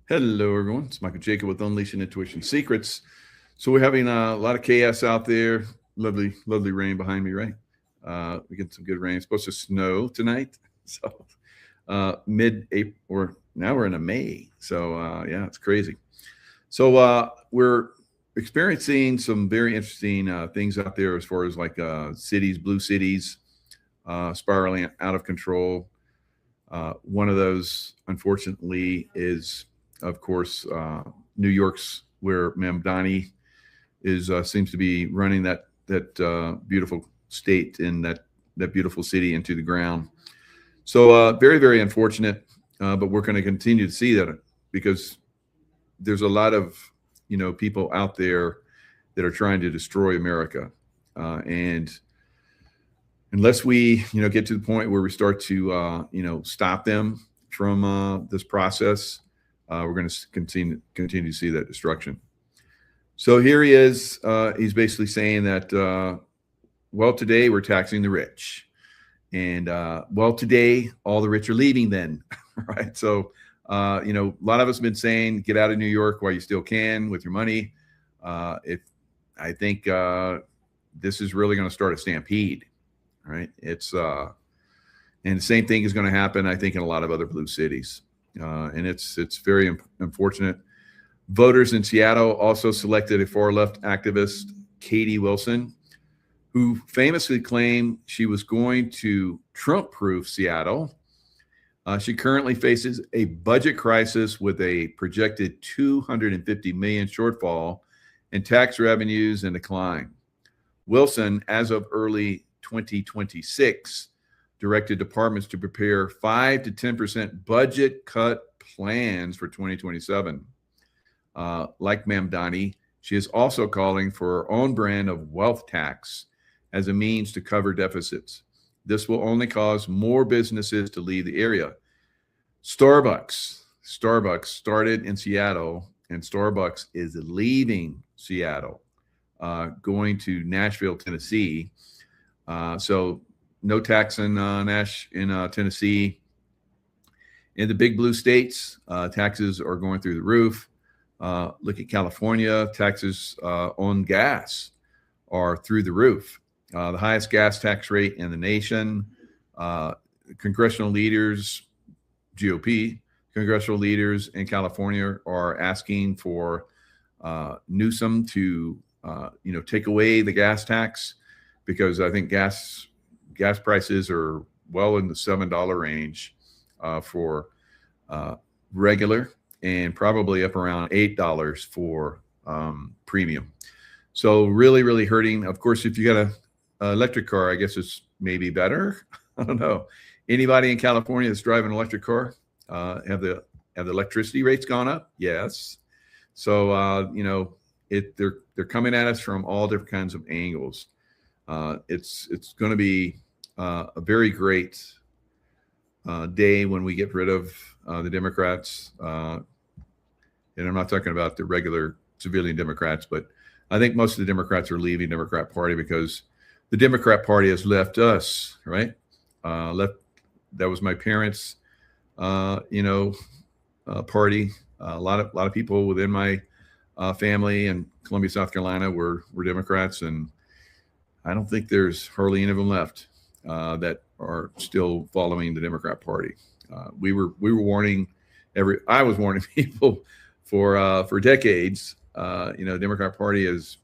Hello, everyone. It's Michael Jacob with Unleashing Intuition Secrets. So we're having a lot of chaos out there. Lovely, lovely rain behind me, right? We get some good rain. It's supposed to snow tonight. So mid-April, or now we're in a May. So yeah, it's crazy. So we're experiencing some very interesting things out there as far as like cities, blue cities, spiraling out of control. One of those, unfortunately, is, of course, New York's, where Mamdani is seems to be running that beautiful state in that beautiful city into the ground. So very, very unfortunate, but we're going to continue to see that because there's a lot of people out there that are trying to destroy America, and unless we get to the point where we start to stop them from this process, we're going to continue to see that destruction. So here he is. He's basically saying that well, today we're taxing the rich, and well, today all the rich are leaving. Then, right? So a lot of us have been saying, get out of New York while you still can with your money. If I think this is really going to start a stampede, right? It's and the same thing is going to happen, I think, in a lot of other blue cities, and it's very unfortunate. Voters in Seattle also selected a far left activist, Katie Wilson, who famously claimed she was going to Trump-proof Seattle. She currently faces a budget crisis with a projected 250 million shortfall and tax revenues in decline. Wilson, as of early 2026, directed departments to prepare 5 to 10% budget cut plans for 2027. Like Mamdani, she is also calling for her own brand of wealth tax as a means to cover deficits. This will only cause more businesses to leave the area. Starbucks started in Seattle, and Starbucks is leaving Seattle, going to Nashville, Tennessee. So no tax in Tennessee. In the big blue states, taxes are going through the roof. Look at California. Taxes on gas are through the roof. The highest gas tax rate in the nation. Congressional leaders, GOP congressional leaders in California are asking for Newsom to take away the gas tax, because I think gas prices are well in the $7 range for regular, and probably up around $8 for premium. So really, really hurting. Of course, if you got a electric car, I guess it's maybe better. I don't know. Anybody in California that's driving an electric car, have the electricity rates gone up? Yes. So they're coming at us from all different kinds of angles. It's going to be a very great day when we get rid of the Democrats. And I'm not talking about the regular civilian Democrats, but I think most of the Democrats are leaving the Democrat Party because the Democrat Party has left us, right? That was my parents' party. A lot of people within my family in Columbia, South Carolina were Democrats, and I don't think there's hardly any of them left that are still following the Democrat Party. We were warning I was warning people for decades. Democrat Party is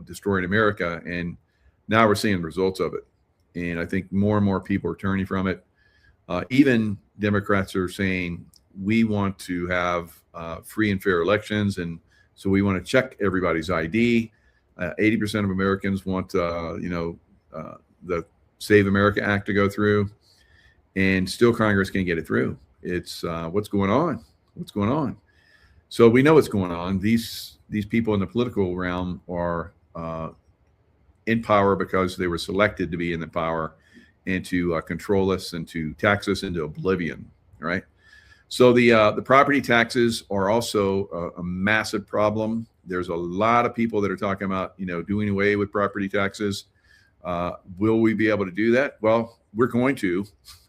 destroying America, and now we're seeing results of it. And I think more and more people are turning from it. Even Democrats are saying we want to have free and fair elections, and so we want to check everybody's ID. 80% of Americans want the Save America Act to go through, and still Congress can't get it through. It's what's going on? What's going on? So we know what's going on. These people in the political realm are in power because they were selected to be in the power and to control us and to tax us into oblivion, right? So the property taxes are also a massive problem. There's a lot of people that are talking about doing away with property taxes. Will we be able to do that? Well, we're going to,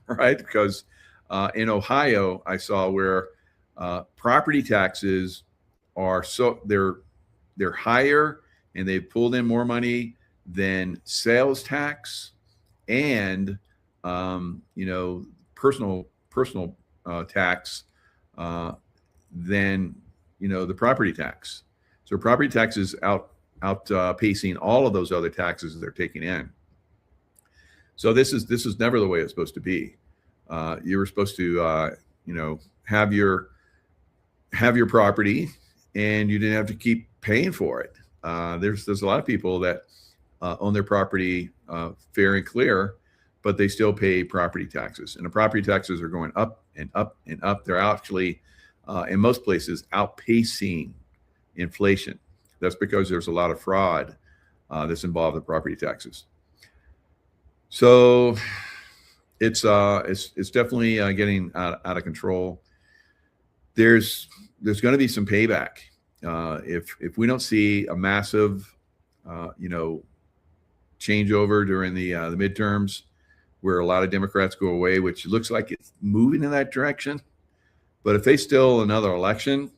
right? Because in Ohio, I saw where Property taxes are they're higher, and they've pulled in more money than sales tax and personal tax than the property tax. So property tax is outpacing all of those other taxes they're taking in. So this is never the way it's supposed to be. You were supposed to have your property, and you didn't have to keep paying for it. There's a lot of people that own their property fair and clear, but they still pay property taxes, and the property taxes are going up and up and up. They're actually in most places outpacing inflation. That's because there's a lot of fraud that's involved in property taxes. So it's definitely getting out of control. There's going to be some payback if we don't see a massive changeover during the midterms, where a lot of Democrats go away, which looks like it's moving in that direction. But if they still another election,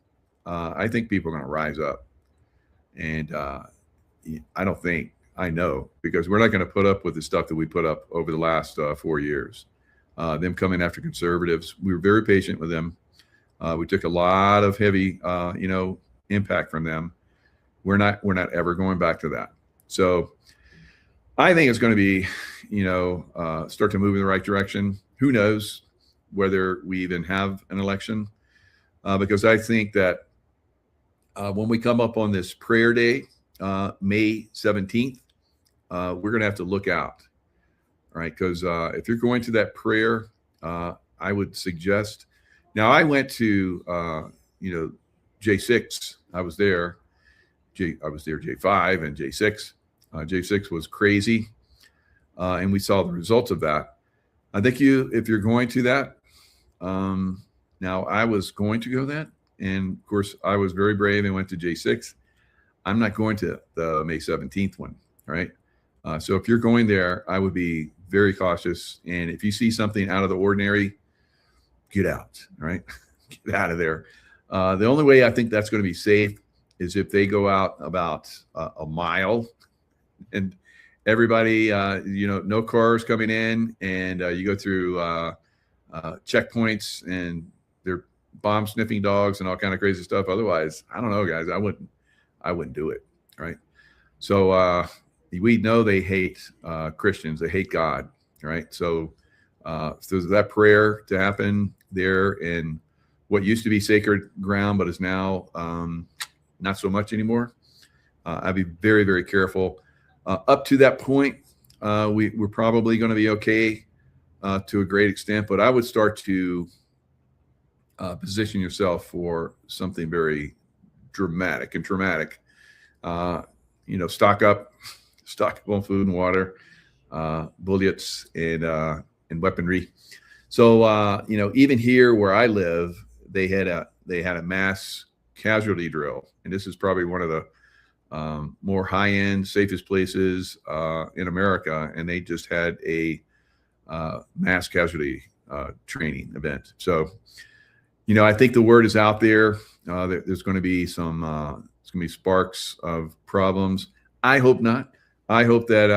I think people are going to rise up. And I know, because we're not going to put up with the stuff that we put up over the last 4 years. Them coming after conservatives. We were very patient with them. We took a lot of heavy, impact from them. We're not ever going back to that. So I think it's going to be, start to move in the right direction. Who knows whether we even have an election? Because I think that when we come up on this prayer day, May 17th, we're going to have to look out, right? Because if you're going to that prayer, I would suggest. Now, I went to, J6. I was there. J5 and J6. J6 was crazy, and we saw the results of that. I think if you're going to that, now I was going to go that, and of course I was very brave and went to J6. I'm not going to the May 17th one, right? So if you're going there, I would be very cautious, and if you see something out of the ordinary, get out, right? Get out of there. The only way I think that's going to be safe is if they go out about a mile, and everybody, no cars coming in, and you go through checkpoints, and they're bomb sniffing dogs and all kind of crazy stuff. Otherwise, I don't know, guys, I wouldn't do it, right? So we know they hate Christians. They hate God, right? So there's that prayer to happen there in what used to be sacred ground, but is now not so much anymore. I'd be very, very careful. Up to that point, we're probably going to be okay to a great extent, but I would start to position yourself for something very dramatic and traumatic. Stock up on food and water, bullets, and weaponry. So even here where I live, they had a mass casualty drill, and this is probably one of the more high-end, safest places in America, and they just had a mass casualty training event. So, I think the word is out there. There's going to be it's going to be sparks of problems. I hope not. I hope that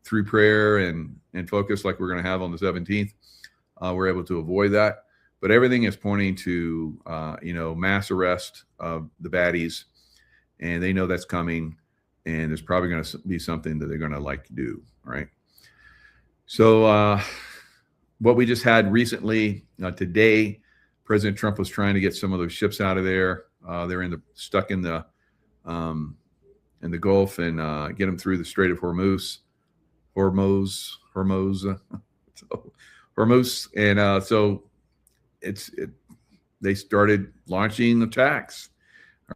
through prayer and focus, like we're going to have on the 17th, we're able to avoid that. But everything is pointing to mass arrest of the baddies. And they know that's coming, and there's probably going to be something that they're going to like to do, right? So what we just had recently, today, President Trump was trying to get some of those ships out of there. They're stuck in the Gulf, and get them through the Strait of Hormuz. And so they started launching attacks.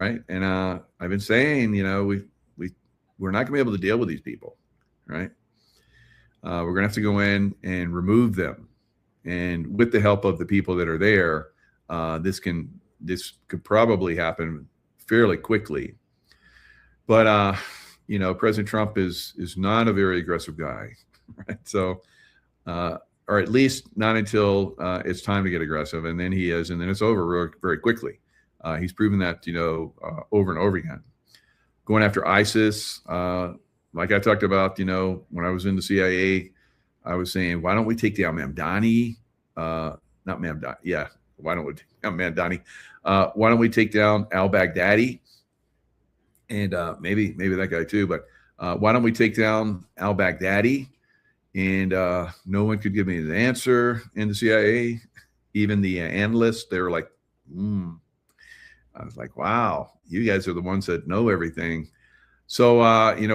Right. And I've been saying, we're not going to be able to deal with these people. Right. We're going to have to go in and remove them. And with the help of the people that are there, this could probably happen fairly quickly. But, President Trump is not a very aggressive guy. Right. So our or at least not until it's time to get aggressive, and then he is, and then it's over very quickly. He's proven that, over and over again. Going after ISIS, like I talked about, when I was in the CIA, I was saying, why don't we take down Mamdani? Not Mamdani, yeah. Why don't we take down Mamdani? Why don't we take down al-Baghdadi? And maybe that guy too, but why don't we take down al-Baghdadi? And no one could give me the answer in the CIA. Even the analysts, they were like, I was like, wow, you guys are the ones that know everything. So,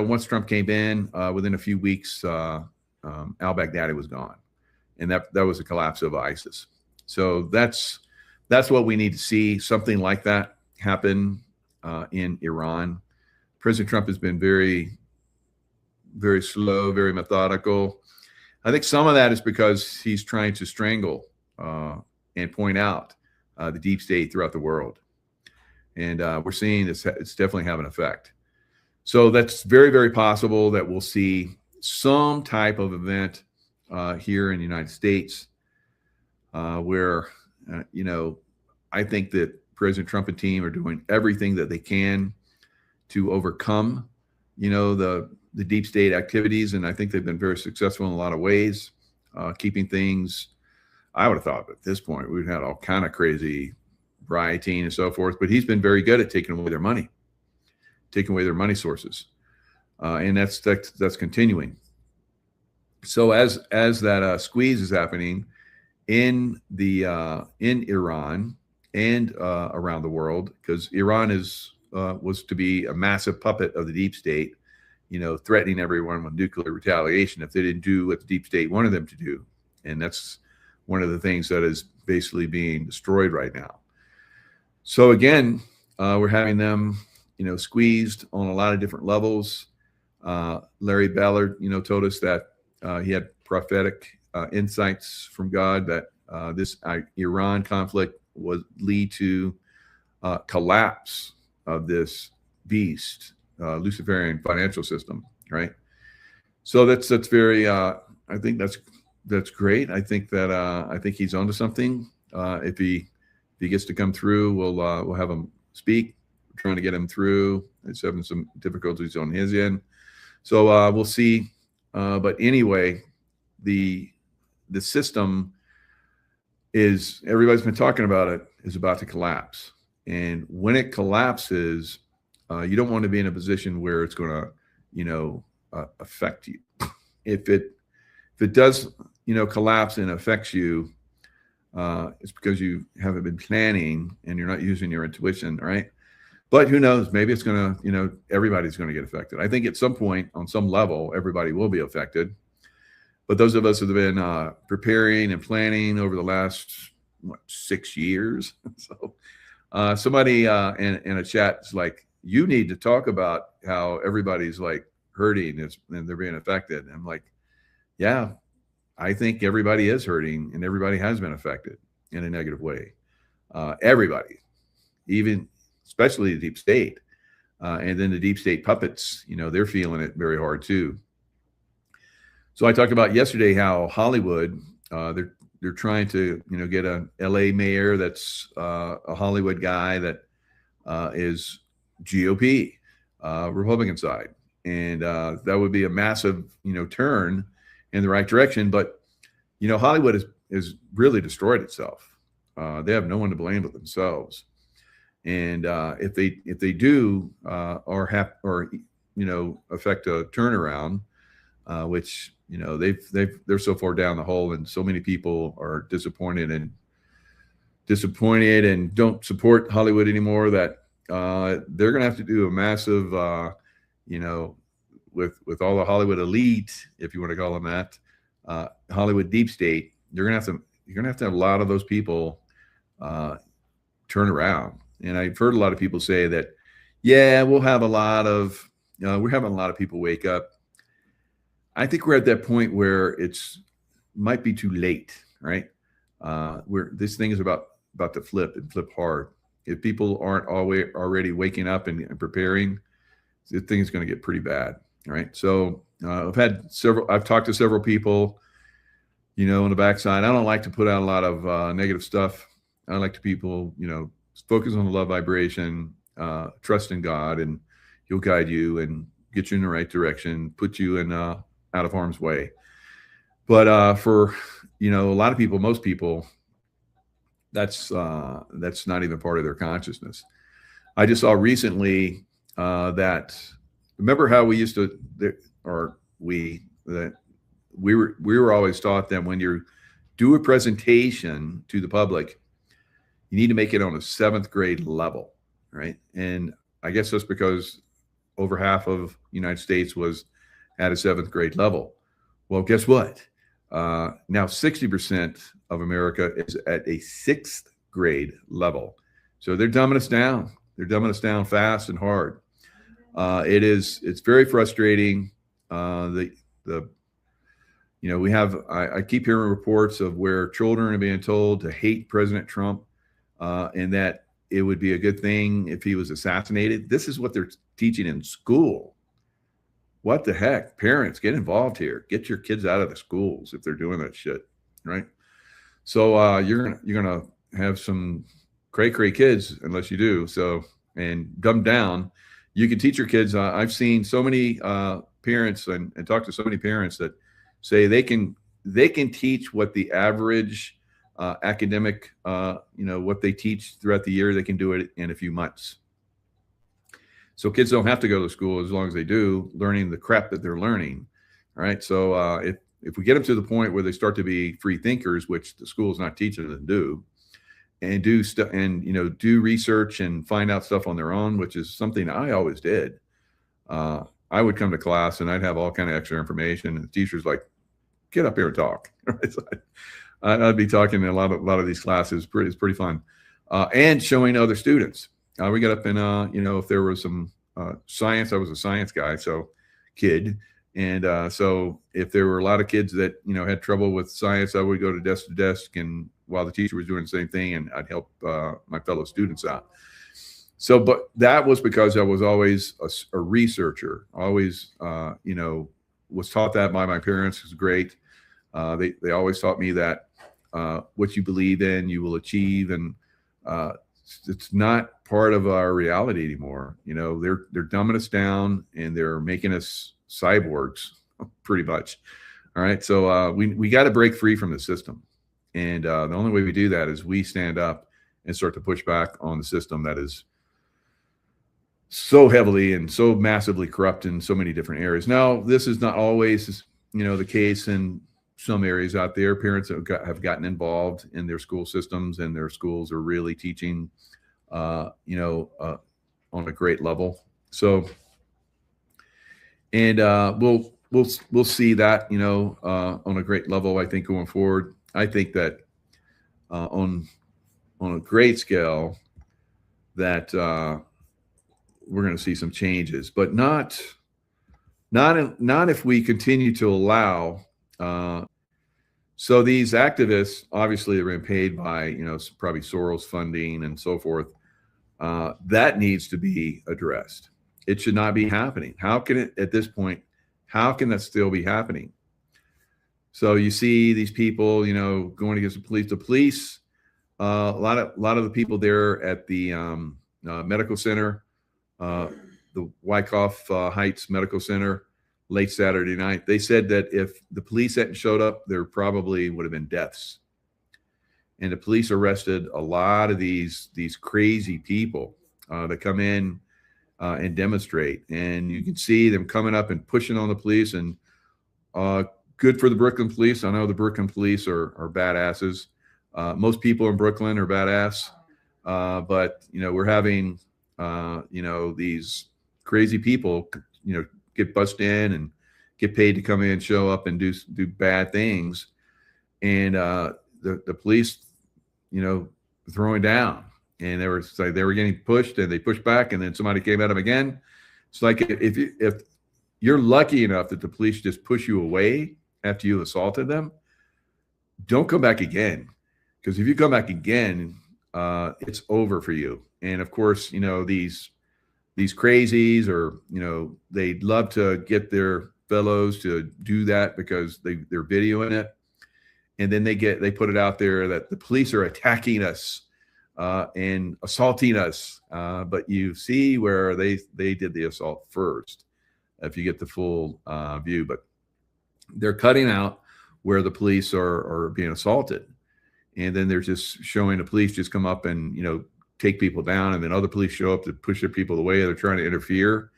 once Trump came in, within a few weeks, al-Baghdadi was gone. And that was a collapse of ISIS. So that's what we need to see, something like that happen in Iran. President Trump has been very, very slow, very methodical. I think some of that is because he's trying to strangle and point out the deep state throughout the world. And we're seeing it's definitely having an effect. So that's very, very possible that we'll see some type of event here in the United States where, I think that President Trump and team are doing everything that they can to overcome, the deep state activities. And I think they've been very successful in a lot of ways, keeping things. I would have thought at this point we've had all kind of crazy rioting and so forth, but he's been very good at taking away their money, taking away their money sources. And that's continuing. So as that squeeze is happening in Iran and around the world, because Iran was to be a massive puppet of the deep state, threatening everyone with nuclear retaliation if they didn't do what the deep state wanted them to do. And that's one of the things that is basically being destroyed right now. So again, we're having them, squeezed on a lot of different levels. Larry Ballard, told us that he had prophetic insights from God that this Iran conflict would lead to collapse of this beast, Luciferian financial system, right? So that's very. I think that's great. I think that I think he's onto something. If he gets to come through, we'll have him speak. We're trying to get him through. He's having some difficulties on his end, so we'll see. But anyway, the system is, everybody's been talking about it, is about to collapse. And when it collapses, you don't want to be in a position where it's going to, affect you. If it does, collapse and affects you, it's because you haven't been planning and you're not using your intuition, right? But who knows? Maybe it's going to, everybody's going to get affected. I think at some point, on some level, everybody will be affected. But those of us that have been preparing and planning over the last 6 years, so somebody in a chat is like, you need to talk about how everybody's like hurting and they're being affected. And I'm like, yeah, I think everybody is hurting and everybody has been affected in a negative way. Everybody, especially the deep state. And then the deep state puppets, they're feeling it very hard too. So I talked about yesterday how Hollywood, they're trying to, get a LA mayor that's a Hollywood guy that is GOP, Republican side. And that would be a massive, turn in the right direction. But, Hollywood is really destroyed itself. They have no one to blame but themselves. And if they do affect a turnaround, which they're so far down the hole, and so many people are disappointed and don't support Hollywood anymore, that they're going to have to do a massive, with all the Hollywood elite, if you want to call them that, Hollywood deep state, you're going to have to have a lot of those people turn around. And I've heard a lot of people say that, yeah, we're having a lot of people wake up. I think we're at that point where might be too late, right? Where this thing is about to flip and flip hard. If people aren't already waking up and preparing, the thing is going to get pretty bad, right? So I've talked to several people. on the backside. I don't like to put out a lot of negative stuff. I like to people, focus on the love vibration, trust in God, and He'll guide you and get you in the right direction, put you in out of harm's way. But for a lot of people, most people, that's not even part of their consciousness. I just saw recently that, remember how we used to, or that we were always taught that when you do a presentation to the public, you need to make it on a 7th grade level, right? And I guess that's because over half of the United States was at a 7th grade level. Well, guess what? Now 60% of America is at a 6th grade level. So they're dumbing us down. They're dumbing us down fast and hard. It's very frustrating. I keep hearing reports of where children are being told to hate President Trump, and that it would be a good thing if he was assassinated. This is what they're teaching in school. What the heck? Parents, get involved here. Get your kids out of the schools if they're doing that shit, right? So you're gonna have some cray kids unless you do. So, and dumb down. You can teach your kids. I've seen so many parents and talked to so many parents that say they can teach what the average academic, what they teach throughout the year, they can do it in a few months. So kids don't have to go to school as long as they do, learning the crap that they're learning. All right. So if we get them to the point where they start to be free thinkers, which the school is not teaching them to do, and do research and find out stuff on their own, which is something I always did. I would come to class and I'd have all kind of extra information, and the teacher's like, "Get up here and talk." So I'd be talking in a lot of these classes. It's pretty fun, and showing other students. We got up in, if there was some science, I was a science guy, kid. And so if there were a lot of kids that, had trouble with science, I would go to desk, and while the teacher was doing the same thing, and I'd help my fellow students out. So, but that was because I was always a researcher, always, was taught that by my parents. It was great. They always taught me that what you believe in, you will achieve. And it's not part of our reality anymore. They're dumbing us down and they're making us cyborgs pretty much. All right. So we got to break free from the system. And the only way we do that is we stand up and start to push back on the system that is so heavily and so massively corrupt in so many different areas. Now, this is not always, the case in some areas out there. Parents have gotten involved in their school systems, and their schools are really teaching, on a great level. So, and we'll see that, on a great level, I think, going forward. I think that on a great scale that we're going to see some changes, but not if we continue to allow. So these activists, obviously, are being paid by, probably Soros funding and so forth. That needs to be addressed. It should not be happening. How can it, at this point, how can that still be happening? So you see these people, going against the police. The police, a lot of the people there at the medical center, the Wyckoff Heights Medical Center, late Saturday night, they said that if the police hadn't showed up, there probably would have been deaths. And the police arrested a lot of these crazy people that come in and demonstrate. And you can see them coming up and pushing on the police. And good for the Brooklyn police. I know the Brooklyn police are badasses. Most people in Brooklyn are badass. But, we're having, these crazy people, get bussed in and get paid to come in, show up and do bad things. And the police, throwing down, and they were getting pushed, and they pushed back, and then somebody came at them again. It's like if you're lucky enough that the police just push you away after you assaulted them, don't come back again. Because if you come back again, it's over for you. And of course, these crazies, or they'd love to get their fellows to do that because they're videoing it. and then they put it out there that the police are attacking us and assaulting us. But you see where they did the assault first, if you get the full view. But they're cutting out where the police are being assaulted. And then they're just showing the police just come up and, take people down. And then other police show up to push their people away. They're trying to interfere.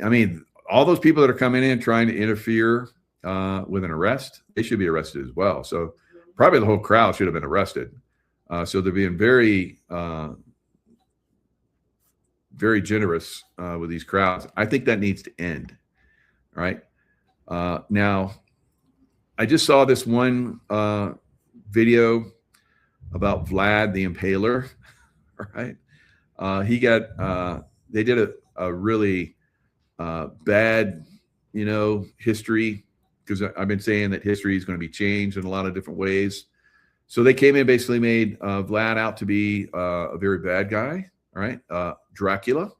I mean, all those people that are coming in trying to interfere with an arrest, they should be arrested as well. So probably the whole crowd should have been arrested. So they're being very, very generous with these crowds. I think that needs to end. All right. Now, I just saw this one video about Vlad the Impaler. All right. He got, they did a really bad, history, because I've been saying that history is going to be changed in a lot of different ways. So they came in, basically made Vlad out to be a very bad guy. All right. Dracula,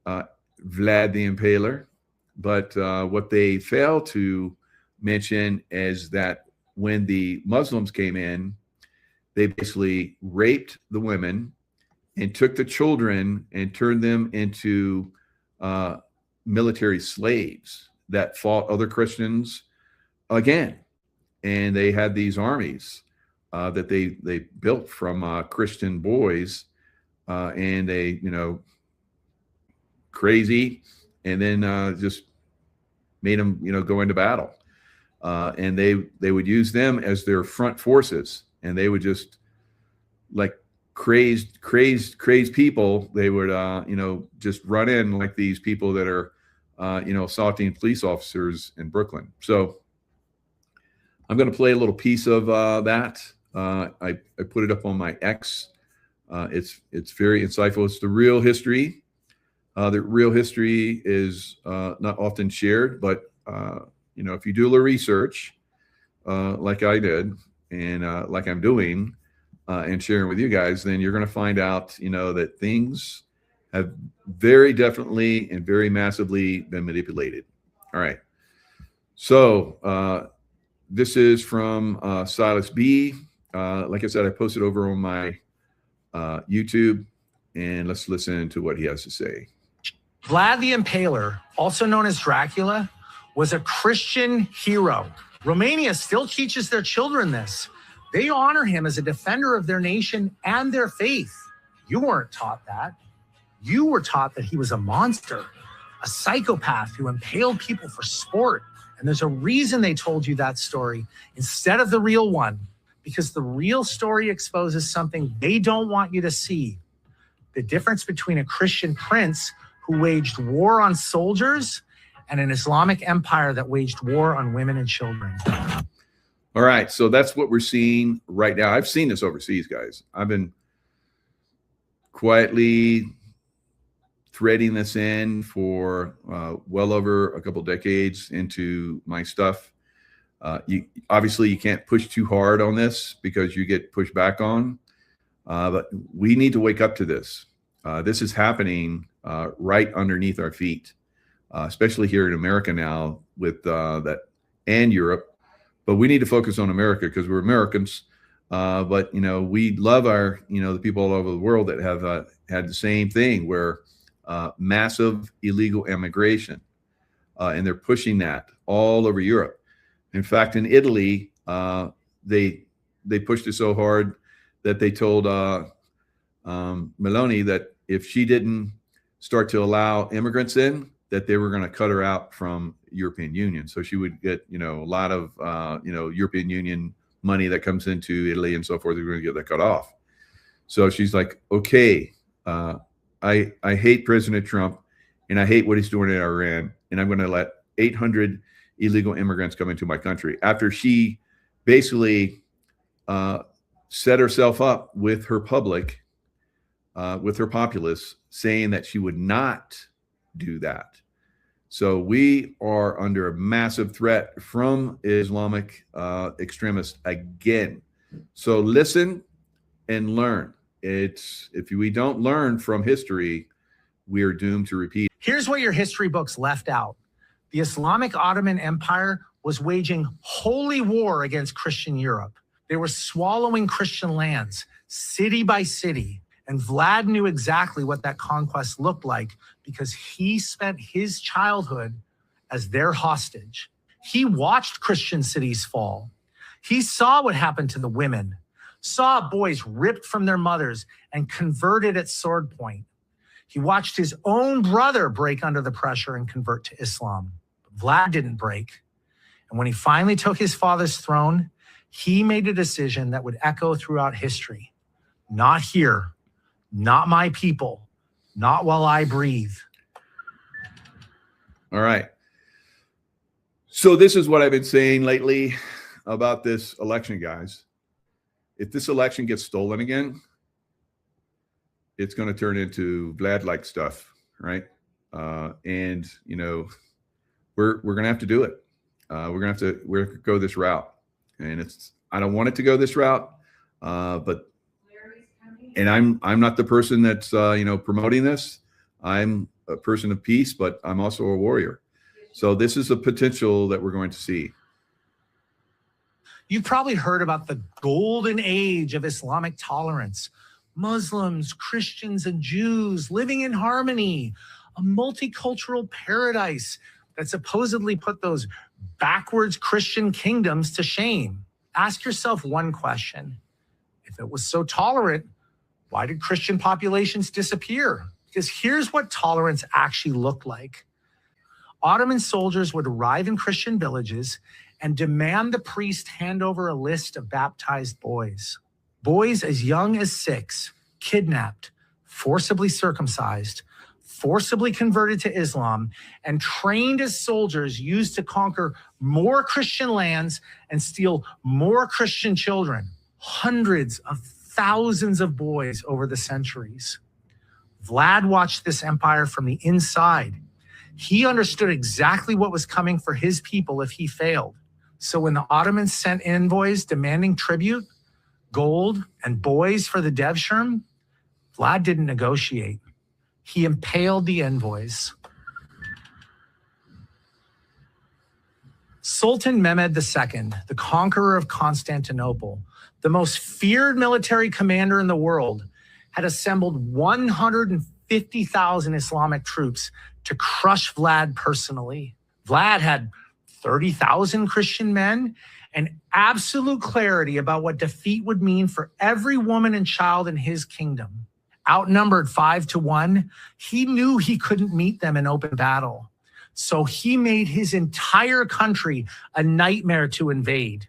Vlad the Impaler. But what they failed to mention is that when the Muslims came in, they basically raped the women and took the children and turned them into military slaves that fought other Christians again. And they had these armies that they built from Christian boys, and they, crazy, and then just made them, go into battle. And they would use them as their front forces, and they would just, like crazed people, they would, just run in like these people that are, assaulting police officers in Brooklyn. So I'm going to play a little piece of that. I put it up on my X. It's very insightful. It's the real history. The real history is not often shared, but if you do a little research, like I did, and like I'm doing, and sharing with you guys, then you're going to find out, that things have very definitely and very massively been manipulated. All right. So this is from Silas B. Like I said, I posted over on my YouTube, and let's listen to what he has to say. Vlad the Impaler, also known as Dracula, was a Christian hero. Romania still teaches their children this. They honor him as a defender of their nation and their faith. You weren't taught that. You were taught that he was a monster, a psychopath who impaled people for sport. And there's a reason they told you that story instead of the real one, because the real story exposes something they don't want you to see. The difference between a Christian prince who waged war on soldiers and an Islamic empire that waged war on women and children. All right, so that's what we're seeing right now. I've seen this overseas, guys. I've been quietly threading this in for well over a couple decades into my stuff. Obviously, you can't push too hard on this because you get pushed back on. But we need to wake up to this. This is happening right underneath our feet, especially here in America now with that, and Europe. But we need to focus on America because we're Americans. But, we love our, the people all over the world that have had the same thing, where massive illegal immigration, and they're pushing that all over Europe. In fact, in Italy, they pushed it so hard that they told Meloni that if she didn't start to allow immigrants in, that they were going to cut her out from European Union. So she would get, a lot of, European Union money that comes into Italy and so forth. They're going to get that cut off. So she's like, okay, I hate President Trump, and I hate what he's doing in Iran, and I'm going to let 800 illegal immigrants come into my country, after she basically set herself up with her public, with her populace, saying that she would not do that. So we are under a massive threat from Islamic extremists again. So listen and learn. If we don't learn from history, we are doomed to repeat. Here's what your history books left out. The Islamic Ottoman Empire was waging holy war against Christian Europe. They were swallowing Christian lands, city by city. And Vlad knew exactly what that conquest looked like because he spent his childhood as their hostage. He watched Christian cities fall. He saw what happened to the women, saw boys ripped from their mothers and converted at sword point. He watched his own brother break under the pressure and convert to Islam. But Vlad didn't break. And when he finally took his father's throne, he made a decision that would echo throughout history. Not here, not my people, not while I breathe. All right. So this is what I've been saying lately about this election, guys. If this election gets stolen again, it's going to turn into Vlad-like stuff, right? And you know, we're going to have to do it. We're going to go this route, and I don't want it to go this route, but I'm not the person that's promoting this. I'm a person of peace, but I'm also a warrior. So this is a potential that we're going to see. You've probably heard about the golden age of Islamic tolerance. Muslims, Christians, and Jews living in harmony, a multicultural paradise that supposedly put those backwards Christian kingdoms to shame. Ask yourself one question. If it was so tolerant, why did Christian populations disappear? Because here's what tolerance actually looked like. Ottoman soldiers would arrive in Christian villages and demand the priest hand over a list of baptized boys. Boys as young as 6, kidnapped, forcibly circumcised, forcibly converted to Islam, and trained as soldiers used to conquer more Christian lands and steal more Christian children. Hundreds of thousands of boys over the centuries. Vlad watched this empire from the inside. He understood exactly what was coming for his people if he failed. So when the Ottomans sent envoys demanding tribute, gold, and boys for the Devshirme, Vlad didn't negotiate. He impaled the envoys. Sultan Mehmed II, the conqueror of Constantinople, the most feared military commander in the world, had assembled 150,000 Islamic troops to crush Vlad personally. Vlad had 30,000 Christian men and absolute clarity about what defeat would mean for every woman and child in his kingdom. Outnumbered 5-1, he knew he couldn't meet them in open battle. So he made his entire country a nightmare to invade.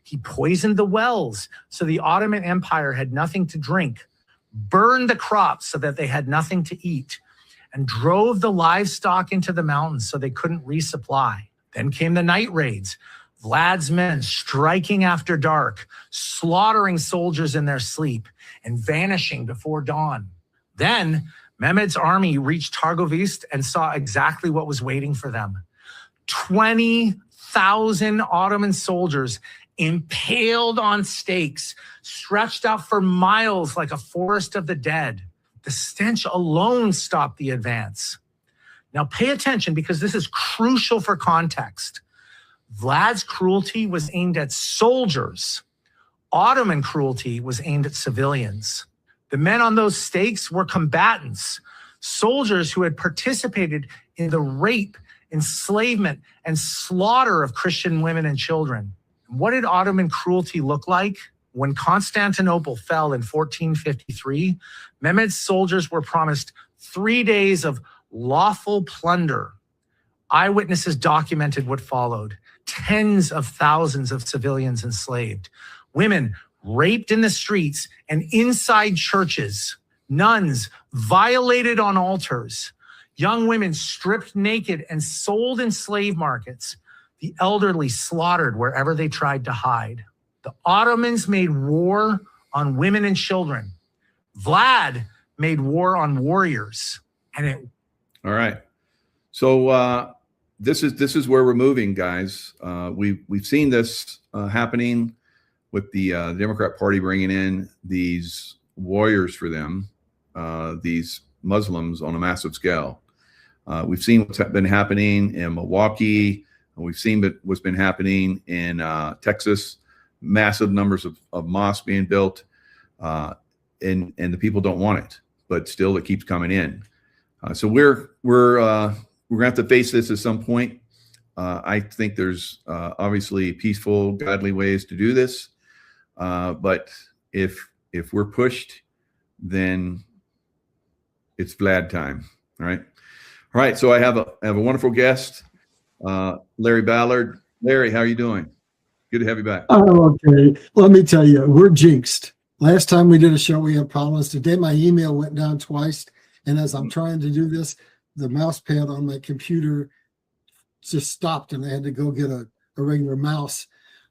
He poisoned the wells so the Ottoman Empire had nothing to drink, burned the crops so that they had nothing to eat, and drove the livestock into the mountains so they couldn't resupply. Then came the night raids, Vlad's men striking after dark, slaughtering soldiers in their sleep, and vanishing before dawn. Then Mehmed's army reached Targovist and saw exactly what was waiting for them. 20,000 Ottoman soldiers impaled on stakes, stretched out for miles like a forest of the dead. The stench alone stopped the advance. Now pay attention because this is crucial for context. Vlad's cruelty was aimed at soldiers. Ottoman cruelty was aimed at civilians. The men on those stakes were combatants, soldiers who had participated in the rape, enslavement, and slaughter of Christian women and children. What did Ottoman cruelty look like? When Constantinople fell in 1453, Mehmed's soldiers were promised 3 days of lawful plunder. Eyewitnesses documented what followed. Tens of thousands of civilians enslaved, women raped in the streets and inside churches, nuns violated on altars, young women stripped naked and sold in slave markets, the elderly slaughtered wherever they tried to hide. The Ottomans made war on women and children. Vlad made war on warriors. All right. So this is where we're moving, guys. We've seen this happening with the Democrat Party bringing in these warriors for them, these Muslims on a massive scale. We've seen what's been happening in Milwaukee, We've seen what's been happening in Texas, massive numbers of mosques being built, and the people don't want it, but still it keeps coming in. So we're gonna have to face this at some point. I think there's obviously peaceful, godly ways to do this, but if we're pushed, then it's Vlad time. All right. So I have a wonderful guest, Larry Ballard. Larry, how are you doing? Good to have you back. Oh, okay. Let me tell you, we're jinxed. Last time we did a show, we had problems. Today, my email went down twice. And as I'm trying to do this, the mouse pad on my computer just stopped and I had to go get a regular mouse.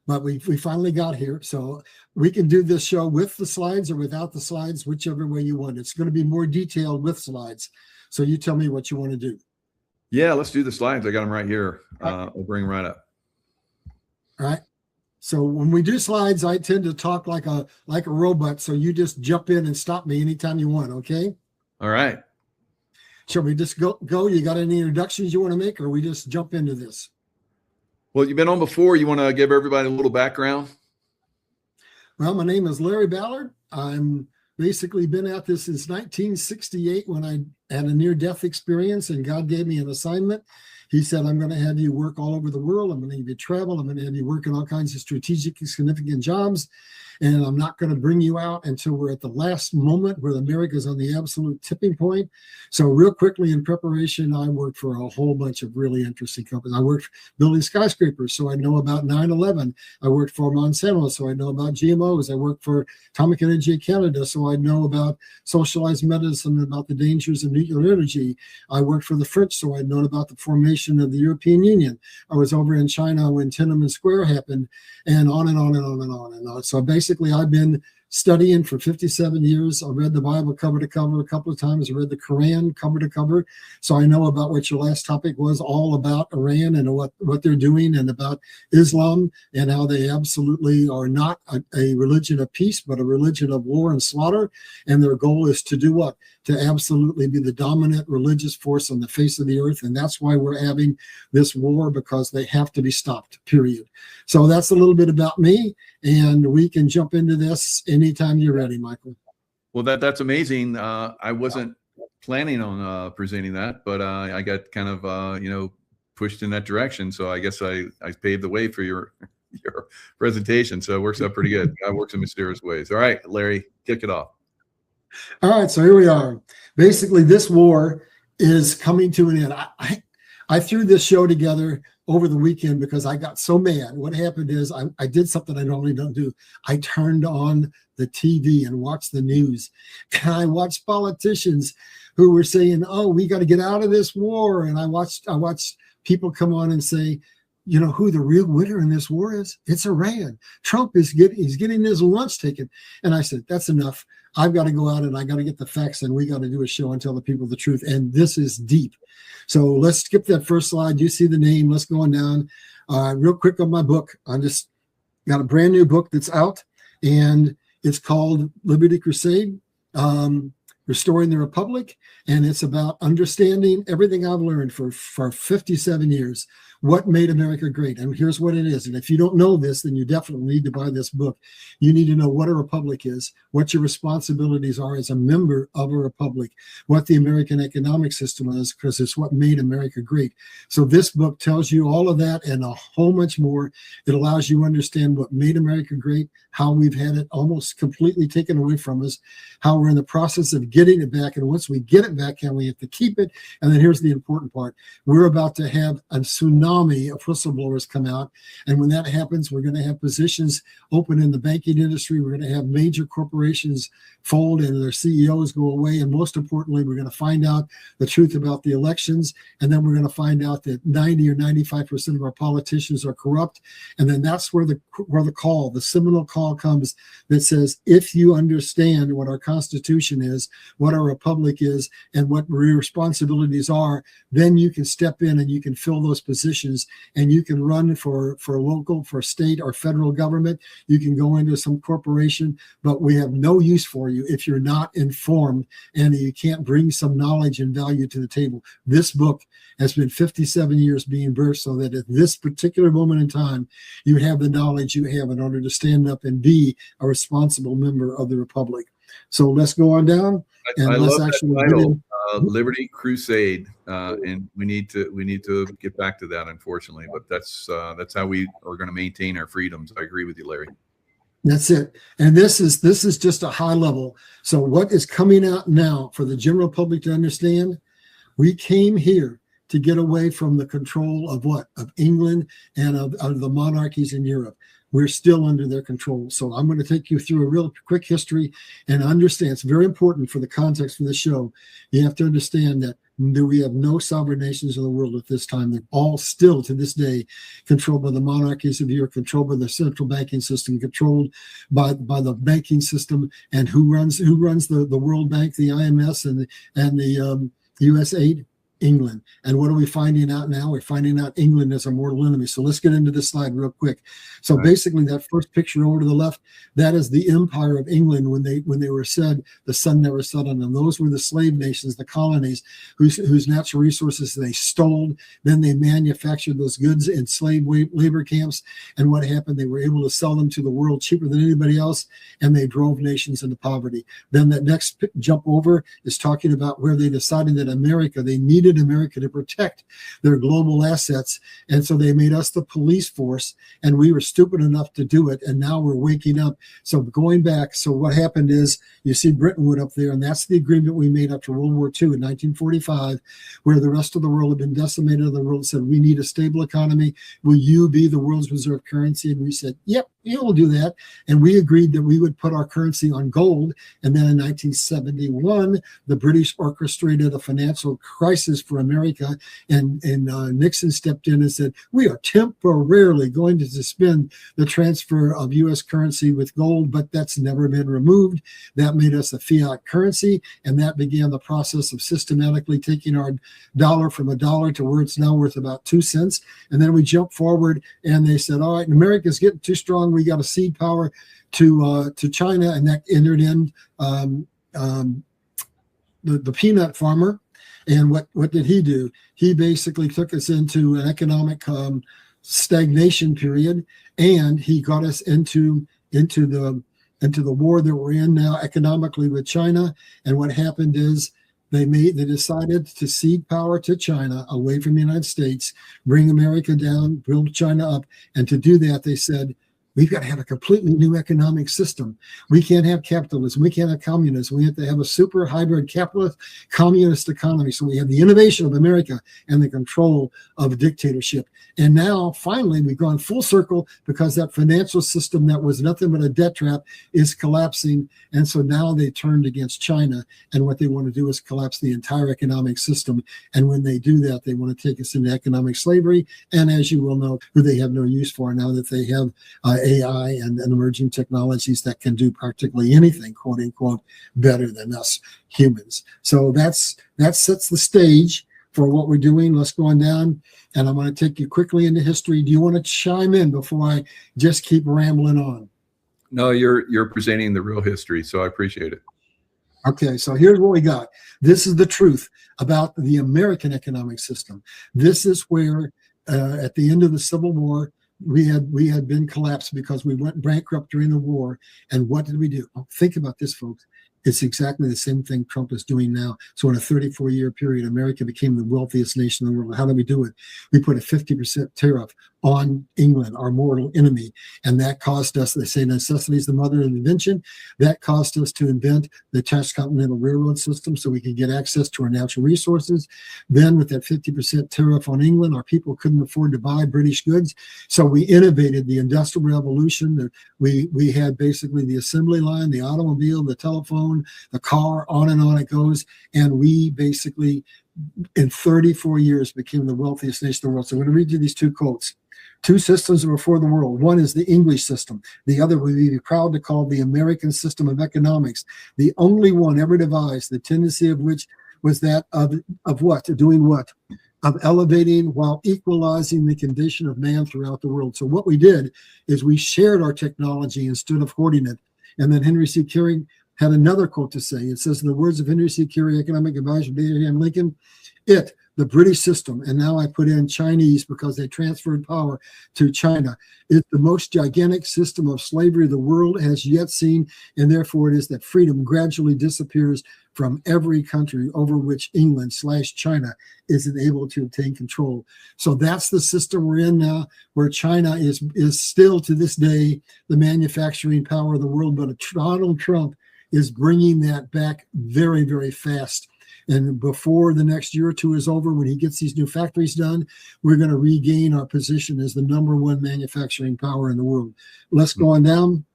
But we finally got here. So we can do this show with the slides or without the slides, whichever way you want. It's going to be more detailed with slides. So you tell me what you want to do. Yeah, let's do the slides. I got them right here. I'll bring them right up. All right. So when we do slides, I tend to talk like a robot. So you just jump in and stop me anytime you want. Okay. All right. Shall we just go? You got any introductions you want to make, or we just jump into this? Well, you've been on before. You want to give everybody a little background? Well, my name is Larry Ballard. I'm basically been at this since 1968 when I had a near-death experience and God gave me an assignment. He said, I'm going to have you work all over the world. I'm going to have you travel. I'm going to have you work in all kinds of strategic and significant jobs. And I'm not going to bring you out until we're at the last moment where America's on the absolute tipping point. So real quickly in preparation, I worked for a whole bunch of really interesting companies. I worked building skyscrapers, so I know about 9/11. I worked for Monsanto, so I know about GMOs. I worked for Atomic Energy Canada, so I know about socialized medicine, about the dangers of nuclear energy. I worked for the French, so I'd known about the formation of the European Union. I was over in China when Tiananmen Square happened, and on and on and on and on and on. So basically, I've been studying for 57 years. I read the Bible cover to cover a couple of times. I read the Quran cover to cover. So I know about what your last topic was, all about Iran and what they're doing, and about Islam and how they absolutely are not a religion of peace, but a religion of war and slaughter. And their goal is to do what? To absolutely be the dominant religious force on the face of the earth. And that's why we're having this war, because they have to be stopped, period. So that's a little bit about me. And we can jump into this anytime you're ready, Michael. Well, that's amazing. I wasn't planning on presenting that, but I got kind of, pushed in that direction. So I guess I paved the way for your presentation. So it works out pretty good. God works in mysterious ways. All right, Larry, kick it off. All right, so here we are. Basically, this war is coming to an end. I threw this show together over the weekend because I got so mad. What happened is I did something I normally don't do. I turned on the TV and watched the news. And I watched politicians who were saying, "Oh, we got to get out of this war." And I watched people come on and say, you know who the real winner in this war is? It's Iran. Trump is getting his lunch taken. And I said, that's enough. I've got to go out and I got to get the facts, and we got to do a show and tell the people the truth. And this is deep. So let's skip that first slide. You see the name. Let's go on down. Real quick on my book. I just got a brand new book that's out, and it's called Liberty Crusade, Restoring the Republic. And it's about understanding everything I've learned for 57 years. What made America great? And here's what it is. And if you don't know this, then you definitely need to buy this book. You need to know what a republic is, what your responsibilities are as a member of a republic, what the American economic system is, because it's what made America great. So this book tells you all of that and a whole bunch more. It allows you to understand what made America great, how we've had it almost completely taken away from us, how we're in the process of getting it back. And once we get it back, how we have to keep it. And then here's the important part. We're about to have a tsunami of whistleblowers come out. And when that happens, we're going to have positions open in the banking industry. We're going to have major corporations fold and their CEOs go away. And most importantly, we're going to find out the truth about the elections. And then we're going to find out that 90 or 95% of our politicians are corrupt. And then that's where the call, the seminal call comes that says, if you understand what our Constitution is, what a republic is and what your responsibilities are, then you can step in and you can fill those positions, and you can run for local, for state or federal government. You can go into some corporation, but we have no use for you if you're not informed and you can't bring some knowledge and value to the table. This book has been 57 years being birthed so that at this particular moment in time, you have the knowledge you have in order to stand up and be a responsible member of the Republic. So let's go on down and I let's love actually that get title, in. Liberty Crusade, and we need to get back to that, unfortunately. But that's how we are going to maintain our freedoms. I agree with you, Larry. That's it. And this is just a high level. So what is coming out now for the general public to understand? We came here to get away from the control of what? Of England and of the monarchies in Europe. We're still under their control. So I'm going to take you through a real quick history and understand. It's very important for the context of the show. You have to understand that we have no sovereign nations in the world at this time. They're all still to this day controlled by the monarchies of Europe, controlled by the central banking system, controlled by the banking system. And who runs the World Bank, the IMF, and the USAID? England. And what are we finding out now? We're finding out England is our mortal enemy. So let's get into this slide real quick. So basically that first picture over to the left, that is the empire of England when they were said the sun never set on them. Those were the slave nations, the colonies, whose natural resources they stole. Then they manufactured those goods in slave labor camps. And what happened? They were able to sell them to the world cheaper than anybody else, and they drove nations into poverty. Then that next jump over is talking about where they decided that they needed America to protect their global assets, and so they made us the police force, and we were stupid enough to do it, and now we're waking up. So going back, so what happened is you see Bretton Woods up there, and that's the agreement we made after World War II in 1945, where the rest of the world had been decimated. The world said, we need a stable economy. Will you be the world's reserve currency? And we said, yep, yeah, we'll do that. And we agreed that we would put our currency on gold. And then in 1971, the British orchestrated a financial crisis for America. And Nixon stepped in and said, we are temporarily going to suspend the transfer of U.S. currency with gold, but that's never been removed. That made us a fiat currency. And that began the process of systematically taking our dollar from $1 to where it's now worth about 2 cents. And then we jumped forward and they said, all right, America's getting too strong. We got to cede power to China. And that entered in the peanut farmer. And what did he do? He basically took us into an economic stagnation period, and he got us into the war that we're in now economically with China. And what happened is they decided to cede power to China away from the United States, bring America down, build China up. And to do that, they said, we've got to have a completely new economic system. We can't have capitalism. We can't have communism. We have to have a super hybrid capitalist communist economy. So we have the innovation of America and the control of dictatorship. And now, finally, we've gone full circle because that financial system that was nothing but a debt trap is collapsing. And so now they turned against China. And what they want to do is collapse the entire economic system. And when they do that, they want to take us into economic slavery. And as you will know, who they have no use for now that they have AI and emerging technologies that can do practically anything, quote unquote, better than us humans. So that sets the stage for what we're doing. Let's go on down, and I'm going to take you quickly into history. Do you want to chime in before I just keep rambling on? No, you're presenting the real history, so I appreciate it. Okay, so here's what we got. This is the truth about the American economic system. This is where, at the end of the Civil War, we had been collapsed because we went bankrupt during the war. And what did we do? Oh, think about this, folks. It's exactly the same thing Trump is doing now. So in a 34-year period, America became the wealthiest nation in the world. How did we do it? We put a 50% tariff on England, our mortal enemy. And that caused us, they say necessity is the mother of invention. That caused us to invent the transcontinental railroad system so we could get access to our natural resources. Then with that 50% tariff on England, our people couldn't afford to buy British goods. So we innovated the Industrial Revolution. We had basically the assembly line, the automobile, the telephone, the car, on it goes. And we basically, in 34 years, became the wealthiest nation in the world. So I'm going to read you these two quotes. two systems before the world. One is the English system. The other we would be proud to call the American system of economics, the only one ever devised, the tendency of which was that of what? Doing what? Of elevating while equalizing the condition of man throughout the world. So what we did is we shared our technology instead of hoarding it. And then Henry C. Carey had another quote to say. It says, in the words of Henry C. Carey, economic advisor to Abraham Lincoln, the British system, and now I put in Chinese because they transferred power to China, is the most gigantic system of slavery the world has yet seen, and therefore it is that freedom gradually disappears from every country over which England/China isn't able to obtain control. So that's the system we're in now, where China is still to this day the manufacturing power of the world, but Donald Trump is bringing that back very, very fast. And before the next year or two is over, when he gets these new factories done, we're going to regain our position as the #1 manufacturing power in the world. Let's go on down.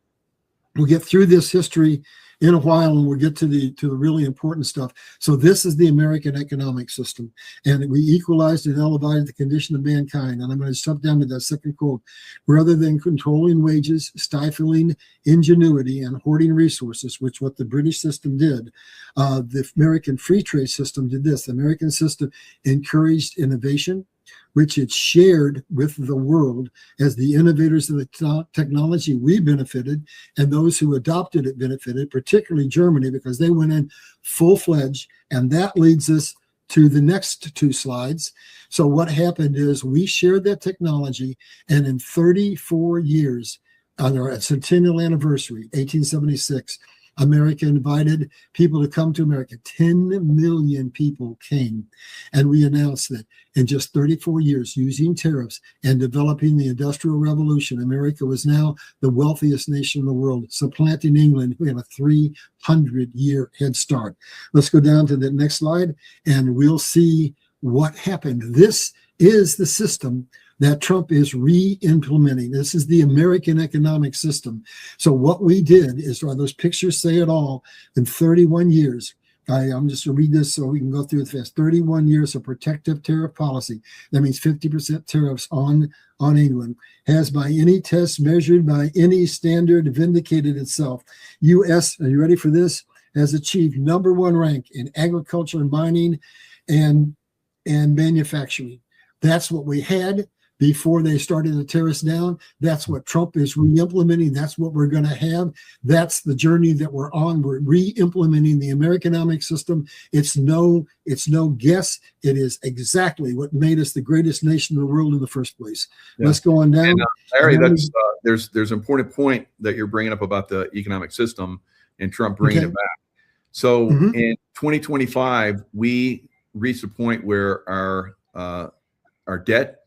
We'll get through this history in a while, and we'll get to the really important stuff. So this is the American economic system, and we equalized and elevated the condition of mankind. And I'm going to jump down to that second quote. Rather than controlling wages, stifling ingenuity, and hoarding resources, which what the British system did, the American free trade system did this. The American system encouraged innovation, which it shared with the world. As the innovators of the technology, we benefited, and those who adopted it benefited, particularly Germany, because they went in full-fledged. And that leads us to the next two slides. So what happened is we shared that technology, and in 34 years, on our centennial anniversary, 1876, America invited people to come to America. 10 million people came. And we announced that in just 34 years, using tariffs and developing the Industrial Revolution, America was now the wealthiest nation in the world, supplanting England, who had a 300-year head start. Let's go down to the next slide, and we'll see what happened. This is the system that Trump is re-implementing. This is the American economic system. So what we did is, those pictures say it all, in 31 years, I'm just going to read this so we can go through it fast. 31 years of protective tariff policy. That means 50% tariffs on England. Has by any test measured by any standard vindicated itself. U.S., are you ready for this? Has achieved #1 rank in agriculture and mining and manufacturing. That's what we had before they started to tear us down. That's what Trump is re-implementing. That's what we're going to have. That's the journey that we're on. We're re-implementing the American economic system. It's no guess. It is exactly what made us the greatest nation in the world in the first place. Yeah. Let's go on down. And, Larry, there's an important point that you're bringing up about the economic system and Trump bringing it back. So in 2025, we reached a point where our debt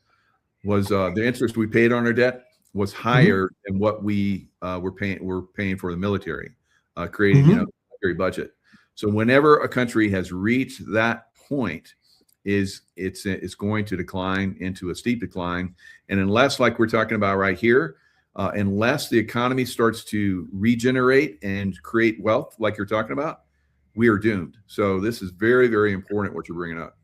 was the interest we paid on our debt was higher than what we were paying for the military, creating the military budget. So whenever a country has reached that point, it's going to decline into a steep decline, and unless, like we're talking about right here, unless the economy starts to regenerate and create wealth, like you're talking about, we are doomed. So this is very, very important what you're bringing up.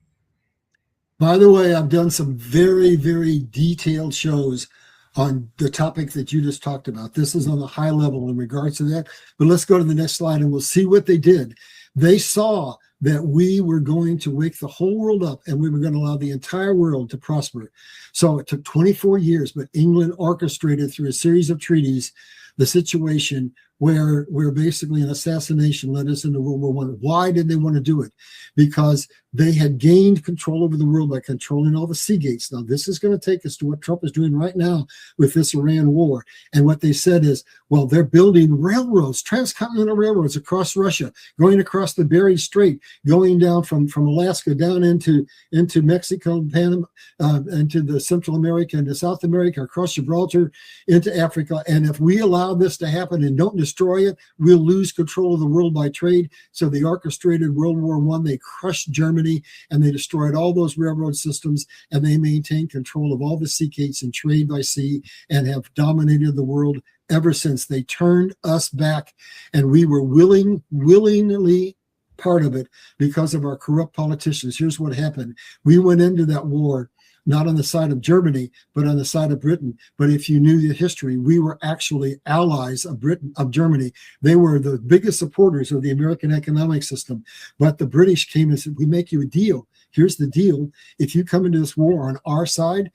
By the way, I've done some very, very detailed shows on the topic that you just talked about. This is on the high level in regards to that. But let's go to the next slide and we'll see what they did. They saw that we were going to wake the whole world up and we were going to allow the entire world to prosper. So it took 24 years, but England orchestrated through a series of treaties the situation where basically an assassination led us into World War I. Why did they want to do it? Because they had gained control over the world by controlling all the sea gates. Now, this is going to take us to what Trump is doing right now with this Iran war. And what they said is, well, they're building railroads, transcontinental railroads across Russia, going across the Bering Strait, going down from Alaska down into Mexico, Panama, into the Central America, into South America, across Gibraltar, into Africa. And if we allow this to happen and don't destroy it, we'll lose control of the world by trade. So they orchestrated World War I. They crushed Germany and they destroyed all those railroad systems, and they maintained control of all the sea gates and trade by sea and have dominated the world ever since. They turned us back, and we were willingly part of it because of our corrupt politicians. Here's what happened. We went into that war not on the side of Germany, but on the side of Britain. But if you knew the history, we were actually allies of Britain, of Germany. They were the biggest supporters of the American economic system. But the British came and said, we make you a deal. Here's the deal. If you come into this war on our side,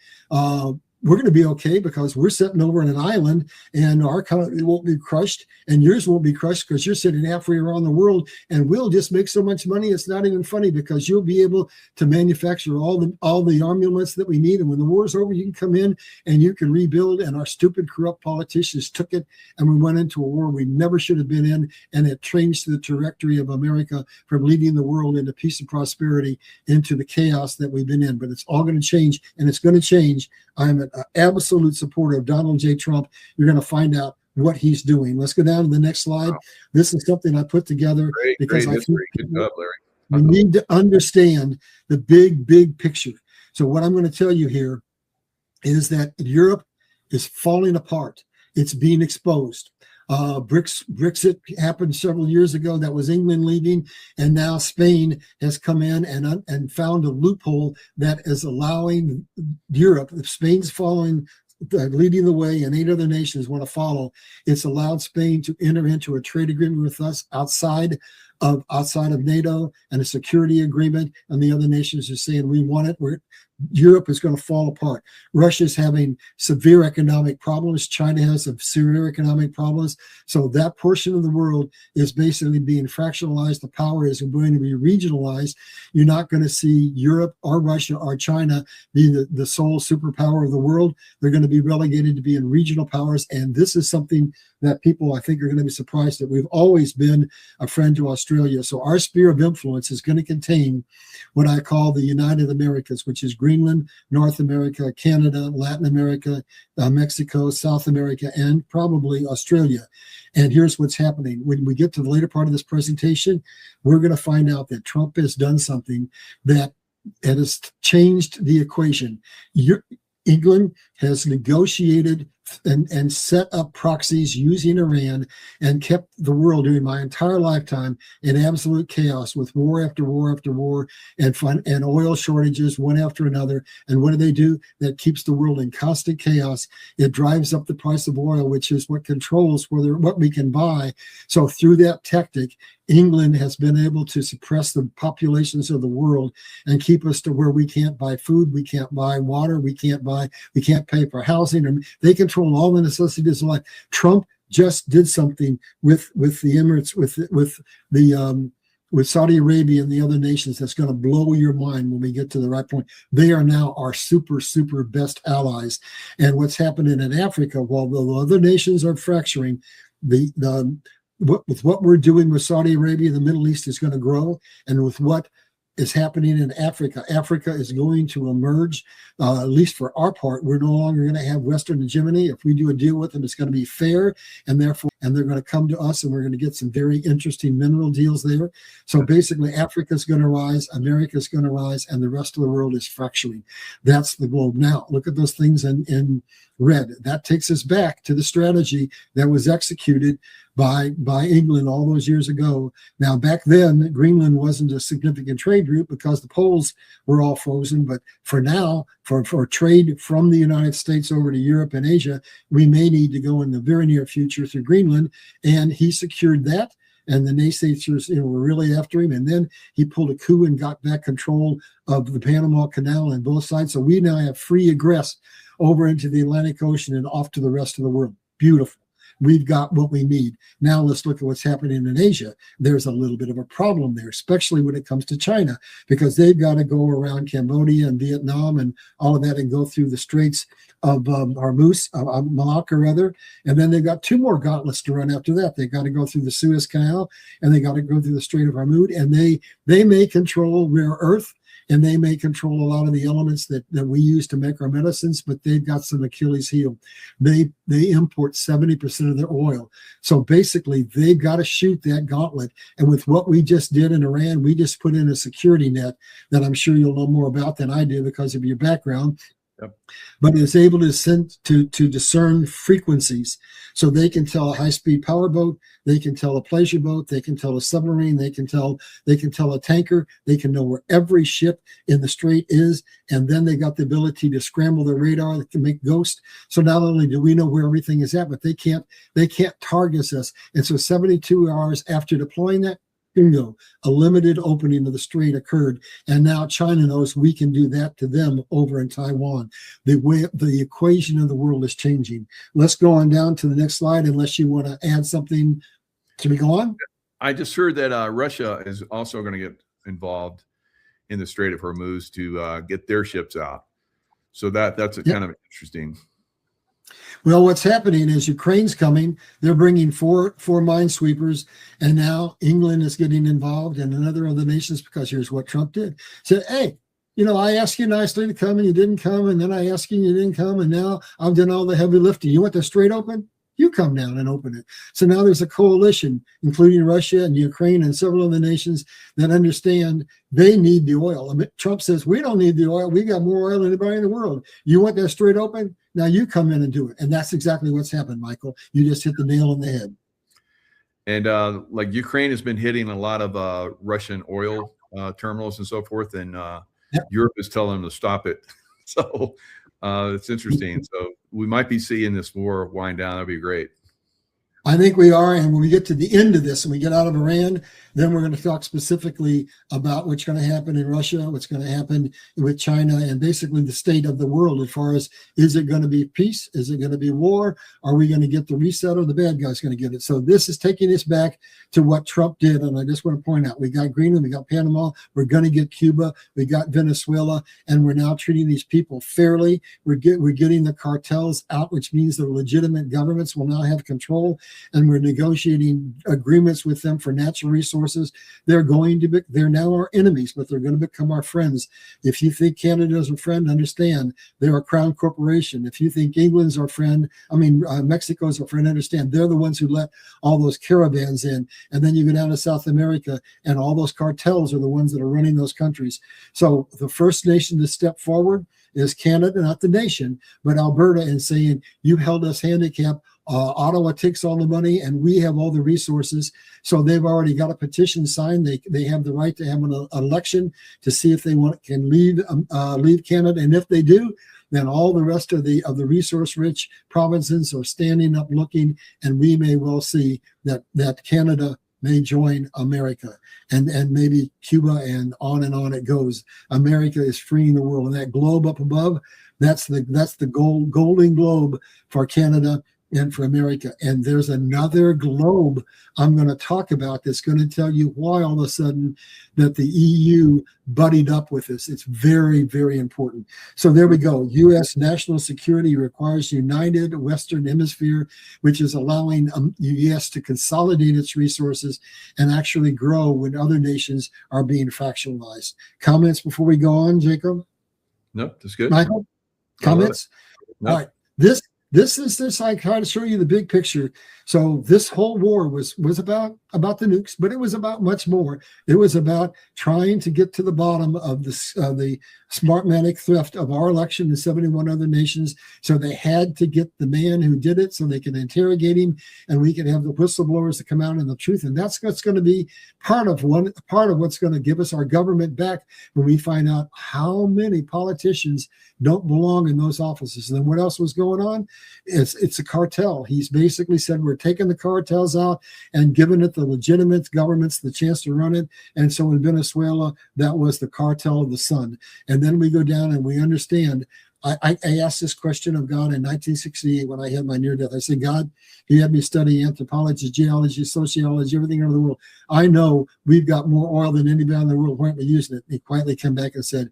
we're going to be okay because we're sitting over on an island and our economy won't be crushed and yours won't be crushed because you're sitting halfway around the world, and we'll just make so much money it's not even funny because you'll be able to manufacture all the armaments that we need, and when the war's over you can come in and you can rebuild. And our stupid corrupt politicians took it and we went into a war we never should have been in, and it changed the trajectory of America from leading the world into peace and prosperity into the chaos that we've been in. But it's all going to change, and it's going to change. I'm an absolute supporter of Donald J. Trump. You're going to find out what he's doing. Let's go down to the next slide. Wow. This is something I put together because I think Good job, Larry. we need to understand the big picture. So what I'm going to tell you here is that Europe is falling apart. It's being exposed. Brexit happened several years ago. That was England leading, and now Spain has come in and found a loophole that is allowing Europe. If Spain's leading the way, and 8 other nations want to follow, it's allowed Spain to enter into a trade agreement with us outside of NATO, and a security agreement, and the other nations are saying we want it. Europe is going to fall apart. Russia's having severe economic problems. China has some severe economic problems. So that portion of the world is basically being fractionalized. The power is going to be regionalized. You're not going to see Europe or Russia or China be the sole superpower of the world. They're going to be relegated to being regional powers. And this is something that people, I think, are going to be surprised that we've always been a friend to Australia. So our sphere of influence is going to contain what I call the United Americas, which is Greenland, North America, Canada, Latin America, Mexico, South America, and probably Australia. And here's what's happening. When we get to the later part of this presentation, we're going to find out that Trump has done something that has changed the equation. England has negotiated and set up proxies using Iran and kept the world during my entire lifetime in absolute chaos with war after war after war and oil shortages one after another. And what do? That keeps the world in constant chaos. It drives up the price of oil, which is what controls what we can buy. So through that tactic, England has been able to suppress the populations of the world and keep us to where we can't buy food, we can't buy water, we can't pay for housing, and they control all the necessities of life. Trump just did something with the Emirates, with Saudi Arabia and the other nations that's going to blow your mind when we get to the right point. They are now our super best allies. And what's happening in Africa, while the other nations are fracturing, with what we're doing with Saudi Arabia, the Middle East is going to grow. And with what is happening in Africa, Africa is going to emerge, at least for our part. We're no longer going to have Western hegemony. If we do a deal with them, it's going to be fair, and they're going to come to us, and we're going to get some very interesting mineral deals there. So basically, Africa's going to rise, America's going to rise, and the rest of the world is fracturing. That's the globe. Now, look at those things in red. That takes us back to the strategy that was executed by England all those years ago. Now, back then, Greenland wasn't a significant trade route because the poles were all frozen. But for now, for trade from the United States over to Europe and Asia, we may need to go in the very near future through Greenland. And he secured that. And the naysayers were really after him. And then he pulled a coup and got back control of the Panama Canal on both sides. So we now have free egress over into the Atlantic Ocean and off to the rest of the world. Beautiful. We've got what we need. Now let's look at what's happening in Asia. There's a little bit of a problem there, especially when it comes to China, because they've got to go around Cambodia and Vietnam and all of that and go through the Straits of Malacca, rather. And then they've got 2 more gauntlets to run after that. They've got to go through the Suez Canal, and they got to go through the Strait of Hormuz, and they may control rare earth, and they may control a lot of the elements that we use to make our medicines, but they've got some Achilles heel. They import 70% of their oil. So basically, they've got to shoot that gauntlet. And with what we just did in Iran, we just put in a security net that I'm sure you'll know more about than I do because of your background. Yep. but is able to discern frequencies. So they can tell a high-speed powerboat, they can tell a pleasure boat, they can tell a submarine, they can tell a tanker, they can know where every ship in the strait is, and then they got the ability to scramble their radar, they can make ghost. So not only do we know where everything is at, but they can't target us. And so 72 hours after deploying that, bingo, a limited opening of the strait occurred, and now China knows we can do that to them over in Taiwan. The equation of the world is changing. Let's go on down to the next slide, unless you want to add something. Can we go on? I just heard that Russia is also going to get involved in the Strait of Hormuz to get their ships out. So that's kind of interesting. Well, what's happening is Ukraine's coming. They're bringing four minesweepers, and now England is getting involved and another other nations, because here's what Trump did. Said, hey, I asked you nicely to come and you didn't come, and then I asked you and you didn't come, and now I've done all the heavy lifting. You want the strait open? You come down and open it. So now there's a coalition, including Russia and Ukraine and several other nations, that understand they need the oil. I mean, Trump says, we don't need the oil. We got more oil than anybody in the world. You want that strait open? Now you come in and do it. And that's exactly what's happened, Michael. You just hit the nail on the head. And like Ukraine has been hitting a lot of Russian oil terminals and so forth, and Europe is telling them to stop it. So it's interesting. So we might be seeing this war wind down. That'd be great. I think we are. And when we get to the end of this and we get out of Iran, then we're going to talk specifically about what's going to happen in Russia, what's going to happen with China, and basically the state of the world as far as, is it going to be peace? Is it going to be war? Are we going to get the reset, or the bad guy's going to get it? So this is taking us back to what Trump did. And I just want to point out, we got Greenland, we got Panama, we're going to get Cuba, we got Venezuela, and we're now treating these people fairly. We're getting the cartels out, which means the legitimate governments will now have control. And we're negotiating agreements with them for natural resources. They're now our enemies, but they're going to become our friends. If you think Canada is a friend, understand they're a crown corporation. If you think England's our friend, Mexico's our friend, understand they're the ones who let all those caravans in. And then you go down to South America, and all those cartels are the ones that are running those countries. So the first nation to step forward is Canada, not the nation, but Alberta, and saying, you held us handicapped. Ottawa takes all the money and we have all the resources. So they've already got a petition signed. They have the right to have an election to see if they can leave Canada. And if they do, then all the rest of the resource-rich provinces are standing up looking, and we may well see that Canada may join America, and maybe Cuba, and on it goes. America is freeing the world, and that globe up above, that's the golden globe for Canada and for America. And there's another globe I'm going to talk about that's going to tell you why all of a sudden that the EU buddied up with us. It's very, very important. So there we go. U.S. national security requires united Western Hemisphere, which is allowing U.S. to consolidate its resources and actually grow when other nations are being fractionalized. Comments before we go on, Jacob? Nope, that's good. Michael, comments? Nope. All right. This is I try to show you the big picture. So this whole war was about the nukes, but it was about much more. It was about trying to get to the bottom of the Smartmatic theft of our election and 71 other nations. So they had to get the man who did it so they can interrogate him, and we can have the whistleblowers to come out in the truth. And that's what's going to be part of what's going to give us our government back when we find out how many politicians don't belong in those offices. And then what else was going on? It's a cartel. He's basically said, we're taking the cartels out and giving it the legitimate governments the chance to run it. And so in Venezuela, that was the cartel of the sun. And then we go down and we understand. I asked this question of God in 1968 when I had my near death. I said, God, He had me study anthropology, geology, sociology, everything around the world. I know we've got more oil than anybody in the world. Why aren't we using it? He quietly came back and said,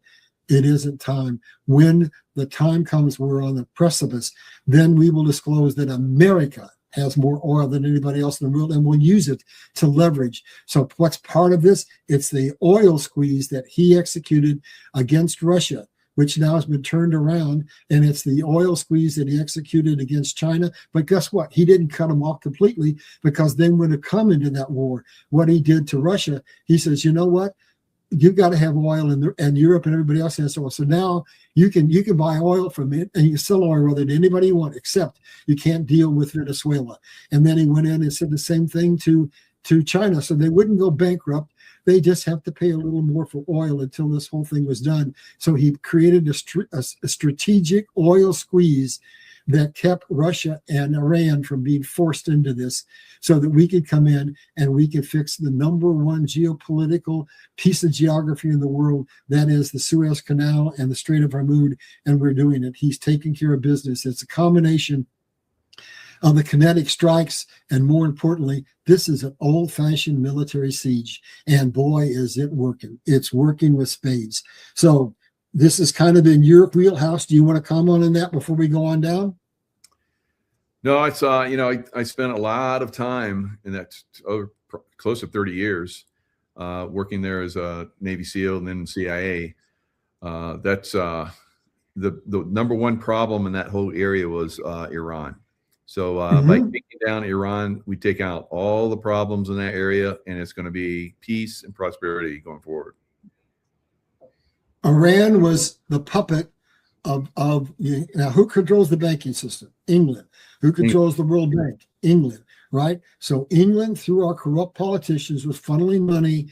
it isn't time. When the time comes, we're on the precipice, then we will disclose that America has more oil than anybody else in the world, and we'll use it to leverage. So what's part of this? It's the oil squeeze that he executed against Russia, which now has been turned around, and it's the oil squeeze that he executed against China. But guess what? He didn't cut them off completely, because then when it come into that war, what he did to Russia, he says, you know what? you've got to have oil, and Europe and everybody else has oil. So now you can buy oil from it, and you can sell oil rather than anybody you want, except you can't deal with Venezuela. And then he went in and said the same thing to China. So they wouldn't go bankrupt. They just have to pay a little more for oil until this whole thing was done. So he created a strategic oil squeeze that kept Russia and Iran from being forced into this, so that we could come in and we could fix the number one geopolitical piece of geography in the world, that is the Suez Canal and the Strait of Hormuz, and we're doing it. He's taking care of business. It's a combination of the kinetic strikes, and more importantly, this is an old-fashioned military siege, and boy, is it working. It's working with spades. So this is kind of in your wheelhouse. Do you want to comment on that before we go on down? No, I saw, I spent a lot of time in that close to 30 years working there as a Navy SEAL and then CIA. That's the number one problem in that whole area was Iran. So by taking down Iran, we take out all the problems in that area, and it's going to be peace and prosperity going forward. Iran was the puppet of now who controls the banking system? England. Who controls the World Bank? England, right? So England, through our corrupt politicians, was funneling money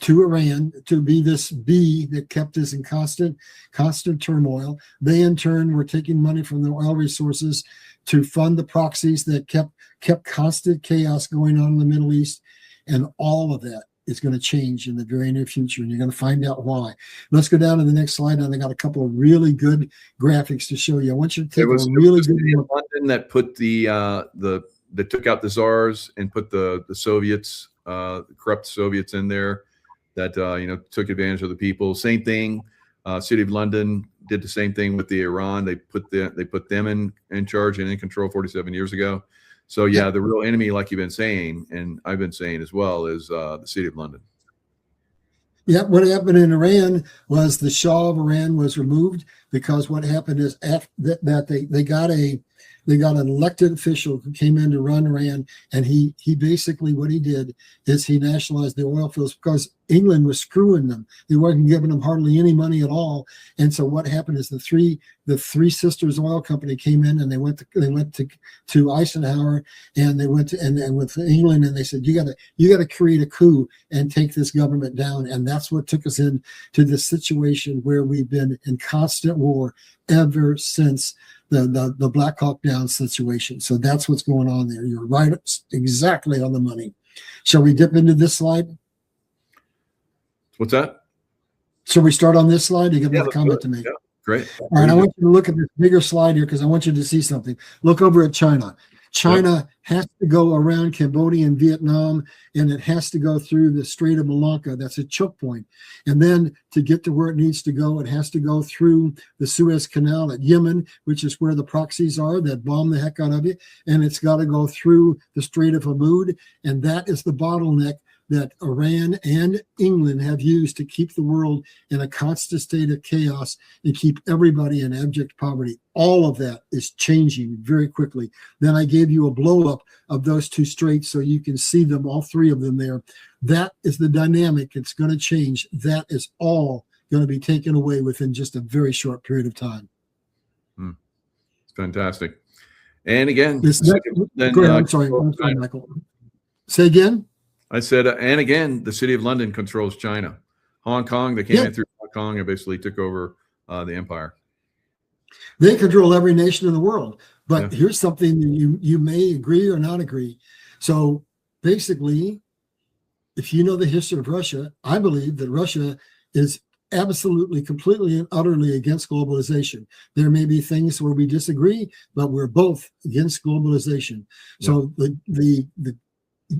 to Iran to be this bee that kept us in constant turmoil. They in turn were taking money from the oil resources to fund the proxies that kept constant chaos going on in the Middle East, and all of that is going to change in the very near future, and you're going to find out why. Let's go down to the next slide, and I got a couple of really good graphics to show you. I want you to take a really good look. London that put that took out the czars and put the Soviets, the corrupt Soviets in there, that took advantage of the people. Same thing. City of London did the same thing with the Iran. They put them in charge and in control 47 years ago. So yeah, the real enemy, like you've been saying, and I've been saying as well, is the City of London. Yeah, what happened in Iran was the Shah of Iran was removed, because what happened is that they got an elected official who came in to run Iran, and he basically, what he did is he nationalized the oil fields, because England was screwing them. They weren't giving them hardly any money at all. And so what happened is the three sisters oil company came in, and they went to Eisenhower, and they went with England, and they said, you got to create a coup and take this government down. And that's what took us into this situation where we've been in constant war ever since the Black Hawk Down situation. So that's what's going on there. You're right, exactly on the money. Shall we dip into this slide? What's that? Shall we start on this slide? You got a comment to make? Yeah, great. All right, I want you to look at this bigger slide here, because I want you to see something. Look over at China. China has to go around Cambodia and Vietnam, and it has to go through the Strait of Malacca. That's a choke point. And then to get to where it needs to go, it has to go through the Suez Canal at Yemen, which is where the proxies are that bomb the heck out of you. And it's got to go through the Strait of Hormuz, and that is the bottleneck that Iran and England have used to keep the world in a constant state of chaos and keep everybody in abject poverty. All of that is changing very quickly. Then I gave you a blow up of those two straits so you can see them, all three of them there. That is the dynamic. It's going to change. That is all going to be taken away within just a very short period of time. It's fantastic. And again, I'm sorry, Michael. Say again? I said, and again, the City of London controls China. Hong Kong, they came in through Hong Kong and basically took over the empire. They control every nation in the world. But here's something you may agree or not agree. So basically, if you know the history of Russia, I believe that Russia is absolutely, completely, and utterly against globalization. There may be things where we disagree, but we're both against globalization. So the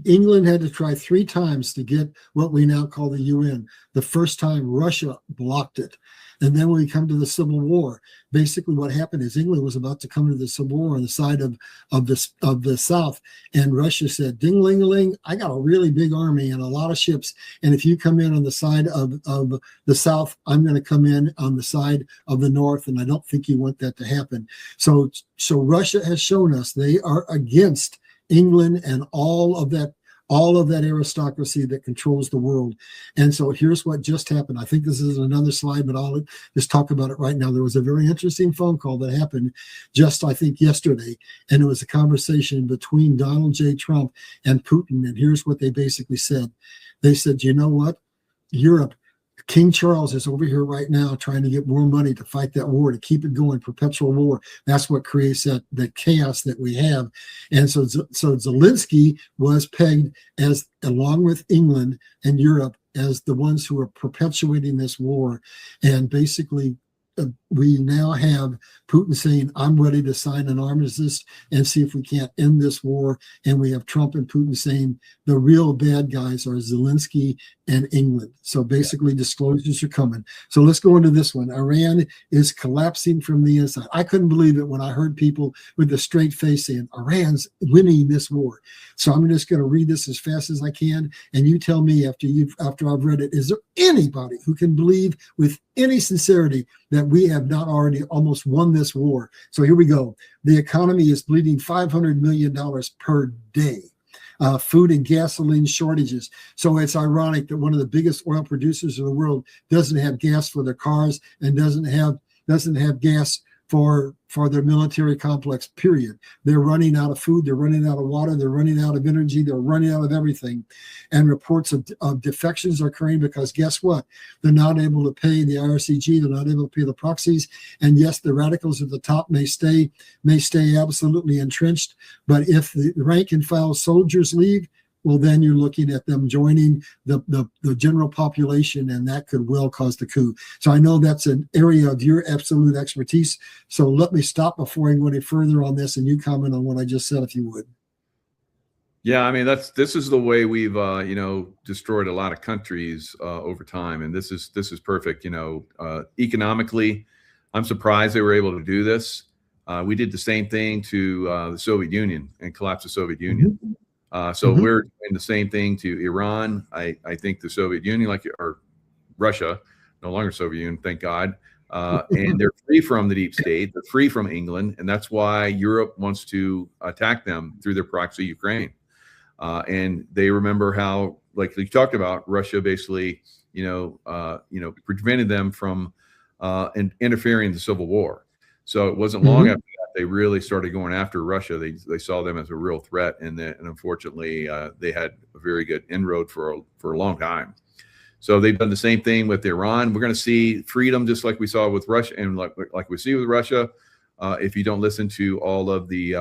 England had to try 3 times to get what we now call the UN. The first time, Russia blocked it. And then when we come to the Civil War, basically what happened is England was about to come to the Civil War on the side of the South. And Russia said, ding-ling-a-ling, I got a really big army and a lot of ships. And if you come in on the side of the South, I'm going to come in on the side of the North. And I don't think you want that to happen. So Russia has shown us they are against England and all of that all of that aristocracy that controls the world. And so here's what just happened. I think this is another slide, but I'll just talk about it right now. There was a very interesting phone call that happened just, I think, yesterday, and it was a conversation between Donald J. Trump and Putin. And here's what they basically said. They said, you know what? Europe, King Charles is over here right now trying to get more money to fight that war, to keep it going, perpetual war. That's what creates that chaos that we have. And so Zelensky was pegged as, along with England and Europe, as the ones who are perpetuating this war. And basically, we now have Putin saying, I'm ready to sign an armistice and see if we can't end this war. And we have Trump and Putin saying the real bad guys are Zelensky and England. So basically, disclosures are coming. So let's go into this one. Iran is collapsing from the inside. I couldn't believe it when I heard people with a straight face saying, Iran's winning this war. So I'm just going to read this as fast as I can. And you tell me after I've read it, is there anybody who can believe with any sincerity that we have not already almost won this war? So here we go. The economy is bleeding $500 million per day. Food and gasoline shortages. So it's ironic that one of the biggest oil producers in the world doesn't have gas for their cars and doesn't have gas for their military complex, period. They're running out of food, they're running out of water, they're running out of energy, they're running out of everything. And reports of defections are occurring because guess what? They're not able to pay the IRCG, they're not able to pay the proxies. And yes, the radicals at the top may stay absolutely entrenched. But if the rank and file soldiers leave, well, then you're looking at them joining the general population, and that could well cause the coup. So I know that's an area of your absolute expertise. So let me stop before I go any further on this, and you comment on what I just said, if you would. Yeah, I mean, this is the way we've destroyed a lot of countries over time, and this is perfect. Economically, I'm surprised they were able to do this. We did the same thing to the Soviet Union and collapse the Soviet Union. We're doing the same thing to Iran. I think the Soviet Union, or Russia, no longer Soviet Union, thank God. And they're free from the deep state. They're free from England. And that's why Europe wants to attack them through their proxy, Ukraine. And they remember how, like you talked about, Russia basically, prevented them from interfering in the Civil War. So it wasn't long after that they really started going after Russia. They saw them as a real threat, and unfortunately they had a very good inroad for a long time. So they've done the same thing with Iran. We're going to see freedom just like we saw with Russia, and like we see with Russia. If you don't listen to all of the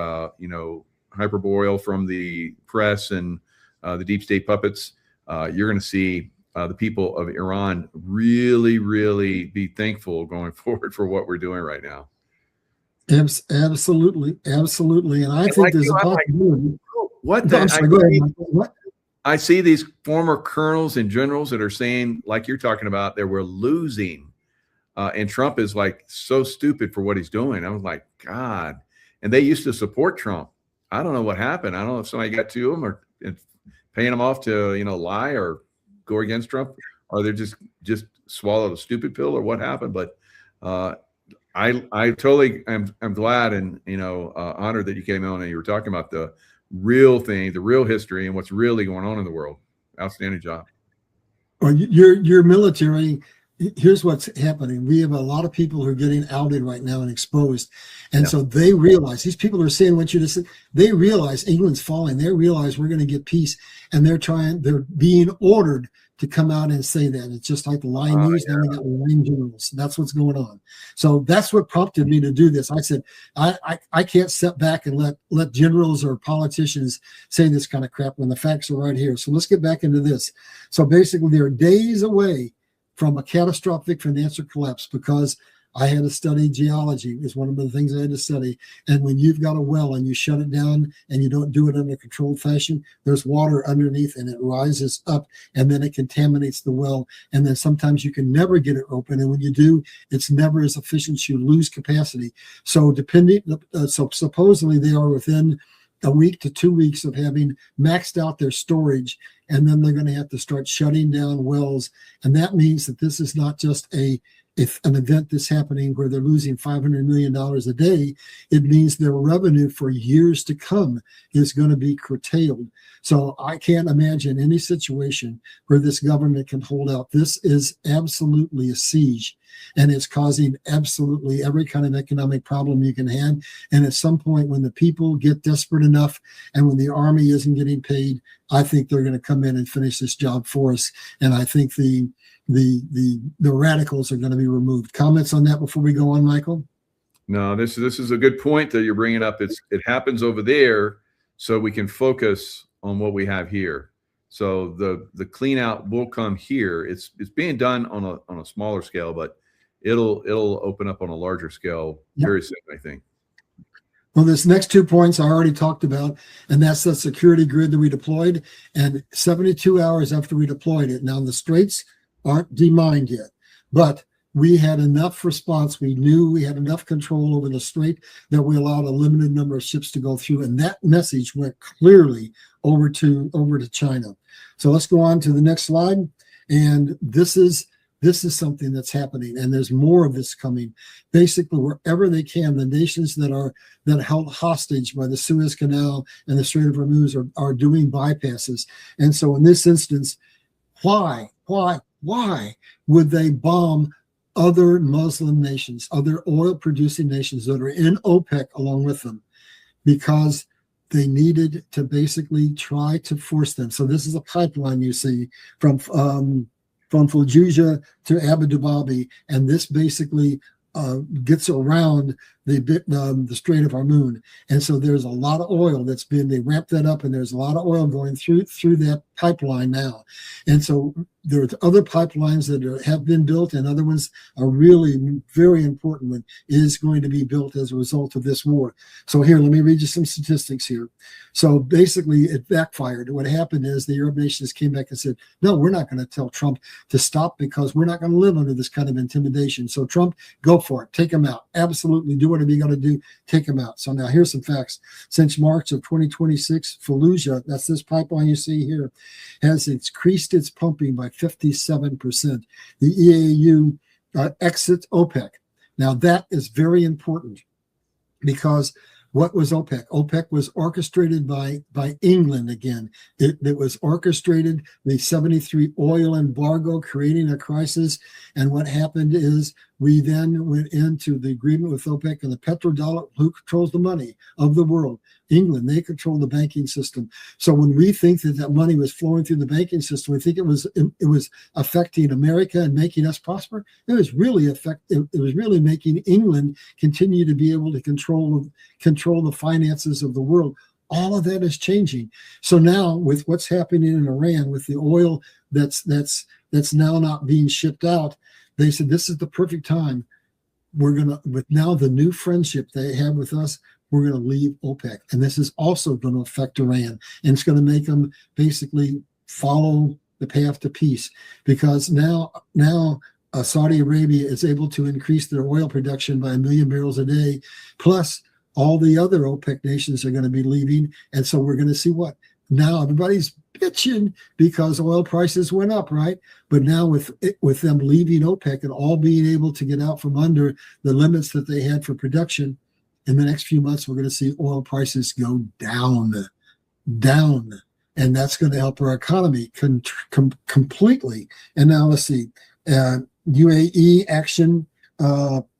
hyperbole from the press and the deep state puppets, you're going to see the people of Iran really, really be thankful going forward for what we're doing right now. Absolutely. And I think there's a possibility. I see these former colonels and generals that are saying, like you're talking about, that we're losing. And Trump is like so stupid for what he's doing. I was like, God. And they used to support Trump. I don't know what happened. I don't know if somebody got to him or paying him off to, lie or go against Trump, or they're just swallow the stupid pill, or what happened. But I totally am glad and honored that you came on and you were talking about the real thing, the real history, and what's really going on in the world. Outstanding job. Well, your military. Here's what's happening. We have a lot of people who are getting outed right now and exposed. And so they realize, these people are saying what you just said, they realize England's falling. They realize we're going to get peace. And they're being ordered to come out and say that. It's just like the lying news. Then we got lying journals. That's what's going on. So that's what prompted me to do this. I said, I can't sit back and let generals or politicians say this kind of crap when the facts are right here. So let's get back into this. So basically, they're days away from a catastrophic financial collapse, because I had to study geology. Is one of the things I had to study. And when you've got a well and you shut it down and you don't do it in a controlled fashion, there's water underneath and it rises up and then it contaminates the well. And then sometimes you can never get it open. And when you do, it's never as efficient. You lose capacity. So supposedly they are within a week to 2 weeks of having maxed out their storage. and then they're going to have to start shutting down wells. And that means that this is not just if an event that's happening where they're losing $500 million a day. It means their revenue for years to come is going to be curtailed. So I can't imagine any situation where this government can hold out. This is absolutely a siege, and it's causing absolutely every kind of economic problem you can have. And at some point, when the people get desperate enough and when the army isn't getting paid, I think they're going to come in and finish this job for us. And I think the radicals are going to be removed. Comments on that before we go on, Michael? No, this is a good point that you're bringing up. It happens over there, so we can focus on what we have here. So the clean out will come here. It's being done on a smaller scale, but it'll open up on a larger scale very soon, I think. Well, this next 2 points I already talked about, and that's the security grid that we deployed. And 72 hours after we deployed it, now the straits aren't demined yet, but we had enough response. We knew we had enough control over the strait that we allowed a limited number of ships to go through, and that message went clearly over to China. So let's go on to the next slide. And this is something that's happening, and there's more of this coming. Basically, wherever they can, the nations that are held hostage by the Suez Canal and the Strait of Hormuz are doing bypasses. And so in this instance, why would they bomb other Muslim nations, other oil-producing nations that are in OPEC along with them? Because they needed to basically try to force them. So this is a pipeline you see from Fallujah to Abu Dhabi, and this basically gets around the Strait of Hormuz. And so there's a lot of oil they ramped that up, and there's a lot of oil going through that pipeline now. And so there's other pipelines that have been built, and other ones are really very important one is going to be built as a result of this war. So here, let me read you some statistics here. So basically it backfired. What happened is the Arab nations came back and said, no, we're not going to tell Trump to stop because we're not going to live under this kind of intimidation. So Trump, go for it. Take him out. Absolutely. Do whatever you got to do. Take him out. So now here's some facts. Since March of 2026, Fallujah, that's this pipeline you see here, has increased its pumping by 57%. The EAU exits OPEC. Now that is very important, because what was OPEC? OPEC was orchestrated by England again. It was orchestrated, the 73 oil embargo, creating a crisis. And what happened is we then went into the agreement with OPEC and the petrodollar, who controls the money of the world. England, they control the banking system. So when we think that money was flowing through the banking system, we think it was affecting America and making us prosper. It was really making England continue to be able to control the finances of the world. All of that is changing. So now with what's happening in Iran, with the oil that's now not being shipped out, they said this is the perfect time. With now the new friendship they have with us, we're going to leave OPEC. And this is also going to affect Iran. And it's going to make them basically follow the path to peace, because now Saudi Arabia is able to increase their oil production by 1 million barrels a day, plus all the other OPEC nations are going to be leaving. And so we're going to see what? Now everybody's bitching because oil prices went up, right? But now with them leaving OPEC and all being able to get out from under the limits that they had for production, in the next few months, we're going to see oil prices go down. And that's going to help our economy completely. And now let's see, UAE action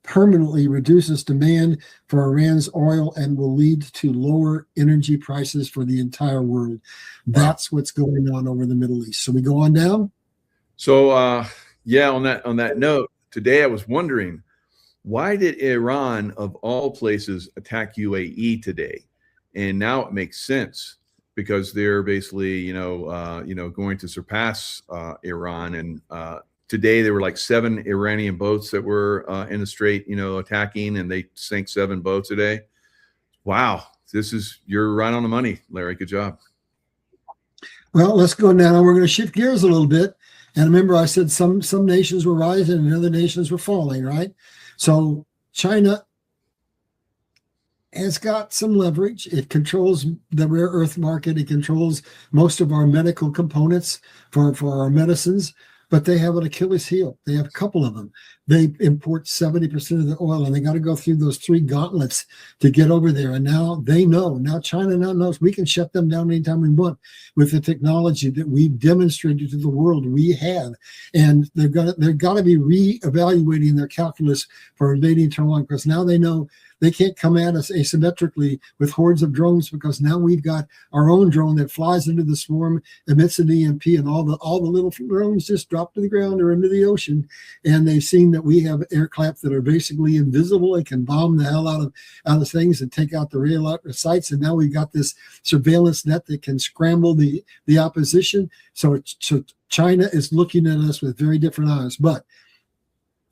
permanently reduces demand for Iran's oil and will lead to lower energy prices for the entire world. That's what's going on over the Middle East. So we go on down. So on that note, today I was wondering, why did Iran, of all places, attack UAE today? And now it makes sense, because they're basically, going to surpass Iran. And today there were like 7 Iranian boats that were in the strait, attacking, and they sank 7 boats a day. Wow, you're right on the money, Larry. Good job. Well, let's go now. We're going to shift gears a little bit. And remember, I said some nations were rising and other nations were falling, right? So China has got some leverage. It controls the rare earth market. It controls most of our medical components for our medicines, but they have an Achilles heel. They have a couple of them. They import 70% of the oil, and they got to go through those 3 gauntlets to get over there. And now they know. Now China now knows we can shut them down anytime we want with the technology that we've demonstrated to the world we have. And they're got to be reevaluating their calculus for invading Taiwan, because now they know they can't come at us asymmetrically with hordes of drones, because now we've got our own drone that flies into the swarm, emits an EMP, and all the little drones just drop to the ground or into the ocean. And they've seen that we have aircraft that are basically invisible. They can bomb the hell out of things and take out the real sites. And now we've got this surveillance net that can scramble the opposition. So China is looking at us with very different eyes. But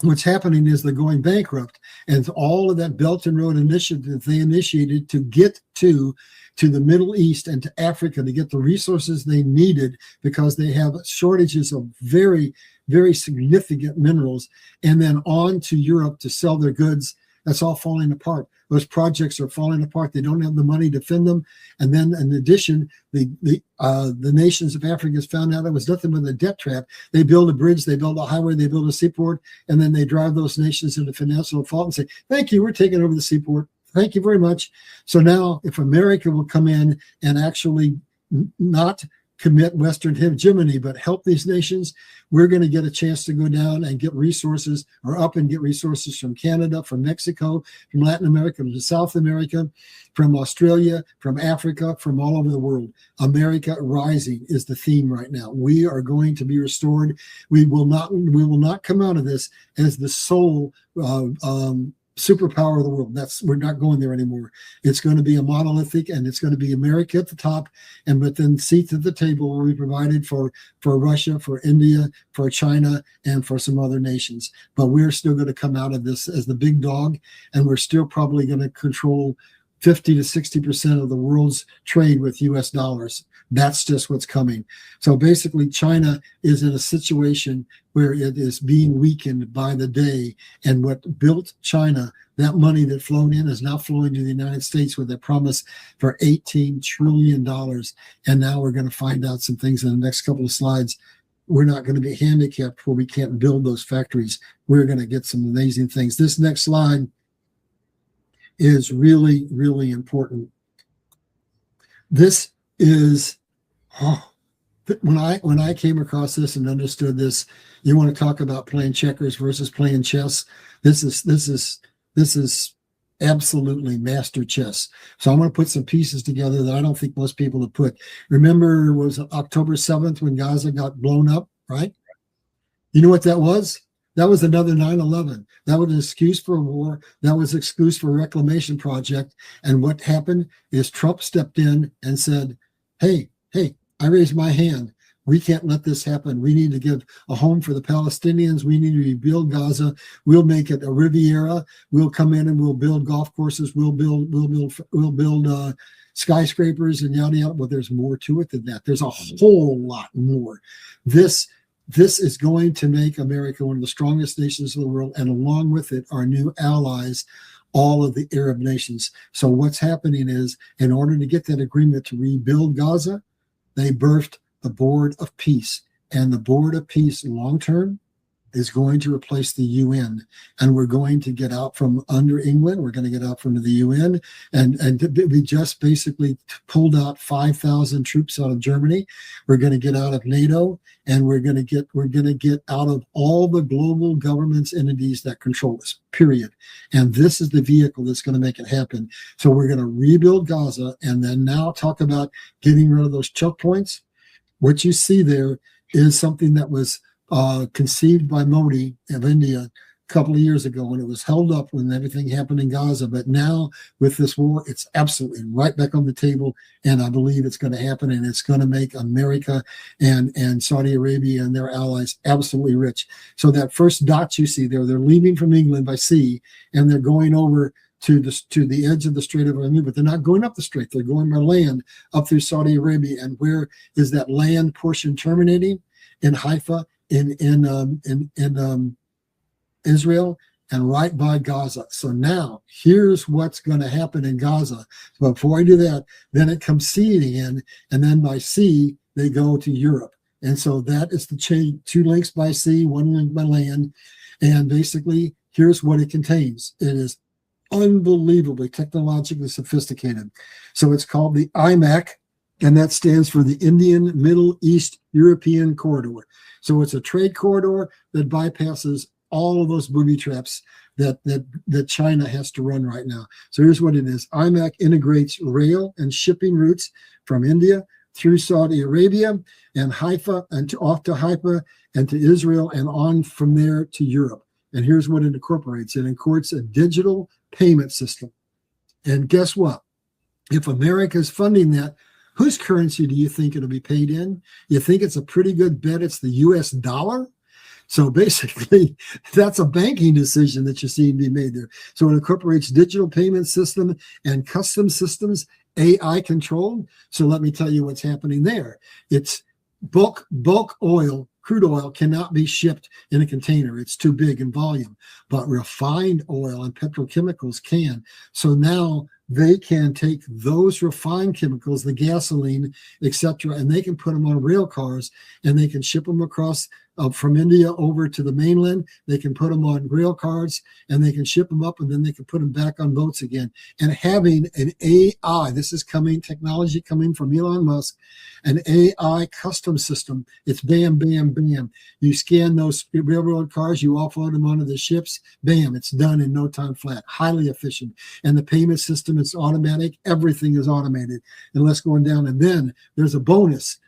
what's happening is they're going bankrupt, and all of that Belt and Road initiative they initiated to get to the Middle East and to Africa to get the resources they needed, because they have shortages of very, very significant minerals, and then on to Europe to sell their goods. That's all falling apart. Those projects are falling apart. They don't have the money to fund them. And then in addition, the nations of Africa has found out it was nothing but a debt trap. They build a bridge, they build a highway, they build a seaport, and then they drive those nations into financial default and say, thank you, we're taking over the seaport. Thank you very much. So now if America will come in and actually not commit Western hegemony, but help these nations, we're going to get a chance to go down and get resources, or up and get resources from Canada, from Mexico, from Latin America, from South America, from Australia, from Africa, from all over the world. America rising is the theme right now. We are going to be restored. We will not come out of this as the sole superpower of the world. We're not going there anymore. It's going to be a monolithic, and it's going to be America at the top, but then seats at the table will be provided for Russia, for India, for China, and for some other nations. But we're still going to come out of this as the big dog, and we're still probably going to control 50 to 60% of the world's trade with US dollars. That's just what's coming. So basically, China is in a situation where it is being weakened by the day. And what built China, that money that flowed in, is now flowing to the United States with a promise for $18 trillion. And now we're going to find out some things in the next couple of slides. We're not going to be handicapped where we can't build those factories. We're going to get some amazing things. This next slide is really, really important. This is, when I came across this and understood this, you want to talk about playing checkers versus playing chess. This is absolutely master chess. So I'm going to put some pieces together that I don't think most people have put. Remember, it was October 7th when Gaza got blown up, right? You know what that was? That was another 9/11. That was an excuse for a war. That was an excuse for a reclamation project. And what happened is Trump stepped in and said, hey, I raised my hand. We can't let this happen. We need to give a home for the Palestinians. We need to rebuild Gaza. We'll make it a Riviera. We'll come in and we'll build golf courses. We'll build skyscrapers and yada yada. Well, there's more to it than that. There's a whole lot more. This is going to make America one of the strongest nations in the world, and along with it, our new allies, all of the Arab nations. So what's happening is, in order to get that agreement to rebuild Gaza, they birthed the Board of Peace. And the Board of Peace long-term is going to replace the UN. And we're going to get out from under England. We're going to get out from the UN. And we just basically pulled out 5,000 troops out of Germany. We're going to get out of NATO. And we're going to get out of all the global governments, entities that control us, period. And this is the vehicle that's going to make it happen. So we're going to rebuild Gaza, and then now talk about getting rid of those choke points. What you see there is something that was conceived by Modi of India a couple of years ago, when it was held up when everything happened in Gaza. But now with this war, it's absolutely right back on the table, and I believe it's going to happen, and it's going to make America and Saudi Arabia and their allies absolutely rich. So that first dot you see there, they're leaving from England by sea, and they're going over to the edge of the Strait of Hormuz, but they're not going up the strait. They're going by land up through Saudi Arabia. And where is that land portion terminating? In Haifa, in Israel, and right by Gaza. So now here's what's going to happen in Gaza. But before I do that, then it comes sea in, and then by sea, they go to Europe. And so that is the chain, 2 links by sea, 1 link by land. And basically, here's what it contains. It is unbelievably technologically sophisticated. So it's called the IMEC, and that stands for the Indian Middle East European Corridor. So it's a trade corridor that bypasses all of those booby traps that China has to run right now. So here's what it is. IMEC integrates rail and shipping routes from India through Saudi Arabia and Haifa and off to Haifa and to Israel and on from there to Europe. And here's what it incorporates. It incorporates a digital payment system. And guess what? If America is funding that, whose currency do you think it'll be paid in? You think it's a pretty good bet it's the US dollar? So basically, that's a banking decision that you see be made there. So it incorporates digital payment system and custom systems, AI controlled. So let me tell you what's happening there. It's bulk oil, crude oil cannot be shipped in a container. It's too big in volume. But refined oil and petrochemicals can. So now they can take those refined chemicals, the gasoline, etc., and they can put them on rail cars and they can ship them across from India over to the mainland. They can put them on rail cars and they can ship them up, and then they can put them back on boats again. And having an AI, this is technology coming from Elon Musk, an AI custom system. It's bam, bam, bam. You scan those railroad cars, you offload them onto the ships, bam, it's done in no time flat, highly efficient. And the payment system is automatic. Everything is automated and less going down. And then there's a bonus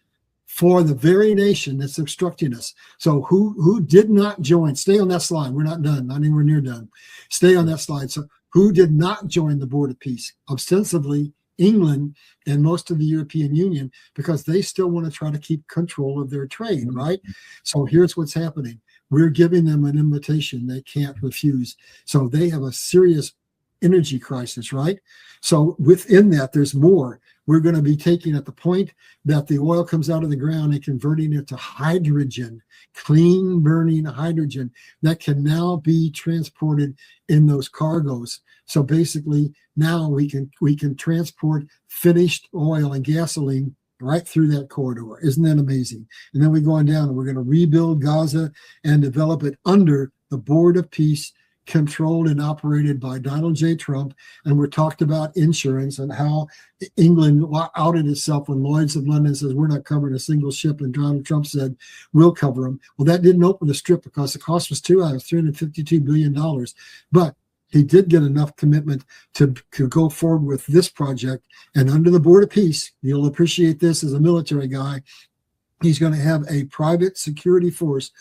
for the very nation that's obstructing us. So who did not join? Stay on that slide. We're not done, not anywhere near done. Stay on that slide. So who did not join the Board of Peace? Ostensibly, England and most of the European Union, because they still want to try to keep control of their trade, right? So here's what's happening. We're giving them an invitation they can't refuse. So they have a serious energy crisis, right? So within that, there's more. We're going to be taking at the point that the oil comes out of the ground and converting it to hydrogen, clean burning hydrogen that can now be transported in those cargoes. So basically now we can transport finished oil and gasoline right through that corridor. Isn't that amazing? And then we go on down and we're going to rebuild Gaza and develop it under the Board of Peace, controlled and operated by Donald J. Trump. And we're talked about insurance and how England outed itself when Lloyd's of London says we're not covering a single ship, and Donald Trump said we'll cover them. Well, that didn't open the strip because the cost was too high. It was $352 billion. But he did get enough commitment to go forward with this project. And under the Board of Peace, you'll appreciate this as a military guy, he's going to have a private security force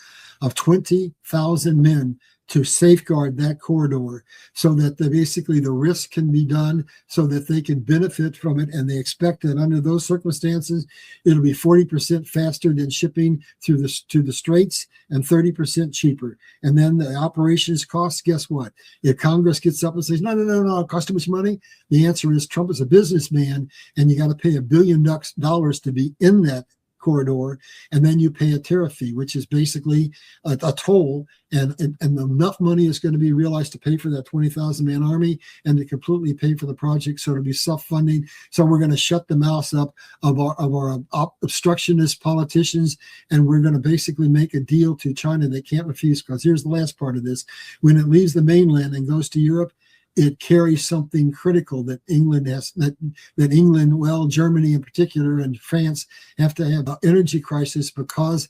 of 20,000 men to safeguard that corridor so that basically the risk can be done so that they can benefit from it. And they expect that under those circumstances, it'll be 40% faster than shipping to the straits and 30% cheaper. And then the operations costs, guess what? If Congress gets up and says, no, it costs too much money, the answer is Trump is a businessman and you got to pay $1 billion to be in that corridor, and then you pay a tariff fee, which is basically a toll, and enough money is going to be realized to pay for that 20,000 man army and to completely pay for the project. So it'll be self-funding. So we're going to shut the mouths up of our obstructionist politicians, and we're going to basically make a deal to China they can't refuse. Because here's the last part of this: when it leaves the mainland and goes to Europe, it carries something critical that England has, that England, well, Germany in particular, and France have to have an energy crisis because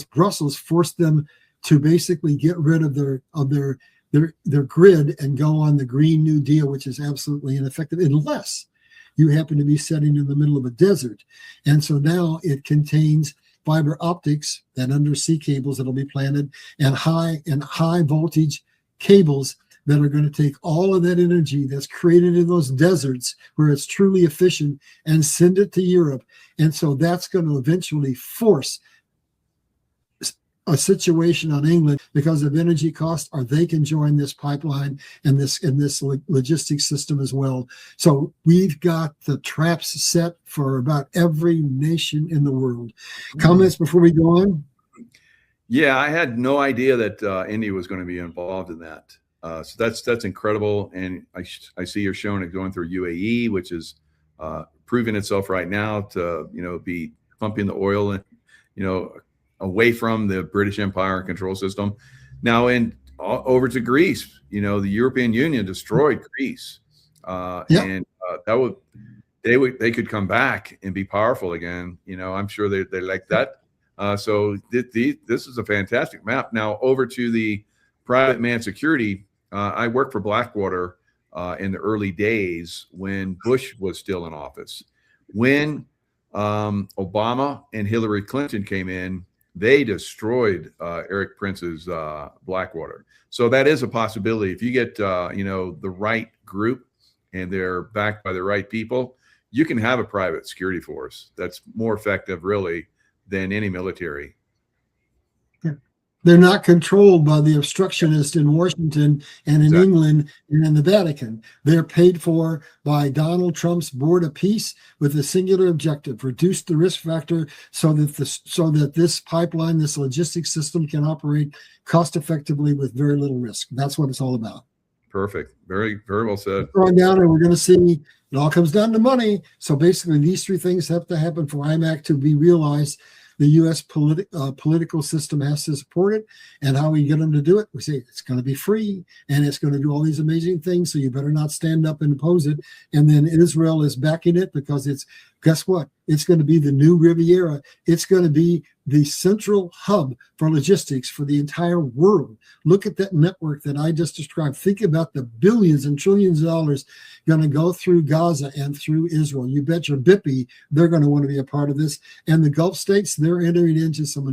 Brussels forced them to basically get rid of their grid and go on the Green New Deal, which is absolutely ineffective unless you happen to be sitting in the middle of a desert. And so now it contains fiber optics and undersea cables that'll be planted and high voltage cables that are going to take all of that energy that's created in those deserts where it's truly efficient and send it to Europe. And so that's going to eventually force a situation on England because of energy costs, or they can join this pipeline and this logistics system as well. So we've got the traps set for about every nation in the world. Comments before we go on? Yeah, I had no idea that India was going to be involved in that. So that's incredible. And I see you're showing it going through UAE, which is proving itself right now to, be pumping the oil and, away from the British Empire control system. Now over to Greece, the European Union destroyed Greece. And they could come back and be powerful again. I'm sure they like that. So this is a fantastic map. Now over to the private man security. I worked for Blackwater in the early days when Bush was still in office. When Obama and Hillary Clinton came in, they destroyed Eric Prince's Blackwater. So that is a possibility. If you get the right group and they're backed by the right people, you can have a private security force that's more effective, really, than any military. They're not controlled by the obstructionists in Washington and in England and in the Vatican. They're paid for by Donald Trump's Board of Peace with a singular objective: reduce the risk factor so that this pipeline, this logistics system, can operate cost effectively with very little risk. That's what it's all about. Perfect. Very, very well said. Going down, and we're going to see it all comes down to money. So basically, these three things have to happen for IMAC to be realized. The U.S. political system has to support it. And how we get them to do it? We say it's going to be free and it's going to do all these amazing things. So you better not stand up and oppose it. And then Israel is backing it because guess what? It's going to be the new Riviera. It's going to be the central hub for logistics for the entire world. Look at that network that I just described. Think about the billions and trillions of dollars going to go through Gaza and through Israel. You bet your bippy they're going to want to be a part of this. And the Gulf states, they're entering into some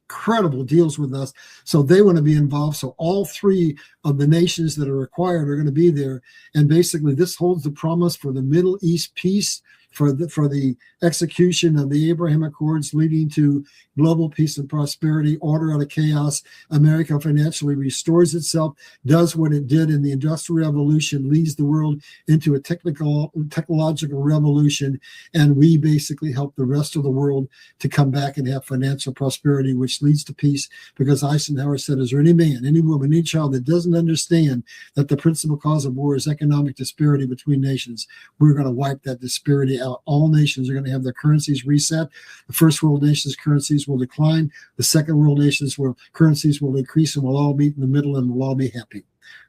incredible deals with us. So they want to be involved. So all three of the nations that are required are going to be there. And basically this holds the promise for the Middle East peace, for the execution of the Abraham Accords, leading to global peace and prosperity, order out of chaos. America financially restores itself, does what it did in the Industrial Revolution, leads the world into a technological revolution, and we basically help the rest of the world to come back and have financial prosperity, which leads to peace. Because Eisenhower said, is there any man, any woman, any child that doesn't understand that the principal cause of war is economic disparity between nations? We're going to wipe that disparity out. All nations are going to have their currencies reset. The first world nations' currencies will decline. The second world nations' currencies will increase, and we'll all meet in the middle and we'll all be happy.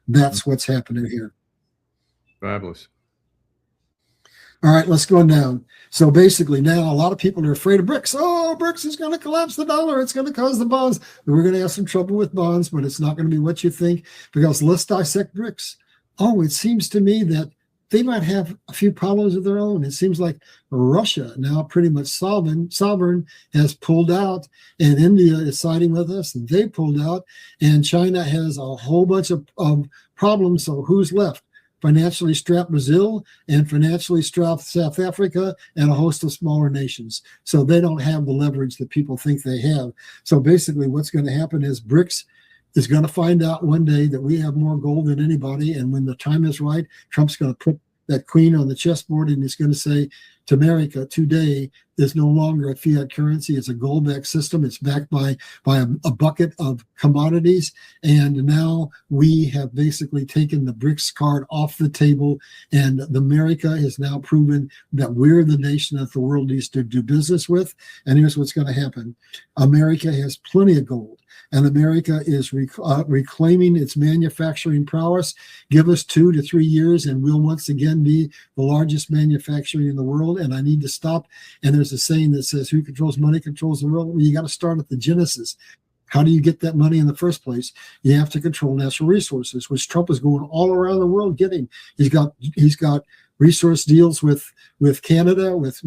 That's what's happening here. Fabulous. All right, let's go down. So basically now a lot of people are afraid of BRICS. Oh, BRICS is going to collapse the dollar. It's going to cause the bonds. We're going to have some trouble with bonds, but it's not going to be what you think, because let's dissect BRICS. Oh, it seems to me that they might have a few problems of their own. It seems like Russia, now pretty much sovereign, has pulled out, and India is siding with us, and they pulled out, and China has a whole bunch of problems. So who's left? Financially strapped Brazil and financially strapped South Africa and a host of smaller nations. So they don't have the leverage that people think they have. So basically what's going to happen is BRICS is going to find out one day that we have more gold than anybody. And when the time is right, Trump's going to put that queen on the chessboard and he's going to say to America, today is no longer a fiat currency. It's a gold-backed system. It's backed by a bucket of commodities. And now we have basically taken the BRICS card off the table. And America has now proven that we're the nation that the world needs to do business with. And here's what's going to happen. America has plenty of gold. And America is reclaiming its manufacturing prowess. Give us 2 to 3 years and we'll once again be the largest manufacturing in the world. And I need to stop. And there's a saying that says, who controls money controls the world. Well, you got to start at the genesis. How do you get that money in the first place? You have to control natural resources, which Trump is going all around the world getting. He's got resource deals with Canada, with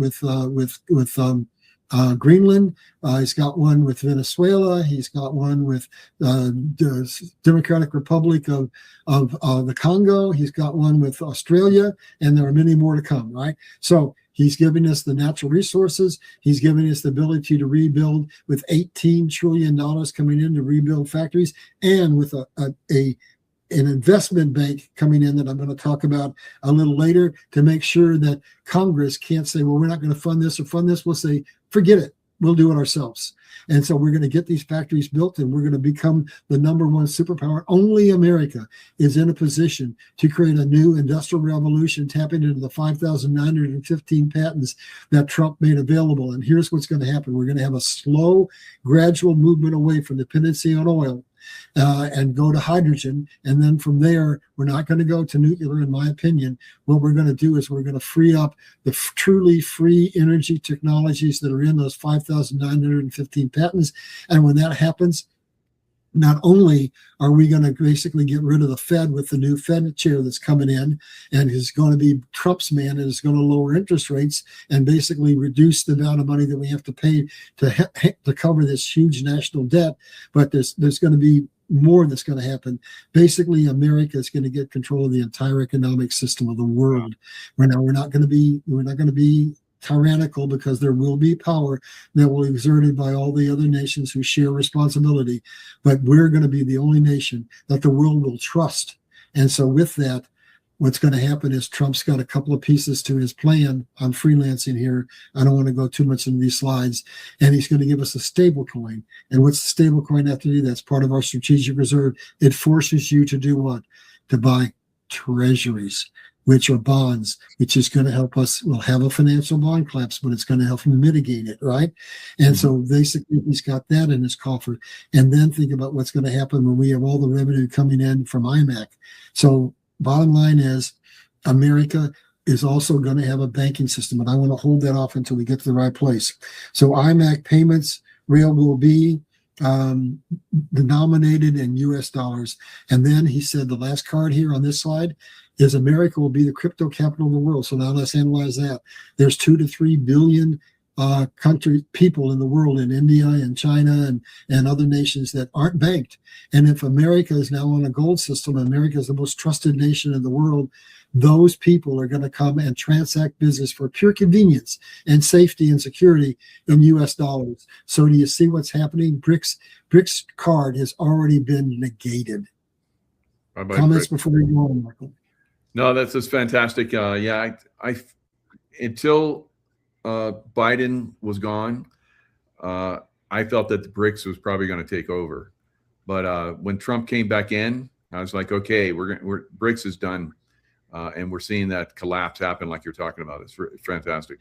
Greenland. He's got one with Venezuela. He's got one with the Democratic Republic of the Congo. He's got one with Australia, and there are many more to come, right? So he's giving us the natural resources. He's giving us the ability to rebuild with $18 trillion coming in to rebuild factories, and with an investment bank coming in that I'm going to talk about a little later, to make sure that Congress can't say, well, we're not going to fund this or fund this. We'll say, forget it. we'll do it ourselves. And so we're going to get these factories built, and we're going to become the number one superpower. Only America is in a position to create a new industrial revolution, tapping into the 5,915 patents that Trump made available. And here's what's going to happen. We're going to have a slow, gradual movement away from dependency on oil and go to hydrogen. And then from there, we're not going to go to nuclear, in my opinion. What we're going to do is we're going to free up the truly free energy technologies that are in those 5,915 patents. And when that happens, not only are we going to basically get rid of the Fed with the new Fed chair that's coming in, and is going to be Trump's man, and is going to lower interest rates and basically reduce the amount of money that we have to pay to cover this huge national debt, but there's going to be more that's going to happen. Basically, America is going to get control of the entire economic system of the world. We're not going to be tyrannical, because there will be power that will be exerted by all the other nations who share responsibility. But we're going to be the only nation that the world will trust. And so with that, what's going to happen is Trump's got a couple of pieces to his plan. I'm freelancing here. I don't want to go too much into these slides. And he's going to give us a stable coin. And what's the stable coin have to do? That's part of our strategic reserve. It forces you to do what? To buy treasuries, which are bonds, which is going to help us. We'll have a financial bond collapse, but it's going to help mitigate it, right? And so basically he's got that in his coffer. And then think about what's going to happen when we have all the revenue coming in from IMAC. So bottom line is, America is also going to have a banking system, and I want to hold that off until we get to the right place. So IMAC payments rail will be denominated in US dollars. And then he said the last card here on this slide is America will be the crypto capital of the world. So now let's analyze that. There's 2 to 3 billion people in the world, in India and China and other nations that aren't banked. And if America is now on a gold system, America is the most trusted nation in the world, those people are going to come and transact business for pure convenience and safety and security in US dollars. So do you see what's happening? BRICS card has already been negated. Bye-bye, Comments Rick. before we go on, Michael? No, that's just fantastic. I until Biden was gone, I felt that the BRICS was probably going to take over. But when Trump came back in, I was like, okay, we're BRICS is done, and we're seeing that collapse happen, like you're talking about. It's fantastic.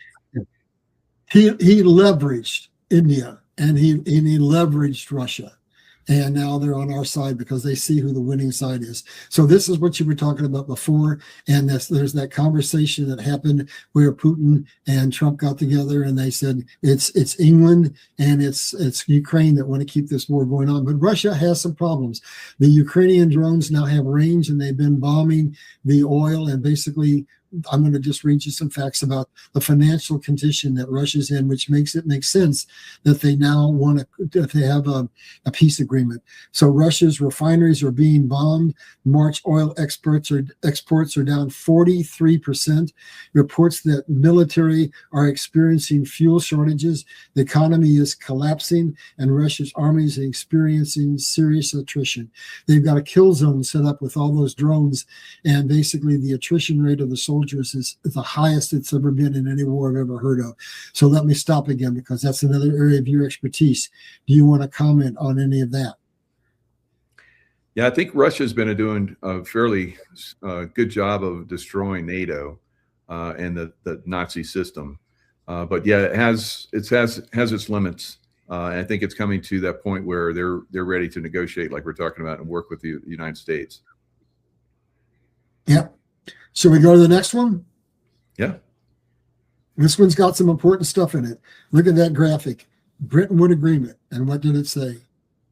He leveraged India, and he leveraged Russia. And now they're on our side because they see who the winning side is. So this is what you were talking about before. And there's that conversation that happened where Putin and Trump got together, and they said it's England and it's Ukraine that want to keep this war going on. But Russia has some problems. The Ukrainian drones now have range, and they've been bombing the oil. And basically, I'm going to just read you some facts about the financial condition that Russia's in, which makes it make sense that they now want to, if they have a peace agreement. So Russia's refineries are being bombed. March oil exports are down 43%. Reports that military are experiencing fuel shortages. The economy is collapsing, and Russia's army is experiencing serious attrition. They've got a kill zone set up with all those drones, and basically the attrition rate of the soldiers is the highest it's ever been in any war I've ever heard of. So let me stop again, because that's another area of your expertise. Do you want to comment on any of that? Yeah, I think Russia's been doing a fairly good job of destroying NATO and the Nazi system. But yeah, it has its limits. And I think it's coming to that point where they're ready to negotiate, like we're talking about, and work with the United States. Yeah. Should we go to the next one? Yeah. This one's got some important stuff in it. Look at that graphic. Bretton Woods Agreement. And what did it say?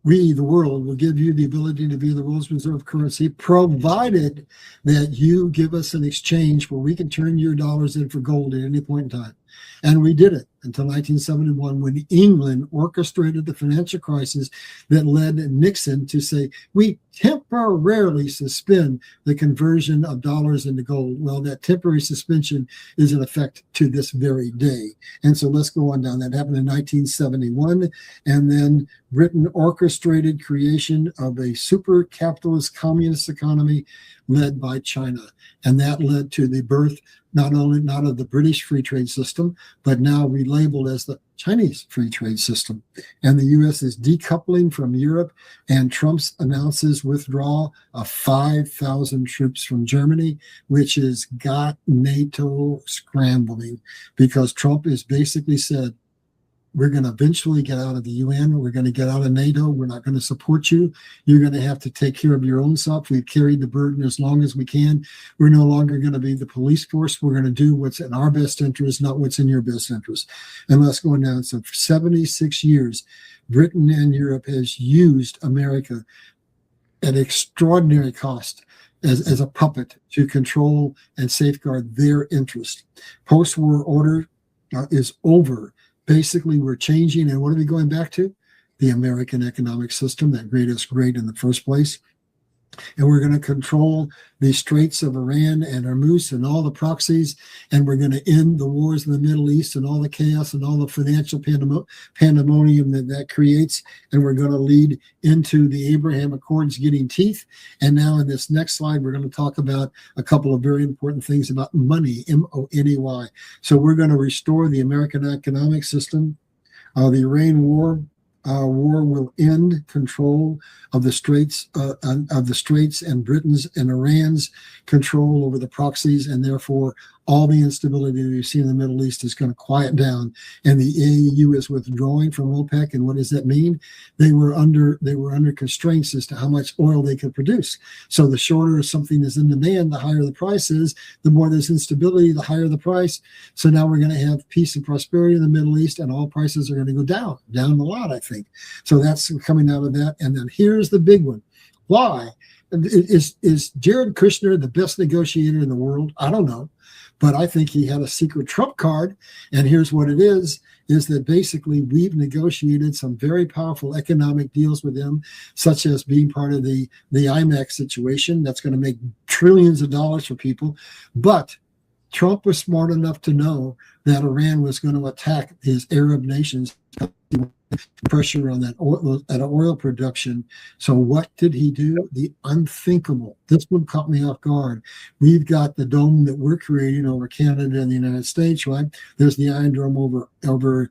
We, the world, will give you the ability to be the world's reserve currency, provided that you give us an exchange where we can turn your dollars in for gold at any point in time. And we did it until 1971, when England orchestrated the financial crisis that led Nixon to say, we temporarily suspend the conversion of dollars into gold. Well, that temporary suspension is in effect to this very day. And so let's go on down. That happened in 1971. And then Britain orchestrated creation of a super capitalist communist economy led by China. And that led to the birth not of the British free trade system, but now relabeled as the Chinese free trade system. And the U.S. is decoupling from Europe, and Trump announces withdrawal of 5,000 troops from Germany, which has got NATO scrambling, because Trump has basically said, we're going to eventually get out of the UN. We're going to get out of NATO. We're not going to support you. You're going to have to take care of your own self. We've carried the burden as long as we can. We're no longer going to be the police force. We're going to do what's in our best interest, not what's in your best interest. And let's go down. So for 76 years, Britain and Europe has used America at extraordinary cost as a puppet to control and safeguard their interest. Post-war order is over. Basically, we're changing, and what are we going back to? The American economic system that made us great in the first place. And we're going to control the Straits of Iran and Hormuz and all the proxies, and we're going to end the wars in the Middle East and all the chaos and all the financial pandemonium that creates, and we're going to lead into the Abraham Accords getting teeth. And now in this next slide, we're going to talk about a couple of very important things about money, M-O-N-E-Y. So we're going to restore the American economic system. The Iran war will end control of the Straits and Britain's and Iran's control over the proxies, and therefore all the instability that you see in the Middle East is going to quiet down. And the EU is withdrawing from OPEC. And what does that mean? They were under constraints as to how much oil they could produce. So the shorter something is in demand, the higher the price is. The more there's instability, the higher the price. So now we're going to have peace and prosperity in the Middle East, and all prices are going to go down a lot, I think. So that's coming out of that. And then here's the big one. Why? Is Jared Kushner the best negotiator in the world? I don't know. But I think he had a secret trump card. And here's what it is that basically we've negotiated some very powerful economic deals with them, such as being part of the IMEX situation. That's going to make trillions of dollars for people. But Trump was smart enough to know that Iran was going to attack his Arab nations, pressure on that oil production. So what did he do? The unthinkable. This one caught me off guard. We've got the dome that we're creating over Canada and the United States, right? There's the Iron Dome over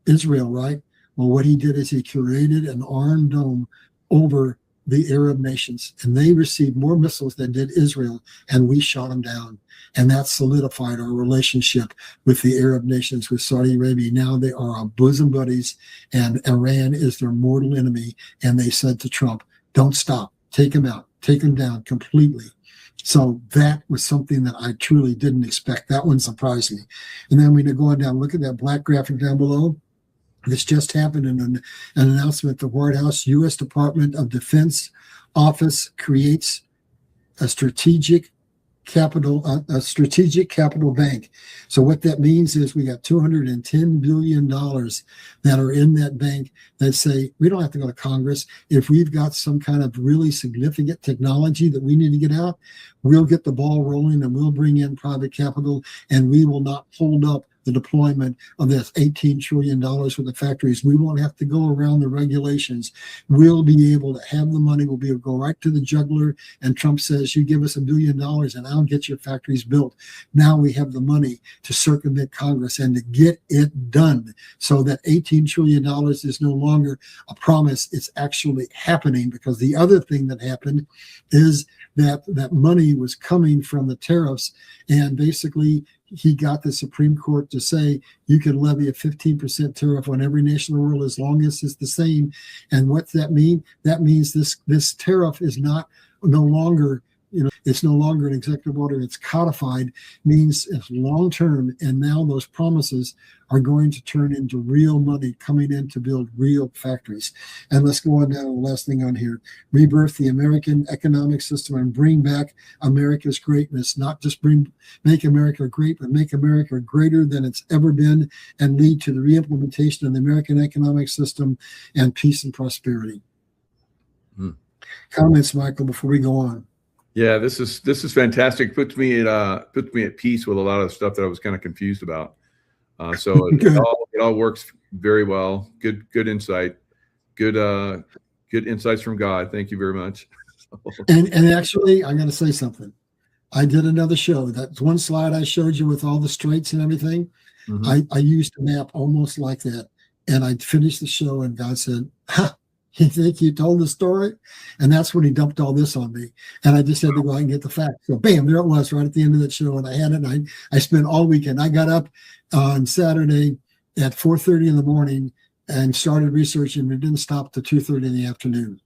Israel, right? Well, what he did is he created an Iron Dome over the Arab nations, and they received more missiles than did Israel, and we shot them down. And that solidified our relationship with the Arab nations, with Saudi Arabia. Now they are our bosom buddies, and Iran is their mortal enemy. And they said to Trump, don't stop, take him out, take him down completely. So that was something that I truly didn't expect. That one surprised me. And then we go on down, look at that black graphic down below. This just happened in an announcement. The White House U.S. Department of Defense office creates a strategic capital bank. So what that means is we got $210 billion that are in that bank that say we don't have to go to Congress. If we've got some kind of really significant technology that we need to get out, we'll get the ball rolling and we'll bring in private capital, and we will not hold up the deployment of this $18 trillion worth of factories. We won't have to go around the regulations. We'll be able to have the money. We'll be able to go right to the juggler. And Trump says, you give us $1 billion and I'll get your factories built. Now we have the money to circumvent Congress and to get it done. So that $18 trillion is no longer a promise. It's actually happening, because the other thing that happened is that money was coming from the tariffs, and basically he got the Supreme Court to say you can levy a 15% tariff on every nation in the world as long as it's the same. And what's that mean? That means this tariff is no longer, it's no longer an executive order. It's codified, means it's long term. And now those promises are going to turn into real money coming in to build real factories. And let's go on down to the last thing on here. Rebirth the American economic system and bring back America's greatness. Not just make America great, but make America greater than it's ever been, and lead to the reimplementation of the American economic system and peace and prosperity. Comments, Michael, before we go on? Yeah, this is fantastic. Puts me at peace with a lot of the stuff that I was kind of confused about. So it all works very well. Good insight. Good insights from God. Thank you very much. And actually, I'm going to say something. I did another show. That's one slide I showed you with all the straits and everything. Mhm. I used a map almost like that. And I finished the show and God said, ha, you think you told the story? And that's when he dumped all this on me. And I just had to go out and get the facts. So bam, there it was right at the end of that show. And I had it. And I spent all weekend. I got up on Saturday at 4:30 in the morning and started researching. We didn't stop till 2:30 in the afternoon.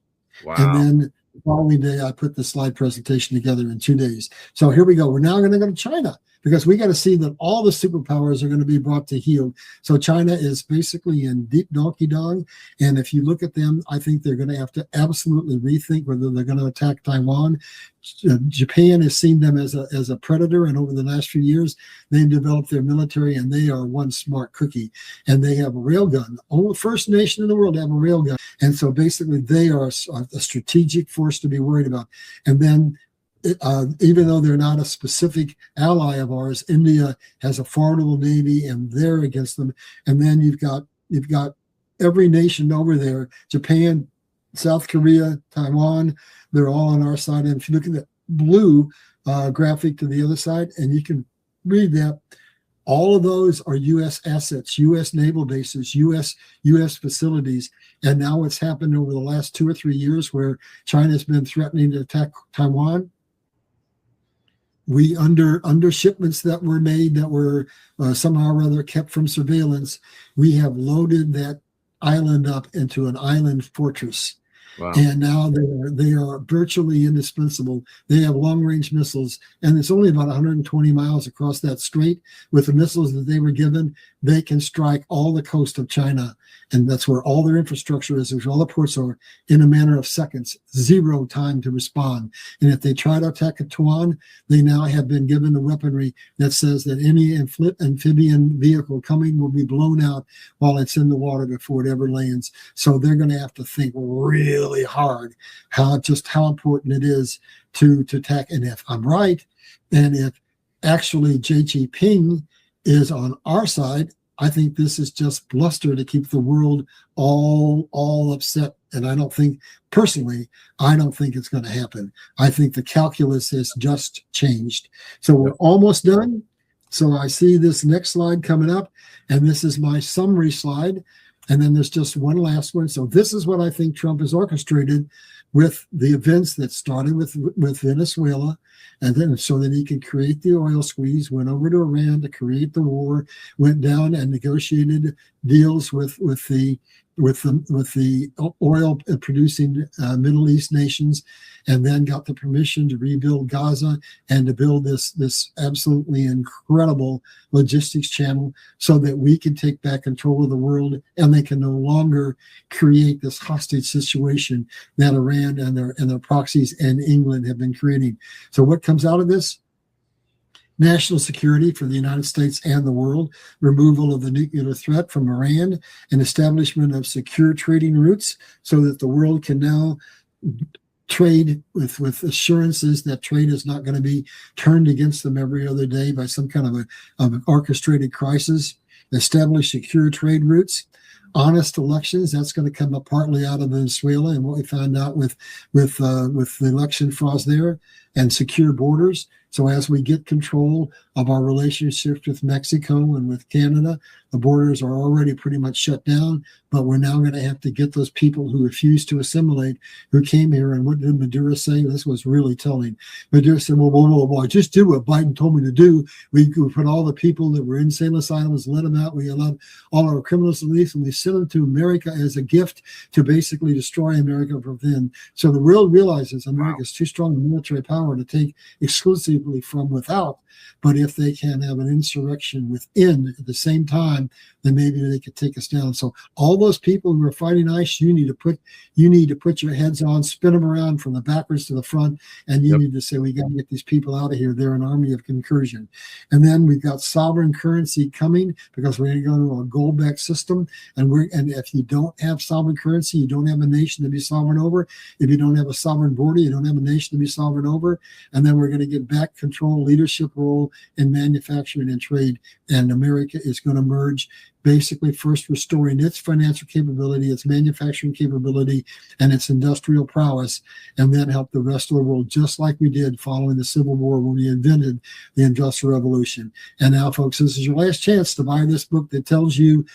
Wow. And then the following day, I put the slide presentation together in 2 days. So here we go. We're now going to go to China because we got to see that all the superpowers are going to be brought to heel. So China is basically in deep donkey dong. And if you look at them, I think they're going to have to absolutely rethink whether they're going to attack Taiwan. Japan has seen them as a predator. And over the last few years, they've developed their military and they are one smart cookie. And they have a railgun. Only first nation in the world to have a railgun. And so basically they are a strategic force to be worried about. And then even though they're not a specific ally of ours, India has a formidable navy and they're against them. And then you've got every nation over there, Japan, South Korea, Taiwan, they're all on our side. And if you look at the blue graphic to the other side, and you can read that, all of those are U.S. assets, U.S. naval bases, U.S. facilities. And now what's happened over the last 2 or 3 years where China's been threatening to attack Taiwan, we under shipments that were made that were somehow or other kept from surveillance, we have loaded that island up into an island fortress. Wow. And now they are virtually indispensable. They have long-range missiles, and it's only about 120 miles across that strait. With the missiles that they were given, they can strike all the coast of China, and that's where all their infrastructure is, where all the ports are, in a matter of seconds, 0 time to respond. And if they try to attack Taiwan, they now have been given the weaponry that says that any amphibian vehicle coming will be blown out while it's in the water before it ever lands. So they're going to have to think really hard how important it is to attack. And if I'm right, and if actually Xi Jinping is on our side, I think this is just bluster to keep the world all upset. And I don't think it's going to happen. I think the calculus has just changed. So we're almost done. So I see this next slide coming up, and this is my summary slide. And then there's just one last one. So this is what I think Trump has orchestrated with the events that started with Venezuela, and then so that he could create the oil squeeze, went over to Iran to create the war, went down and negotiated deals with the oil producing Middle East nations, and then got the permission to rebuild Gaza and to build this absolutely incredible logistics channel so that we can take back control of the world, and they can no longer create this hostage situation that Iran and their proxies and England have been creating. So what comes out of this? National security for the United States and the world, removal of the nuclear threat from Iran, and establishment of secure trading routes so that the world can now trade with assurances that trade is not going to be turned against them every other day by some kind of an orchestrated crisis. Establish secure trade routes. Honest elections, that's going to come up partly out of Venezuela and what we found out with the election frauds there, and secure borders. So as we get control of our relationships with Mexico and with Canada, the borders are already pretty much shut down, but we're now going to have to get those people who refuse to assimilate, who came here. And what did Maduro say? This was really telling. Maduro said, well, I just did what Biden told me to do. We put all the people that were in insane asylums, let them out. We allowed all our criminals to leave, and we sent them to America as a gift to basically destroy America from within. So the world realizes America is too strong a military power to take exclusively from without. But if they can have an insurrection within at the same time, then maybe they could take us down. So all those people who are fighting ICE, you need to put your heads on, spin them around from the backwards to the front, and you need to say, we got to get these people out of here. They're an army of concursion. And then we've got sovereign currency coming, because we're going to go to a gold-backed system. And if you don't have sovereign currency, you don't have a nation to be sovereign over. If you don't have a sovereign border, you don't have a nation to be sovereign over. over, and then we're going to get back control, leadership role in manufacturing and trade. And America is going to merge, basically first restoring its financial capability, its manufacturing capability, and its industrial prowess, and then help the rest of the world, just like we did following the Civil War when we invented the Industrial Revolution. And now, folks, this is your last chance to buy this book that tells you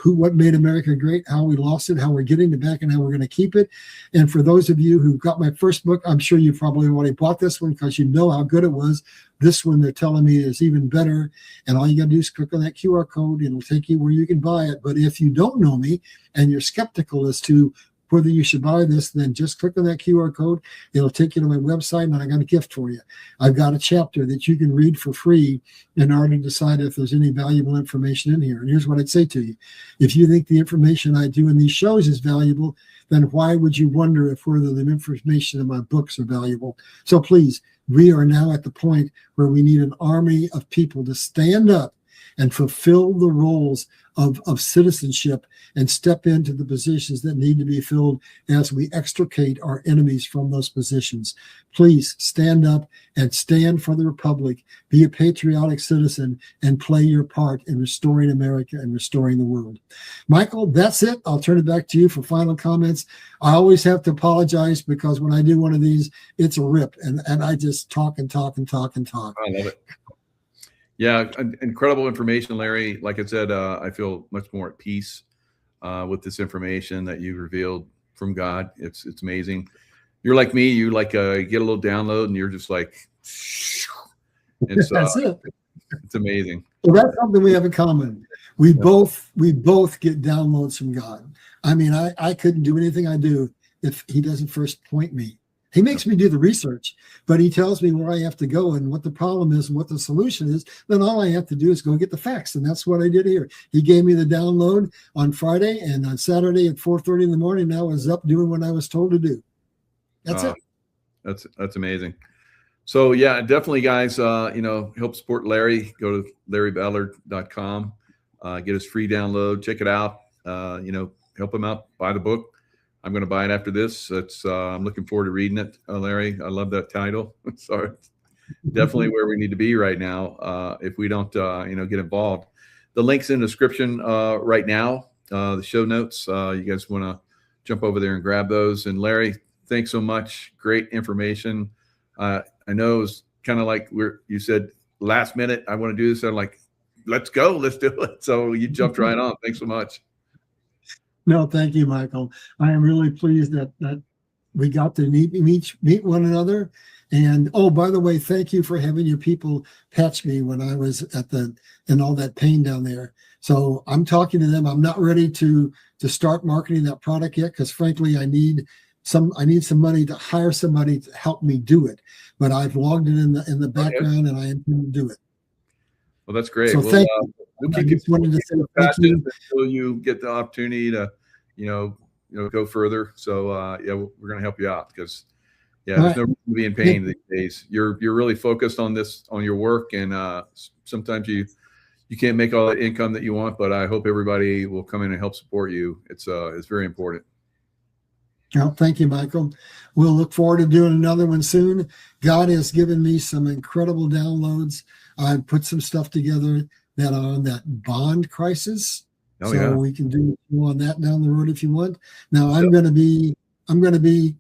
what made America great, how we lost it, how we're getting it back, and how we're going to keep it. And for those of you who got my first book, I'm sure you probably already bought this one because you know how good it was. This one, they're telling me, is even better. And all you got to do is click on that QR code, and it'll take you where you can buy it. But if you don't know me and you're skeptical as to whether you should buy this, then just click on that QR code. It'll take you to my website, and I got a gift for you. I've got a chapter that you can read for free in order to decide if there's any valuable information in here. And here's what I'd say to you. If you think the information I do in these shows is valuable, then why would you wonder if further the information in my books are valuable? So please, we are now at the point where we need an army of people to stand up and fulfill the roles of citizenship and step into the positions that need to be filled as we extricate our enemies from those positions. Please stand up and stand for the Republic, be a patriotic citizen, and play your part in restoring America and restoring the world. Michael, that's it. I'll turn it back to you for final comments. I always have to apologize because when I do one of these, it's a rip, and I just talk and talk and talk and talk. I love it. Yeah, incredible information, Larry. Like I said, I feel much more at peace with this information that you revealed from God. It's amazing. You're like me. You get a little download, and you're just like, it's, that's it. It's amazing. Well, that's something we have in common. We both get downloads from God. I mean, I couldn't do anything I do if He doesn't first point me. He makes me do the research, but He tells me where I have to go and what the problem is and what the solution is. Then all I have to do is go get the facts. And that's what I did here. He gave me the download on Friday, and on Saturday at 4:30 in the morning, I was up doing what I was told to do. That's it. That's amazing. So yeah, definitely guys, help support Larry. Go to larryballard.com, get his free download, check it out. Help him out, buy the book. I'm going to buy it after this. I'm looking forward to reading it, Larry. I love that title. Sorry, definitely where we need to be right now. If we don't, get involved, the link's in the description right now. The show notes. You guys want to jump over there and grab those. And Larry, thanks so much. Great information. I know it was kind of like you said last minute, I want to do this. I'm like, let's go, let's do it. So you jumped right on. Thanks so much. No, thank you, Michael. I am really pleased that we got to meet one another. And oh, by the way, thank you for having your people patch me when I was in all that pain down there. So I'm talking to them. I'm not ready to start marketing that product yet because frankly, I need some money to hire somebody to help me do it. But I've logged it in the background, and I intend to do it. Well, that's great. So thank you. We'll keep you until you get the opportunity to, go further. So we're going to help you out because there's no reason to be in pain these days. You're really focused on your work, and sometimes you can't make all the income that you want. But I hope everybody will come in and help support you. It's very important. Well, thank you, Michael. We'll look forward to doing another one soon. God has given me some incredible downloads. I've put some stuff together that are on that bond crisis. We can do more on that down the road if you want. Now I'm going to be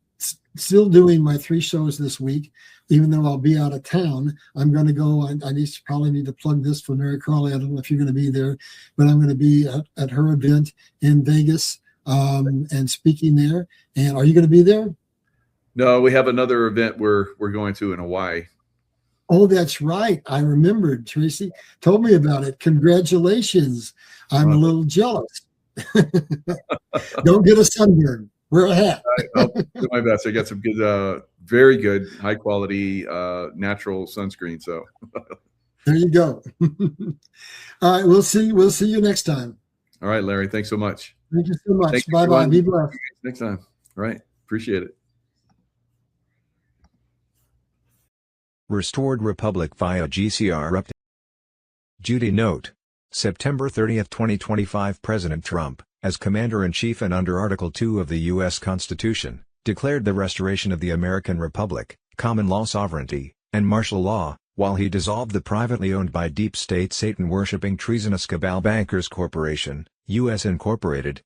still doing my 3 shows this week, even though I'll be out of town. I'm going to go. I probably need to plug this for Mary Carly. I don't know if you're going to be there, but I'm going to be at her event in Vegas and speaking there. And are you going to be there? No, we have another event we're going to in Hawaii. Oh, that's right. I remembered. Tracy told me about it. Congratulations. I'm a little jealous. Don't get a sunburn. Wear a hat. I'll do my best. I got some good, very good, high quality, natural sunscreen. So there you go. All right. We'll see you next time. All right, Larry. Thanks so much. Thank you so much. Bye-bye. Be blessed. Next time. All right. Appreciate it. Restored Republic via GCR update. Judy note. September 30, 2025 President Trump, as Commander-in-Chief and under Article 2 of the U.S. Constitution, declared the restoration of the American Republic, common law sovereignty, and martial law, while he dissolved the privately owned by deep state Satan-worshipping treasonous cabal Bankers Corporation, U.S. Incorporated.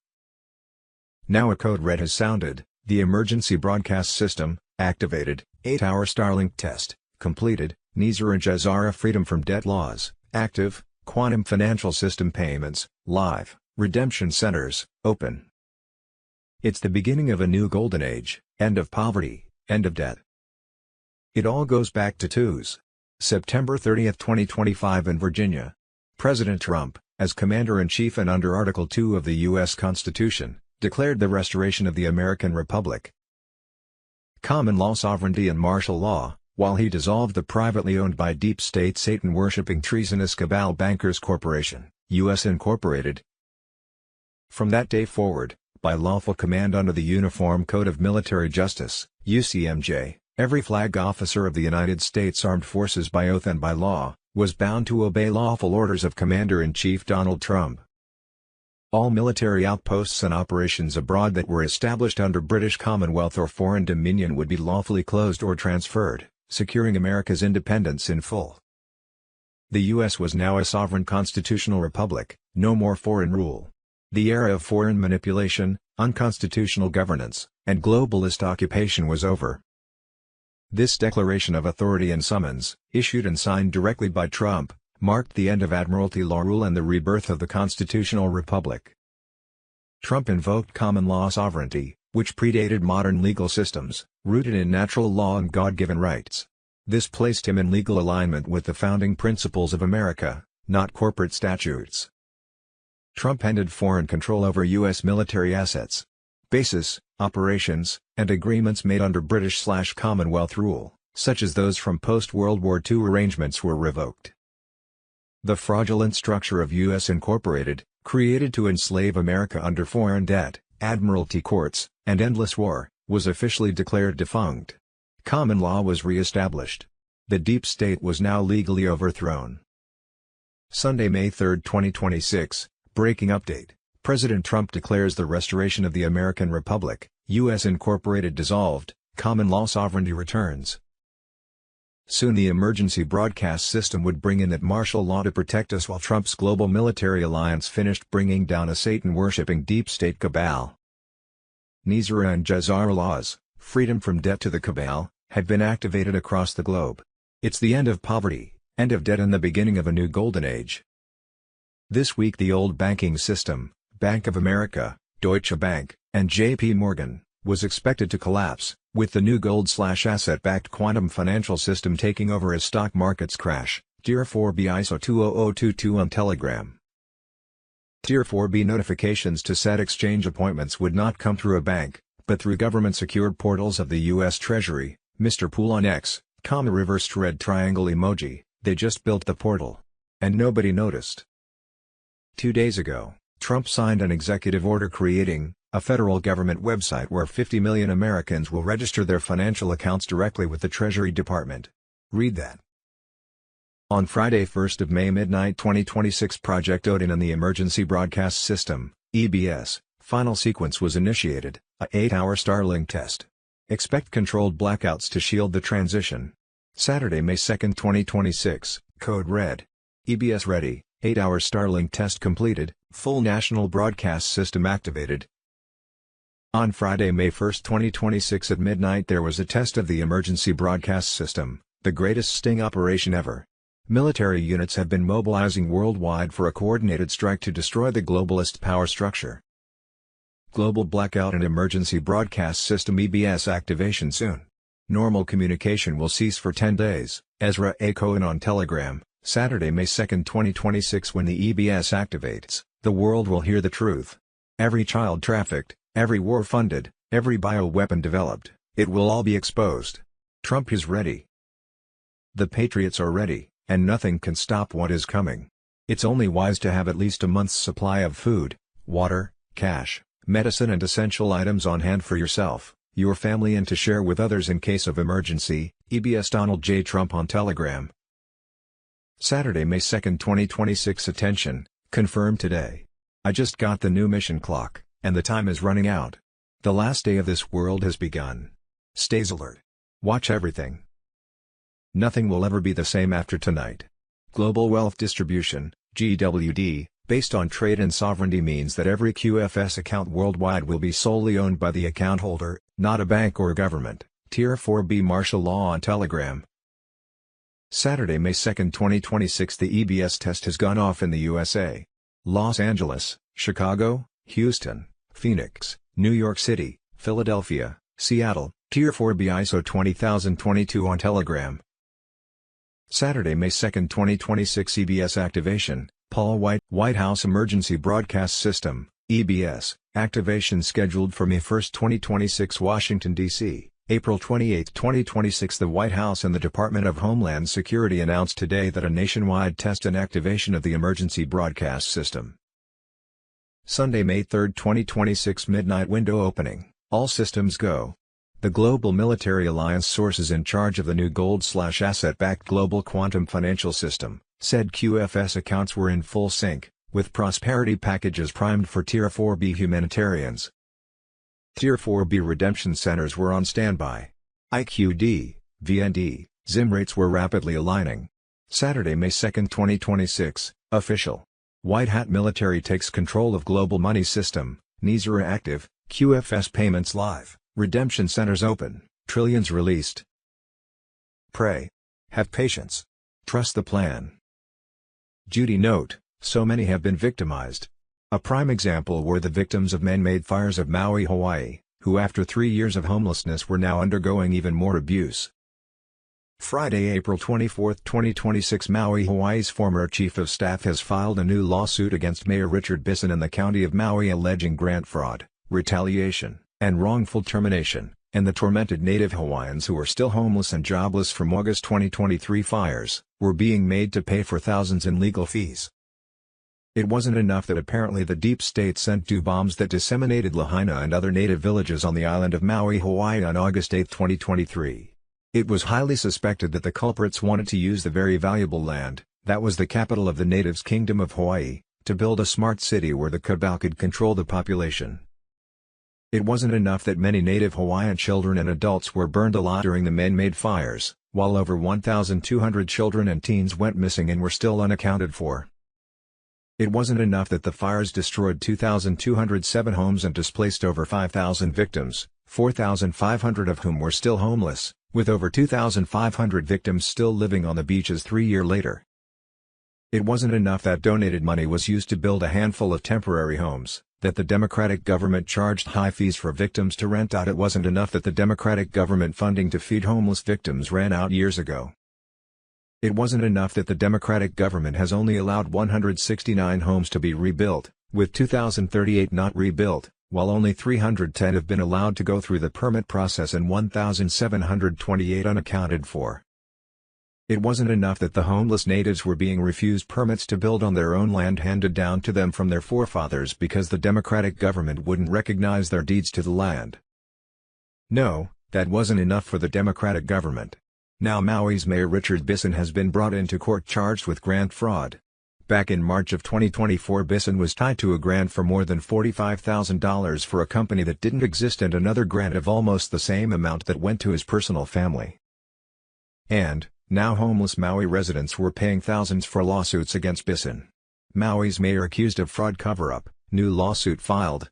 Now a code red has sounded, the emergency broadcast system, activated, 8-hour Starlink test, completed, Nizar and Jazara freedom from debt laws, active, quantum financial system payments, live, redemption centers, open. It's the beginning of a new golden age, end of poverty, end of debt. It all goes back to September 30, 2025 in Virginia. President Trump, as Commander-in-Chief and under Article 2 of the U.S. Constitution, declared the restoration of the American Republic. Common law sovereignty and martial law, while he dissolved the privately owned by deep state Satan-worshipping treasonous cabal Bankers Corporation, U.S. Incorporated. From that day forward, by lawful command under the Uniform Code of Military Justice, UCMJ, every flag officer of the United States Armed Forces by oath and by law, was bound to obey lawful orders of Commander-in-Chief Donald Trump. All military outposts and operations abroad that were established under British Commonwealth or foreign dominion would be lawfully closed or transferred, securing America's independence in full. The U.S. was now a sovereign constitutional republic, no more foreign rule. The era of foreign manipulation, unconstitutional governance, and globalist occupation was over. This declaration of authority and summons, issued and signed directly by Trump, marked the end of Admiralty law rule and the rebirth of the constitutional republic. Trump invoked common law sovereignty, which predated modern legal systems, rooted in natural law and God-given rights. This placed him in legal alignment with the founding principles of America, not corporate statutes. Trump ended foreign control over U.S. military assets, bases, operations, and agreements made under British/Commonwealth rule, such as those from post-World War II arrangements were revoked. The fraudulent structure of U.S. Incorporated, created to enslave America under foreign debt, admiralty courts, and endless war, was officially declared defunct. Common law was re-established. The deep state was now legally overthrown. Sunday, May 3, 2026, breaking update. President Trump declares the restoration of the American Republic, U.S. Incorporated dissolved, common law sovereignty returns. Soon the emergency broadcast system would bring in that martial law to protect us while Trump's global military alliance finished bringing down a Satan-worshipping deep state cabal. Nizar and Jazara laws, freedom from debt to the cabal, had been activated across the globe. It's the end of poverty, end of debt and the beginning of a new golden age. This week the old banking system, Bank of America, Deutsche Bank, and J.P. Morgan, was expected to collapse, with the new gold/asset-backed quantum financial system taking over as stock markets crash. Tier 4B ISO 20022 on Telegram. Tier 4B notifications to set exchange appointments would not come through a bank, but through government-secured portals of the U.S. Treasury. Mr. Pool on X, reversed red triangle emoji. They just built the portal. And nobody noticed. 2 days ago, Trump signed an executive order creating a federal government website where 50 million Americans will register their financial accounts directly with the Treasury Department. Read that. On Friday, 1st of May midnight 2026, Project Odin and the Emergency Broadcast System, EBS, final sequence was initiated, a 8-hour Starlink test. Expect controlled blackouts to shield the transition. Saturday, May 2, 2026, Code Red. EBS ready, 8-hour Starlink test completed, full national broadcast system activated. On Friday, May 1, 2026 at midnight there was a test of the emergency broadcast system, the greatest sting operation ever. Military units have been mobilizing worldwide for a coordinated strike to destroy the globalist power structure. Global blackout and emergency broadcast system EBS activation soon. Normal communication will cease for 10 days, Ezra A. Cohen on Telegram. Saturday, May 2, 2026 when the EBS activates, the world will hear the truth. Every child trafficked, every war funded, every bioweapon developed, it will all be exposed. Trump is ready. The patriots are ready, and nothing can stop what is coming. It's only wise to have at least a month's supply of food, water, cash, medicine and essential items on hand for yourself, your family and to share with others in case of emergency. EBS Donald J. Trump on Telegram. Saturday, May 2, 2026 attention, confirmed today. I just got the new mission clock, and the time is running out. The last day of this world has begun. Stays alert. Watch everything. Nothing will ever be the same after tonight. Global Wealth Distribution, GWD, based on trade and sovereignty means that every QFS account worldwide will be solely owned by the account holder, not a bank or government. Tier 4B martial law on Telegram. Saturday, May 2, 2026. The EBS test has gone off in the USA. Los Angeles, Chicago, Houston, Phoenix, New York City, Philadelphia, Seattle. Tier 4B ISO 20022 on Telegram. Saturday, May 2, 2026. EBS activation. Paul White, White House Emergency Broadcast System, EBS, activation scheduled for May 1, 2026. Washington, D.C., April 28, 2026. The White House and the Department of Homeland Security announced today that a nationwide test and activation of the emergency broadcast system. Sunday, May 3, 2026. Midnight window opening, all systems go. The Global Military Alliance sources in charge of the new gold/asset-backed global quantum financial system said QFS accounts were in full sync, with prosperity packages primed for Tier 4B humanitarians. Tier 4B redemption centers were on standby. IQD, VND, ZIM rates were rapidly aligning. Saturday, May 2, 2026, official. White Hat Military takes control of global money system, NISRA active, QFS payments live, redemption centers open, trillions released. Pray. Have patience. Trust the plan. Judy note, so many have been victimized. A prime example were the victims of man-made fires of Maui, Hawaii, who after 3 years of homelessness were now undergoing even more abuse. Friday, April 24, 2026. Maui, Hawaii's former chief of staff has filed a new lawsuit against Mayor Richard Bisson in the county of Maui alleging grant fraud, retaliation, and wrongful termination, and the tormented native Hawaiians who are still homeless and jobless from August 2023 fires, were being made to pay for thousands in legal fees. It wasn't enough that apparently the deep state sent 2 bombs that disseminated Lahaina and other native villages on the island of Maui, Hawaii on August 8, 2023. It was highly suspected that the culprits wanted to use the very valuable land, that was the capital of the natives' Kingdom of Hawaii, to build a smart city where the cabal could control the population. It wasn't enough that many native Hawaiian children and adults were burned alive during the man-made fires, while over 1,200 children and teens went missing and were still unaccounted for. It wasn't enough that the fires destroyed 2,207 homes and displaced over 5,000 victims, 4,500 of whom were still homeless, with over 2,500 victims still living on the beaches 3 years later. It wasn't enough that donated money was used to build a handful of temporary homes, that the Democratic government charged high fees for victims to rent out. It wasn't enough that the Democratic government funding to feed homeless victims ran out years ago. It wasn't enough that the Democratic government has only allowed 169 homes to be rebuilt, with 2,038 not rebuilt, while only 310 have been allowed to go through the permit process and 1,728 unaccounted for. It wasn't enough that the homeless natives were being refused permits to build on their own land handed down to them from their forefathers because the Democratic government wouldn't recognize their deeds to the land. No, that wasn't enough for the Democratic government. Now Maui's Mayor Richard Bisson has been brought into court charged with grant fraud. Back in March of 2024, Bisson was tied to a grant for more than $45,000 for a company that didn't exist and another grant of almost the same amount that went to his personal family. And, now homeless Maui residents were paying thousands for lawsuits against Bisson. Maui's mayor accused of fraud cover-up, new lawsuit filed.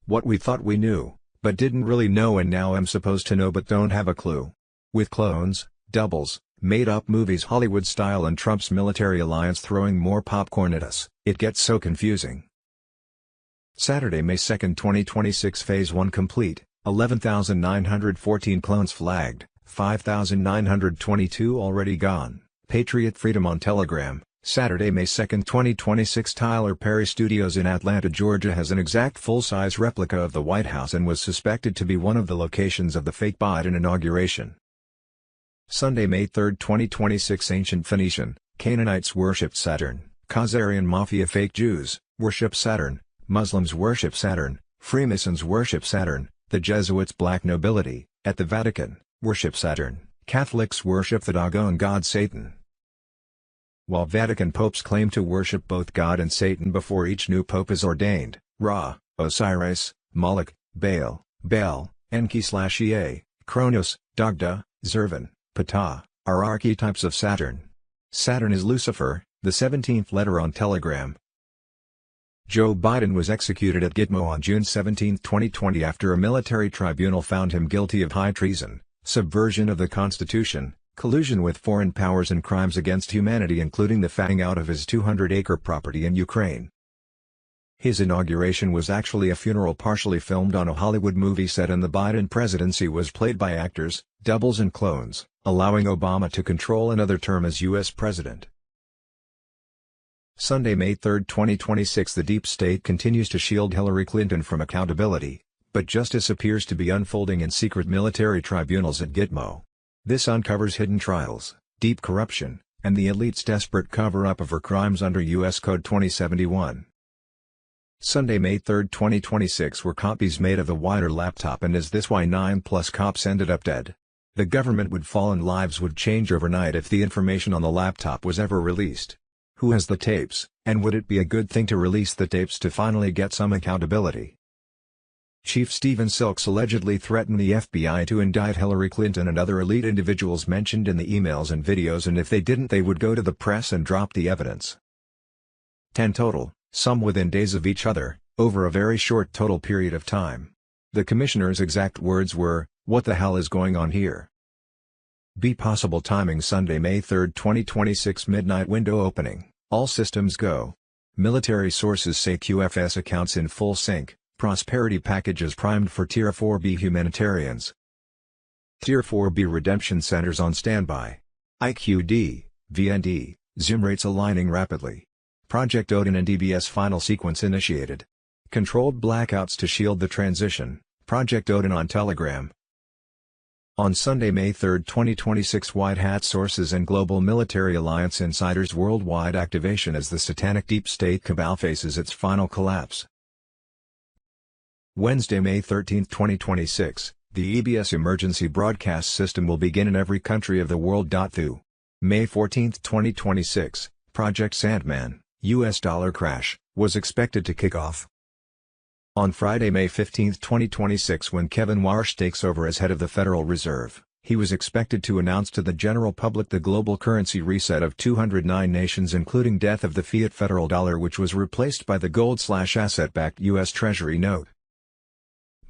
What we thought we knew, but didn't really know and now am supposed to know but don't have a clue. With clones, doubles, made-up movies Hollywood style and Trump's military alliance throwing more popcorn at us, it gets so confusing. Saturday, May 2, 2026. Phase 1 complete, 11,914 clones flagged, 5,922 already gone. Patriot Freedom on Telegram. Saturday, May 2, 2026. Tyler Perry Studios in Atlanta, Georgia has an exact full-size replica of the White House and was suspected to be one of the locations of the fake Biden inauguration. Sunday, May 3, 2026. Ancient Phoenician, Canaanites worshipped Saturn, Khazarian Mafia fake Jews, worship Saturn, Muslims worship Saturn, Freemasons worship Saturn, the Jesuits black nobility, at the Vatican, worship Saturn, Catholics worship the doggone god Satan. While Vatican popes claim to worship both God and Satan before each new pope is ordained, Ra, Osiris, Moloch, Baal, Bel, Enki/Ea, Kronos, Dagda, Zervan, Ptah, are archetypes of Saturn. Saturn is Lucifer, the 17th letter on Telegram. Joe Biden was executed at Gitmo on June 17, 2020 after a military tribunal found him guilty of high treason, subversion of the Constitution, collusion with foreign powers and crimes against humanity, including the fatting out of his 200-acre property in Ukraine. His inauguration was actually a funeral partially filmed on a Hollywood movie set, and the Biden presidency was played by actors, doubles and clones, allowing Obama to control another term as U.S. president. Sunday, May 3, 2026. The deep state continues to shield Hillary Clinton from accountability, but justice appears to be unfolding in secret military tribunals at Gitmo. This uncovers hidden trials, deep corruption, and the elite's desperate cover-up of her crimes under U.S. Code 2071. Sunday, May 3, 2026 were copies made of the Wider laptop, and is this why 9+ cops ended up dead? The government would fall and lives would change overnight if the information on the laptop was ever released. Who has the tapes, and would it be a good thing to release the tapes to finally get some accountability? Chief Stephen Silks allegedly threatened the FBI to indict Hillary Clinton and other elite individuals mentioned in the emails and videos, and if they didn't, they would go to the press and drop the evidence. 10 total, some within days of each other, over a very short total period of time. The commissioner's exact words were, "What the hell is going on here?" Be possible timing: Sunday, May 3, 2026 midnight window opening, all systems go. Military sources say QFS accounts in full sync, prosperity packages primed for Tier 4B humanitarians. Tier 4B redemption centers on standby. IQD, VND, Zoom rates aligning rapidly. Project Odin and DBS final sequence initiated. Controlled blackouts to shield the transition, Project Odin on Telegram. On Sunday, May 3, 2026, White Hat sources and global military alliance insiders worldwide activation as the satanic deep state cabal faces its final collapse. Wednesday, May 13, 2026, the EBS emergency broadcast system will begin in every country of the world. Through May 14, 2026, Project Sandman, US dollar crash, was expected to kick off. On Friday, May 15, 2026, when Kevin Warsh takes over as head of the Federal Reserve, he was expected to announce to the general public the global currency reset of 209 nations, including death of the fiat federal dollar, which was replaced by the gold/asset-backed U.S. Treasury note.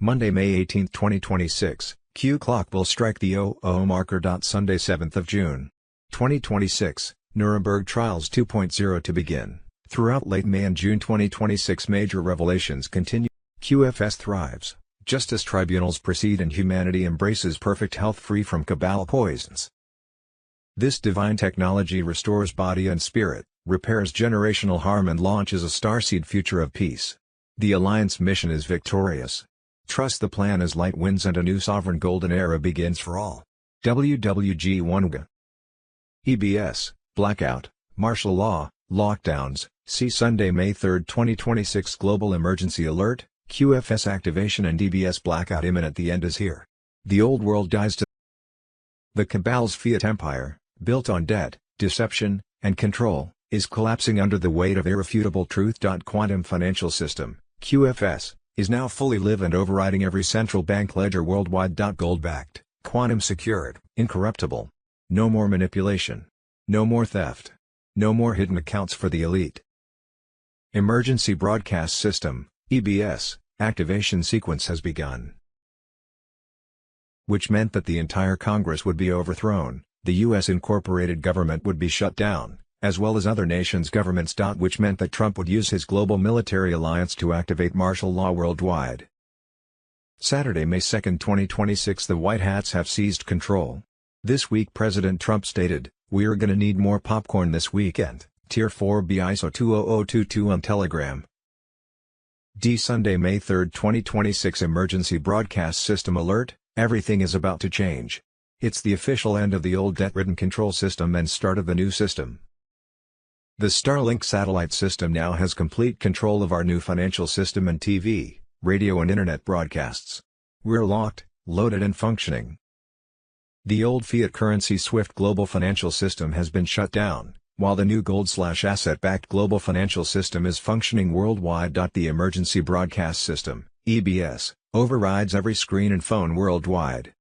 Monday, May 18, 2026, Q clock will strike the 00 marker. Sunday, 7th of June, 2026, Nuremberg Trials 2.0 to begin. Throughout late May and June 2026, major revelations continue. QFS thrives, justice tribunals proceed, and humanity embraces perfect health free from cabal poisons. This divine technology restores body and spirit, repairs generational harm, and launches a starseed future of peace. The Alliance mission is victorious. Trust the plan as light wins and a new sovereign golden era begins for all. WWG1G. EBS, blackout, martial law, lockdowns. See Sunday, May 3, 2026 Global Emergency Alert, QFS activation and DBS blackout imminent. The end is here. The old world dies to the cabal's fiat empire, built on debt, deception, and control, is collapsing under the weight of irrefutable truth. Quantum financial system, QFS, is now fully live and overriding every central bank ledger worldwide. Gold-backed, quantum secured, incorruptible. No more manipulation. No more theft. No more hidden accounts for the elite. Emergency Broadcast System, EBS, activation sequence has begun. Which meant that the entire Congress would be overthrown, the U.S. incorporated government would be shut down, as well as other nations' governments. Which meant that Trump would use his global military alliance to activate martial law worldwide. Saturday, May 2, 2026, the White Hats have seized control. This week President Trump stated, "We're gonna need more popcorn this weekend." Tier 4B ISO 20022 on Telegram. Sunday, May 3, 2026 Emergency Broadcast System Alert, everything is about to change. It's the official end of the old debt-ridden control system and start of the new system. The Starlink satellite system now has complete control of our new financial system and TV, radio and internet broadcasts. We're locked, loaded and functioning. The old fiat currency SWIFT global financial system has been shut down, while the new gold/asset-backed global financial system is functioning worldwide. The Emergency Broadcast System, EBS, overrides every screen and phone worldwide.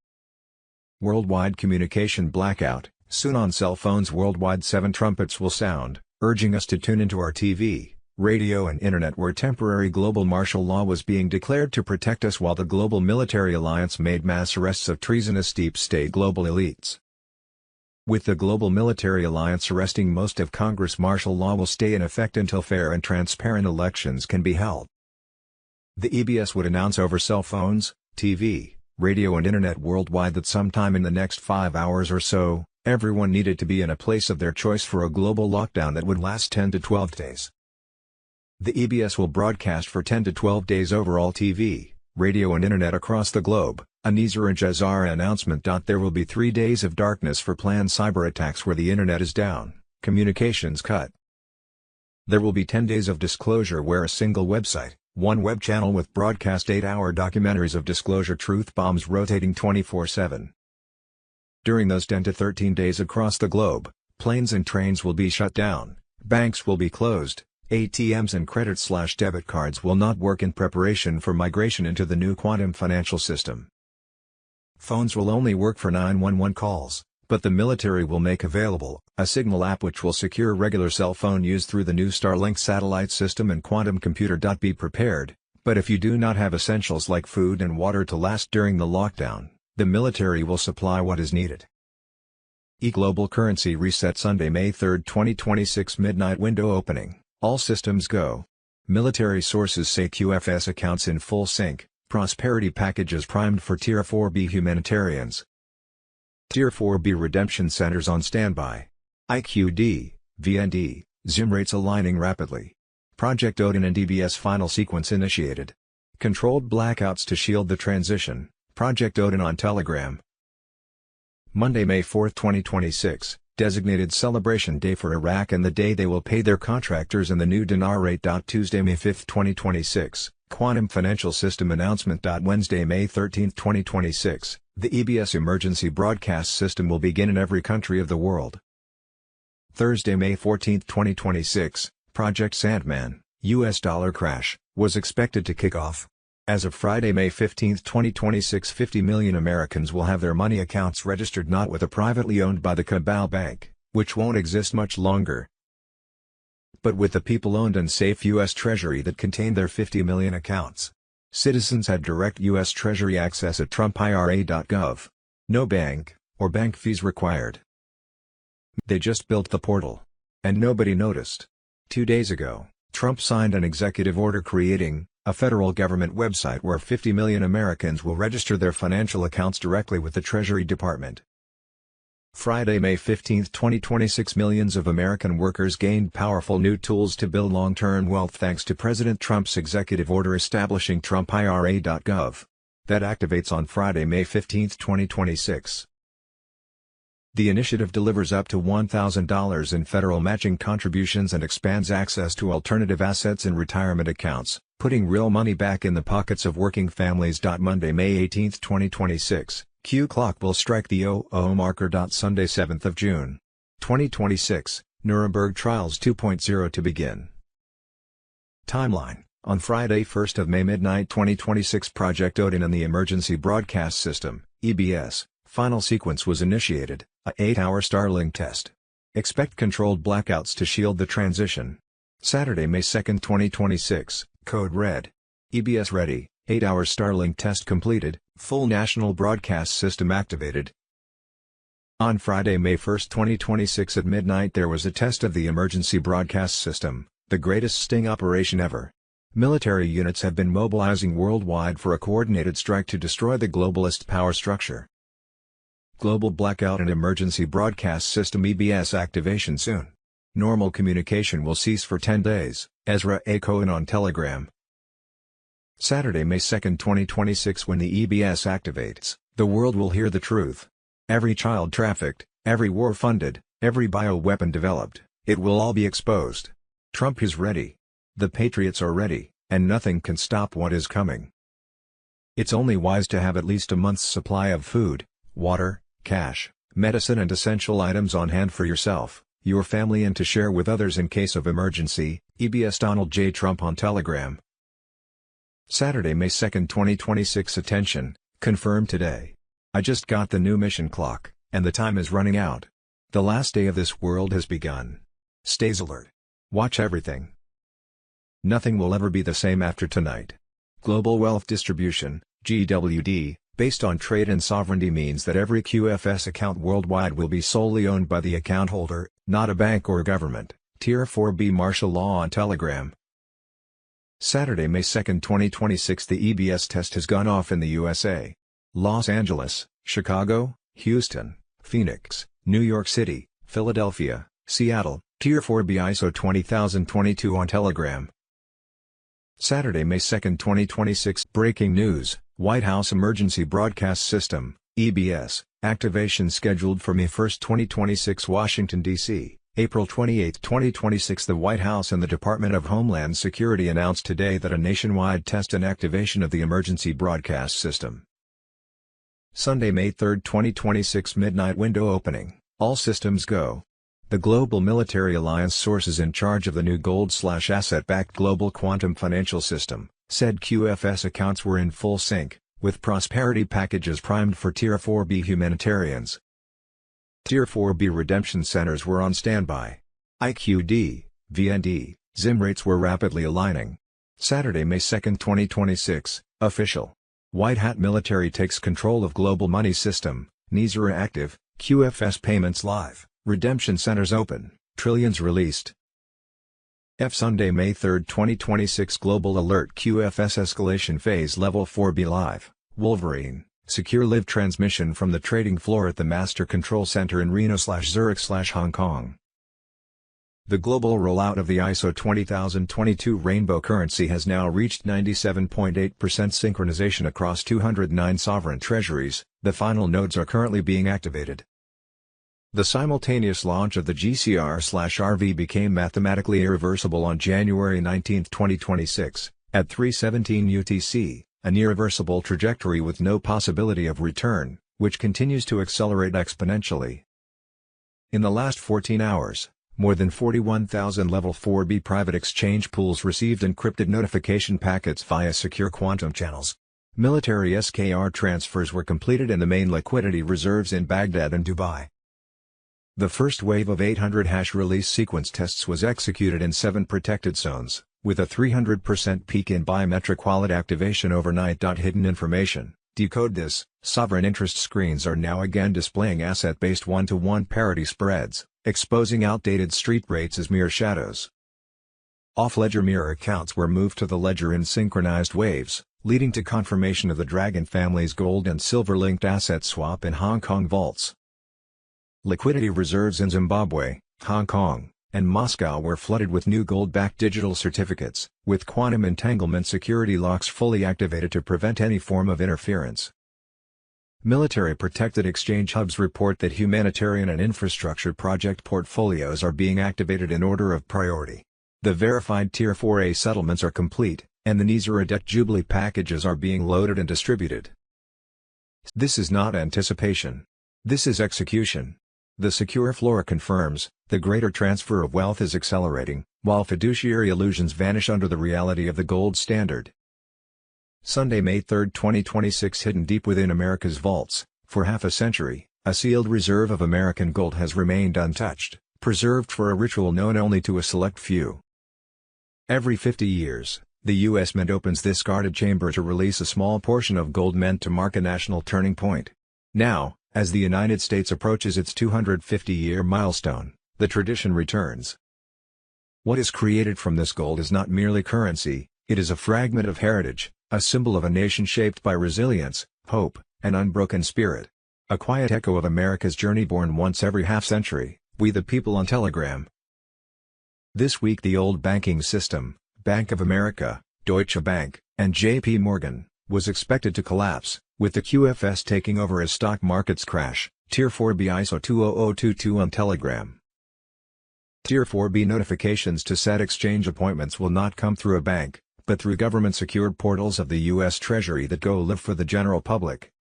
Worldwide communication blackout. Soon on cell phones worldwide 7 trumpets will sound, urging us to tune into our TV, radio and internet where temporary global martial law was being declared to protect us while the global military alliance made mass arrests of treasonous deep state global elites. With the global military alliance arresting most of Congress, martial law will stay in effect until fair and transparent elections can be held. The EBS would announce over cell phones, TV, radio and internet worldwide that sometime in the next 5 hours or so, everyone needed to be in a place of their choice for a global lockdown that would last 10 to 12 days. The EBS will broadcast for 10 to 12 days over all TV, radio and internet across the globe. Anezer and Jazara announcement. There will be 3 days of darkness for planned cyber attacks where the internet is down, communications cut. There will be 10 days of disclosure where a single website, one web channel with broadcast 8-hour documentaries of disclosure truth bombs rotating 24/7. During those 10 to 13 days across the globe, planes and trains will be shut down, banks will be closed, ATMs and credit/debit cards will not work in preparation for migration into the new quantum financial system. Phones will only work for 911 calls, but the military will make available a Signal app which will secure regular cell phone use through the new Starlink satellite system and quantum computer. Be prepared, but if you do not have essentials like food and water to last during the lockdown, the military will supply what is needed. E-Global Currency Reset Sunday, May 3, 2026 midnight window opening, all systems go. Military sources say QFS accounts in full sync, prosperity packages primed for Tier 4B humanitarians. Tier 4B redemption centers on standby. IQD, VND, Zoom rates aligning rapidly. Project Odin and DBS final sequence initiated. Controlled blackouts to shield the transition. Project Odin on Telegram. Monday, May 4, 2026, designated celebration day for Iraq and the day they will pay their contractors in the new dinar rate. Tuesday, May 5, 2026, Quantum Financial System announcement. Wednesday, May 13, 2026, the EBS emergency broadcast system will begin in every country of the world. Thursday, May 14, 2026, Project Sandman, US dollar crash, was expected to kick off. As of Friday, May 15, 2026, 50 million Americans will have their money accounts registered not with a privately owned by the Cabal Bank, which won't exist much longer, but with the people-owned and safe U.S. Treasury that contained their 50 million accounts. Citizens had direct U.S. Treasury access at TrumpIRA.gov. No bank, or bank fees required. They just built the portal. And nobody noticed. 2 days ago, Trump signed an executive order creating a federal government website where 50 million Americans will register their financial accounts directly with the Treasury Department. Friday, May 15, 2026, millions of American workers gained powerful new tools to build long-term wealth thanks to President Trump's executive order establishing TrumpIRA.gov. That activates on Friday, May 15, 2026. The initiative delivers up to $1,000 in federal matching contributions and expands access to alternative assets and retirement accounts, putting real money back in the pockets of working families. Monday, May 18, 2026, Q clock will strike the 00 marker. Sunday, 7th of June, 2026, Nuremberg Trials 2.0 to begin. Timeline: on Friday, 1st of May midnight 2026, Project Odin and the Emergency Broadcast System, EBS, final sequence was initiated, a 8-hour Starlink test. Expect controlled blackouts to shield the transition. Saturday, May 2, 2026, Code Red. EBS ready, 8-hour Starlink test completed, full national broadcast system activated. On Friday, May 1, 2026 at midnight there was a test of the emergency broadcast system, the greatest sting operation ever. Military units have been mobilizing worldwide for a coordinated strike to destroy the globalist power structure. Global blackout and emergency broadcast system EBS activation soon. Normal communication will cease for 10 days, Ezra A. Cohen on Telegram. Saturday, May 2, 2026 when the EBS activates, the world will hear the truth. Every child trafficked, every war funded, every bioweapon developed, it will all be exposed. Trump is ready. The patriots are ready, and nothing can stop what is coming. It's only wise to have at least a month's supply of food, water, cash, medicine and essential items on hand for yourself, your family and to share with others in case of emergency. EBS Donald J. Trump on Telegram. Saturday, May 2, 2026 attention, confirmed today. I just got the new mission clock, and the time is running out. The last day of this world has begun. Stays alert. Watch everything. Nothing will ever be the same after tonight. Global Wealth Distribution, GWD, based on trade and sovereignty means that every QFS account worldwide will be solely owned by the account holder, not a bank or government. Tier 4B martial law on Telegram. Saturday, May 2, 2026. The EBS test has gone off in the USA. Los Angeles, Chicago, Houston, Phoenix, New York City, Philadelphia, Seattle. Tier 4B ISO 20022 on Telegram. Saturday, May 2, 2026. Breaking news: White House Emergency Broadcast System, EBS, activation scheduled for May 1, 2026. Washington, D.C., April 28, 2026. The White House and the Department of Homeland Security announced today that a nationwide test and activation of the emergency broadcast system. Sunday, May 3, 2026. Midnight window opening. All systems go. The Global Military Alliance sources in charge of the new gold/asset-backed global quantum financial system said QFS accounts were in full sync, with prosperity packages primed for Tier 4B humanitarians. Tier 4B redemption centers were on standby. IQD, VND, ZIM rates were rapidly aligning. Saturday, May 2, 2026, official. White Hat Military takes control of Global Money System, NISRA active, QFS payments live, redemption centers open, trillions released. Sunday, May 3, 2026. Global Alert QFS Escalation Phase Level 4B Live, Wolverine, secure live transmission from the trading floor at the Master Control Center in Reno/Zurich/Hong Kong. The global rollout of the ISO 20022 Rainbow currency has now reached 97.8% synchronization across 209 sovereign treasuries. The final nodes are currently being activated. The simultaneous launch of the GCR/RV became mathematically irreversible on January 19, 2026, at 3:17 UTC, an irreversible trajectory with no possibility of return, which continues to accelerate exponentially. In the last 14 hours, more than 41,000 Level 4B private exchange pools received encrypted notification packets via secure quantum channels. Military SKR transfers were completed in the main liquidity reserves in Baghdad and Dubai. The first wave of 800 hash release sequence tests was executed in 7 protected zones, with a 300% peak in biometric wallet activation overnight. Hidden information: decode this. Sovereign interest screens are now again displaying asset-based 1-to-1 parity spreads, exposing outdated street rates as mere shadows. Off-ledger mirror accounts were moved to the ledger in synchronized waves, leading to confirmation of the Dragon family's gold and silver-linked asset swap in Hong Kong vaults. Liquidity reserves in Zimbabwe, Hong Kong, and Moscow were flooded with new gold-backed digital certificates, with quantum entanglement security locks fully activated to prevent any form of interference. Military-protected exchange hubs report that humanitarian and infrastructure project portfolios are being activated in order of priority. The verified Tier 4A settlements are complete, and the NISRA debt jubilee packages are being loaded and distributed. This is not anticipation. This is execution. The secure floor confirms, the greater transfer of wealth is accelerating, while fiduciary illusions vanish under the reality of the gold standard. Sunday, May 3, 2026. Hidden deep within America's vaults, for half a century, a sealed reserve of American gold has remained untouched, preserved for a ritual known only to a select few. Every 50 years, the U.S. Mint opens this guarded chamber to release a small portion of gold meant to mark a national turning point. Now, as the United States approaches its 250-year milestone, the tradition returns. What is created from this gold is not merely currency, it is a fragment of heritage, a symbol of a nation shaped by resilience, hope, and unbroken spirit. A quiet echo of America's journey born once every half-century, we the people on Telegram. This week the old banking system, Bank of America, Deutsche Bank, and J.P. Morgan, was expected to collapse, with the QFS taking over as stock markets crash. Tier 4B ISO 20022 on Telegram. Tier 4B notifications to set exchange appointments will not come through a bank, but through government-secured portals of the U.S. Treasury that go live for the general public.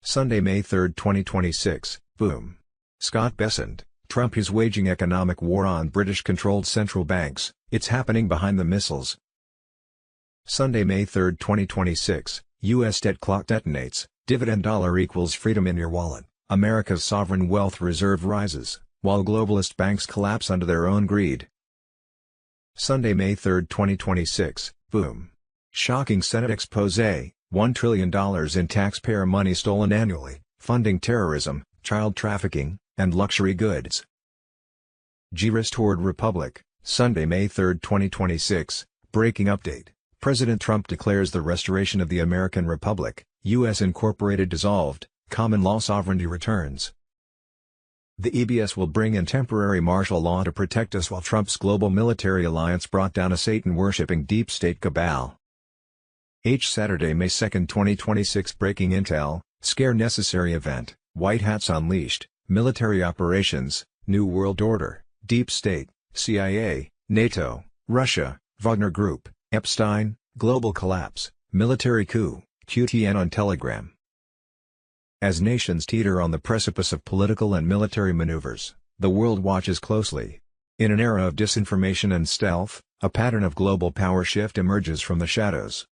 Sunday, May 3, 2026, boom. Scott Bessent, Trump is waging economic war on British-controlled central banks, it's happening behind the missiles. Sunday, May 3, 2026, U.S. debt clock detonates, Dividend dollar equals freedom in your wallet. America's sovereign wealth reserve rises, while globalist banks collapse under their own greed. Sunday, May 3, 2026, boom. Shocking Senate expose, $1 trillion in taxpayer money stolen annually, funding terrorism, child trafficking, and luxury goods. G-Restored Republic, Sunday, May 3, 2026, breaking update. President Trump declares the restoration of the American Republic, U.S. Incorporated dissolved, common law sovereignty returns. The EBS will bring in temporary martial law to protect us while Trump's global military alliance brought down a Satan-worshipping deep state cabal. Saturday, May 2, 2026 breaking intel, scare necessary event, White Hats unleashed, military operations, New World Order, Deep State, CIA, NATO, Russia, Wagner Group, Epstein, global collapse, military coup, QTN on Telegram. As nations teeter on the precipice of political and military maneuvers, the world watches closely. In an era of disinformation and stealth, a pattern of global power shift emerges from the shadows.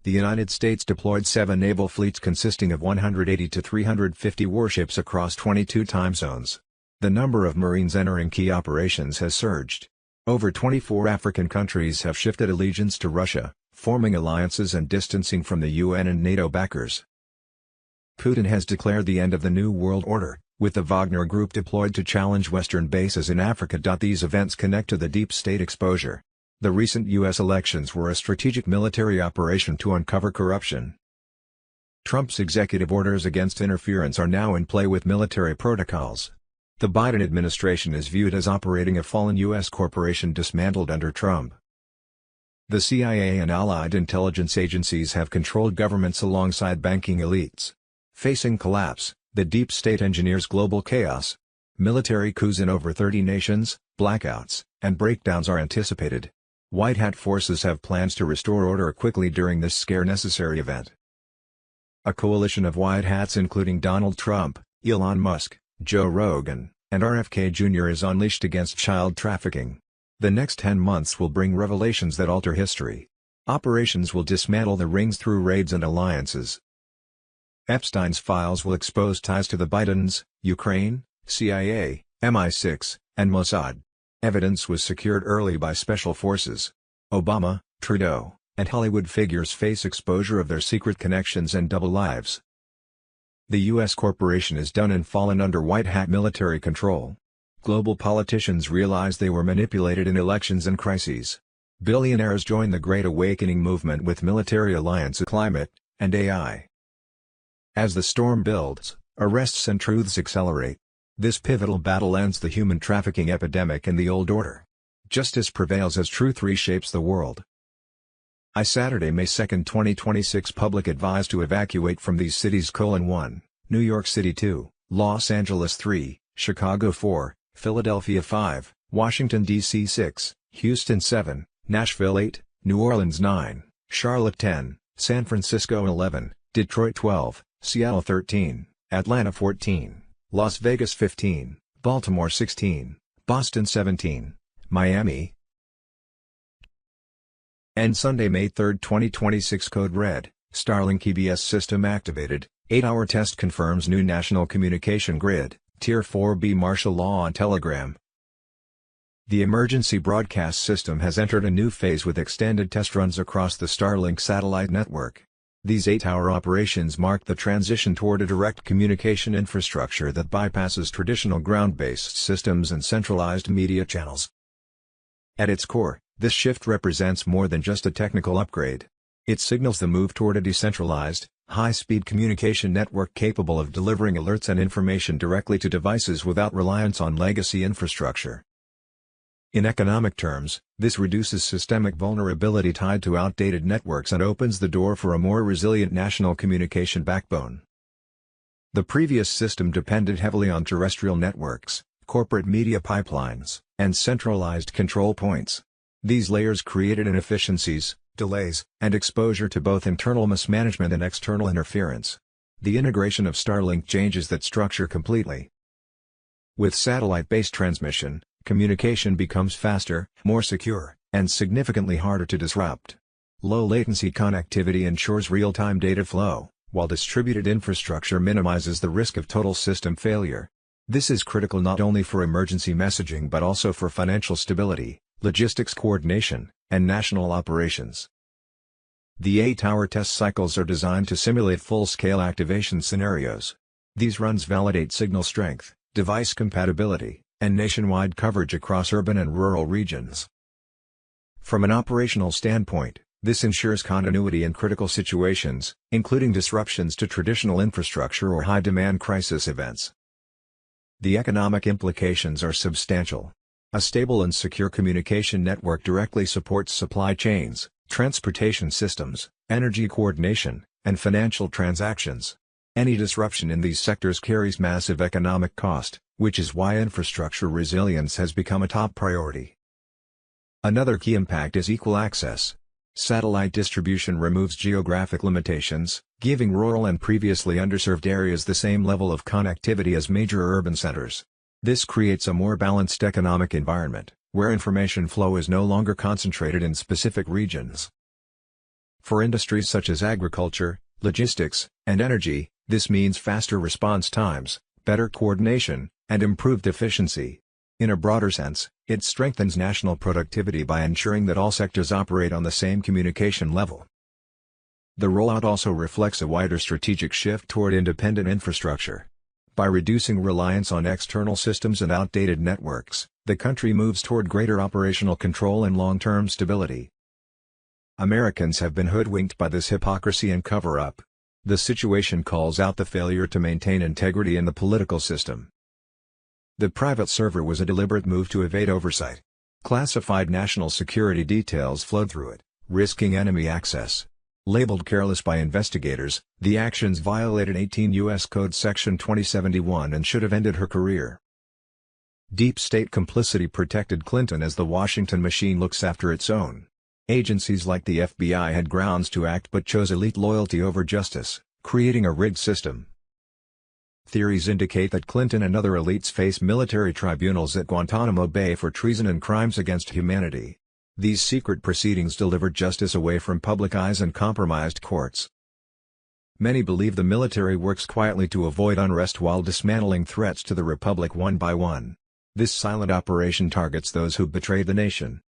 The United States deployed 7 naval fleets consisting of 180 to 350 warships across 22 time zones. The number of Marines entering key operations has surged. Over 24 African countries have shifted allegiance to Russia, forming alliances and distancing from the UN and NATO backers. Putin has declared the end of the New World Order, with the Wagner Group deployed to challenge Western bases in Africa. These events connect to the deep state exposure. The recent U.S. elections were a strategic military operation to uncover corruption. Trump's executive orders against interference are now in play with military protocols. The Biden administration is viewed as operating a fallen U.S. corporation dismantled under Trump. The CIA and allied intelligence agencies have controlled governments alongside banking elites. Facing collapse, the deep state engineers global chaos. Military coups in over 30 nations, blackouts, and breakdowns are anticipated. White Hat forces have plans to restore order quickly during this scare-necessary event. A coalition of White Hats including Donald Trump, Elon Musk, Joe Rogan, and RFK Jr. is unleashed against child trafficking. The next 10 months will bring revelations that alter history. Operations will dismantle the rings through raids and alliances. Epstein's files will expose ties to the Bidens, Ukraine, CIA, MI6, and Mossad. Evidence was secured early by special forces. Obama, Trudeau, and Hollywood figures face exposure of their secret connections and double lives. The U.S. corporation is done and fallen under White Hat military control. Global politicians realize they were manipulated in elections and crises. Billionaires join the Great Awakening movement with military alliances, climate, and AI. As the storm builds, arrests and truths accelerate. This pivotal battle ends the human trafficking epidemic in the old order. Justice prevails as truth reshapes the world. Saturday, May 2, 2026 public advised to evacuate from these cities: 1. New York City 2, Los Angeles 3, Chicago 4, Philadelphia 5, Washington, D.C. 6, Houston 7, Nashville 8, New Orleans 9, Charlotte 10, San Francisco 11, Detroit 12, Seattle 13, Atlanta 14, Las Vegas 15, Baltimore 16, Boston 17, Miami. And Sunday, May 3, 2026 Code Red, Starlink EBS system activated, 8-hour test confirms new national communication grid, Tier 4B martial law on Telegram. The emergency broadcast system has entered a new phase with extended test runs across the Starlink satellite network. These 8-hour operations mark the transition toward a direct communication infrastructure that bypasses traditional ground-based systems and centralized media channels. At its core, this shift represents more than just a technical upgrade. It signals the move toward a decentralized, high-speed communication network capable of delivering alerts and information directly to devices without reliance on legacy infrastructure. In economic terms, this reduces systemic vulnerability tied to outdated networks and opens the door for a more resilient national communication backbone. The previous system depended heavily on terrestrial networks, corporate media pipelines, and centralized control points. These layers created inefficiencies, delays, and exposure to both internal mismanagement and external interference. The integration of Starlink changes that structure completely. With satellite-based transmission, communication becomes faster, more secure, and significantly harder to disrupt. Low-latency connectivity ensures real-time data flow, while distributed infrastructure minimizes the risk of total system failure. This is critical not only for emergency messaging but also for financial stability, logistics coordination, and national operations. The A-Tower test cycles are designed to simulate full-scale activation scenarios. These runs validate signal strength, device compatibility, and nationwide coverage across urban and rural regions. From an operational standpoint, this ensures continuity in critical situations, including disruptions to traditional infrastructure or high-demand crisis events. The economic implications are substantial. A stable and secure communication network directly supports supply chains, transportation systems, energy coordination, and financial transactions. Any disruption in these sectors carries massive economic cost, which is why infrastructure resilience has become a top priority. Another key impact is equal access. Satellite distribution removes geographic limitations, giving rural and previously underserved areas the same level of connectivity as major urban centers. This creates a more balanced economic environment, where information flow is no longer concentrated in specific regions. For industries such as agriculture, logistics, and energy, this means faster response times, better coordination, and improved efficiency. In a broader sense, it strengthens national productivity by ensuring that all sectors operate on the same communication level. The rollout also reflects a wider strategic shift toward independent infrastructure. By reducing reliance on external systems and outdated networks, the country moves toward greater operational control and long-term stability. Americans have been hoodwinked by this hypocrisy and cover-up. The situation calls out the failure to maintain integrity in the political system. The private server was a deliberate move to evade oversight. Classified national security details flowed through it, risking enemy access. Labeled careless by investigators, the actions violated 18 U.S. Code Section 2071 and should have ended her career. Deep state complicity protected Clinton as the Washington machine looks after its own. Agencies like the FBI had grounds to act but chose elite loyalty over justice, creating a rigged system. Theories indicate that Clinton and other elites face military tribunals at Guantanamo Bay for treason and crimes against humanity. These secret proceedings delivered justice away from public eyes and compromised courts. Many believe the military works quietly to avoid unrest while dismantling threats to the republic one by one. This silent operation targets those who betrayed the nation.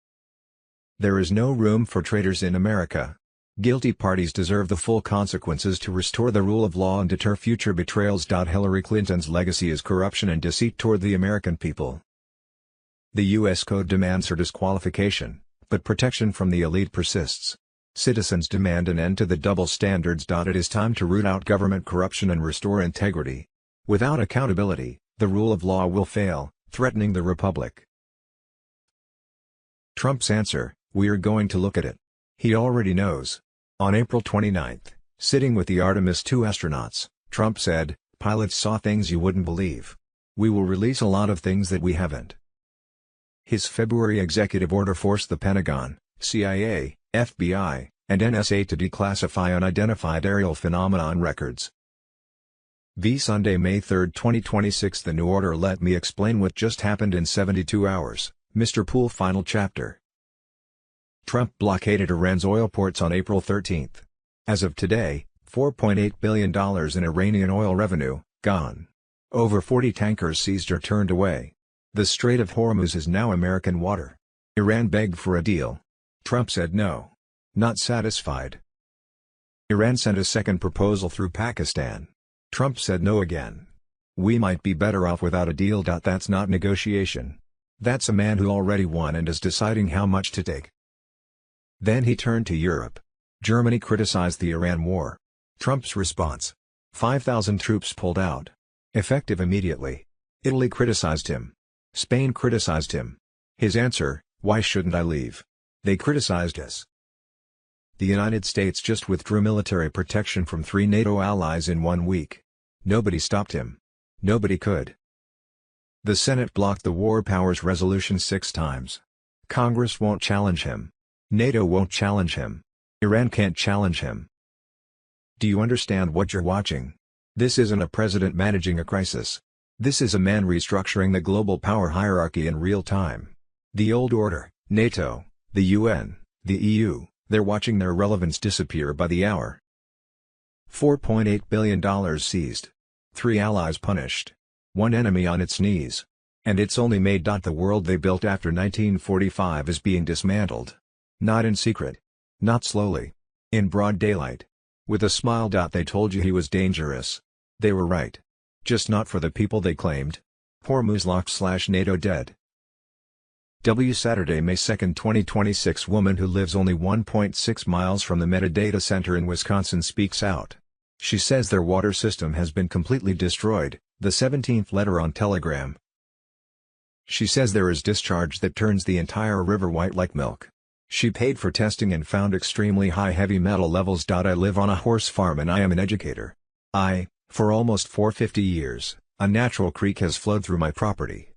There is no room for traitors in America. Guilty parties deserve the full consequences to restore the rule of law and deter future betrayals. Hillary Clinton's legacy is corruption and deceit toward the American people. The U.S. Code demands her disqualification, but protection from the elite persists. Citizens demand an end to the double standards. It is time to root out government corruption and restore integrity. Without accountability, the rule of law will fail, threatening the republic. Trump's answer: we are going to look at it. He already knows. On April 29, sitting with the Artemis II astronauts, Trump said, "Pilots saw things you wouldn't believe. We will release a lot of things that we haven't." His February executive order forced the Pentagon, CIA, FBI, and NSA to declassify unidentified aerial phenomenon records. Sunday, May 3, 2026. The new order let me explain what just happened in 72 hours, Mr. Poole. Final chapter. Trump blockaded Iran's oil ports on April 13. As of today, $4.8 billion in Iranian oil revenue, gone. Over 40 tankers seized or turned away. The Strait of Hormuz is now American water. Iran begged for a deal. Trump said no. Not satisfied. Iran sent a second proposal through Pakistan. Trump said no again. We might be better off without a deal. That's not negotiation. That's a man who already won and is deciding how much to take. Then he turned to Europe. Germany criticized the Iran war. Trump's response: 5,000 troops pulled out. Effective immediately. Italy criticized him. Spain criticized him. His answer: why shouldn't I leave? They criticized us. The United States just withdrew military protection from 3 NATO allies in 1 week. Nobody stopped him. Nobody could. The Senate blocked the War Powers Resolution 6 times. Congress won't challenge him. NATO won't challenge him. Iran can't challenge him. Do you understand what you're watching? This isn't a president managing a crisis. This is a man restructuring the global power hierarchy in real time. The old order, NATO, the UN, the EU, they're watching their relevance disappear by the hour. $4.8 billion seized. 3 allies punished. 1 enemy on its knees. And it's only made. The world they built after 1945 is being dismantled. Not in secret. Not slowly. In broad daylight. With a smile. They told you he was dangerous. They were right. Just not for the people they claimed. Hormuz locked / NATO dead. Saturday, May 2, 2026. Woman who lives only 1.6 miles from the Meta data center in Wisconsin speaks out. She says their water system has been completely destroyed, the 17th letter on Telegram. She says there is discharge that turns the entire river white like milk. She paid for testing and found extremely high heavy metal levels. I live on a horse farm and I am an educator. For almost 450 years, a natural creek has flowed through my property.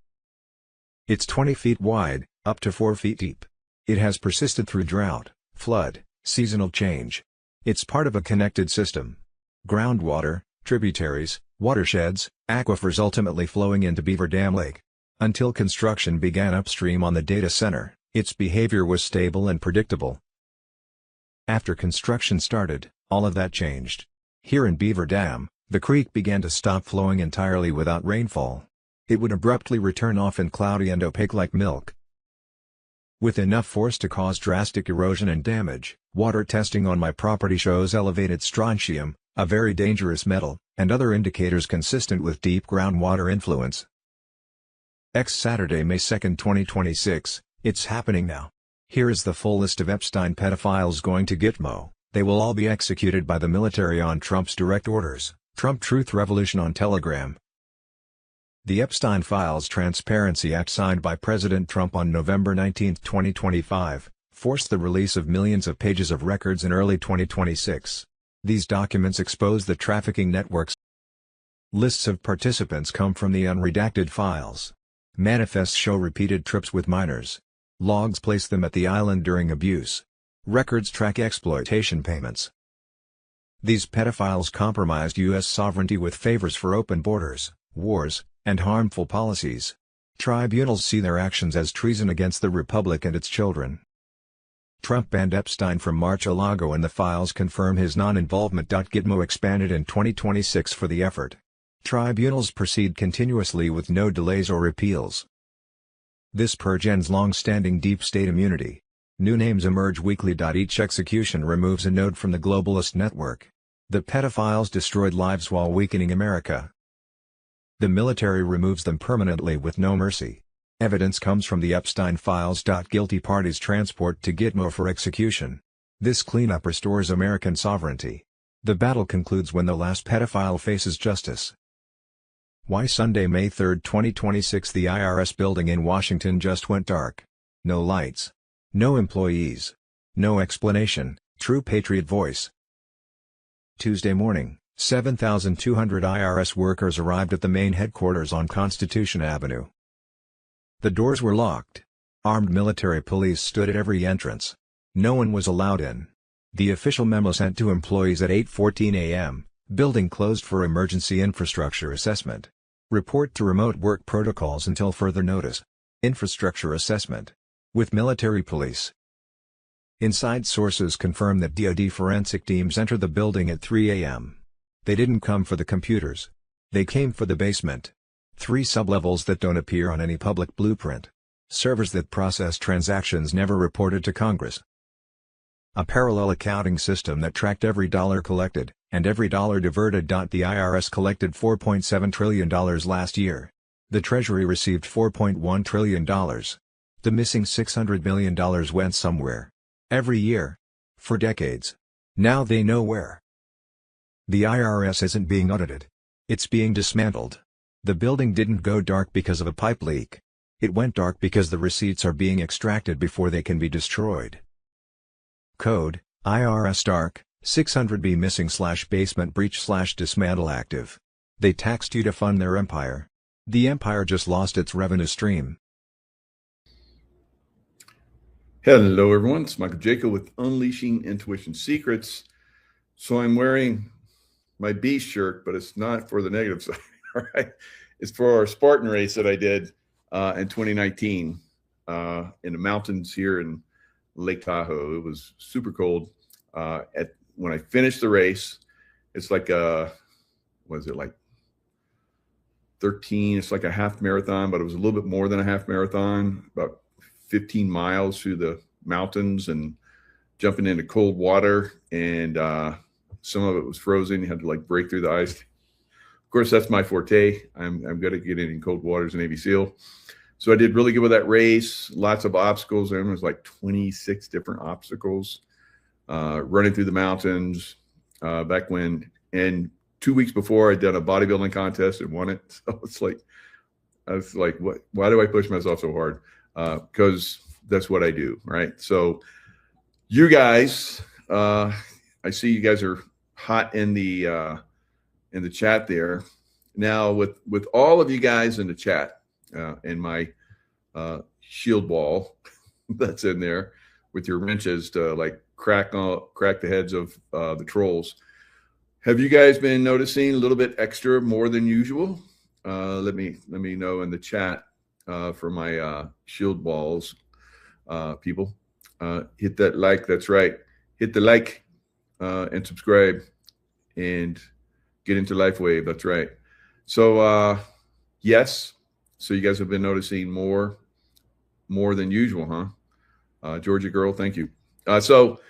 It's 20 feet wide, up to 4 feet deep. It has persisted through drought, flood, seasonal change. It's part of a connected system. Groundwater, tributaries, watersheds, aquifers ultimately flowing into Beaver Dam Lake. Until construction began upstream on the data center, its behavior was stable and predictable. After construction started, all of that changed. Here in Beaver Dam, the creek began to stop flowing entirely without rainfall. It would abruptly return often cloudy and opaque like milk. With enough force to cause drastic erosion and damage, water testing on my property shows elevated strontium, a very dangerous metal, and other indicators consistent with deep groundwater influence. Saturday, May 2, 2026, it's happening now. Here is the full list of Epstein pedophiles going to Gitmo. They will all be executed by the military on Trump's direct orders. Trump Truth Revolution on Telegram. The Epstein Files Transparency Act signed by President Trump on November 19, 2025, forced the release of millions of pages of records in early 2026. These documents expose the trafficking networks. Lists of participants come from the unredacted files. Manifests show repeated trips with minors. Logs place them at the island during abuse. Records track exploitation payments. These pedophiles compromised U.S. sovereignty with favors for open borders, wars, and harmful policies. Tribunals see their actions as treason against the Republic and its children. Trump banned Epstein from Mar-a-Lago and the files confirm his non-involvement. Gitmo expanded in 2026 for the effort. Tribunals proceed continuously with no delays or appeals. This purge ends long-standing deep state immunity. New names emerge weekly. Each execution removes a node from the globalist network. The pedophiles destroyed lives while weakening America. The military removes them permanently with no mercy. Evidence comes from the Epstein files. Guilty parties transport to Gitmo for execution. This cleanup restores American sovereignty. The battle concludes when the last pedophile faces justice. Why Sunday, May 3, 2026. The IRS building in Washington just went dark. No lights. No employees. No explanation. True patriot voice. Tuesday morning, 7,200 IRS workers arrived at the main headquarters on Constitution Avenue. The doors were locked. Armed military police stood at every entrance. No one was allowed in. The official memo sent to employees at 8:14 a.m., building closed for emergency infrastructure assessment. Report to remote work protocols until further notice. Infrastructure assessment. With military police. Inside sources confirm that DoD forensic teams entered the building at 3 a.m. They didn't come for the computers. They came for the basement. 3 sublevels that don't appear on any public blueprint. Servers that process transactions never reported to Congress. A parallel accounting system that tracked every dollar collected, and every dollar diverted. The IRS collected $4.7 trillion last year. The Treasury received $4.1 trillion. The missing $600 million went somewhere. Every year. For decades. Now they know where. The IRS isn't being audited. It's being dismantled. The building didn't go dark because of a pipe leak. It went dark because the receipts are being extracted before they can be destroyed. Code, IRS Dark, 600B missing/basement breach/dismantle active. They taxed you to fund their empire. The empire just lost its revenue stream. Hello, everyone. It's Michael Jacob with Unleashing Intuition Secrets. So I'm wearing my beast shirt, but it's not for the negative side. All right, it's for our Spartan race that I did in 2019 in the mountains here in Lake Tahoe. It was super cold. When I finished the race, It's like what is it, like 13? It's like a half marathon, but it was a little bit more than a half marathon, about 15 miles through the mountains and jumping into cold water. And some of it was frozen. You had to like break through the ice. Of course, that's my forte. I'm good at getting in cold water as a Navy SEAL. So I did really good with that race. Lots of obstacles. There was like 26 different obstacles, running through the mountains back when. And 2 weeks before, I'd done a bodybuilding contest and won it. So it's like, I was like, what? Why do I push myself so hard? Because that's what I do, right? So you guys, I see you guys are hot in the chat there. Now with all of you guys in the chat, in my shield wall that's in there with your wrenches to like crack the heads of the trolls. Have you guys been noticing a little bit extra more than usual? Let me know in the chat for my shield walls, people. Hit that like. That's right. Hit the like and subscribe and get into LifeWave. That's right. So yes. So you guys have been noticing more than usual, huh? Georgia girl, thank you. So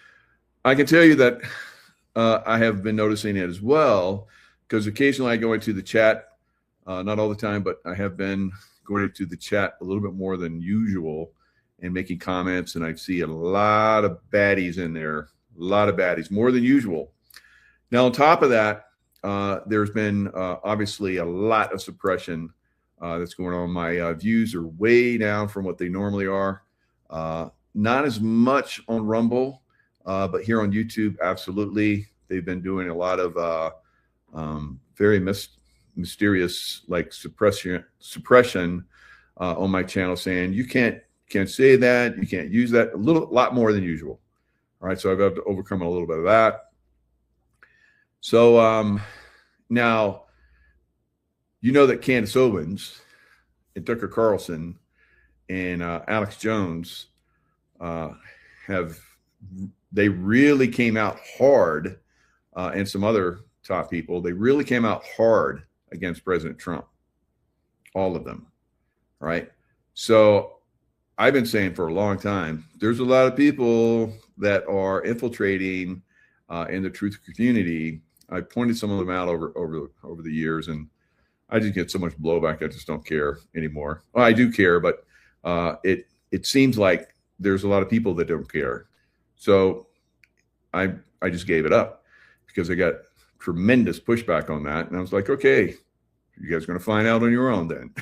I can tell you that I have been noticing it as well, because occasionally I go into the chat, not all the time, but I have been going into the chat a little bit more than usual and making comments, and I see a lot of baddies in there, a lot of baddies, more than usual. Now, on top of that, there's been obviously a lot of suppression that's going on. My views are way down from what they normally are. Not as much on Rumble, but here on YouTube, absolutely. They've been doing a lot of very mysterious like suppression on my channel, saying you can't say that, you can't use that, lot more than usual. All right, so I've had to overcome a little bit of that. So now, you know that Candace Owens and Tucker Carlson and Alex Jones they really came out hard, and some other top people, they really came out hard against President Trump, all of them, right? So I've been saying for a long time, there's a lot of people that are infiltrating in the truth community. I pointed some of them out over the years, and I just get so much blowback. I just don't care anymore. Well, I do care, but it seems like there's a lot of people that don't care. So I just gave it up because I got tremendous pushback on that, and I was like, okay, you guys are going to find out on your own then.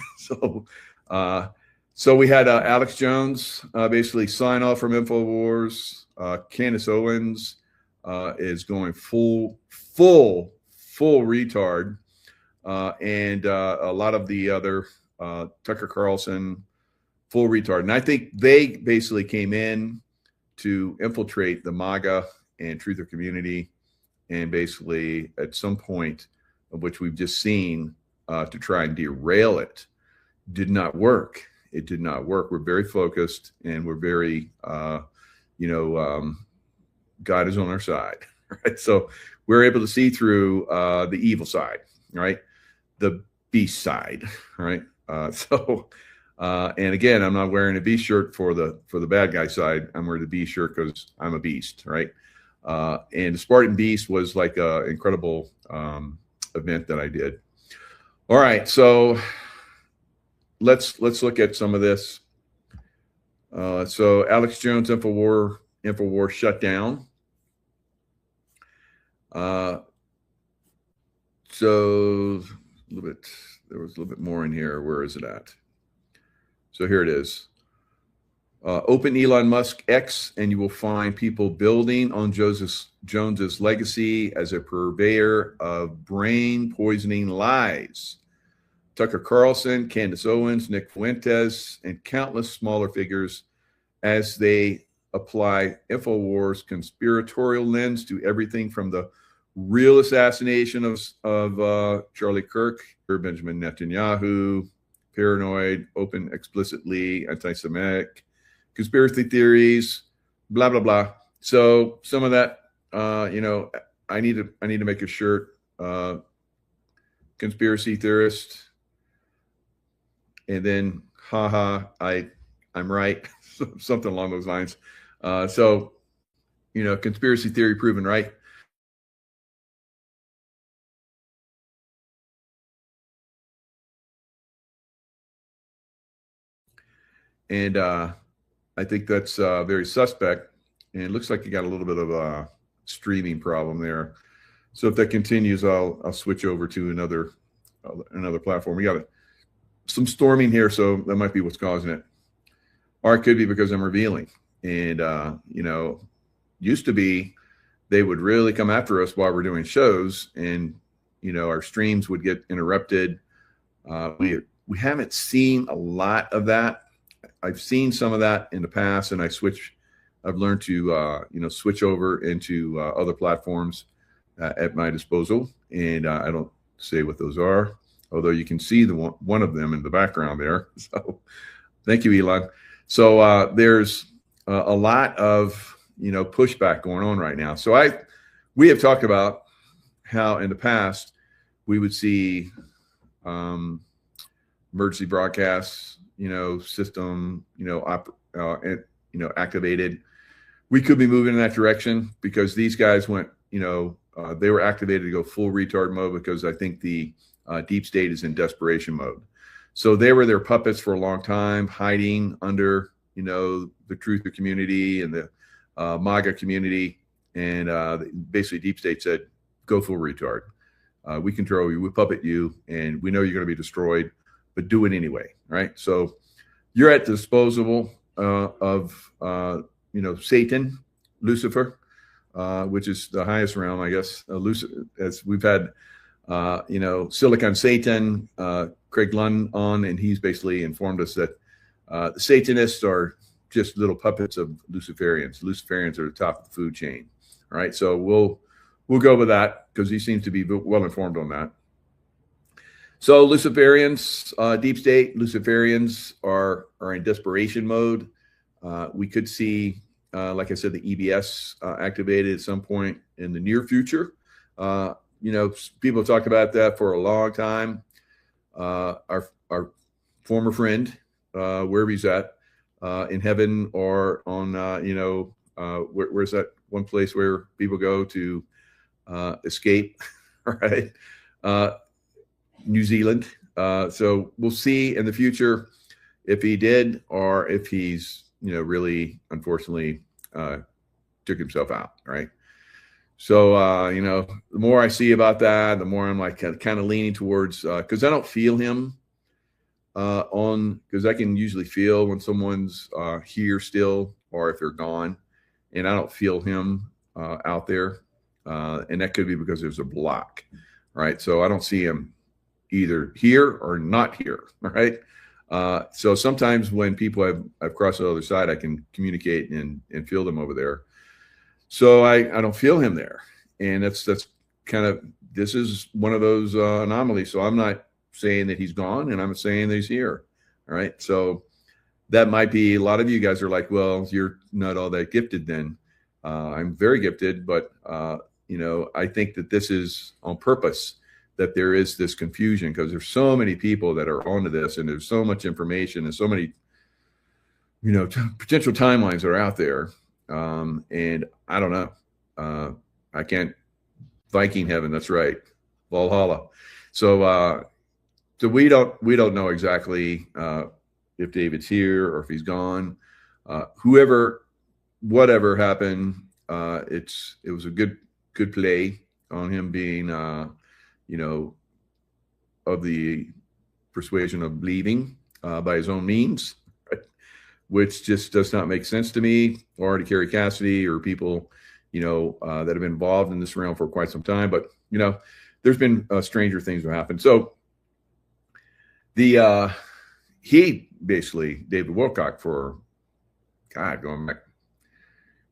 So we had Alex Jones basically sign off from InfoWars. Candace Owens is going full retard, and a lot of the other Tucker Carlson, full retard. And I think they basically came in to infiltrate the MAGA and truther community, and basically at some point, of which we've just seen, to try and derail it. Did not work. It did not work. We're very focused, and we're very, God is on our side, right? So we're able to see through the evil side, right? The beast side, right? And again, I'm not wearing a beast shirt for the bad guy side. I'm wearing the beast shirt because I'm a beast, right? And the Spartan Beast was like an incredible event that I did. All right, so let's look at some of this. So Alex Jones, InfoWars shut down. So there was a little bit more in here. Where is it at? So here it is. Open Elon Musk X, and you will find people building on Jones's legacy as a purveyor of brain poisoning lies. Tucker Carlson, Candace Owens, Nick Fuentes, and countless smaller figures as they apply InfoWars conspiratorial lens to everything from the real assassination of Charlie Kirk, Benjamin Netanyahu, paranoid, open, explicitly anti-Semitic, conspiracy theories, blah, blah, blah. So some of that, I need to make a shirt. Conspiracy theorist, and then I'm right, something along those lines. So, conspiracy theory proven right. And I think that's very suspect. And it looks like you got a little bit of a streaming problem there. So if that continues, I'll switch over to another platform. We got some storming here, so that might be what's causing it. Or it could be because I'm revealing. And used to be they would really come after us while we're doing shows, and our streams would get interrupted. We haven't seen a lot of that. I've seen some of that in the past, and I've learned to switch over into other platforms at my disposal, and I don't say what those are, although you can see one of them in the background there. So thank you, Elon. So there's a lot of pushback going on right now. So we have talked about how in the past we would see emergency broadcasts, system, activated. We could be moving in that direction because these guys went, they were activated to go full retard mode because I think the deep state is in desperation mode. So they were their puppets for a long time, hiding under, the truther community and the MAGA community. And basically deep state said, go full retard. We control you, we puppet you, and we know you're going to be destroyed, but do it anyway, right? So you're at the disposal of, Satan, Lucifer, which is the highest realm, I guess. As we've had, Silicon Satan, Craig Lund on, and he's basically informed us that the Satanists are just little puppets of Luciferians. Luciferians are the top of the food chain. All right, so we'll go with that because he seems to be well informed on that. So Luciferians, deep state Luciferians are in desperation mode. We could see, like I said, the EBS activated at some point in the near future. People have talked about that for a long time. Our former friend, wherever he's at, in heaven or on, where's that one place where people go to escape, right? New Zealand. So we'll see in the future if he did or if he's, really, unfortunately, took himself out, right? So, the more I see about that, the more I'm like kind of leaning towards, because I don't feel him because I can usually feel when someone's here still or if they're gone, and I don't feel him out there. And that could be because there's a block, right? So I don't see him either here or not here, right? So sometimes when people have crossed the other side, I can communicate and feel them over there. So I don't feel him there. And that's kind of, this is one of those anomalies. So I'm not saying that he's gone, and I'm saying that he's here. All right. So that might be, a lot of you guys are like, well, you're not all that gifted then. I'm very gifted, but I think that this is on purpose, that there is this confusion because there's so many people that are onto this, and there's so much information and so many, potential timelines that are out there. And I don't know. I can't, Viking heaven. That's right. Valhalla. So we don't know exactly if David's here or if he's gone. Whatever happened, it was a good play on him being, of the persuasion of leaving by his own means, right? Which just does not make sense to me, or to Kerry Cassidy or people, that have been involved in this realm for quite some time. But, there's been stranger things that happen. So he basically, David Wilcock, for God, going back,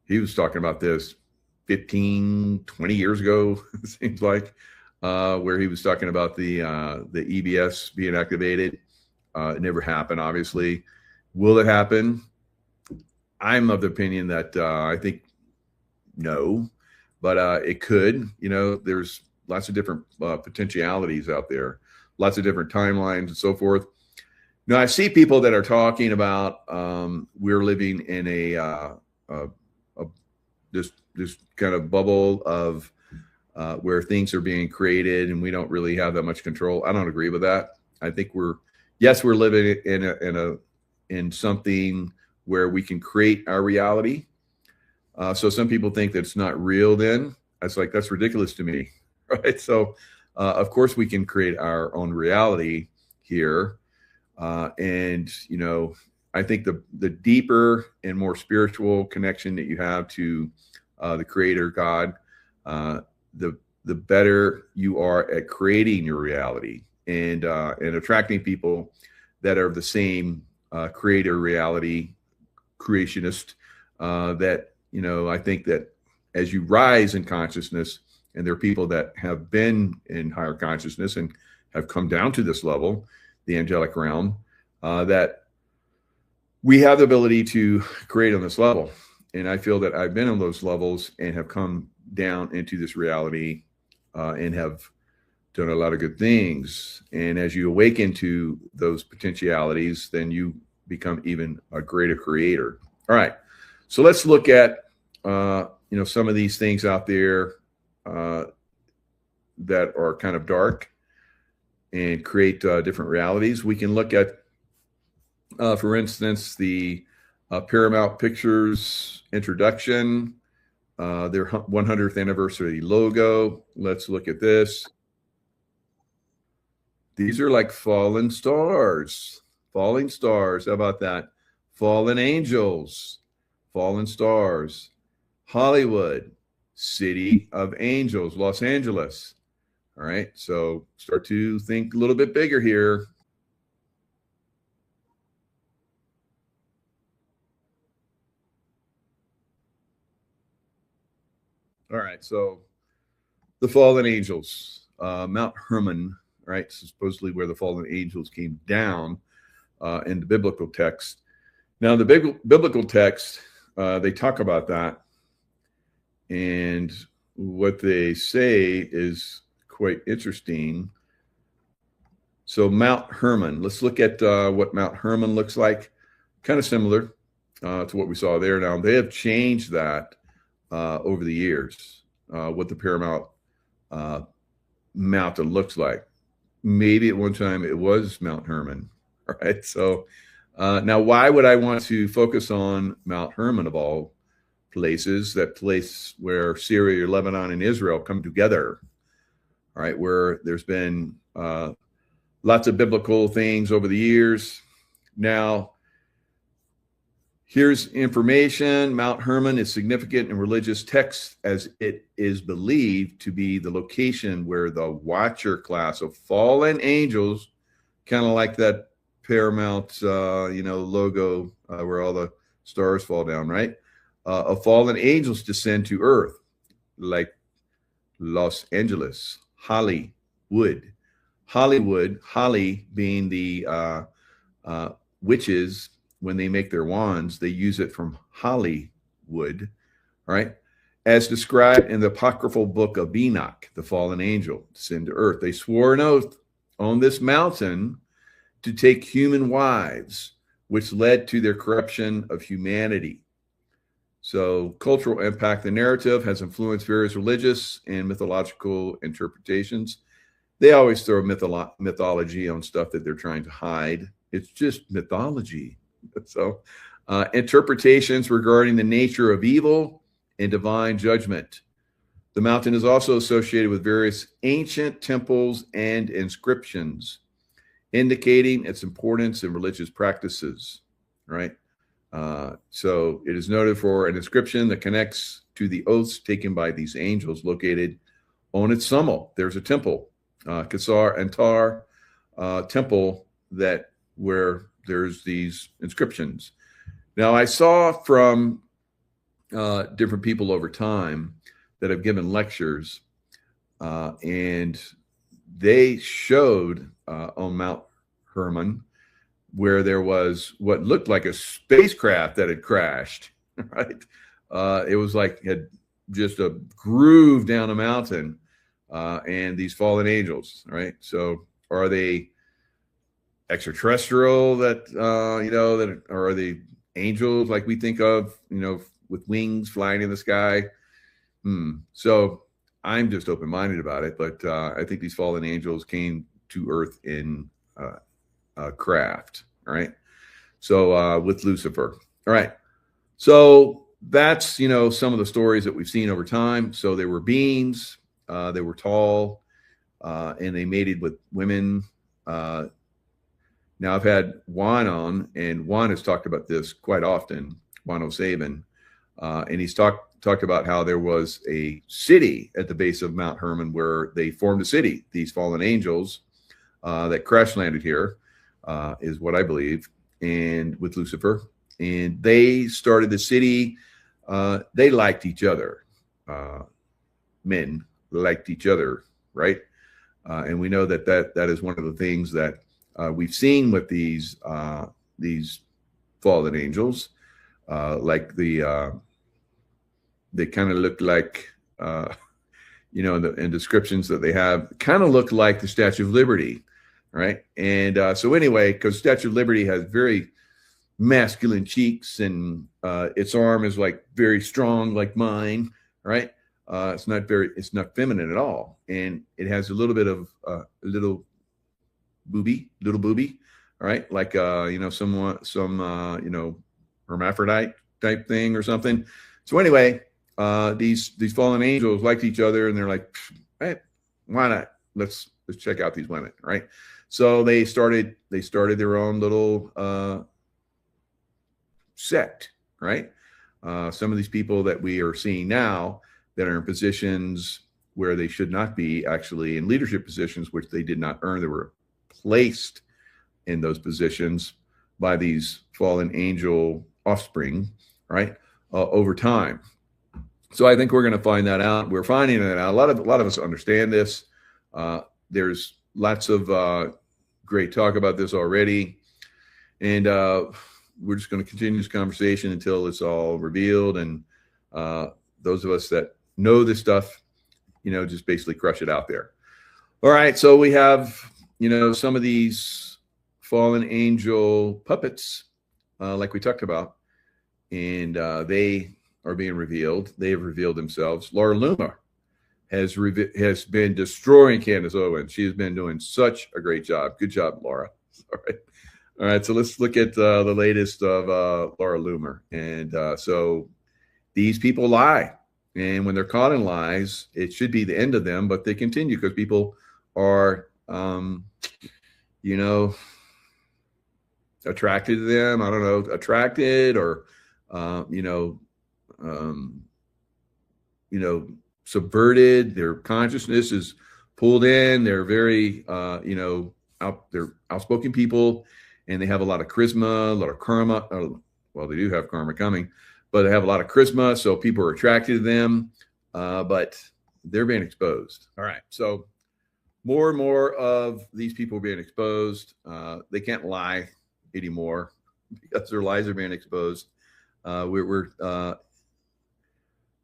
he was talking about this 15, 20 years ago, it seems like, where he was talking about the EBS being activated. It never happened, obviously. Will it happen? I'm of the opinion that I think no. but it could. There's lots of different potentialities out there, lots of different timelines and so forth. Now, I see people that are talking about we're living in this kind of bubble of where things are being created and we don't really have that much control. I don't agree with that. I think we're living in something where we can create our reality. So some people think that it's not real. Then that's ridiculous to me, right? So of course we can create our own reality here. And I think the deeper and more spiritual connection that you have to the Creator God, the better you are at creating your reality and attracting people that are the same creator reality creationist. That I think that as you rise in consciousness, and there are people that have been in higher consciousness and have come down to this level, the angelic realm, that we have the ability to create on this level. And I feel that I've been on those levels and have come down into this reality and have done a lot of good things. And as you awaken to those potentialities, then you become even a greater creator. All right. So let's look at, some of these things out there that are kind of dark and create different realities. We can look at, for instance, the Paramount Pictures introduction, their 100th anniversary logo. Let's look at this. These are like fallen stars. Falling stars. How about that? Fallen angels. Fallen stars. Hollywood. City of Angels. Los Angeles. All right. So start to think a little bit bigger here. All right. So the fallen angels, Mount Hermon, right? Supposedly where the fallen angels came down in the biblical text. Now, the biblical text, they talk about that. And what they say is quite interesting. So Mount Hermon, let's look at what Mount Hermon looks like. Kind of similar to what we saw there. Now, they have changed that over the years, what the Paramount mountain looks like. Maybe at one time it was Mount Hermon, right? So now why would I want to focus on Mount Hermon of all places, that place where Syria, Lebanon, and Israel come together, all right, where there's been lots of biblical things over the years. Now, here's information. Mount Hermon is significant in religious texts as it is believed to be the location where the Watcher class of fallen angels, kind of like that Paramount, logo where all the stars fall down, right? Of fallen angels descend to earth, like Los Angeles, Hollywood, Holly being the witches. When they make their wands, they use it from Hollywood, right? As described in the apocryphal book of Enoch, the fallen angel descend to earth. They swore an oath on this mountain to take human wives, which led to their corruption of humanity. So cultural impact. The narrative has influenced various religious and mythological interpretations. They always throw mythology on stuff that they're trying to hide. It's just mythology. So interpretations regarding the nature of evil and divine judgment. The mountain is also associated with various ancient temples and inscriptions, indicating its importance in religious practices, right? So it is noted for an inscription that connects to the oaths taken by these angels located on its summit. There's a temple, Kasar Antar temple, that where there's these inscriptions. Now, I saw from different people over time that have given lectures, and they showed on Mount Hermon where there was what looked like a spacecraft that had crashed, right? It was like had just a groove down a mountain, and these fallen angels, right? So are they extraterrestrial that that, or are they angels like we think of, with wings flying in the sky? So I'm just open-minded about it, but I think these fallen angels came to Earth in craft. All right. So with Lucifer. All right. So that's, some of the stories that we've seen over time. So they were beings, they were tall, and they mated with women. Now I've had Juan on, and Juan has talked about this quite often, Juan O'Savin, and he's talked about how there was a city at the base of Mount Hermon where they formed a city, these fallen angels that crash landed here, is what I believe, and with Lucifer. And they started the city. They liked each other. Men liked each other, right? And we know that is one of the things that we've seen with these fallen angels. Like they kind of look like, in descriptions that they have, kind of look like the Statue of Liberty, right? And so anyway, because Statue of Liberty has very masculine cheeks, and its arm is like very strong, like mine, right? It's not feminine at all, and it has a little bit of little booby, right? Like some hermaphrodite type thing or something. So anyway, these fallen angels liked each other, and they're like, hey, why not? Let's check out these women, right? So they started their own little sect, right? Some of these people that we are seeing now that are in positions where they should not be, actually in leadership positions, which they did not earn. They were placed in those positions by these fallen angel offspring, right? Over time. So I think we're going to find that out. We're finding that out. A lot of us understand this. There's lots of great talk about this already, and we're just going to continue this conversation until it's all revealed. And those of us that know this stuff, just basically crush it out there. All right. So we have, some of these fallen angel puppets, like we talked about, and they are being revealed. They have revealed themselves. Laura Loomer has been destroying Candace Owens. She has been doing such a great job. Good job, Laura. All right. So let's look at the latest of Laura Loomer. And so these people lie. And when they're caught in lies, it should be the end of them, but they continue because people are, attracted to them. I don't know, attracted or, subverted. Their consciousness is pulled in. They're very, they're outspoken people, and they have a lot of charisma, a lot of karma. Well, they do have karma coming, but they have a lot of charisma. So people are attracted to them, but they're being exposed. All right. So more and more of these people are being exposed. They can't lie anymore because their lies are being exposed.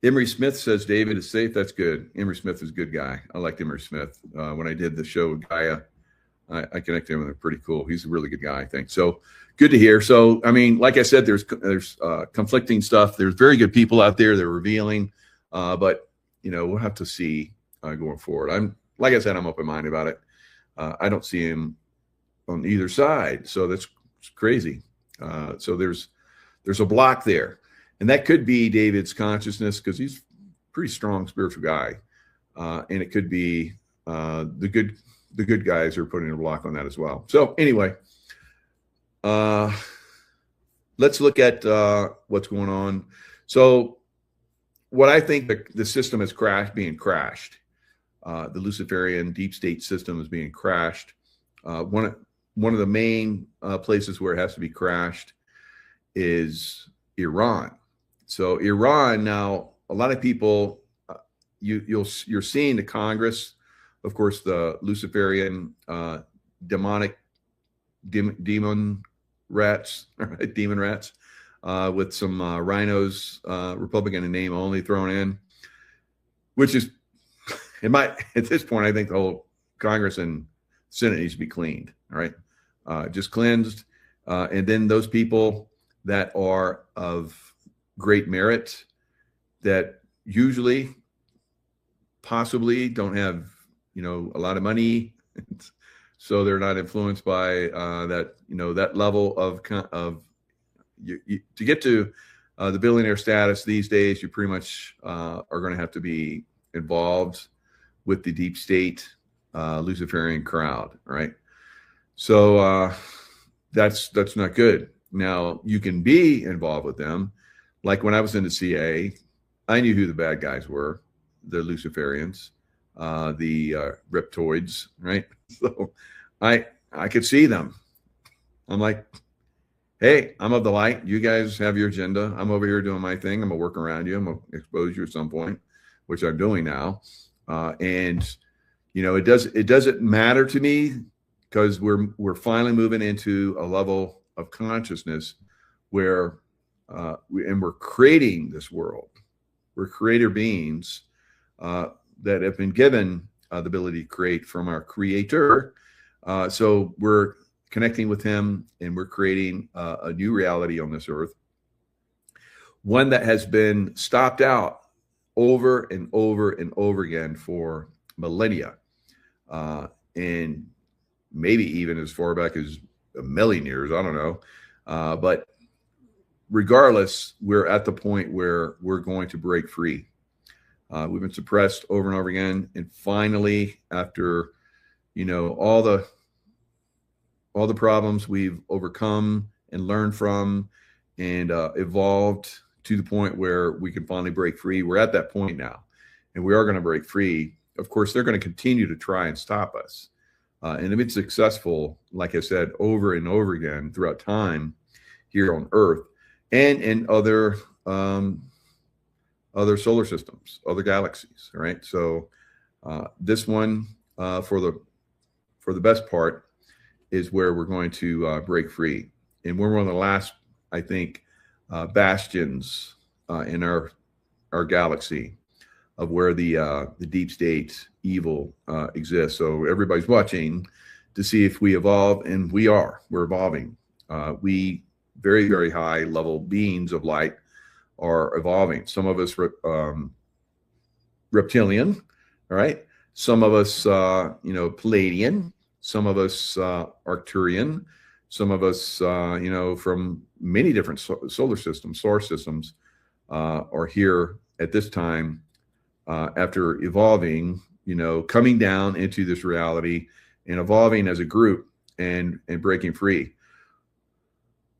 Emery Smith says David is safe. That's good. Emery Smith is a good guy. I liked Emery Smith. When I did the show with Gaia, I connected with him. Pretty cool. He's a really good guy, I think. So good to hear. So, I mean, like I said, there's conflicting stuff. There's very good people out there that are revealing, but we'll have to see going forward. Like I said, I'm open-minded about it. I don't see him on either side. So that's crazy. So there's a block there. And that could be David's consciousness, because he's a pretty strong spiritual guy. And it could be the good guys are putting a block on that as well. So anyway, let's look at what's going on. So what I think the system is being crashed. The Luciferian deep state system is being crashed. One of the main places where it has to be crashed is Iran. So Iran now, a lot of people, you're seeing the Congress, of course, the Luciferian demonic demon rats, with some rhinos, Republican in name only, thrown in. which is, at this point, I think the whole Congress and Senate needs to be cleaned. All right. Just cleansed. And then those people that are of great merit that usually possibly don't have, a lot of money. So they're not influenced by that, that level of to get to the billionaire status these days, you pretty much are going to have to be involved with the deep state Luciferian crowd, right? So that's not good. Now you can be involved with them. Like when I was in the CIA, I knew who the bad guys were, the Luciferians, the reptoids, right? So I could see them. I'm like, hey, I'm of the light. You guys have your agenda. I'm over here doing my thing. I'm gonna work around you. I'm gonna expose you at some point, which I'm doing now. And it doesn't matter to me because we're finally moving into a level of consciousness where we're creating this world. We're creator beings that have been given the ability to create from our creator. So we're connecting with him and we're creating a new reality on this earth, one that has been stopped out over and over and over again for millennia, and maybe even as far back as a million years. I don't know. But regardless, we're at the point where we're going to break free. We've been suppressed over and over again. And finally, after, all the problems we've overcome and learned from and evolved to the point where we can finally break free. We're at that point now, and we are going to break free. Of course, they're going to continue to try and stop us. And if it's successful, like I said, over and over again throughout time here on Earth and in other solar systems, other galaxies, right? So this one, for the best part, is where we're going to break free. And we're one of the last, I think, bastions in our galaxy of where the deep state evil exists. So everybody's watching to see if we evolve, and we're evolving. We very, very high level beings of light are evolving. Some of us reptilian, all right? Some of us, Palladian. Some of us Arcturian. Some of us, from many different solar systems, are here at this time after evolving, coming down into this reality and evolving as a group and breaking free.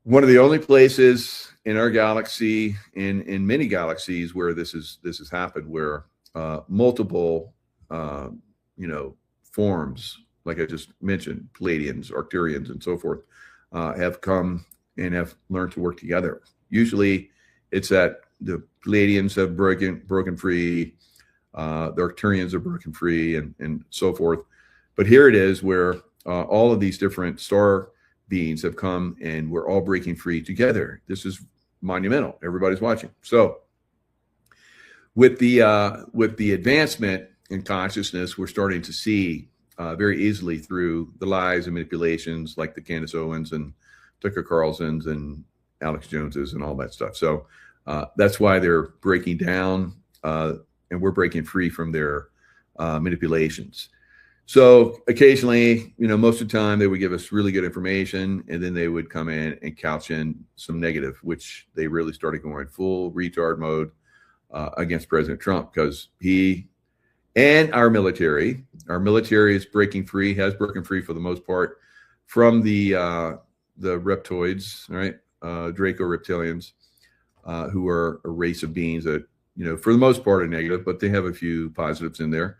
One of the only places in our galaxy, in many galaxies, where this has happened, where multiple, forms, like I just mentioned, Palladians, Arcturians, and so forth, have come and have learned to work together. Usually, it's that the Palladians have broken free, the Arcturians have broken free, and so forth. But here it is where all of these different star beings have come, and we're all breaking free together. This is monumental. Everybody's watching. So, with the advancement in consciousness, we're starting to see very easily through the lies and manipulations like the Candace Owens and Tucker Carlson's and Alex Jones's and all that stuff. So that's why they're breaking down, and we're breaking free from their manipulations. So occasionally, most of the time they would give us really good information, and then they would come in and couch in some negative, which they really started going full retard mode against President Trump, because he and our military is breaking free, has broken free for the most part from the reptoids, right? Draco reptilians, who are a race of beings that, for the most part are negative, but they have a few positives in there.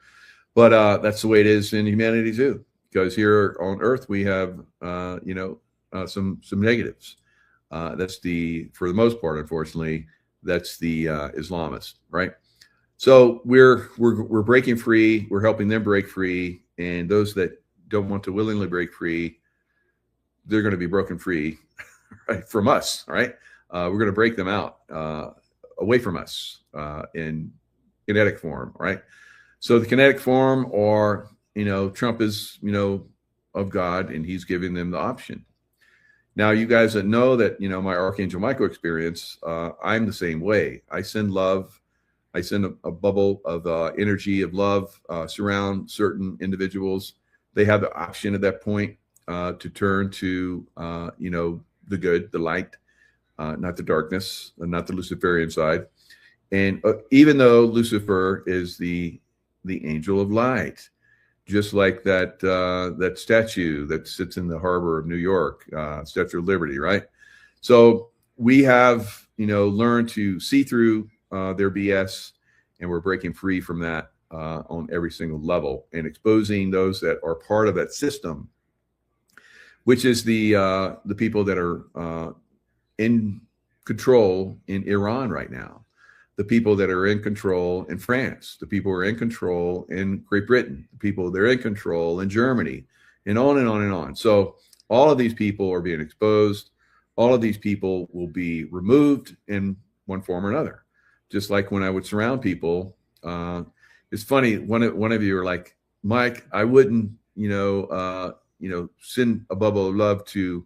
But that's the way it is in humanity too, because here on Earth we have, some negatives. That's for the most part, unfortunately, that's the Islamists, right? So we're breaking free. We're helping them break free, and those that don't want to willingly break free, they're going to be broken free, right, from us. Right? We're going to break them out away from us, and kinetic form, right? So the kinetic form, or, Trump is, of God, and he's giving them the option. Now, you guys that know that, my Archangel Michael experience, I'm the same way. I send love. I send a bubble of energy of love surround certain individuals. They have the option at that point to turn to, the good, the light, not the darkness, not the Luciferian side. And even though Lucifer is the angel of light, just like that statue that sits in the harbor of New York, Statue of Liberty, right? So we have, learned to see through their BS, and we're breaking free from that on every single level, and exposing those that are part of that system, which is the people that are in control in Iran right now, the people that are in control in France, the people who are in control in Great Britain, the people that are in control in Germany, and on and on and on. So all of these people are being exposed. All of these people will be removed in one form or another. Just like when I would surround people, it's funny. One of you are like, Mike, I wouldn't, send a bubble of love to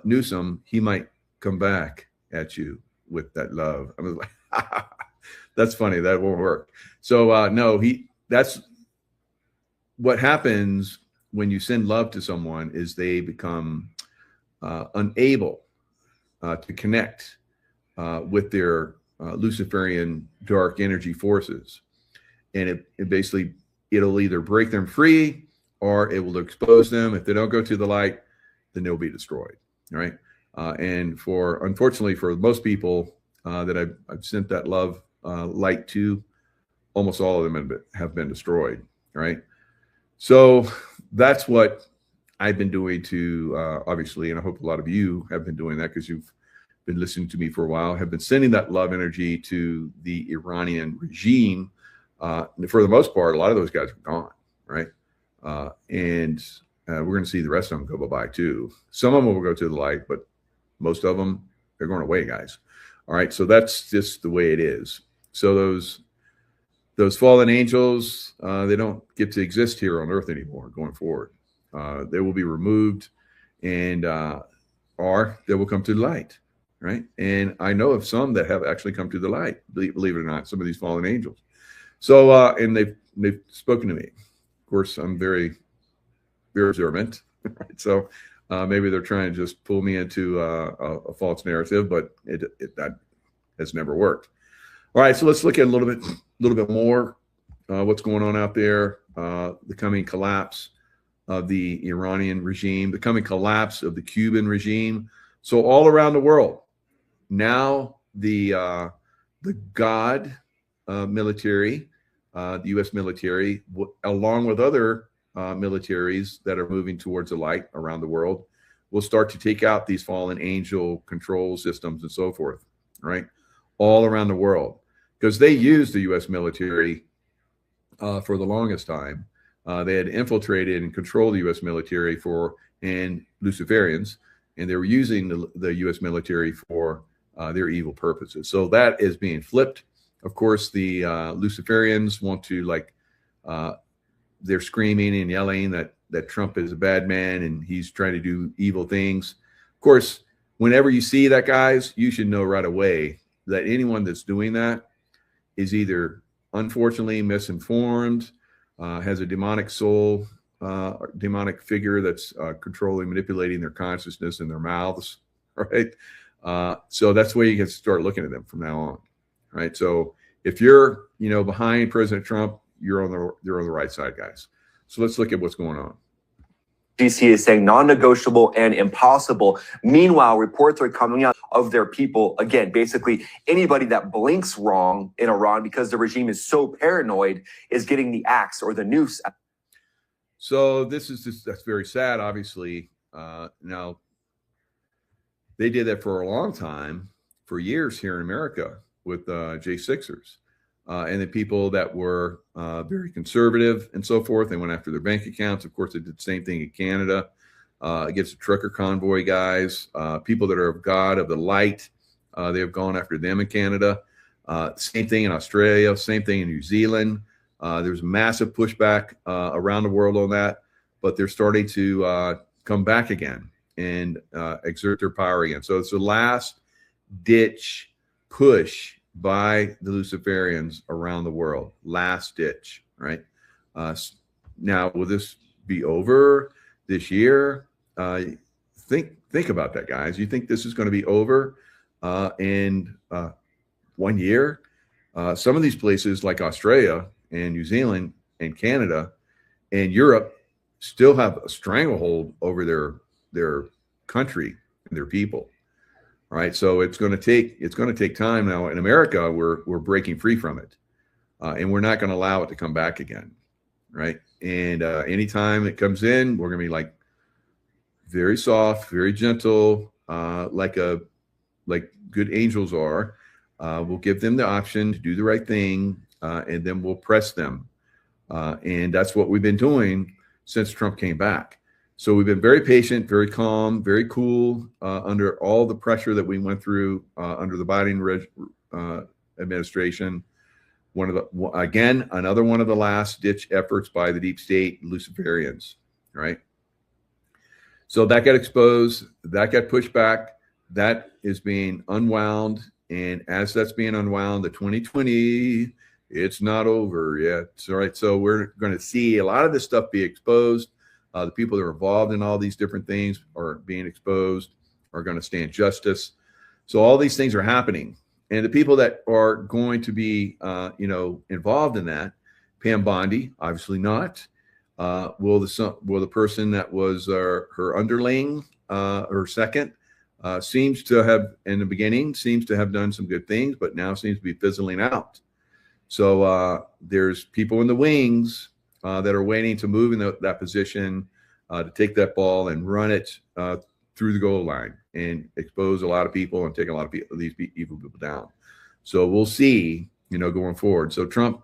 Newsom. He might come back at you with that love. I was like, that's funny. That won't work. So no, that's what happens when you send love to someone, is they become unable to connect with their Luciferian dark energy forces. And it basically, it'll either break them free or it will expose them. If they don't go to the light, then they'll be destroyed. Right. And unfortunately for most people that I've sent that love light to, almost all of them have been destroyed. Right. So that's what I've been doing to, obviously, and I hope a lot of you have been doing that because you've been listening to me for a while, have been sending that love energy to the Iranian regime. For the most part, a lot of those guys are gone, right? And we're going to see the rest of them go bye-bye too. Some of them will go to the light, but most of them, they're going away, guys. All right, so that's just the way it is. So those fallen angels, they don't get to exist here on Earth anymore going forward. They will be removed, and or they will come to the light, right? And I know of some that have actually come to the light, believe it or not, some of these fallen angels. So, and they've spoken to me. Of course, I'm very, very observant, right? So maybe they're trying to just pull me into a false narrative, but that has never worked. All right, so let's look at a little bit more what's going on out there. The coming collapse of the Iranian regime, the coming collapse of the Cuban regime. So all around the world, now the God military, the U.S. military, along with other militaries that are moving towards the light around the world, will start to take out these fallen angel control systems and so forth, right? All around the world, because they used the U.S. military for the longest time. They had infiltrated and controlled the U.S. military and Luciferians, and they were using the U.S. military for their evil purposes. So that is being flipped. Of course, the Luciferians want to, they're screaming and yelling that Trump is a bad man and he's trying to do evil things. Of course, whenever you see that, guys, you should know right away that anyone that's doing that is either unfortunately misinformed, has a demonic soul, demonic figure that's controlling, manipulating their consciousness in their mouths, right? So that's the way you can start looking at them from now on, right? So if you're, behind President Trump, you're on the right side, guys. So let's look at what's going on. DC is saying non-negotiable and impossible. Meanwhile, reports are coming out of their people. Again, basically anybody that blinks wrong in Iran, because the regime is so paranoid, is getting the axe or the noose. So that's very sad, obviously. Now, they did that for a long time, for years here in America with J6ers. And the people that were very conservative and so forth, they went after their bank accounts. Of course, they did the same thing in Canada against the trucker convoy guys, people that are of God, of the light. They have gone after them in Canada. Same thing in Australia, same thing in New Zealand. There's massive pushback around the world on that, but they're starting to come back again and exert their power again. So it's the last ditch push by the Luciferians around the world. Last ditch, right? Now, will this be over this year? Think about that, guys. You think this is going to be over in 1 year? Some of these places like Australia and New Zealand and Canada and Europe still have a stranglehold over their country and their people, right? So it's going to take time. Now in America, we're breaking free from it, and we're not going to allow it to come back again, right? And anytime it comes in, we're going to be like very soft, very gentle, like good angels are. We'll give them the option to do the right thing, and then we'll press them. And that's what we've been doing since Trump came back. So we've been very patient, very calm, very cool under all the pressure that we went through under the Biden administration. Another one of the last ditch efforts by the deep state Luciferians, right? So that got exposed, that got pushed back, that is being unwound. And as that's being unwound, the 2020, it's not over yet. All right. So we're going to see a lot of this stuff be exposed. The people that are involved in all these different things are being exposed, are going to stand justice. So all these things are happening. And the people that are going to be, involved in that, Pam Bondi, obviously not. Will the person that was her underling, her second, seems to have, in the beginning, seems to have done some good things, but now seems to be fizzling out. So there's people in the wings that are waiting to move in that position to take that ball and run it through the goal line and expose a lot of people and take a lot of these evil people down. So we'll see, going forward. So Trump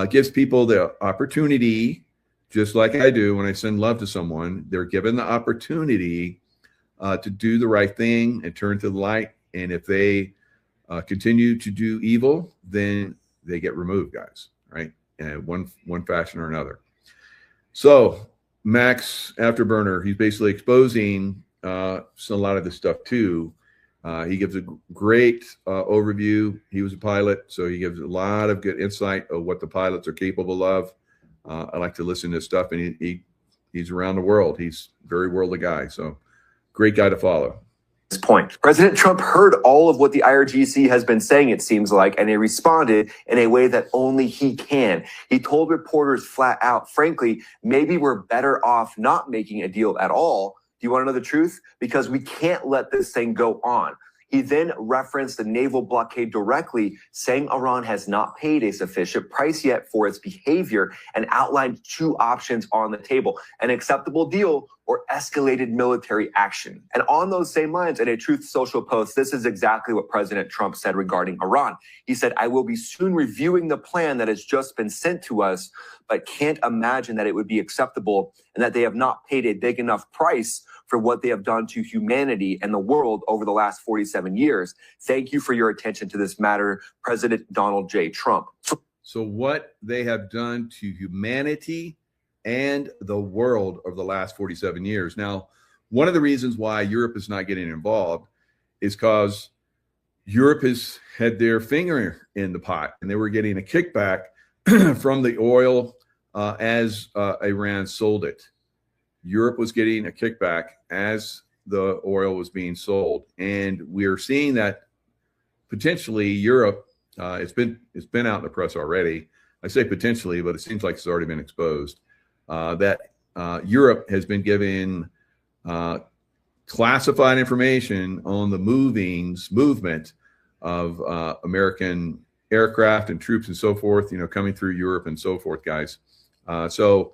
gives people the opportunity, just like I do when I send love to someone, they're given the opportunity to do the right thing and turn to the light. And if they continue to do evil, then they get removed, guys, right? And one fashion or another. So Max Afterburner, he's basically exposing a lot of this stuff too. He gives a great overview. He was a pilot, so he gives a lot of good insight of what the pilots are capable of. I like to listen to his stuff, and he's around the world. He's a very worldly guy, so great guy to follow. This point, President Trump heard all of what the IRGC has been saying, it seems like, and he responded in a way that only he can. He told reporters flat out, frankly, maybe we're better off not making a deal at all. Do you want to know the truth? Because we can't let this thing go on. He then referenced the naval blockade directly, saying Iran has not paid a sufficient price yet for its behavior, and outlined two options on the table: an acceptable deal or escalated military action. And on those same lines, in a Truth Social post, this is exactly what President Trump said regarding Iran. He said, I will be soon reviewing the plan that has just been sent to us, but can't imagine that it would be acceptable and that they have not paid a big enough price for what they have done to humanity and the world over the last 47 years. Thank you for your attention to this matter, President Donald J. Trump. So what they have done to humanity and the world over the last 47 years. Now, one of the reasons why Europe is not getting involved is because Europe has had their finger in the pot, and they were getting a kickback from the oil as Iran sold it. Europe was getting a kickback as the oil was being sold. And we're seeing that potentially Europe, it's been out in the press already. I say potentially, but it seems like it's already been exposed, that Europe has been given classified information on the movement of American aircraft and troops and so forth, coming through Europe and so forth, guys. So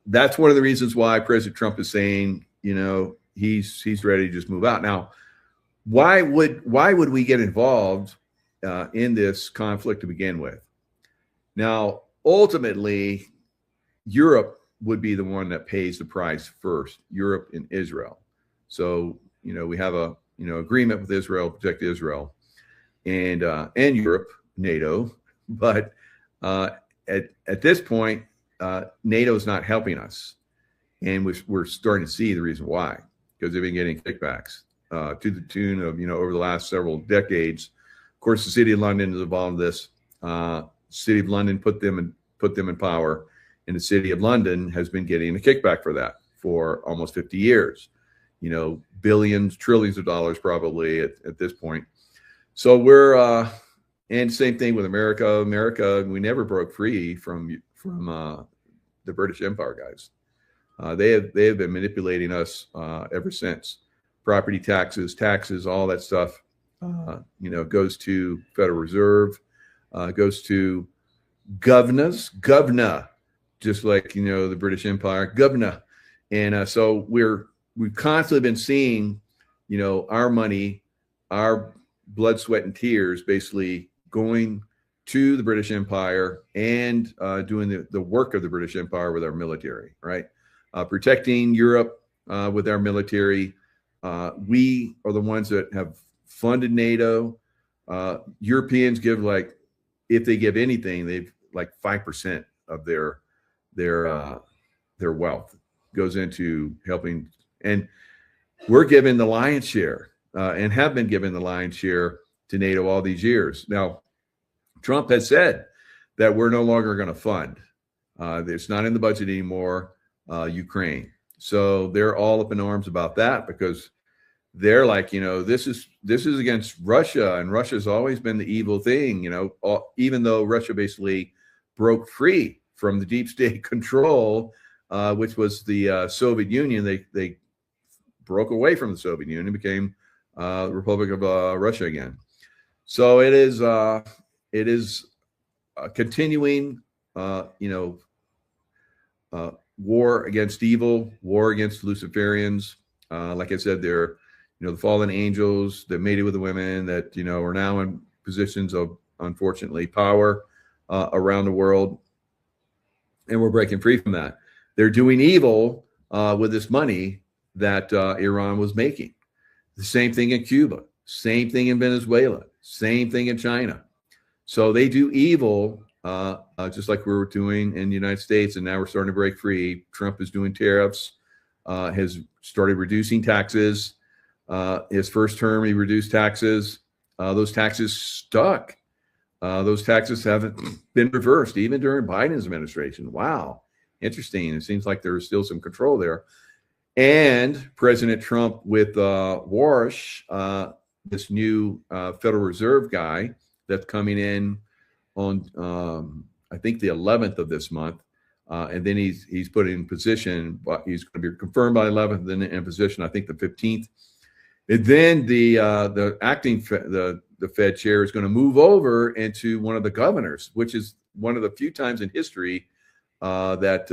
that's one of the reasons why President Trump is saying, he's ready to just move out. Now, why would we get involved in this conflict to begin with? Now, ultimately, Europe would be the one that pays the price first. Europe and Israel. So, we have a agreement with Israel to protect Israel. and Europe, NATO. But at this point, NATO is not helping us, and we're starting to see the reason why, because they've been getting kickbacks to the tune of, over the last several decades. Of course, the City of London is involved in this. City of London put them in power, and the City of London has been getting a kickback for that for almost 50 years. Billions, trillions of dollars probably at this point. So we're and same thing with America. America, we never broke free from the British Empire guys. They have been manipulating us ever since. Property taxes, all that stuff, goes to Federal Reserve, goes to governor, just like, the British Empire, governor. And so we've constantly been seeing, our money, our blood, sweat, and tears basically going to the British Empire and doing the work of the British Empire with our military, right? Protecting Europe with our military. We are the ones that have funded NATO. Europeans give, if they give anything, they've 5% of their wealth goes into helping, and we're given the lion's share and have been given the lion's share to NATO all these years. Now, Trump has said that we're no longer going to fund. It's not in the budget anymore, Ukraine. So they're all up in arms about that, because they're like, this is against Russia, and Russia's always been the evil thing, even though Russia basically broke free from the deep state control, which was the Soviet Union. They broke away from the Soviet Union, became the Republic of Russia again. So it is a continuing, war against evil, war against Luciferians. Like I said, they're, the fallen angels that mated with the women that, are now in positions of, unfortunately, power around the world. And we're breaking free from that. They're doing evil with this money that Iran was making. The same thing in Cuba, same thing in Venezuela, same thing in China. So they do evil just like we were doing in the United States, and now we're starting to break free. Trump is doing tariffs, has started reducing taxes. His first term, he reduced taxes. Those taxes stuck. Those taxes haven't been reversed, even during Biden's administration. Wow, interesting. It seems like there's still some control there. And President Trump with Warsh, this new Federal Reserve guy that's coming in on, I think, the 11th of this month. And then he's put in position, but he's going to be confirmed by 11th, then in position, I think, the 15th. And then the acting the Fed chair is going to move over into one of the governors, which is one of the few times in history that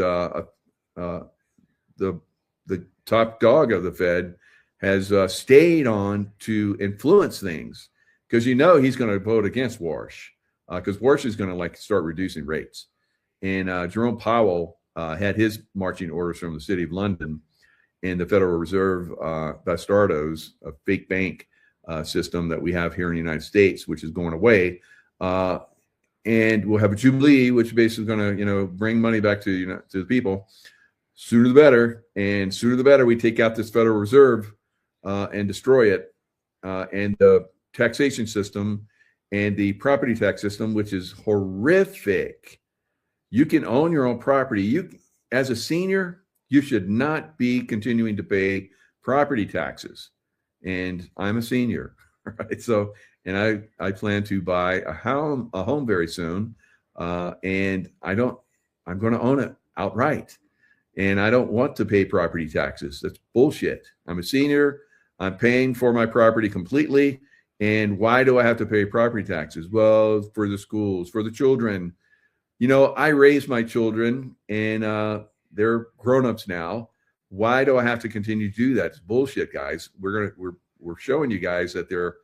the top dog of the Fed has stayed on to influence things, because he's going to vote against Warsh, because Warsh is going to start reducing rates. And Jerome Powell had his marching orders from the City of London and the Federal Reserve bastardos, a fake bank system that we have here in the United States, which is going away. And we'll have a jubilee, which basically is going to, bring money back to the people. Sooner the better, and sooner the better we take out this Federal Reserve and destroy it, and the taxation system and the property tax system, which is horrific. You can own your own property. You, as a senior, you should not be continuing to pay property taxes. And I'm a senior, right? So, and I plan to buy a home very soon, and I'm going to own it outright. And I don't want to pay property taxes. That's bullshit. I'm a senior. I'm paying for my property completely. And why do I have to pay property taxes? Well, for the schools, for the children. I raised my children, and they're grown-ups now. Why do I have to continue to do that? It's bullshit, guys. We're showing you guys that they're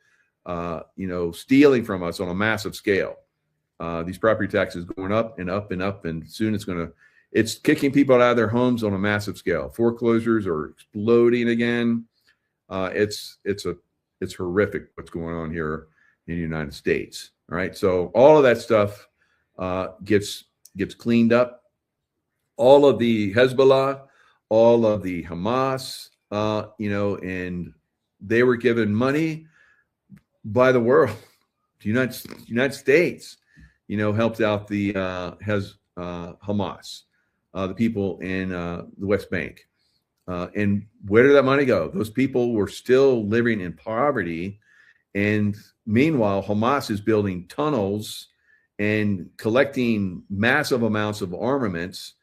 stealing from us on a massive scale. These property taxes going up and up and up, and soon it's kicking people out of their homes on a massive scale. Foreclosures are exploding again. It's horrific what's going on here in the United States. All right, so all of that stuff gets cleaned up. All of the Hezbollah, all of the Hamas, and they were given money by the world. The United States, helped out the Hamas, the people in the West Bank. And where did that money go? Those people were still living in poverty. And meanwhile, Hamas is building tunnels and collecting massive amounts of armaments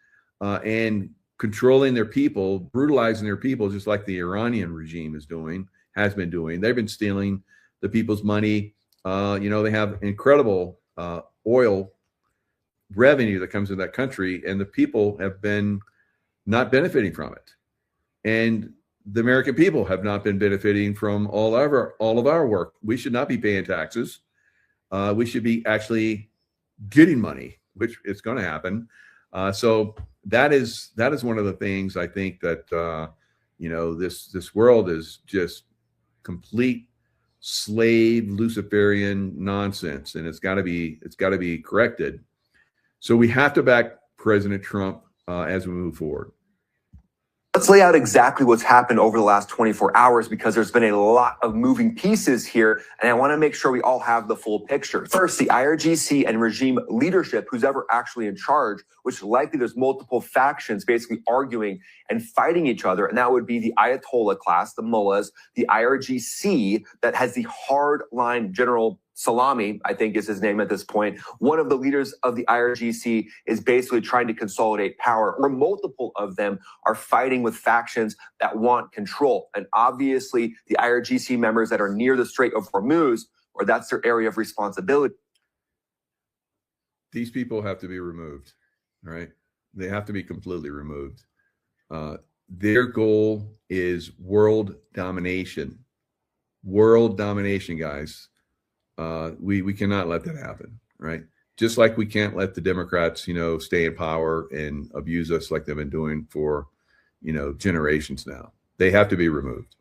and controlling their people, brutalizing their people, just like the Iranian regime has been doing. They've been stealing the people's money. They have incredible oil revenue that comes to that country, and the people have been not benefiting from it. And the American people have not been benefiting from all of our work. We should not be paying taxes. We should be actually getting money, which is going to happen. So that is one of the things I think that this world is just complete slave Luciferian nonsense, and it's got to be corrected. So we have to back President Trump as we move forward. Let's lay out exactly what's happened over the last 24 hours, because there's been a lot of moving pieces here, and I want to make sure we all have the full picture. First, the IRGC and regime leadership, who's ever actually in charge, which likely there's multiple factions basically arguing and fighting each other, and that would be the Ayatollah class, the mullahs, the IRGC that has the hard-line General Salami, I think is his name at this point. One of the leaders of the IRGC is basically trying to consolidate power, where multiple of them are fighting with factions that want control. And obviously, the IRGC members that are near the Strait of Hormuz, or that's their area of responsibility. These people have to be removed, right? They have to be completely removed. Their goal is world domination. World domination, guys. We cannot let that happen, right? Just like we can't let the Democrats, stay in power and abuse us like they've been doing for, generations now. They have to be removed.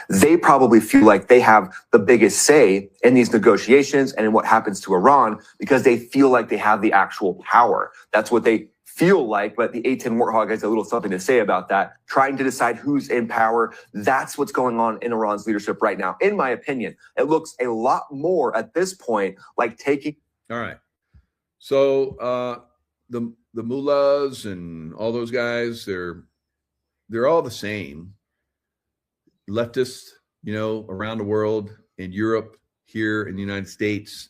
They probably feel like they have the biggest say in these negotiations and in what happens to Iran, because they feel like they have the actual power. That's what they feel like, but the A10 Warthog has a little something to say about that, trying to decide who's in power. That's what's going on in Iran's leadership right now. In my opinion, it looks a lot more at this point like taking. All right. So the mullahs and all those guys, they're all the same. Leftists, around the world, in Europe, here in the United States,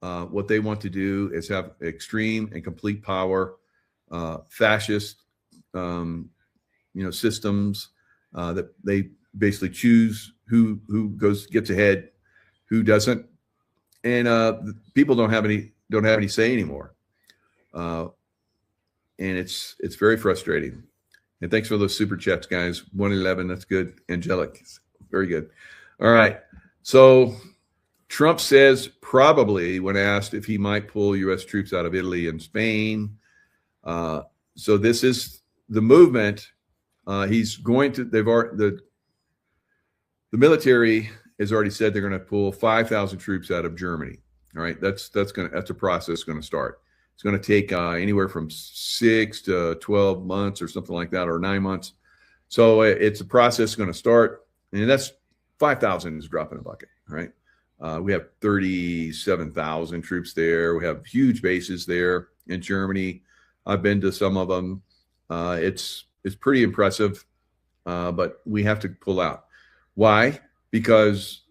what they want to do is have extreme and complete power. Fascist, systems that they basically choose who gets ahead, who doesn't, and people don't have any say anymore, and it's very frustrating. And thanks for those super chats, guys. 111, that's good. Angelic, very good. All right, so Trump says probably, when asked if he might pull U.S. troops out of Italy and Spain. So this is the movement. He's going to. The military has already said they're going to pull 5,000 troops out of Germany. All right, that's a process going to start. It's going to take anywhere from 6 to 12 months or something like that, or 9 months. So it's a process going to start, and that's 5,000 is a drop in a bucket. Right. We have 37,000 troops there. We have huge bases there in Germany. I've been to some of them. It's pretty impressive, but we have to pull out. Why? Because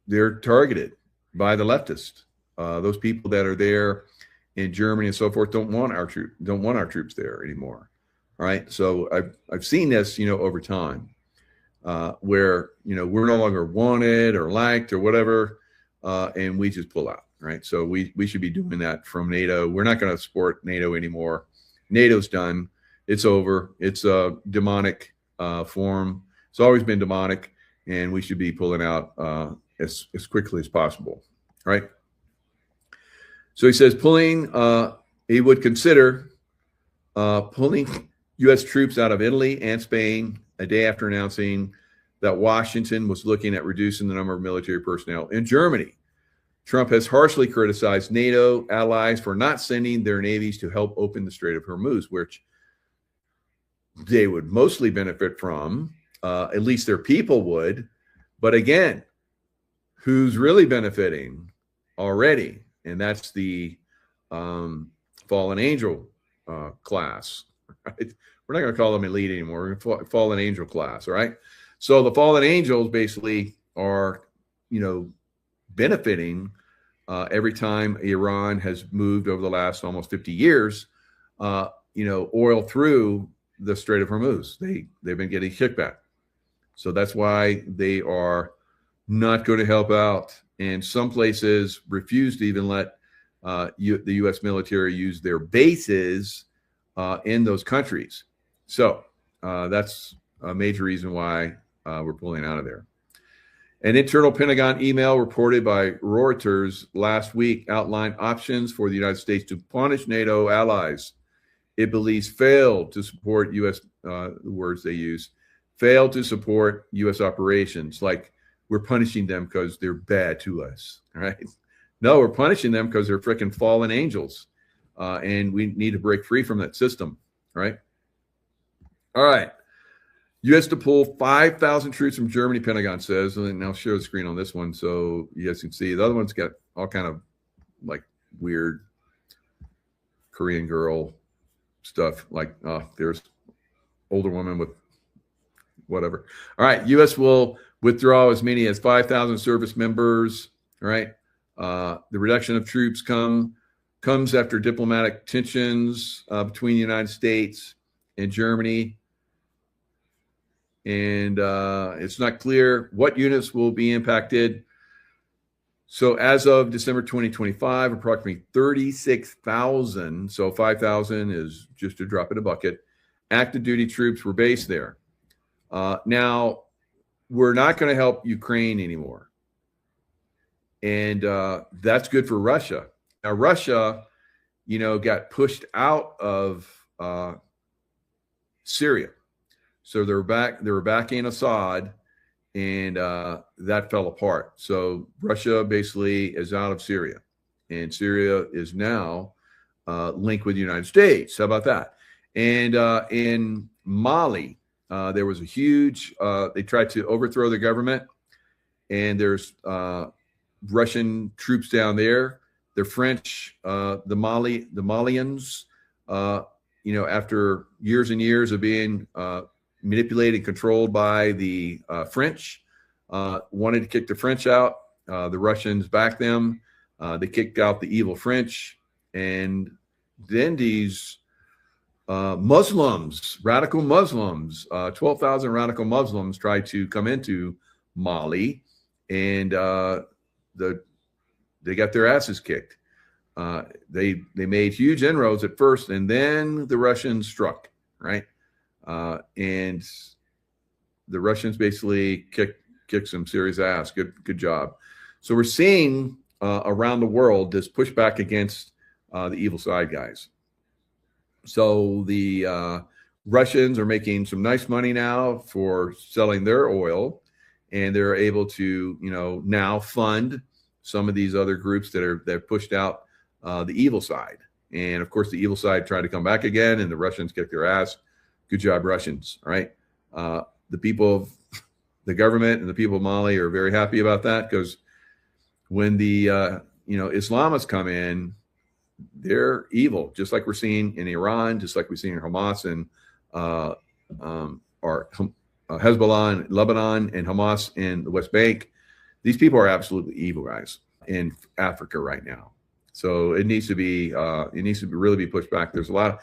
they're targeted by the leftists. Those people that are there in Germany and so forth don't want our troops there anymore. All right. So I've seen this, over time, where we're no longer wanted or liked or whatever, and we just pull out. Right. So we should be doing that from NATO. We're not going to support NATO anymore. NATO's done. It's over. It's a demonic form. It's always been demonic, and we should be pulling out as quickly as possible. Right. So he says he would consider pulling U.S. troops out of Italy and Spain a day after announcing that Washington was looking at reducing the number of military personnel in Germany. Trump has harshly criticized NATO allies for not sending their navies to help open the Strait of Hormuz, which they would mostly benefit from, at least their people would. But again, who's really benefiting already? And that's the fallen angel class, right? We're not going to call them elite anymore. We're going to fallen angel class, all right? So the fallen angels basically are, benefiting every time Iran has moved over the last almost 50 years, oil through the Strait of Hormuz. They've been getting kickback. So that's why they are not going to help out. And some places refuse to even let the U.S. military use their bases in those countries. So that's a major reason why we're pulling out of there. An internal Pentagon email reported by Reuters last week outlined options for the United States to punish NATO allies it believes failed to support U.S. The words they use, failed to support U.S. operations. Like we're punishing them because they're bad to us, right? No, we're punishing them because they're freaking fallen angels, and we need to break free from that system, right? All right. U.S. to pull 5,000 troops from Germany, Pentagon says. And I'll share the screen on this one so you guys can see. The other one's got all kind of like weird Korean girl stuff. Like there's older woman with whatever. All right. U.S. will withdraw as many as 5,000 service members. All right. The reduction of troops comes after diplomatic tensions between the United States and Germany. And it's not clear what units will be impacted. So as of December 2025, approximately 36,000, so 5,000 is just a drop in a bucket, active duty troops were based there. Now, we're not going to help Ukraine anymore. And that's good for Russia. Now, Russia, got pushed out of Syria. So they were backing Assad, and that fell apart. So Russia basically is out of Syria, and Syria is now linked with the United States. How about that? And in Mali, there was a huge, they tried to overthrow the government, and there's Russian troops down there. The French, the Malians, after years and years of being manipulated and controlled by the French, wanted to kick the French out. The Russians backed them. They kicked out the evil French. And then these Muslims, radical Muslims, 12,000 radical Muslims tried to come into Mali, and they got their asses kicked. They made huge inroads at first, and then the Russians struck, right? And the Russians basically kicked some serious ass. Good job. So we're seeing around the world this pushback against the evil side guys. So the Russians are making some nice money now for selling their oil, and they're able to, now fund some of these other groups that pushed out the evil side. And of course, the evil side tried to come back again, and the Russians kicked their ass. Good job, Russians. All right. The people of the government and the people of Mali are very happy about that, because when the Islamists come in, they're evil, just like we're seeing in Iran, just like we're seeing in Hamas and Hezbollah in Lebanon and Hamas in the West Bank. These people are absolutely evil guys in Africa right now. So it needs to be really be pushed back. There's a lot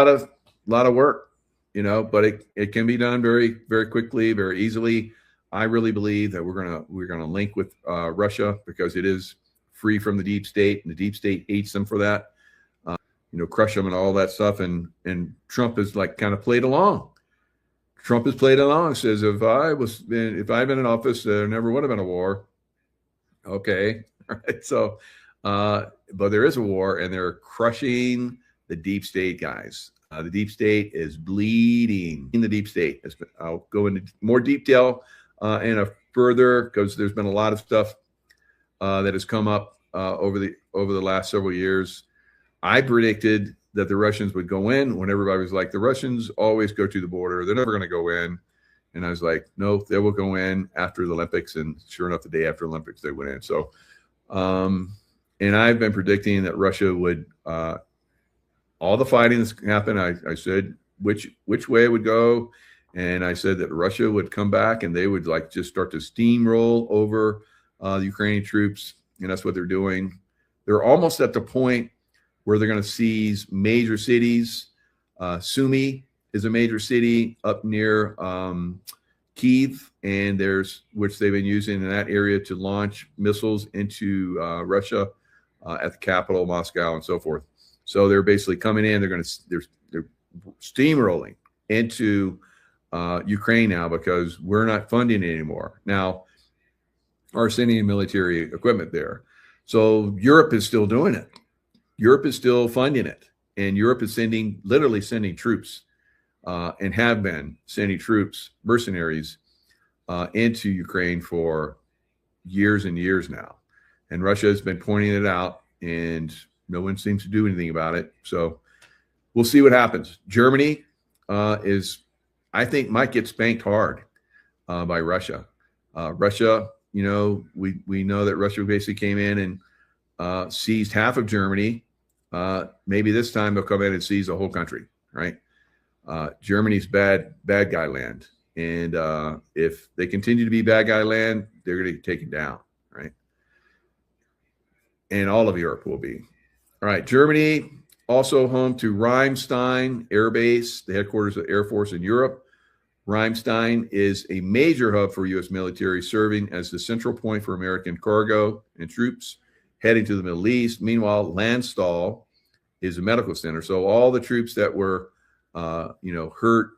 of work, but it can be done very, very quickly, very easily. I really believe that we're gonna link with Russia, because it is free from the deep state, and the deep state hates them for that. Crush them and all that stuff. And Trump has kind of played along. Trump has played along. Says if I'd been in office, there never would have been a war. Okay, all right. So, but there is a war, and they're crushing the deep state guys. The deep state is bleeding in the deep state. I'll go into more detail and a further, because there's been a lot of stuff that has come up over the last several years. I predicted that the Russians would go in when everybody was like, the Russians always go to the border. They're never going to go in. And I was like, no, they will go in after the Olympics. And sure enough, the day after the Olympics, they went in. So, and I've been predicting that Russia would, all the fighting that's happened, I said which way it would go. And I said that Russia would come back and they would like just start to steamroll over the Ukrainian troops. And that's what they're doing. They're almost at the point where they're going to seize major cities. Sumy is a major city up near Kyiv, and which they've been using in that area to launch missiles into Russia at the capital, Moscow, and so forth. So they're basically coming in. They're steamrolling into Ukraine now because we're not funding it anymore. Now, are sending military equipment there. So Europe is still doing it. Europe is still funding it. And Europe is literally sending troops and have been sending troops, mercenaries, into Ukraine for years and years now. And Russia has been pointing it out, and no one seems to do anything about it. So we'll see what happens. Germany I think, might get spanked hard by Russia. Russia, we know that Russia basically came in and seized half of Germany. Maybe this time they'll come in and seize the whole country, right? Germany's bad guy land. And if they continue to be bad guy land, they're going to get taken down, right? And all of Europe will be. All right, Germany, also home to Ramstein Air Base, the headquarters of the Air Force in Europe. Ramstein is a major hub for U.S. military, serving as the central point for American cargo and troops heading to the Middle East. Meanwhile, Landstuhl is a medical center. So all the troops that were, hurt,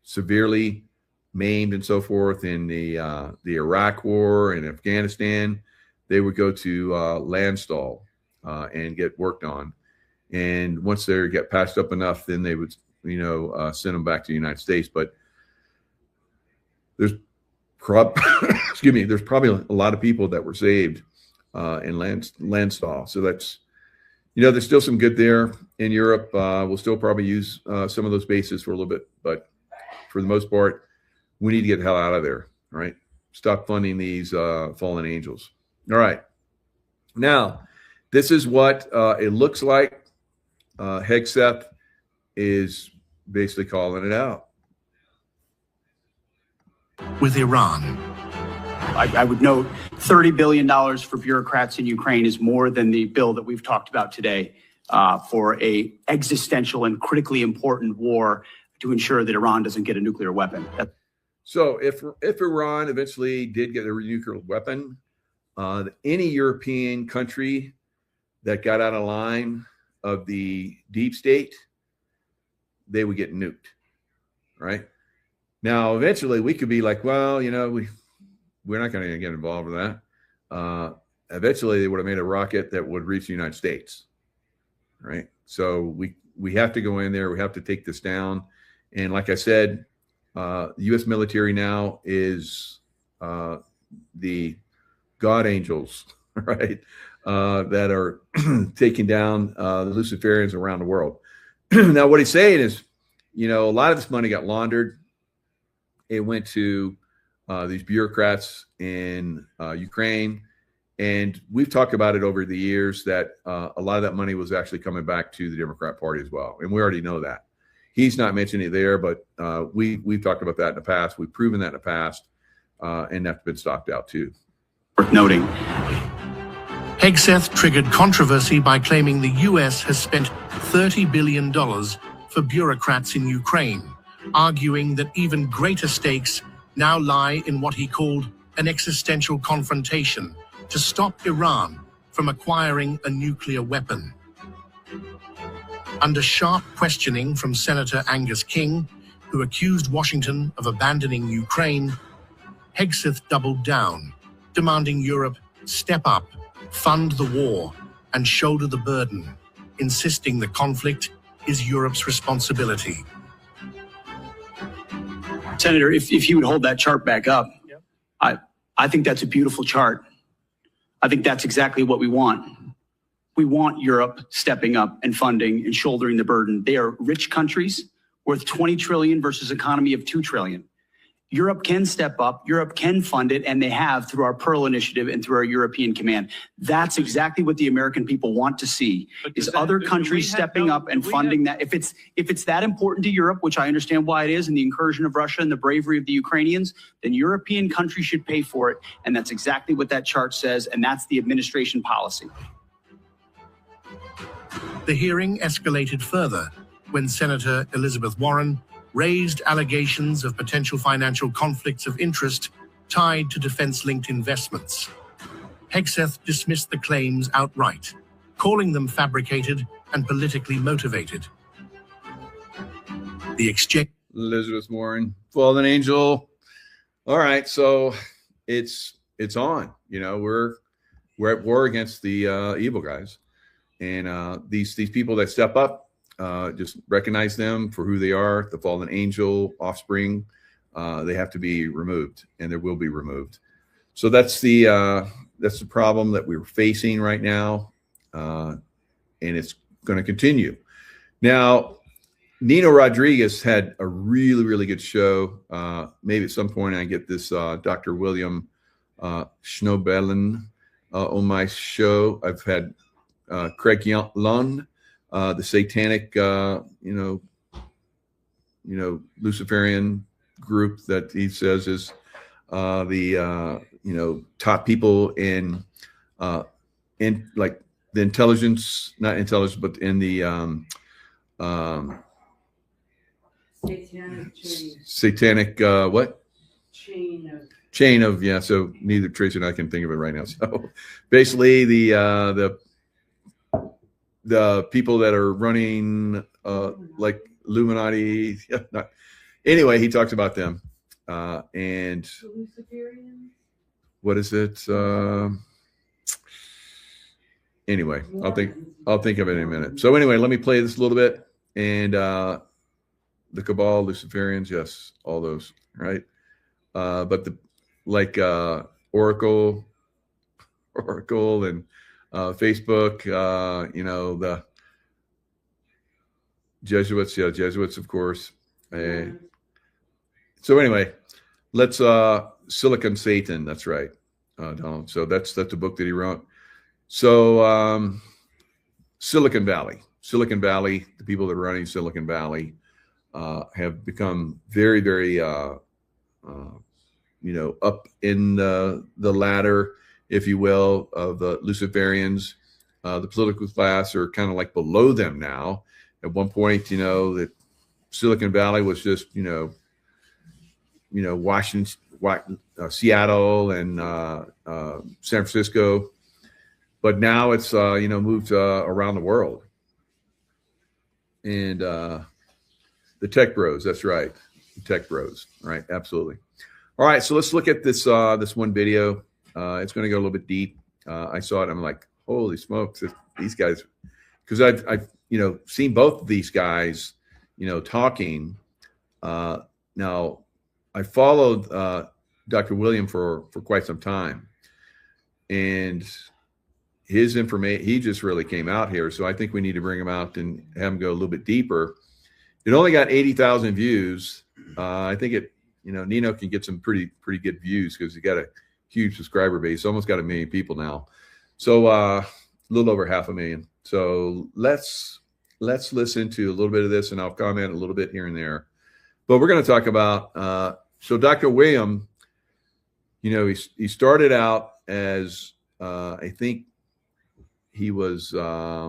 severely maimed and so forth in the Iraq War and Afghanistan, they would go to Landstuhl and get worked on. And once they get patched up enough, then they would, send them back to the United States. But there's there's probably a lot of people that were saved in Landstuhl. So that's, there's still some good there in Europe. We'll still probably use some of those bases for a little bit, but for the most part, we need to get the hell out of there, right? Stop funding these fallen angels. All right. Now, this is what it looks like. Hegseth is basically calling it out. With Iran. I would note $30 billion for bureaucrats in Ukraine is more than the bill that we've talked about today for a existential and critically important war to ensure that Iran doesn't get a nuclear weapon. So if Iran eventually did get a nuclear weapon, any European country that got out of line of the deep state, they would get nuked, right? Now, eventually we could be like, well, we're not going to get involved in that. Eventually they would have made a rocket that would reach the United States, right? So we have to go in there. We have to take this down. And like I said, the U.S. military now is the God angels, right? That are taking down the Luciferians around the world. Now, what he's saying is, a lot of this money got laundered. It went to these bureaucrats in Ukraine. And we've talked about it over the years that a lot of that money was actually coming back to the Democrat Party as well. And we already know that. He's not mentioning it there, but we've talked about that in the past. We've proven that in the past, and that's been stocked out too. Worth noting. Hegseth triggered controversy by claiming the U.S. has spent $30 billion for bureaucrats in Ukraine, arguing that even greater stakes now lie in what he called an existential confrontation to stop Iran from acquiring a nuclear weapon. Under sharp questioning from Senator Angus King, who accused Washington of abandoning Ukraine, Hegseth doubled down, demanding Europe step up, fund the war, and shoulder the burden, insisting the conflict is Europe's responsibility. Senator, if you would hold that chart back up, I think that's a beautiful chart. I think that's exactly what we want. We want Europe stepping up and funding and shouldering the burden. They are rich countries worth 20 trillion versus economy of 2 trillion. Europe can step up, Europe can fund it, and they have through our Pearl Initiative and through our European Command. That's exactly what the American people want to see, is other countries stepping up and funding that. If it's that important to Europe, which I understand why it is, and the incursion of Russia and the bravery of the Ukrainians, then European countries should pay for it. And that's exactly what that chart says, and that's the administration policy. The hearing escalated further when Senator Elizabeth Warren raised allegations of potential financial conflicts of interest tied to defense-linked investments. Hegseth dismissed the claims outright, calling them fabricated and politically motivated. The exchange. Elizabeth Warren, fallen angel. All right, so it's on. You know, we're at war against the evil guys, and these people that step up. Just recognize them for who they are, the fallen angel offspring. They have to be removed, and there will be removed. So that's the problem that we're facing right now, and it's going to continue. Now, Nino Rodriguez had a really, really good show. Maybe at some point I get this Dr. William Schnobelen on my show. I've had Craig Lund. The satanic, Luciferian group that he says is the top people in like the intelligence, not intelligence, but in the satanic what? Chain of yeah. So neither Tracy and I can think of it right now. So basically, the people that are running like Illuminati. Anyway, he talked about them. And what is it? Anyway, I'll think of it in a minute. So anyway, let me play this a little bit. And the Cabal, Luciferians, yes, all those, right? But Oracle and Facebook, the Jesuits, Jesuits, of course. So anyway, let's Silicon Satan. That's right, Donald. So that's the book that he wrote. So Silicon Valley, the people that are running Silicon Valley have become very, very, up in the ladder, if you will, of the Luciferians. The political class are kind of like below them now. At one point, that Silicon Valley was just, Washington, Seattle, and San Francisco, but now it's moved around the world. And the tech bros, that's right, the tech bros, right? Absolutely. All right, so let's look at this one video. It's going to go a little bit deep. I saw it. I'm like, holy smokes, these guys, because I've seen both of these guys, talking. Now, I followed Dr. William for quite some time, and his information, he just really came out here. So I think we need to bring him out and have him go a little bit deeper. It only got 80,000 views. I think Nino can get some pretty good views because he got a huge subscriber base. Almost got 1 million people now. So a little over 500,000. So let's listen to a little bit of this, and I'll comment a little bit here and there. But we're going to talk about so Dr. William, he started out as I think he was I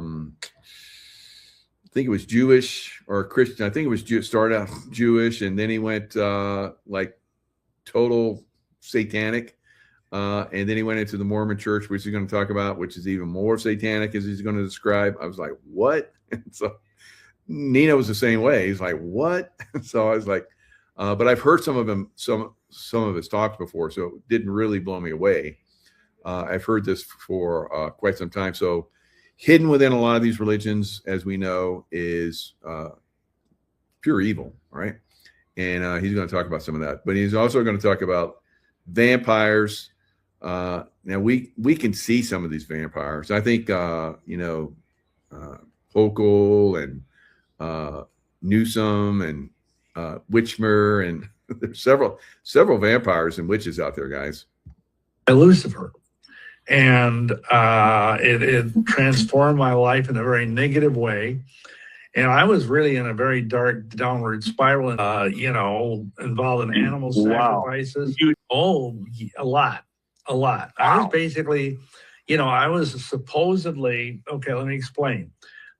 think it was Jewish or Christian. I think it was started out Jewish, and then he went like total satanic. And then he went into the Mormon church, which he's going to talk about, which is even more satanic, as he's going to describe. I was like, what? So Nino was the same way. He's like, what? So I was like, but I've heard some of his talks before, so it didn't really blow me away. I've heard this for quite some time. So hidden within a lot of these religions, as we know, is pure evil, right? And he's going to talk about some of that. But he's also going to talk about vampires. Now we can see some of these vampires. I think Hochul and Newsom and Witchmer, and there's several vampires and witches out there, guys. Lucifer, and it transformed my life in a very negative way. And I was really in a very dark downward spiral, involved in animal sacrifices. A lot. I was basically, I was supposedly, okay, let me explain.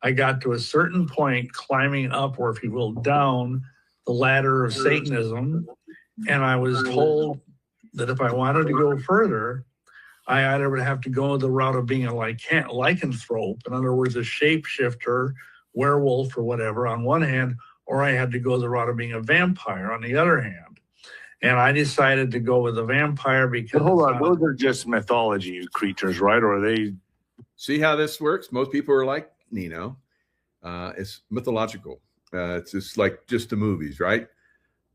I got to a certain point climbing up, or if you will, down the ladder of Satanism. And I was told that if I wanted to go further, I either would have to go the route of being a lycanthrope, in other words, a shapeshifter, werewolf or whatever on one hand, or I had to go the route of being a vampire on the other hand. And I decided to go with the vampire because— But hold on, those are just mythology creatures, right? Or are they— See how this works? Most people are like Nino. It's mythological. It's just like just the movies, right?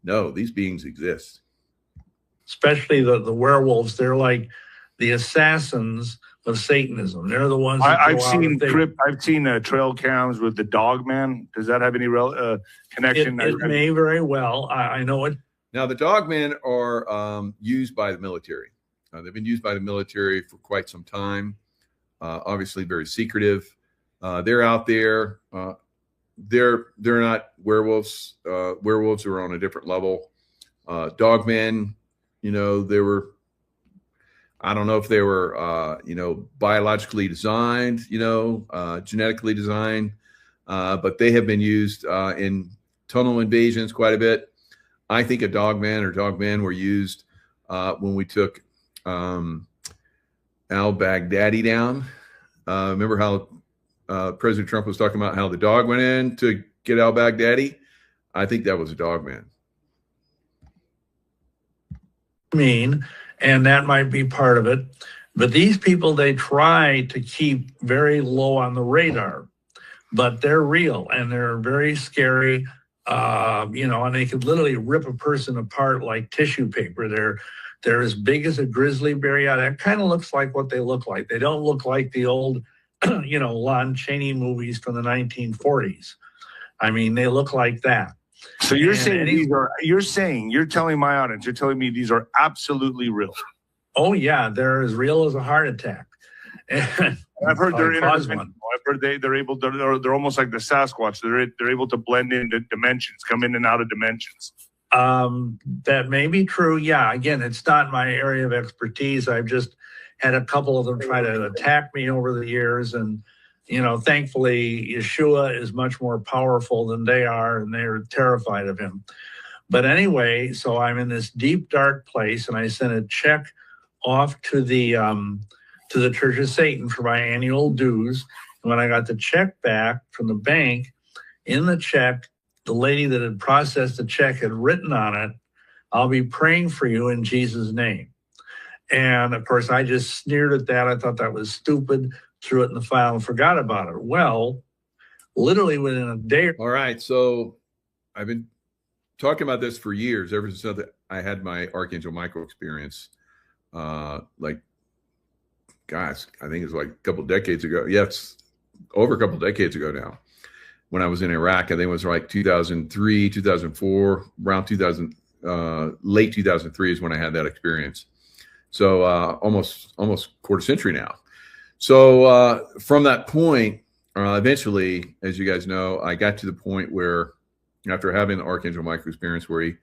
No, these beings exist. Especially the werewolves. They're like the assassins of Satanism. They're the ones that I've seen trail cams with the dog man. Does that have any connection? It may very well. I know it. Now, the dogmen are used by the military. They've been used by the military for quite some time. Obviously, very secretive. They're out there. They're not werewolves. Werewolves are on a different level. Dogmen, they were— I don't know if they were, biologically designed, genetically designed, but they have been used in tunnel invasions quite a bit. I think a dogman or dogmen were used when we took al-Baghdadi down. Remember how President Trump was talking about how the dog went in to get al-Baghdadi? I think that was a dogman. And that might be part of it. But these people, they try to keep very low on the radar, but they're real and they're very scary, and they could literally rip a person apart like tissue paper. They're as big as a grizzly bear. Yeah, that kind of looks like what they look like. They don't look like the old, Lon Chaney movies from the 1940s. I mean, they look like that. So you're you're telling my audience, you're telling me these are absolutely real. Oh yeah, they're as real as a heart attack. And I've heard they're interdimensional. I've heard they're able to, they're almost like the Sasquatch. They're able to blend into dimensions, come in and out of dimensions. That may be true. Yeah, again, it's not my area of expertise. I've just had a couple of them try to attack me over the years, and thankfully, Yeshua is much more powerful than they are, and they're terrified of him. But anyway, so I'm in this deep, dark place, and I sent a check off to the Church of Satan for my annual dues. And when I got the check back from the bank, in the check, the lady that had processed the check had written on it, "I'll be praying for you in Jesus' name." And of course, I just sneered at that. I thought that was stupid. Threw it in the file and forgot about it. Well, literally within a day. All right. So I've been talking about this for years, ever since I had my Archangel Michael experience. I think it was like a couple of decades ago. Yeah, it's over a couple of decades ago now. When I was in Iraq, I think it was like 2003, 2004, around 2000, late 2003 is when I had that experience. So almost quarter century now. So from that point, eventually, as you guys know, I got to the point where, after having the Archangel Michael experience, where he,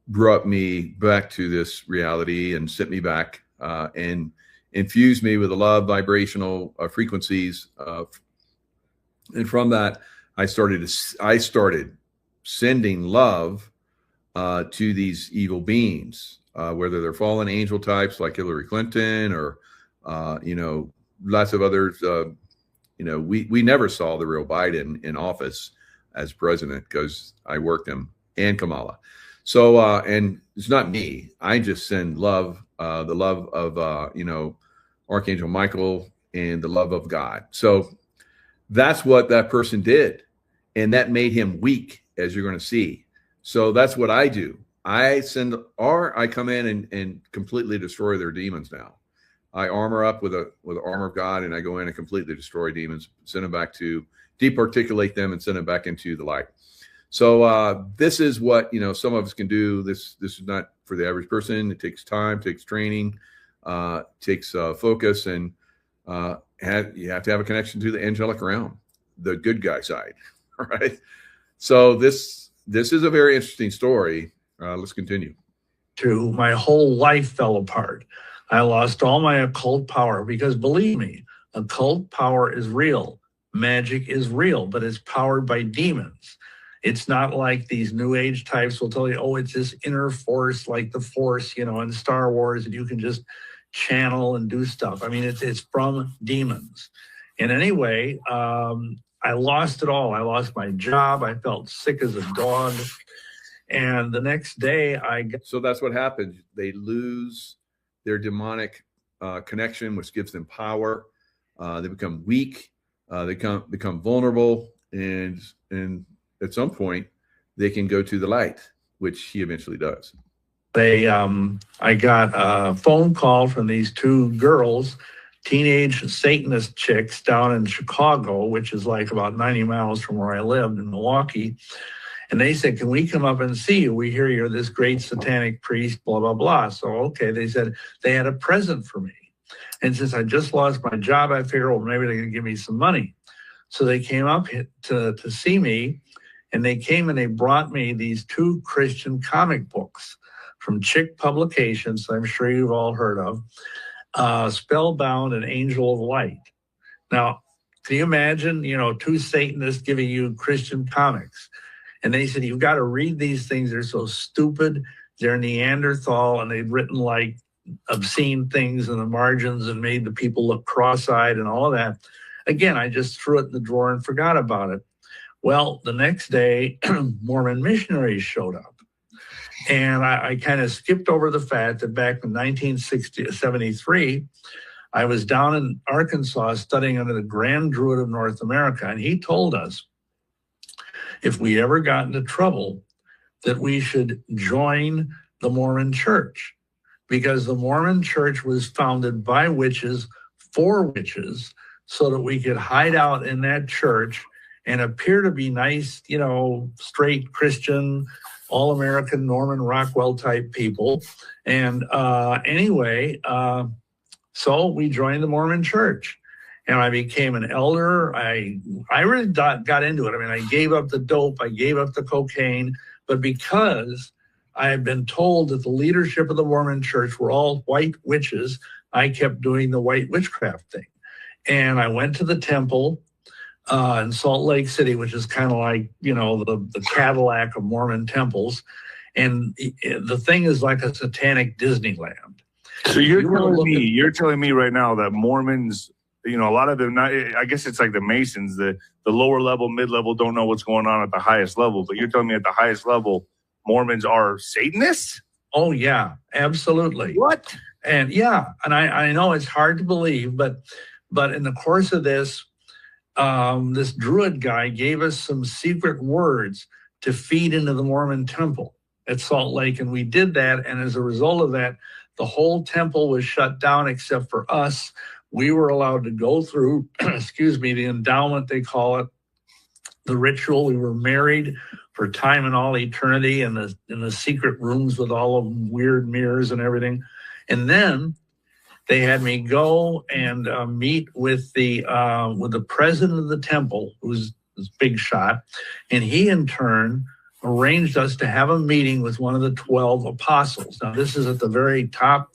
brought me back to this reality and sent me back and infused me with the love vibrational frequencies. And from that, I started sending love to these evil beings, whether they're fallen angel types like Hillary Clinton or lots of others. We never saw the real Biden in office as president because I worked him, and Kamala. So, and it's not me. I just send love, the love of, Archangel Michael and the love of God. So that's what that person did. And that made him weak, as you're going to see. So that's what I do. I come in and completely destroy their demons now. I armor up with the armor of God, and I go in and completely destroy demons, send them back to departiculate them, and send them back into the light. So this is what some of us can do. This is not for the average person. It takes time, takes training, takes focus, and you have to have a connection to the angelic realm, the good guy side. All right. So this is a very interesting story. Let's continue. My whole life fell apart. I lost all my occult power because, believe me, occult power is real. Magic is real, but it's powered by demons. It's not like these new age types will tell you, oh, it's this inner force like the Force, in Star Wars, and you can just channel and do stuff. I mean, it's from demons. And anyway, I lost it all. I lost my job. I felt sick as a dog. And the next day So that's what happens. They lose their demonic connection, which gives them power. They become weak. They become vulnerable. And at some point, they can go to the light, which he eventually does. I got a phone call from these two girls, teenage Satanist chicks down in Chicago, which is like about 90 miles from where I lived in Milwaukee. And they said, can we come up and see you? We hear you're this great satanic priest, blah, blah, blah. So, okay, they said they had a present for me. And since I just lost my job, I figured, well, maybe they're going to give me some money. So they came up to see me, and they came and they brought me these 2 Christian comic books from Chick Publications, I'm sure you've all heard of, Spellbound and Angel of Light. Now, can you imagine, 2 Satanists giving you Christian comics? And they said, you've got to read these things. They're so stupid. They're Neanderthal, and they'd written like obscene things in the margins and made the people look cross-eyed and all of that. Again, I just threw it in the drawer and forgot about it. Well, the next day, Mormon missionaries showed up. And I kind of skipped over the fact that back in 1973, I was down in Arkansas studying under the Grand Druid of North America. And he told us, if we ever got into trouble, that we should join the Mormon Church, because the Mormon Church was founded by witches for witches, so that we could hide out in that church and appear to be nice, straight Christian, all-American Norman Rockwell type people. And anyway, so we joined the Mormon Church. And I became an elder. I really got into it. I mean, I gave up the dope. I gave up the cocaine. But because I had been told that the leadership of the Mormon Church were all white witches, I kept doing the white witchcraft thing. And I went to the temple in Salt Lake City, which is kind of like, the Cadillac of Mormon temples. And the thing is like a satanic Disneyland. So you're telling me right now that Mormons, a lot of them, I guess it's like the Masons, the lower level, mid-level don't know what's going on at the highest level. But you're telling me at the highest level, Mormons are Satanists? Oh, yeah, absolutely. What? And yeah, and I know it's hard to believe, but in the course of this, this Druid guy gave us some secret words to feed into the Mormon temple at Salt Lake. And we did that. And as a result of that, the whole temple was shut down except for us. We were allowed to go through, the endowment, they call it, the ritual. We were married for time and all eternity in the secret rooms with all of them weird mirrors and everything. And then they had me go and meet with the president of the temple, who's this big shot, and he in turn arranged us to have a meeting with one of the 12 apostles. Now, this is at the very top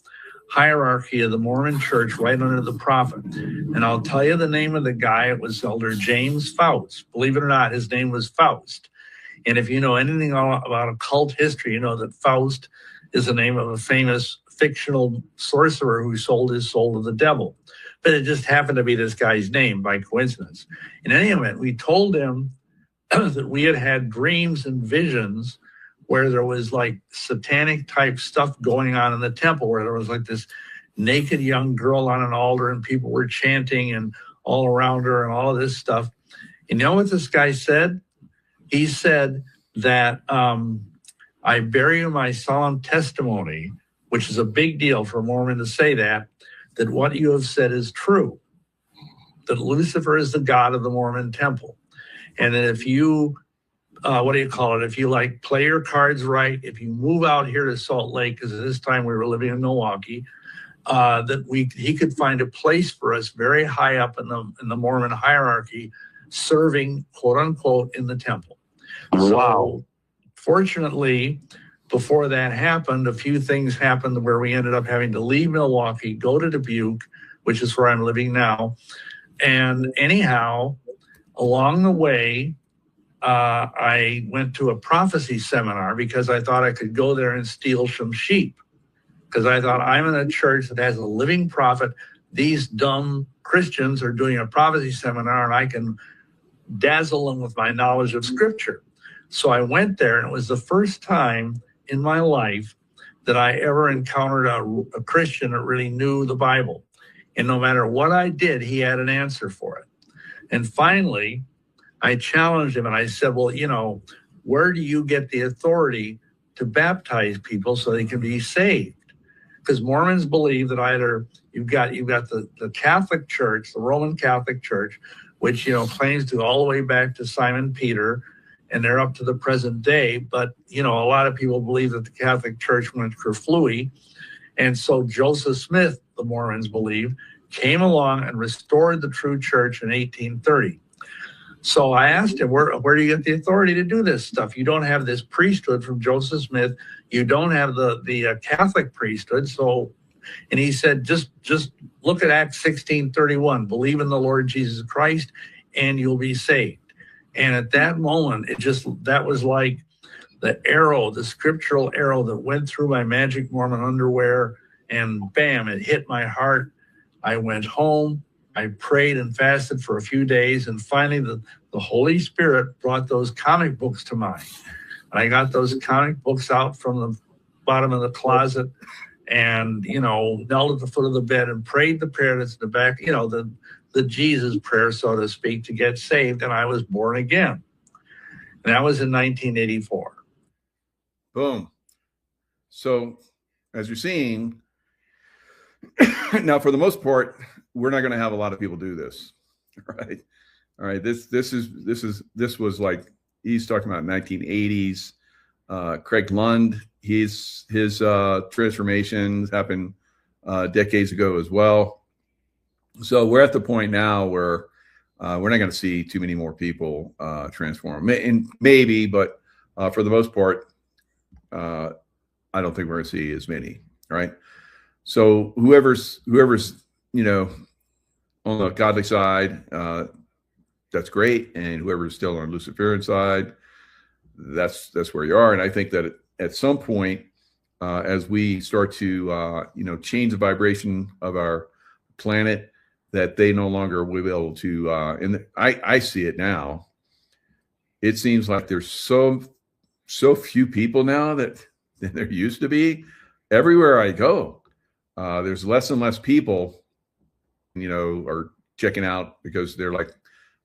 hierarchy of the Mormon Church, right under the prophet. And I'll tell you the name of the guy. It was Elder James Faust. Believe it or not, his name was Faust. And if you know anything about occult history, you know that Faust is the name of a famous fictional sorcerer who sold his soul to the devil. But it just happened to be this guy's name by coincidence. In any event, we told him that we had had dreams and visions where there was like satanic type stuff going on in the temple, where there was like this naked young girl on an altar and people were chanting and all around her and all of this stuff. And you know what this guy said? He said that I bear you my solemn testimony, which is a big deal for a Mormon to say that what you have said is true, that Lucifer is the god of the Mormon temple. And that if you, if you like play your cards right, if you move out here to Salt Lake, because at this time we were living in Milwaukee, he could find a place for us very high up in the Mormon hierarchy, serving, quote unquote, in the temple. Wow. So, fortunately, before that happened, a few things happened where we ended up having to leave Milwaukee, go to Dubuque, which is where I'm living now. And anyhow, along the way, I went to a prophecy seminar because I thought I could go there and steal some sheep. Because I thought, I'm in a church that has a living prophet. These dumb Christians are doing a prophecy seminar, and I can dazzle them with my knowledge of Scripture. So I went there, and it was the first time in my life that I ever encountered a Christian that really knew the Bible. And no matter what I did, he had an answer for it. And finally, I challenged him and I said, well, where do you get the authority to baptize people so they can be saved? Because Mormons believe that either you've got the Catholic Church, the Roman Catholic Church, which, claims to all the way back to Simon Peter, and they're up to the present day. But, a lot of people believe that the Catholic Church went kerflooey. And so Joseph Smith, the Mormons believe, came along and restored the true church in 1830. So I asked him, where do you get the authority to do this stuff? You don't have this priesthood from Joseph Smith. You don't have the Catholic priesthood. So, and he said, just look at Acts 16:31, believe in the Lord Jesus Christ and you'll be saved. And at that moment, that was like the arrow, the scriptural arrow that went through my magic Mormon underwear, and bam, it hit my heart. I went home, I prayed and fasted for a few days, and finally the Holy Spirit brought those comic books to mind. And I got those comic books out from the bottom of the closet and, knelt at the foot of the bed and prayed the prayer that's in the back, the Jesus prayer, so to speak, to get saved. And I was born again. And that was in 1984. Boom. So as you're seeing, now for the most part, we're not going to have a lot of people do this. Right. All right. This was like, he's talking about 1980s. Craig Lund, his transformations happened decades ago as well. So we're at the point now where we're not going to see too many more people transform. And maybe, but for the most part, I don't think we're going to see as many. Right. So whoever's on the godly side, that's great, and whoever's still on Luciferian side, that's where you are. And I think that at some point, as we start to change the vibration of our planet, that they no longer will be able to. And I see it now. It seems like there's so few people now than there used to be. Everywhere I go, there's less and less people, are checking out because they're like,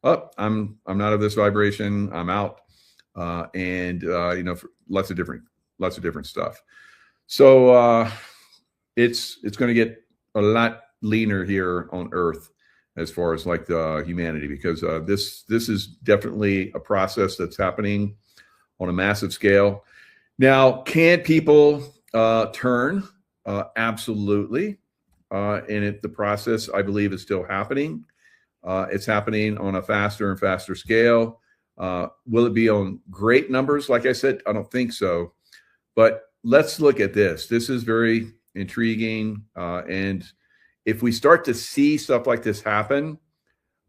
oh, I'm not of this vibration. I'm out. For lots of different stuff. So it's going to get a lot leaner here on Earth as far as like the humanity, because this is definitely a process that's happening on a massive scale. Now, can people turn? Absolutely. And the process, I believe, is still happening. It's happening on a faster and faster scale. Will it be on great numbers? Like I said, I don't think so. But let's look at this. This is very intriguing. And if we start to see stuff like this happen,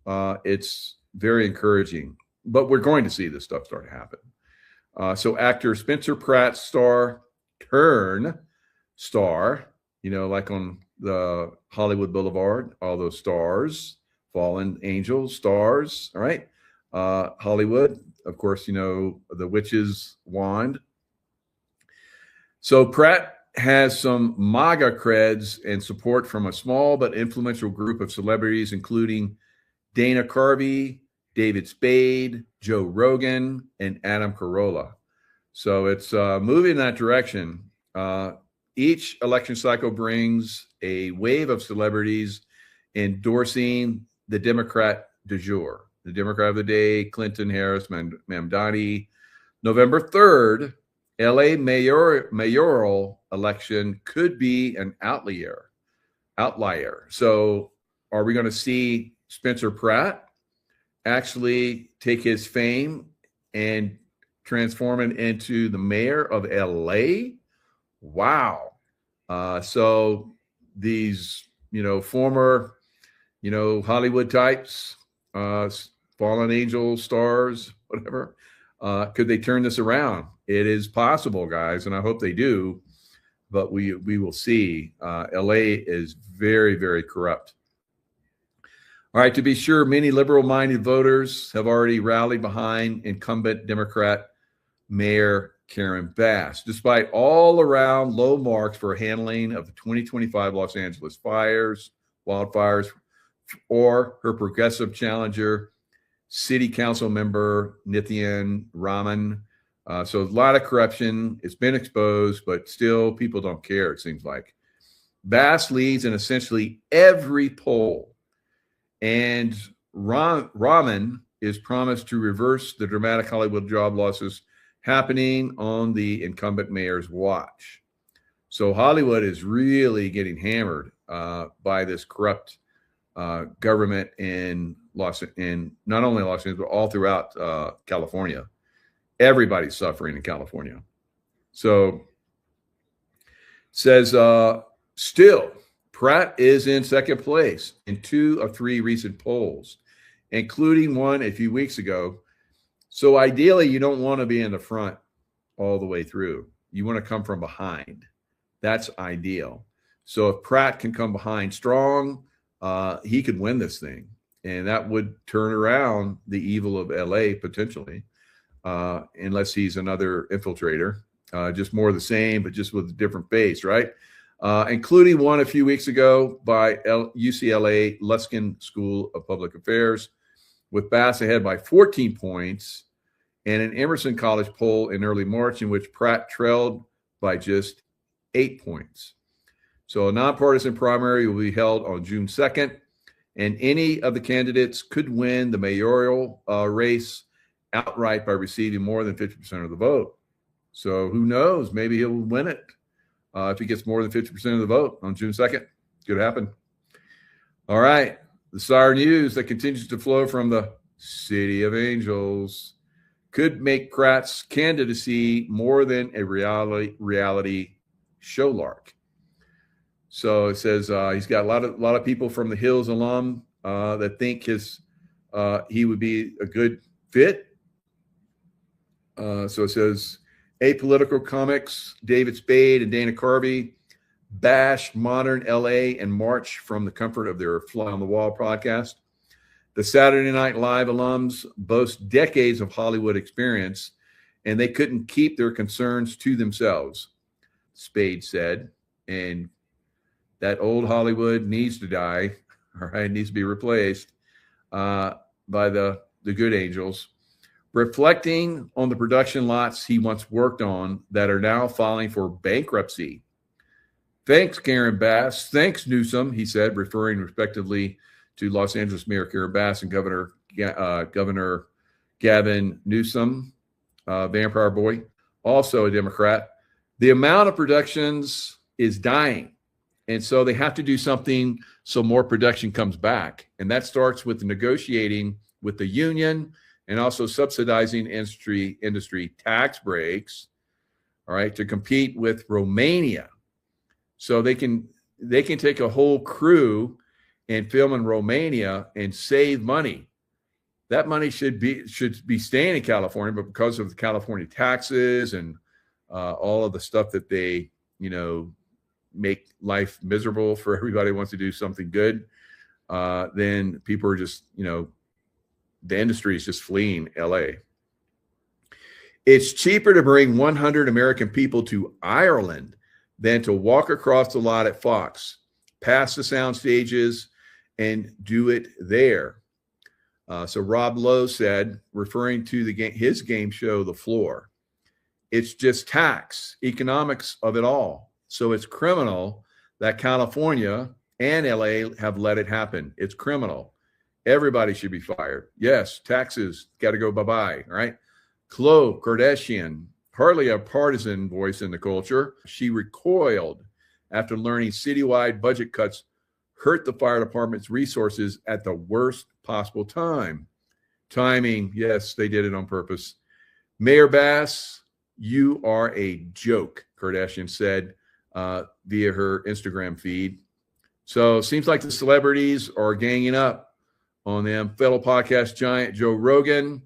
it's very encouraging. But we're going to see this stuff start to happen. So actor Spencer Pratt, star, like on the Hollywood Boulevard, all those stars, fallen angels, stars, all right? Hollywood, of course, the witch's wand. So Pratt has some MAGA creds and support from a small but influential group of celebrities, including Dana Carvey, David Spade, Joe Rogan, and Adam Carolla. So it's moving in that direction. Each election cycle brings a wave of celebrities endorsing the Democrat du jour, the Democrat of the day, Clinton, Harris, Mamdani. November 3rd, LA mayoral election could be an outlier. So are we going to see Spencer Pratt actually take his fame and transform it into the mayor of LA? Wow. So these, former, Hollywood types, fallen angel stars, whatever, could they turn this around? It is possible, guys, and I hope they do, but we will see. LA is very, very corrupt. All right, to be sure, many liberal-minded voters have already rallied behind incumbent Democrat Mayor Karen Bass, despite all around low marks for handling of the 2025 Los Angeles wildfires, or her progressive challenger, City Council member Nithian Raman. So a lot of corruption. It's been exposed, but still people don't care, it seems like. Bass leads in essentially every poll, and Raman is promised to reverse the dramatic Hollywood job losses happening on the incumbent mayor's watch. So Hollywood is really getting hammered by this corrupt government in not only Los Angeles, but all throughout California. Everybody's suffering in California. So says still, Pratt is in second place in 2 of 3 recent polls, including one a few weeks ago. So ideally, you don't want to be in the front all the way through. You want to come from behind. That's ideal. So if Pratt can come behind strong, he could win this thing. And that would turn around the evil of LA potentially, unless he's another infiltrator. Just more of the same, but just with a different face, right? Including one a few weeks ago by UCLA Luskin School of Public Affairs, with Bass ahead by 14 points, and an Emerson College poll in early March in which Pratt trailed by just 8 points. So a nonpartisan primary will be held on June 2nd, and any of the candidates could win the mayoral race outright by receiving more than 50% of the vote. So who knows? Maybe he'll win it if he gets more than 50% of the vote on June 2nd. Could happen. All right. The sour news that continues to flow from the City of Angels could make Pratt's candidacy more than a reality show lark. So it says he's got a lot of people from the Hills alum that think he would be a good fit. So it says Apolitical Comics, David Spade and Dana Carvey bash modern LA in March from the comfort of their Fly on the Wall podcast. The Saturday Night Live alums boast decades of Hollywood experience, and they couldn't keep their concerns to themselves, Spade said. And that old Hollywood needs to die, all right, needs to be replaced by the good angels, reflecting on the production lots he once worked on that are now filing for bankruptcy. Thanks, Karen Bass. Thanks, Newsom, he said, referring respectively to Los Angeles Mayor Karen Bass and Governor Gavin Newsom, Vampire Boy, also a Democrat. The amount of productions is dying. And so they have to do something so more production comes back. And that starts with negotiating with the union and also subsidizing industry tax breaks, all right, to compete with Romania. So they can take a whole crew and film in Romania and save money. That money should be staying in California, but because of the California taxes and all of the stuff that they, make life miserable for everybody who wants to do something good, then people are just, the industry is just fleeing LA. It's cheaper to bring 100 American people to Ireland than to walk across the lot at Fox, past the sound stages, and do it there. So Rob Lowe said, referring to his game show, The Floor, It's just tax, economics of it all. So it's criminal that California and LA have let it happen. It's criminal. Everybody should be fired. Yes, taxes got to go bye-bye, right? Khloe Kardashian, hardly a partisan voice in the culture. She recoiled after learning citywide budget cuts hurt the fire department's resources at the worst possible time. Timing, yes, they did it on purpose. Mayor Bass, you are a joke, Kardashian said via her Instagram feed. So it seems like the celebrities are ganging up on them. Fellow podcast giant Joe Rogan,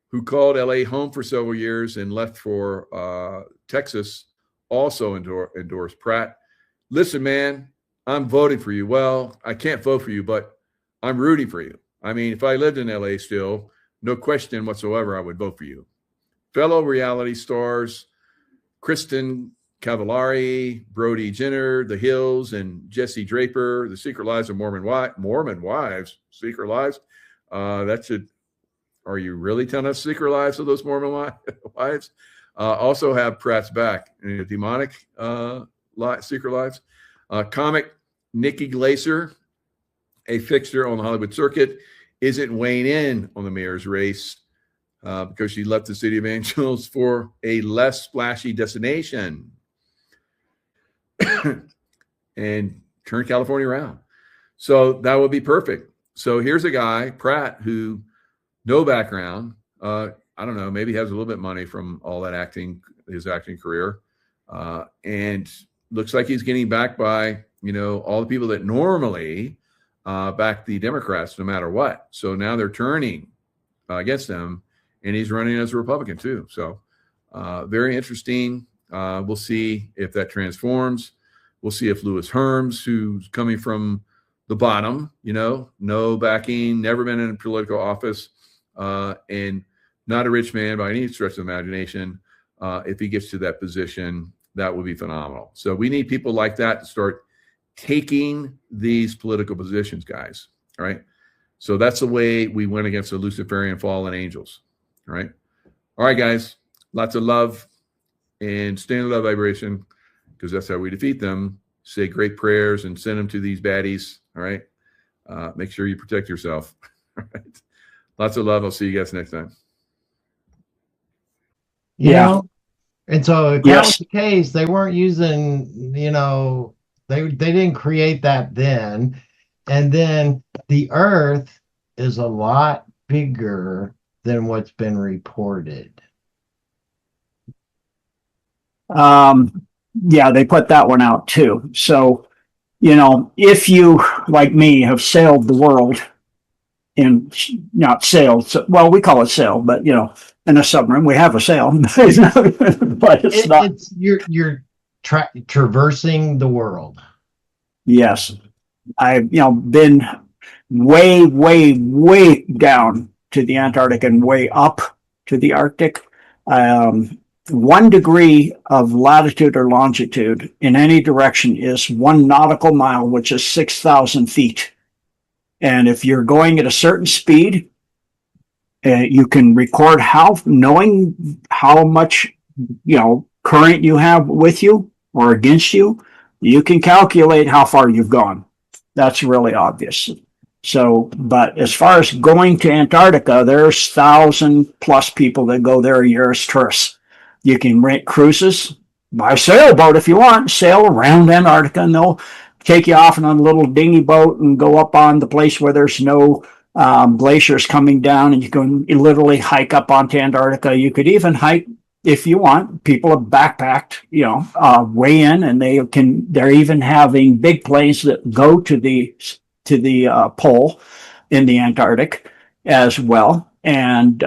who called LA home for several years and left for Texas, also endorsed Pratt. Listen, man, I'm voting for you. Well, I can't vote for you, but I'm rooting for you. I mean, if I lived in LA still, no question whatsoever, I would vote for you. Fellow reality stars, Kristen Cavallari, Brody Jenner, The Hills, and Jesse Draper, The Secret Lives of Mormon Wives, Secret Lives. Are you really telling us secret lives of those Mormon wives? Also have Pratt's back in a demonic secret lives. Comic Nikki Glaser, a fixture on the Hollywood circuit, isn't weighing in on the mayor's race because she left the City of Angels for a less splashy destination and turned California around. So that would be perfect. So here's a guy, Pratt, who no background. I don't know, maybe has a little bit of money from all that his acting career. And looks like he's getting backed by, all the people that normally back the Democrats no matter what. So now they're turning against them, and he's running as a Republican too. So very interesting. We'll see if that transforms. We'll see if Lewis Herms, who's coming from the bottom, no backing, never been in a political office, and not a rich man by any stretch of the imagination. If he gets to that position, that would be phenomenal. So we need people like that to start taking these political positions, guys. All right. So that's the way we went against the Luciferian fallen angels. All right. All right, guys. Lots of love and stay in the love vibration, because that's how we defeat them. Say great prayers and send them to these baddies. All right. Make sure you protect yourself. All right. Lots of love. I'll see you guys next time. Yeah. And so if that was the case, they weren't using, they didn't create that then. And then the earth is a lot bigger than what's been reported. Yeah, they put that one out too. So, if you, like me, have sailed the world not sailed, well, we call it sail, but, in a submarine, we have a sail, but it's not. You're traversing the world. Yes. I've, been way, way, way down to the Antarctic and way up to the Arctic. 1 degree of latitude or longitude in any direction is 1 nautical mile, which is 6,000 feet. And if you're going at a certain speed, you can record knowing how much, current you have with you or against you, you can calculate how far you've gone. That's really obvious. So, but as far as going to Antarctica, there's 1,000+ people that go there a year as tourists. You can rent cruises, buy a sailboat if you want, sail around Antarctica, and they'll take you off on a little dinghy boat and go up on the place where there's no glaciers coming down, and you can literally hike up onto Antarctica. You could even hike if you want. People have backpacked, way in, and they're even having big planes that go to the pole in the Antarctic as well. And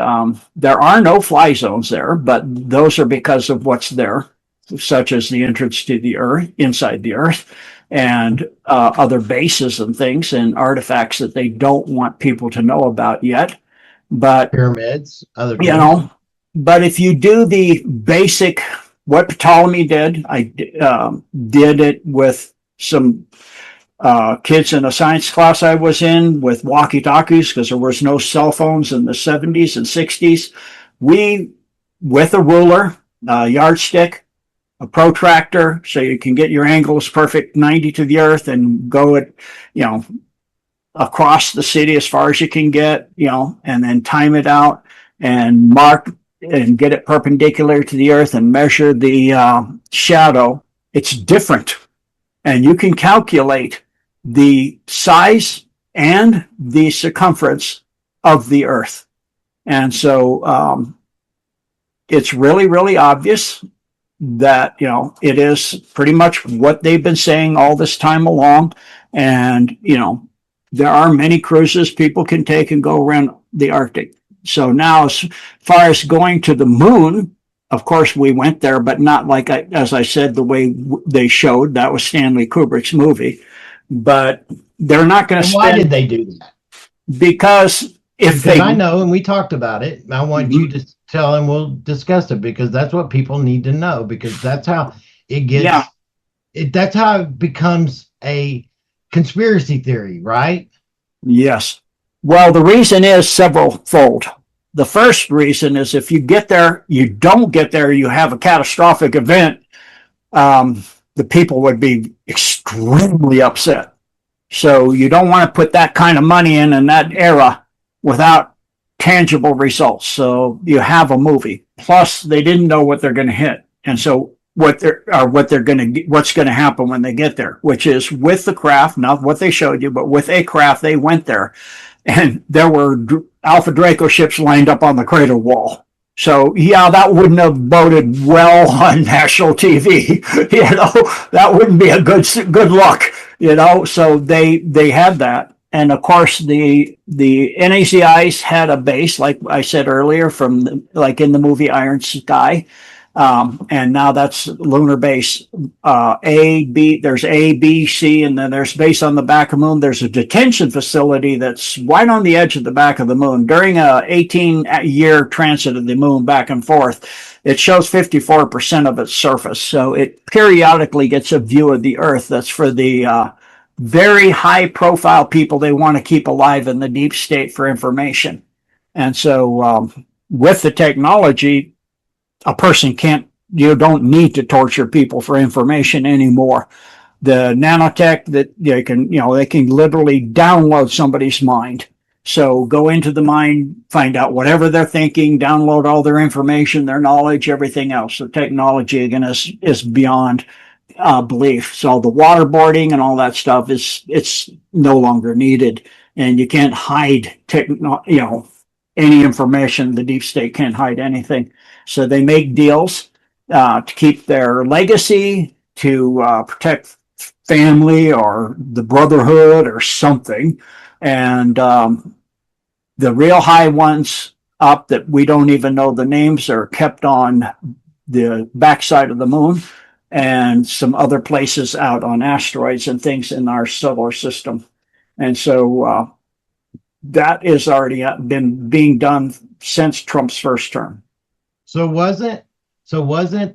there are no fly zones there, but those are because of what's there, such as the entrance to the earth, inside the earth, and other bases and things and artifacts that they don't want people to know about yet. But pyramids, but if you do the basic, what Ptolemy did, I did it with some kids in a science class I was in with walkie-talkies, because there was no cell phones in the 70s and 60s. We, with a ruler yardstick, a protractor, so you can get your angles perfect 90 to the earth and go it, across the city as far as you can get, and then time it out and mark and get it perpendicular to the earth and measure the shadow. It's different. And you can calculate the size and the circumference of the earth. And so it's really, really obvious that, it is pretty much what they've been saying all this time along. And, there are many cruises people can take and go around the Arctic. So now, as far as going to the moon, of course, we went there, but not like, as I said, the way they showed. That was Stanley Kubrick's movie. But they're not going to Why did they do that? Because I know, and we talked about it. I want you to tell and we'll discuss it, because that's what people need to know, because that's how it gets, that's how it becomes a conspiracy theory, right? Yes. Well, the reason is several-fold. The first reason is if you get there, you don't get there, you have a catastrophic event, the people would be extremely upset. So you don't want to put that kind of money in that era without tangible results. So you have a movie. Plus, they didn't know what they're going to hit. And so what's going to happen when they get there, which is with the craft, not what they showed you, but with a craft, they went there. And there were Alpha Draco ships lined up on the crater wall. So, that wouldn't have boded well on national TV. That wouldn't be a good look, So they had that. And of course, the NAZIs had a base, like I said earlier, like in the movie Iron Sky. And now that's lunar base A, B. There's A, B, C, and then there's base on the back of the moon. There's a detention facility that's right on the edge of the back of the moon. During a 18-year transit of the moon back and forth, it shows 54% of its surface. So it periodically gets a view of the Earth. That's for the very high-profile people they want to keep alive in the deep state for information. And so with the technology, a person you don't need to torture people for information anymore. The nanotech that they can literally download somebody's mind. So go into the mind, find out whatever they're thinking, download all their information, their knowledge, everything else. The technology, again, is beyond belief. So the waterboarding and all that stuff it's no longer needed. And you can't hide any information. The deep state can't hide anything. So they make deals to keep their legacy, to protect family or the brotherhood or something. And the real high ones up that we don't even know the names are kept on the backside of the moon and some other places out on asteroids and things in our solar system. And so that is already been being done since Trump's first term. So wasn't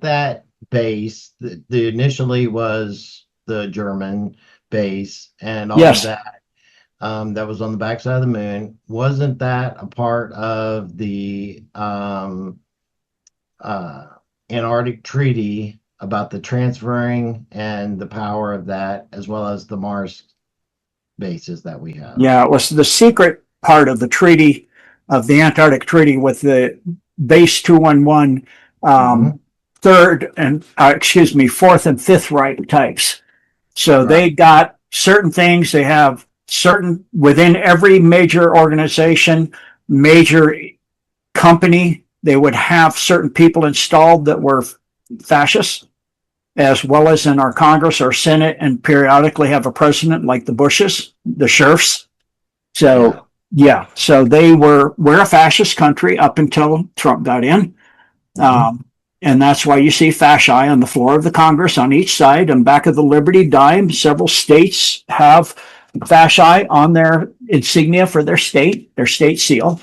that base the initially was the German base and all of that that was on the backside of the moon? Wasn't that a part of the Antarctic Treaty about the transferring and the power of that, as well as the Mars bases that we have? Yeah, it was the secret part of the treaty, of the Antarctic Treaty, with the base 211, fourth and fifth Reich types. So they got certain things. They have certain within every major organization, major company. They would have certain people installed that were fascists, as well as in our Congress or Senate, and periodically have a president like the Bushes, the Scherfs. So so we're a fascist country up until Trump got in. And that's why you see fasci on the floor of the Congress on each side, and back of the Liberty Dime. Several states have fasci on their insignia for their state seal.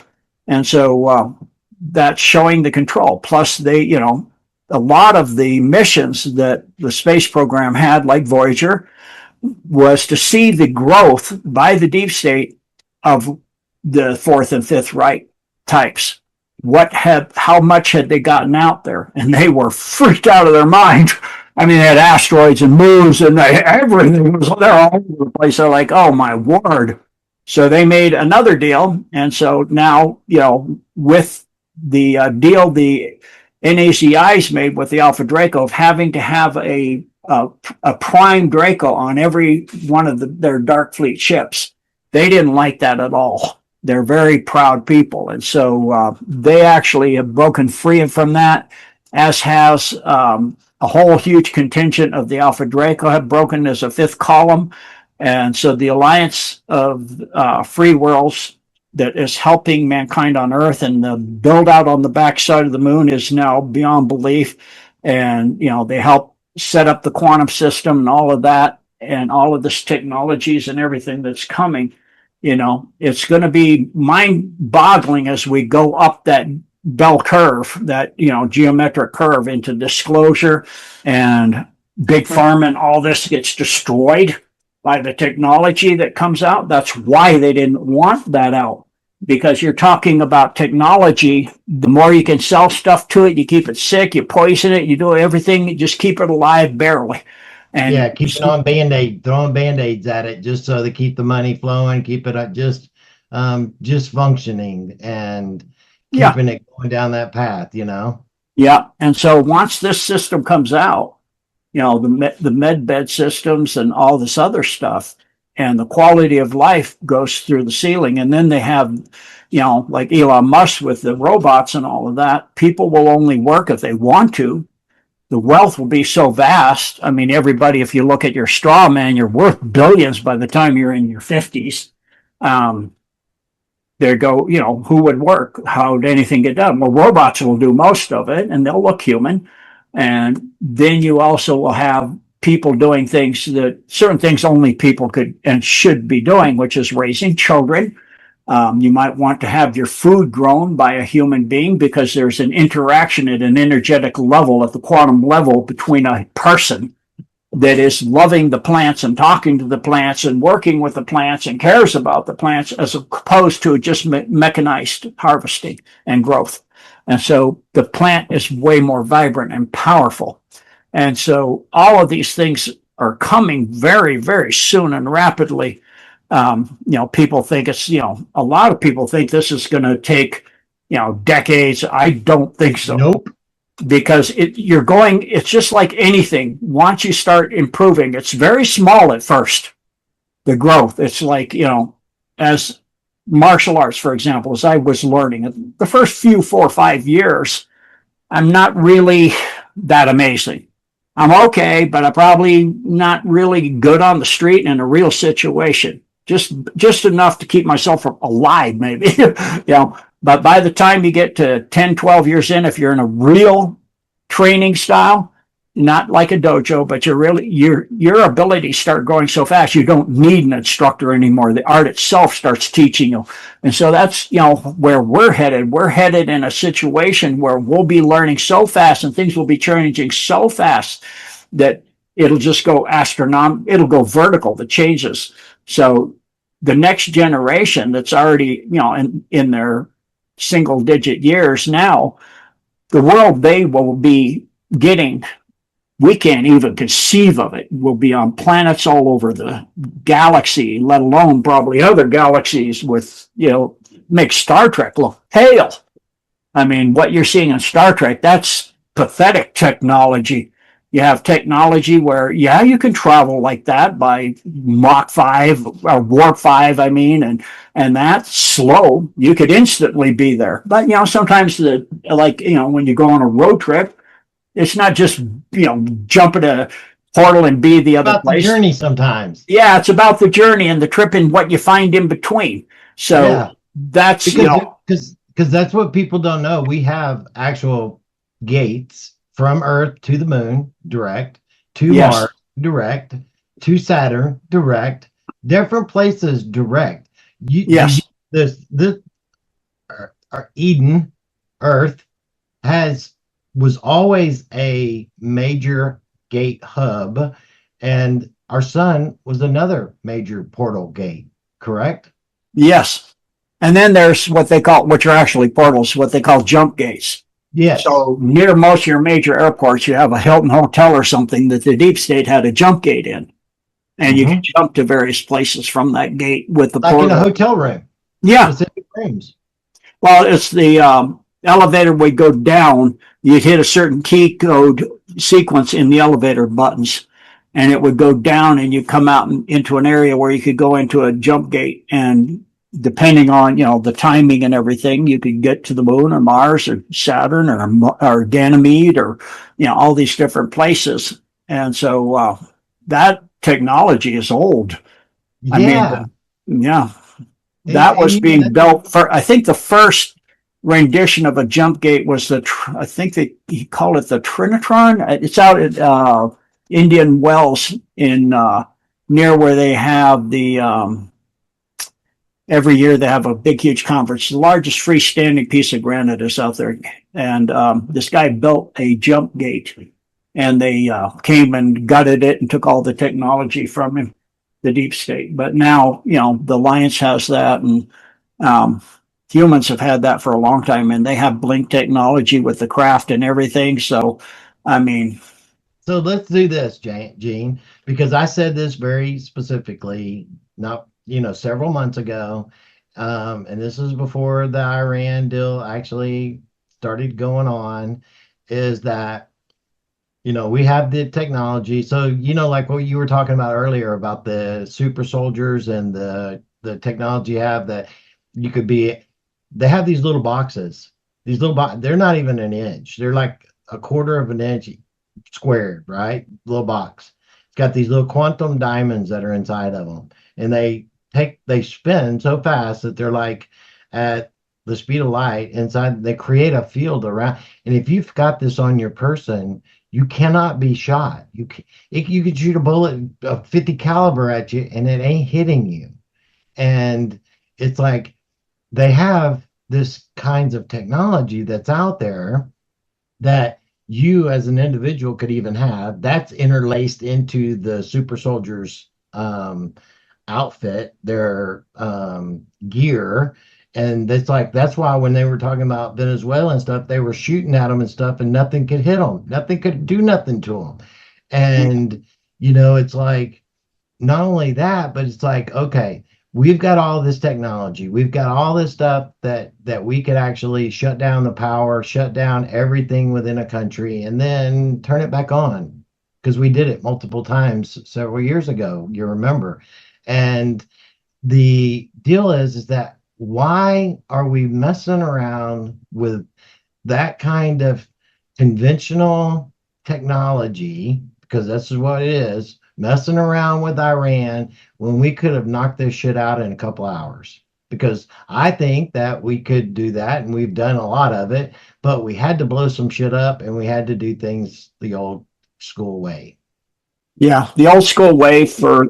And so that's showing the control. Plus a lot of the missions that the space program had, like Voyager, was to see the growth by the deep state of the fourth and fifth Reich types. how much had they gotten out there? And they were freaked out of their mind. I mean, they had asteroids and moons and everything was there all over the place. They're like, oh my word. So they made another deal. And so now, with the deal the NACI's made with the Alpha Draco of having to have a prime Draco on every one of their Dark Fleet ships, they didn't like that at all. They're very proud people. And so they actually have broken free from that, as has a whole huge contingent of the Alpha Draco have broken as a fifth column. And so the Alliance of Free Worlds that is helping mankind on Earth and the build out on the backside of the moon is now beyond belief. And, they help set up the quantum system and all of that and all of this technologies and everything that's coming. It's going to be mind boggling as we go up that bell curve, that, geometric curve into disclosure, and big pharma and all this gets destroyed by the technology that comes out. That's why they didn't want that out, because you're talking about technology. The more you can sell stuff to it, you keep it sick, you poison it, you do everything, you just keep it alive barely. And keep it on Band-Aid, throwing Band-Aids at it just so they keep the money flowing, keep it just functioning and keeping it going down that path, Yeah. And so once this system comes out, the med bed systems and all this other stuff, and the quality of life goes through the ceiling. And then they have, like Elon Musk with the robots and all of that, people will only work if they want to. The wealth will be so vast. I mean, everybody, if you look at your straw man, you're worth billions by the time you're in your 50s. There go, who would work? How would anything get done? Well, robots will do most of it, and they'll look human. And then you also will have people doing things that certain things only people could and should be doing, which is raising children. You might want to have your food grown by a human being, because there's an interaction at an energetic level, at the quantum level, between a person that is loving the plants and talking to the plants and working with the plants and cares about the plants, as opposed to just mechanized harvesting and growth. And so the plant is way more vibrant and powerful. And so all of these things are coming very, very soon and rapidly. People think it's, a lot of people think this is going to take, decades. I don't think so. Nope. Because it's just like anything. Once you start improving, it's very small at first, the growth. It's like, as martial arts, for example, as I was learning, the first few 4 or 5 years, I'm not really that amazing. I'm okay, but I'm probably not really good on the street in a real situation. Just enough to keep myself alive, maybe. But by the time you get to 10, 12 years in, if you're in a real training style, not like a dojo, but your abilities start growing so fast, you don't need an instructor anymore. The art itself starts teaching you. And so that's, where we're headed. We're headed in a situation where we'll be learning so fast and things will be changing so fast that it'll just go it'll go vertical, the changes. So the next generation that's already, in their single digit years now, the world they will be getting, we can't even conceive of it. We'll be on planets all over the galaxy, let alone probably other galaxies with, make Star Trek look pale. I mean, what you're seeing in Star Trek, that's pathetic technology. You have technology where, you can travel like that by Mach 5 or Warp 5, and that's slow. You could instantly be there. But, sometimes when you go on a road trip, it's not just, jumping a portal and be the other place. The journey sometimes. Yeah, it's about the journey and the trip and what you find in between. So that's, because that's what people don't know. We have actual gates from Earth to the moon, direct, to Mars, direct, to Saturn, direct, different places, direct. This Eden, Earth, was always a major gate hub, and our sun was another major portal gate, correct? Yes. And then there's what are actually portals, what they call jump gates. Yes. So near most of your major airports, you have a Hilton hotel or something that the deep state had a jump gate in. And you can jump to various places from that gate with the like portal. in a hotel room. Yeah. Specific rooms. Well, it's the elevator would go down. You'd hit a certain key code sequence in the elevator buttons, and it would go down, and you come out into an area where you could go into a jump gate. And depending on, the timing and everything, you could get to the moon or Mars or Saturn or Ganymede or, all these different places. And so that technology is old. Yeah. That was being built for, I think the first rendition of a jump gate was I think he called it the Trinitron. It's out at Indian Wells in near where they have the every year they have a big huge conference. The largest freestanding piece of granite is out there, and this guy built a jump gate, and they came and gutted it and took all the technology from him, the deep state. But now the Alliance has that, and humans have had that for a long time, and they have blink technology with the craft and everything. So, So let's do this, Gene, because I said this very specifically, several months ago. And this is before the Iran deal actually started going on, is that, we have the technology. So, like what you were talking about earlier about the super soldiers and the technology you have that you could be. They have these little boxes. They're not even an inch. They're like a quarter of an inch squared, right? Little box. It's got these little quantum diamonds that are inside of them, and they spin so fast that they're like at the speed of light inside. They create a field around, and if you've got this on your person, you cannot be shot. You could shoot a bullet of 50 caliber at you, and it ain't hitting you. And it's like, they have this kinds of technology that's out there that you as an individual could even have, that's interlaced into the super soldiers outfit, their gear. And that's why when they were talking about Venezuela and stuff, they were shooting at them and stuff, and nothing could hit them. Nothing could do nothing to them. And, it's like, not only that, but it's like, okay, we've got all this technology. We've got all this stuff that we could actually shut down the power, shut down everything within a country, and then turn it back on, because we did it multiple times several years ago, you remember. And the deal is that why are we messing around with that kind of conventional technology? Because this is what it is. Messing around with Iran when we could have knocked this shit out in a couple hours. Because I think that we could do that, and we've done a lot of it, but we had to blow some shit up, and we had to do things the old school way. Yeah, the old school way for,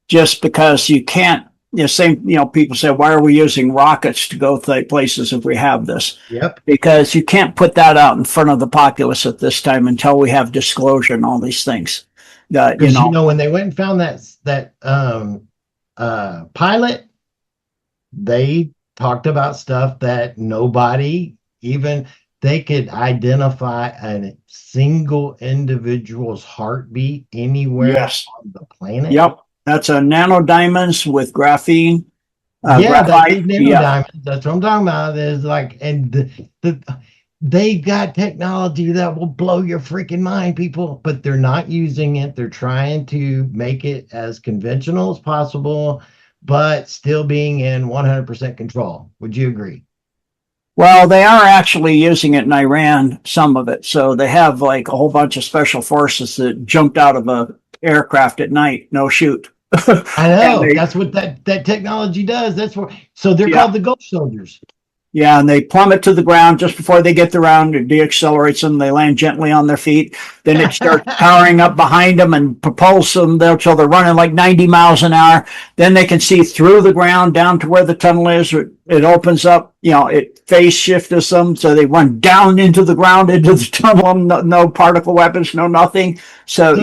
just because you can't, people say, why are we using rockets to go places if we have this? Yep. Because you can't put that out in front of the populace at this time until we have disclosure and all these things. When they went and found that pilot, they talked about stuff that nobody even, they could identify a single individual's heartbeat anywhere on the planet. Yep. That's a nanodiamonds with graphene. Graphite. Nanodiamonds. That's what I'm talking about. Is like, and they got technology that will blow your freaking mind, people, but they're not using it. They're trying to make it as conventional as possible, but still being in 100% control. Would you agree? Well, they are actually using it in Iran, some of it. So they have like a whole bunch of special forces that jumped out of a aircraft at night, no shoot. I know. That's what that technology does. That's what. So they're called the ghost soldiers. Yeah, and they plummet to the ground just before they get the ground. It deaccelerates them. They land gently on their feet. Then it starts powering up behind them and propulses them there till they're running like 90 miles an hour. Then they can see through the ground down to where the tunnel is. It opens up, it phase shifts them. So they run down into the ground, into the tunnel. No particle weapons, no nothing. So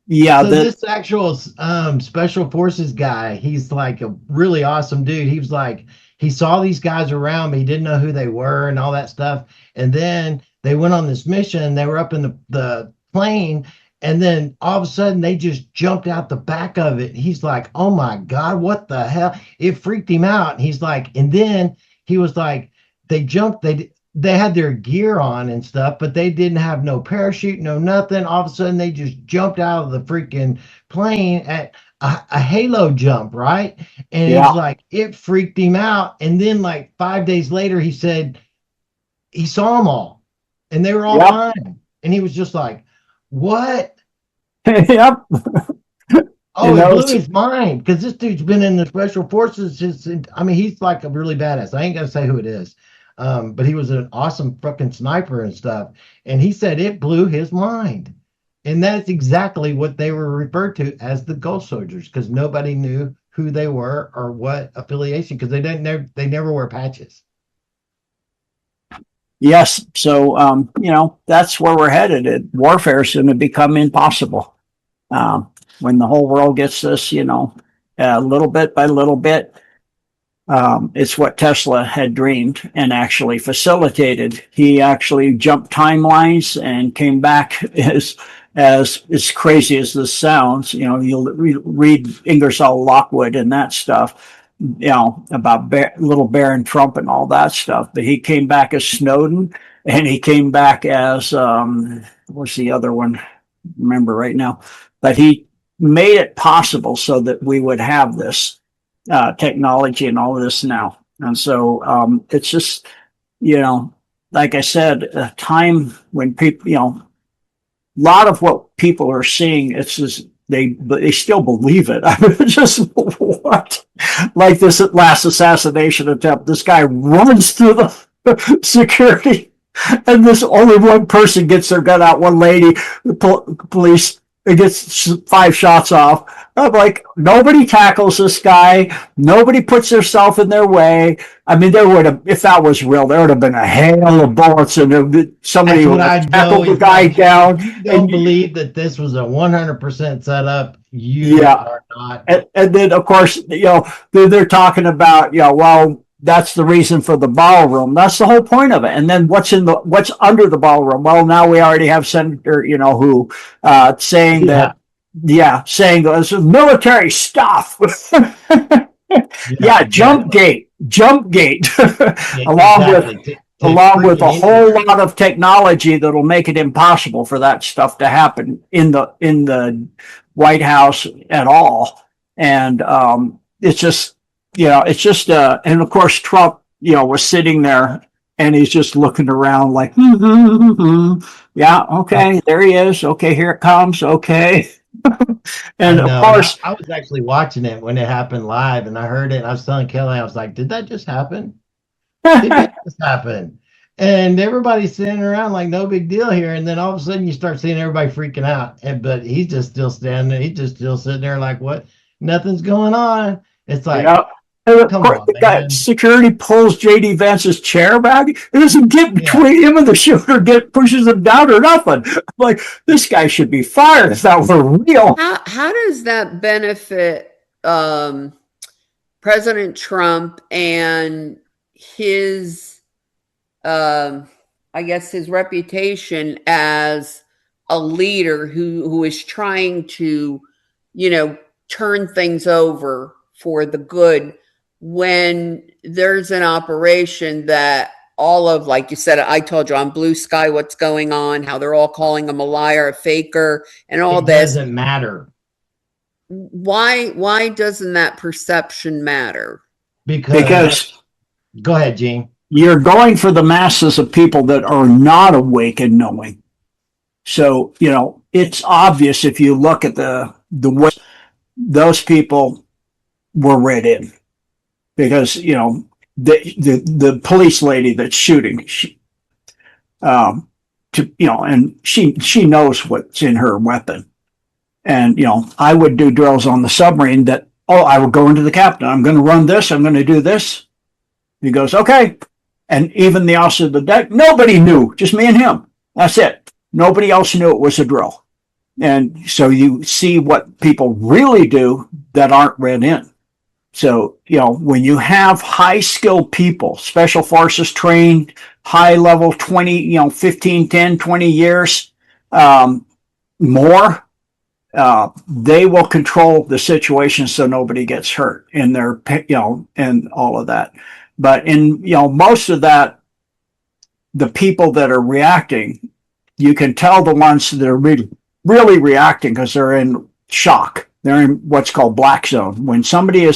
Yeah, So this actual special forces guy, he's like a really awesome dude. He was like, he saw these guys around, but he didn't know who they were and all that stuff. And then they went on this mission. They were up in the plane, and then all of a sudden they just jumped out the back of it. He's like, oh my God, what the hell? It freaked him out. And he's like, and then he was like, they jumped, they had their gear on and stuff, but they didn't have no parachute, no nothing. All of a sudden they just jumped out of the freaking plane at a halo jump, right? And Yeah. it's like, it freaked him out. And then like 5 days later, he said he saw them all and they were all Yep. fine. And he was just like, what? Yep. Oh, You know, it blew it's- his mind because this dude's been in the special forces. I mean, he's like a really badass. I ain't gonna say who it is, but he was an awesome fucking sniper and stuff. And he said it blew his mind, and that's exactly what they were referred to as the Ghost Soldiers, because nobody knew who they were or what affiliation, because they never wear patches. Yes. So, you know, that's where we're headed. Warfare is going to become impossible. When the whole world gets this, you know, little bit by little bit, it's what Tesla had dreamed and actually facilitated. He actually jumped timelines and came back as crazy as this sounds. You know, you'll read Ingersoll Lockwood and that stuff, you know, about little Baron Trump and all that stuff. But he came back as Snowden, and he came back as what's the other one? Remember right now, but he made it possible so that we would have this technology and all of this now. And so it's just, you know, like I said, a time when people, you know, a lot of what people are seeing, it's just they still believe it. I mean, it's just what? Like this last assassination attempt, this guy runs through the security, and this only one person gets their gun out. One lady, the police, it gets 5 shots off. I'm like, nobody tackles this guy. Nobody puts themselves in their way. I mean, there would have, if that was real, there would have been a hail of bullets, and somebody would have tackled the guy down. You don't believe that this was a 100% setup. You are not. And then, of course, you know, they're talking about, you know, well, that's the reason for the ballroom. That's the whole point of it. And then what's under the ballroom? Well, now we already have Senator, you know, who saying that, saying this is military stuff. Jump gate, along with a whole lot of technology that'll make it impossible for that stuff to happen in the White House at all. And it's just, you know, it's just, and of course, Trump, you know, was sitting there and he's just looking around like, yeah, okay, there he is. Okay, here it comes. Okay. And of course, I was actually watching it when it happened live, and I heard it. And I was telling Kelly, I was like, did that just happen? Did that just happen? And everybody's sitting around like no big deal here. And then all of a sudden you start seeing everybody freaking out. But he's just still standing there. He's just still sitting there like, what? Nothing's going on. It's like, come on, the guy, security pulls JD Vance's chair back. It doesn't get between him and the shooter, pushes him down or nothing. I'm like, this guy should be fired if that were real. How does that benefit President Trump and his, I guess, his reputation as a leader who is trying to, you know, turn things over for the good, when there's an operation that all of, like you said, I told you on Blue Sky what's going on, how they're all calling him a liar, a faker, and all this. It doesn't matter. Why doesn't that perception matter? Because go ahead, Gene. You're going for the masses of people that are not awake and knowing. So, you know, it's obvious if you look at the way those people were read in. Because, you know, the police lady that's shooting, and she knows what's in her weapon. And, you know, I would do drills on the submarine that, I would go into the captain. I'm going to run this. I'm going to do this. He goes, okay. And even the officer of the deck, nobody knew, just me and him. That's it. Nobody else knew it was a drill. And so you see what people really do that aren't read in. So, when you have high skilled people, special forces trained, high level 20, 15, 10, 20 years, more, they will control the situation so nobody gets hurt in their, and all of that. But in, most of that, the people that are reacting, you can tell the ones that are really reacting because they're in shock. They're in what's called black zone. When somebody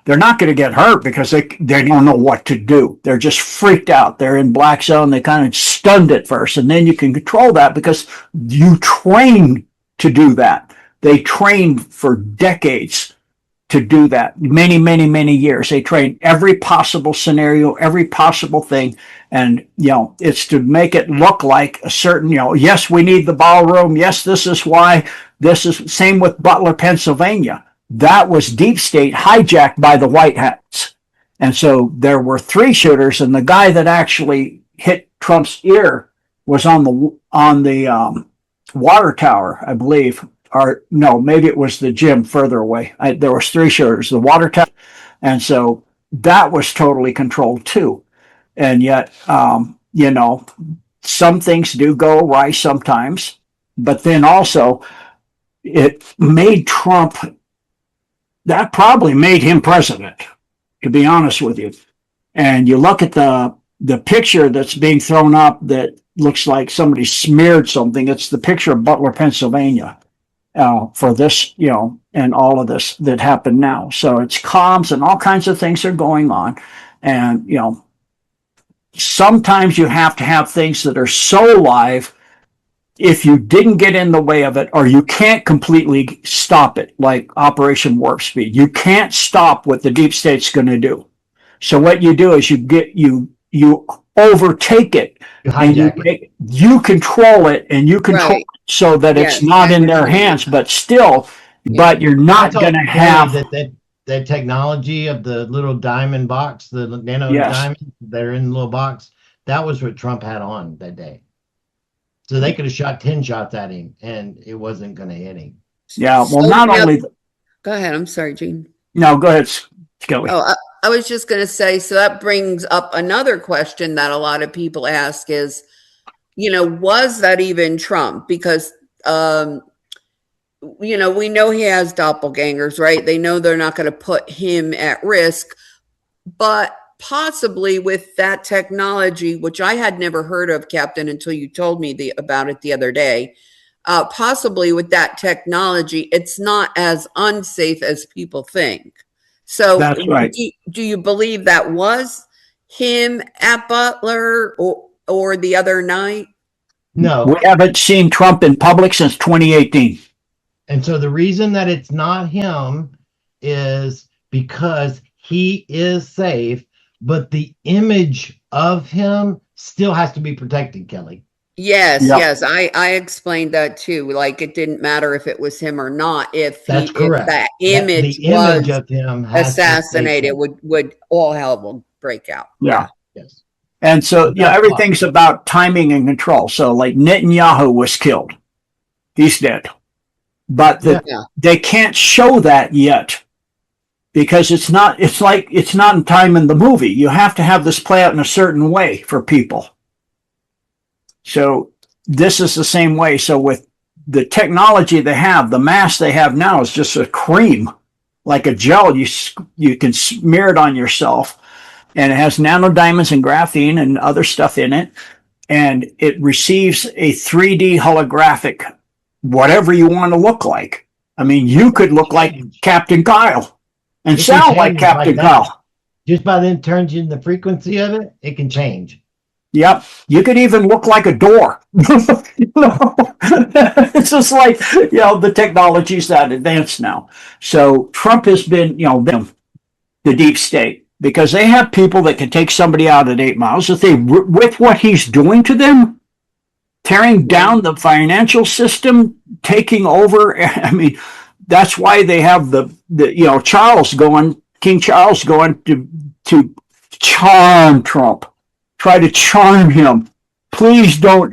they're not going to get hurt because they don't know what to do. They're just freaked out. They're in black zone. They kind of stunned at first, and then you can control that because you train to do that. They trained for decades to do that. Many, many, many years. They train every possible scenario, every possible thing. And, it's to make it look like a certain, yes, we need the ballroom. Yes, this is why. This is same with Butler, Pennsylvania. That was deep state hijacked by the White Hats. And so there were 3 shooters, and the guy that actually hit Trump's ear was on the water tower, I believe. Or no, maybe it was the gym further away. There was 3 shooters, the water tower. And so that was totally controlled too. And yet, some things do go awry sometimes, but then also it made Trump, that probably made him president, to be honest with you. And you look at the picture that's being thrown up that looks like somebody smeared something. It's the picture of Butler, Pennsylvania, for this, and all of this that happened now. So it's comms and all kinds of things are going on. And, sometimes you have to have things that are so live, if you didn't get in the way of it, or you can't completely stop it, like Operation Warp Speed. You can't stop what the deep state's going to do. So what you do is you overtake it, and you control it, and you control it so that it's not in their hands, but still, but you're not going to have that technology of the little diamond box, the nano diamonds that are in the little box. That was what Trump had on that day. So they could have shot 10 shots at him and it wasn't going to hit him. Yeah. Well, only. Go ahead. I'm sorry, Gene. No, go ahead, Skelly. Oh, I was just going to say, so that brings up another question that a lot of people ask is, was that even Trump? Because, we know he has doppelgangers, right? They know they're not going to put him at risk, but possibly with that technology, which I had never heard of, Captain, until you told me about it the other day. Possibly with that technology, it's not as unsafe as people think. So that's right. Do you believe that was him at Butler or the other night? No. We haven't seen Trump in public since 2018. And so the reason that it's not him is because he is safe, but the image of him still has to be protected, Kelly. Yes, yes. I explained that too. Like it didn't matter if it was him or not. If that image was of him assassinated, would all hell will break out. Yeah. Yes. And so everything's about timing and control. So like Netanyahu was killed. He's dead. But they can't show that yet because it's not in time in the movie. You have to have this play out in a certain way for people. So this is the same way. So with the technology they have, the mask they have now is just a cream, like a gel. You can smear it on yourself, and it has nanodiamonds and graphene and other stuff in it, and it receives a 3D holographic, whatever you want to look like. I mean, you could look like Captain Kyle and sound like Captain Kyle. Just by then turns in the frequency of it, it can change. Yep. You could even look like a door. It's just like, the technology's that advanced now. So Trump has been, the deep state, because they have people that can take somebody out at 8 miles. If with what he's doing to them, tearing down the financial system, taking over. I mean, that's why they have King Charles going to charm Trump. Try to charm him, please don't,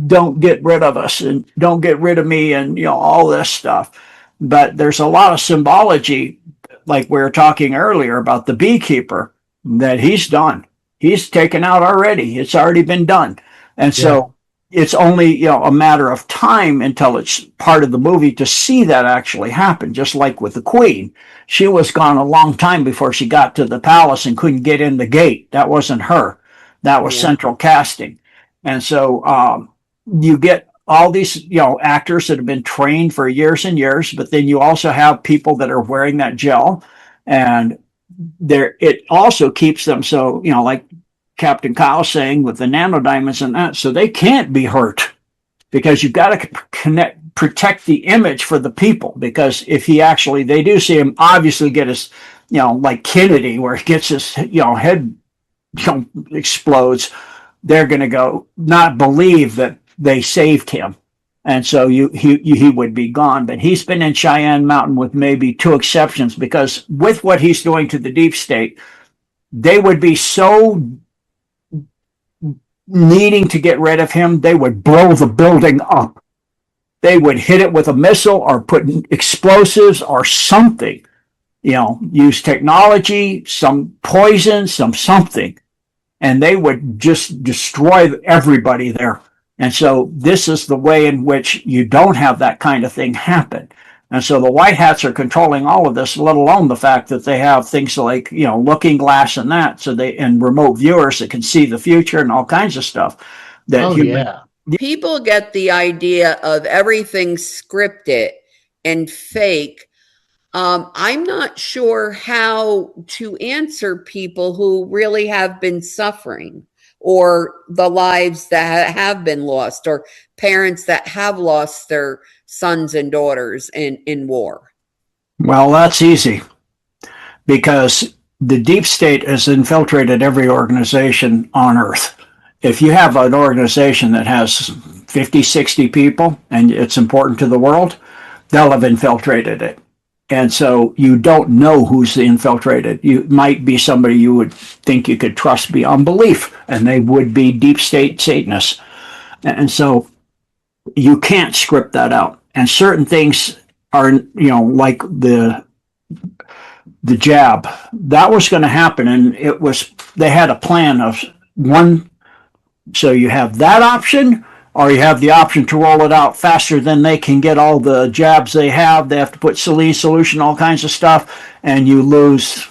don't get rid of us and don't get rid of me and, all this stuff. But there's a lot of symbology, like we were talking earlier about the beekeeper, that he's done. He's taken out already. It's already been done. And so it's only, a matter of time until it's part of the movie to see that actually happen. Just like with the Queen, she was gone a long time before she got to the palace and couldn't get in the gate. That wasn't her. That was central casting. And so you get all these, actors that have been trained for years and years, but then you also have people that are wearing that gel, and it also keeps them so, like Captain Kyle saying with the nanodiamonds and that, so they can't be hurt, because you've got to protect the image for the people. Because if they do see him obviously get his, like Kennedy, where he gets his, head, explodes, they're going to go not believe that they saved him. And so he would be gone. But he's been in Cheyenne Mountain with maybe 2 exceptions, because with what he's doing to the deep state, they would be so needing to get rid of him, they would blow the building up. They would hit it with a missile or put explosives or something, use technology, some poison, something. And they would just destroy everybody there. And so this is the way in which you don't have that kind of thing happen. And so the White Hats are controlling all of this, let alone the fact that they have things like, Looking Glass and that, and remote viewers that can see the future and all kinds of stuff. People get the idea of everything scripted and fake. I'm not sure how to answer people who really have been suffering, or the lives that have been lost, or parents that have lost their sons and daughters in war. Well, that's easy, because the deep state has infiltrated every organization on Earth. If you have an organization that has 50, 60 people and it's important to the world, they'll have infiltrated it. And so you don't know who's infiltrated. You might be somebody you would think you could trust beyond belief, and they would be deep state Satanists. And so you can't script that out. And certain things are, like the jab, that was going to happen. And they had a plan of one. So you have that option, or you have the option to roll it out faster than they can get all the jabs they have. They have to put saline solution, all kinds of stuff, and you lose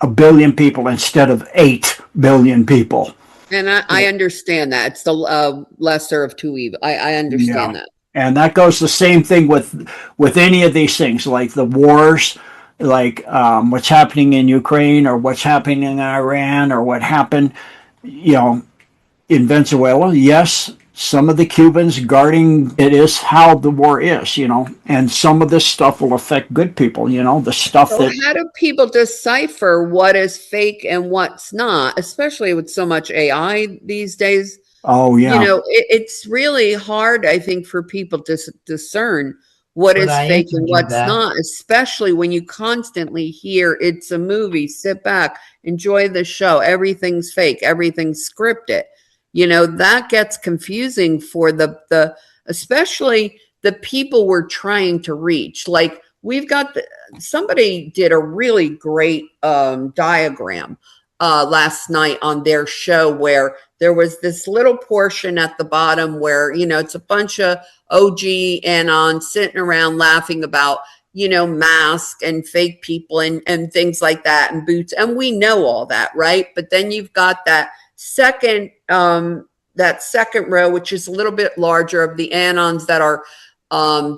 1 billion people instead of 8 billion people. And I understand that. It's the lesser of 2 evils. I understand that. And that goes the same thing with any of these things, like the wars, like what's happening in Ukraine, or what's happening in Iran, or what happened, in Venezuela. Yes, some of the Cubans guarding it is how the war is, and some of this stuff will affect good people, the stuff so how do people decipher what is fake and what's not, especially with so much AI these days? Oh, yeah. It's really hard, I think, for people to discern what is fake and what's not, especially when you constantly hear it's a movie, sit back, enjoy the show, everything's fake, everything's scripted. That gets confusing for the especially the people we're trying to reach. Like, we've got somebody did a really great diagram last night on their show, where there was this little portion at the bottom where, it's a bunch of OG Anons sitting around laughing about, masks and fake people and things like that, and boots. And we know all that, right? But then you've got that second row, which is a little bit larger, of the Anons that are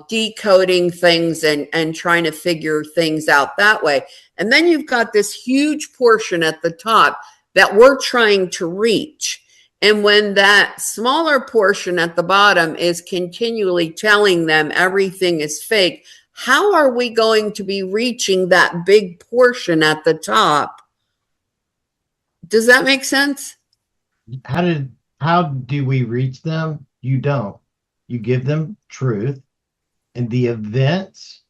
decoding things and trying to figure things out that way. And then you've got this huge portion at the top that we're trying to reach. And when that smaller portion at the bottom is continually telling them everything is fake, how are we going to be reaching that big portion at the top? Does that make sense? How do we reach them? You don't. You give them truth, and the events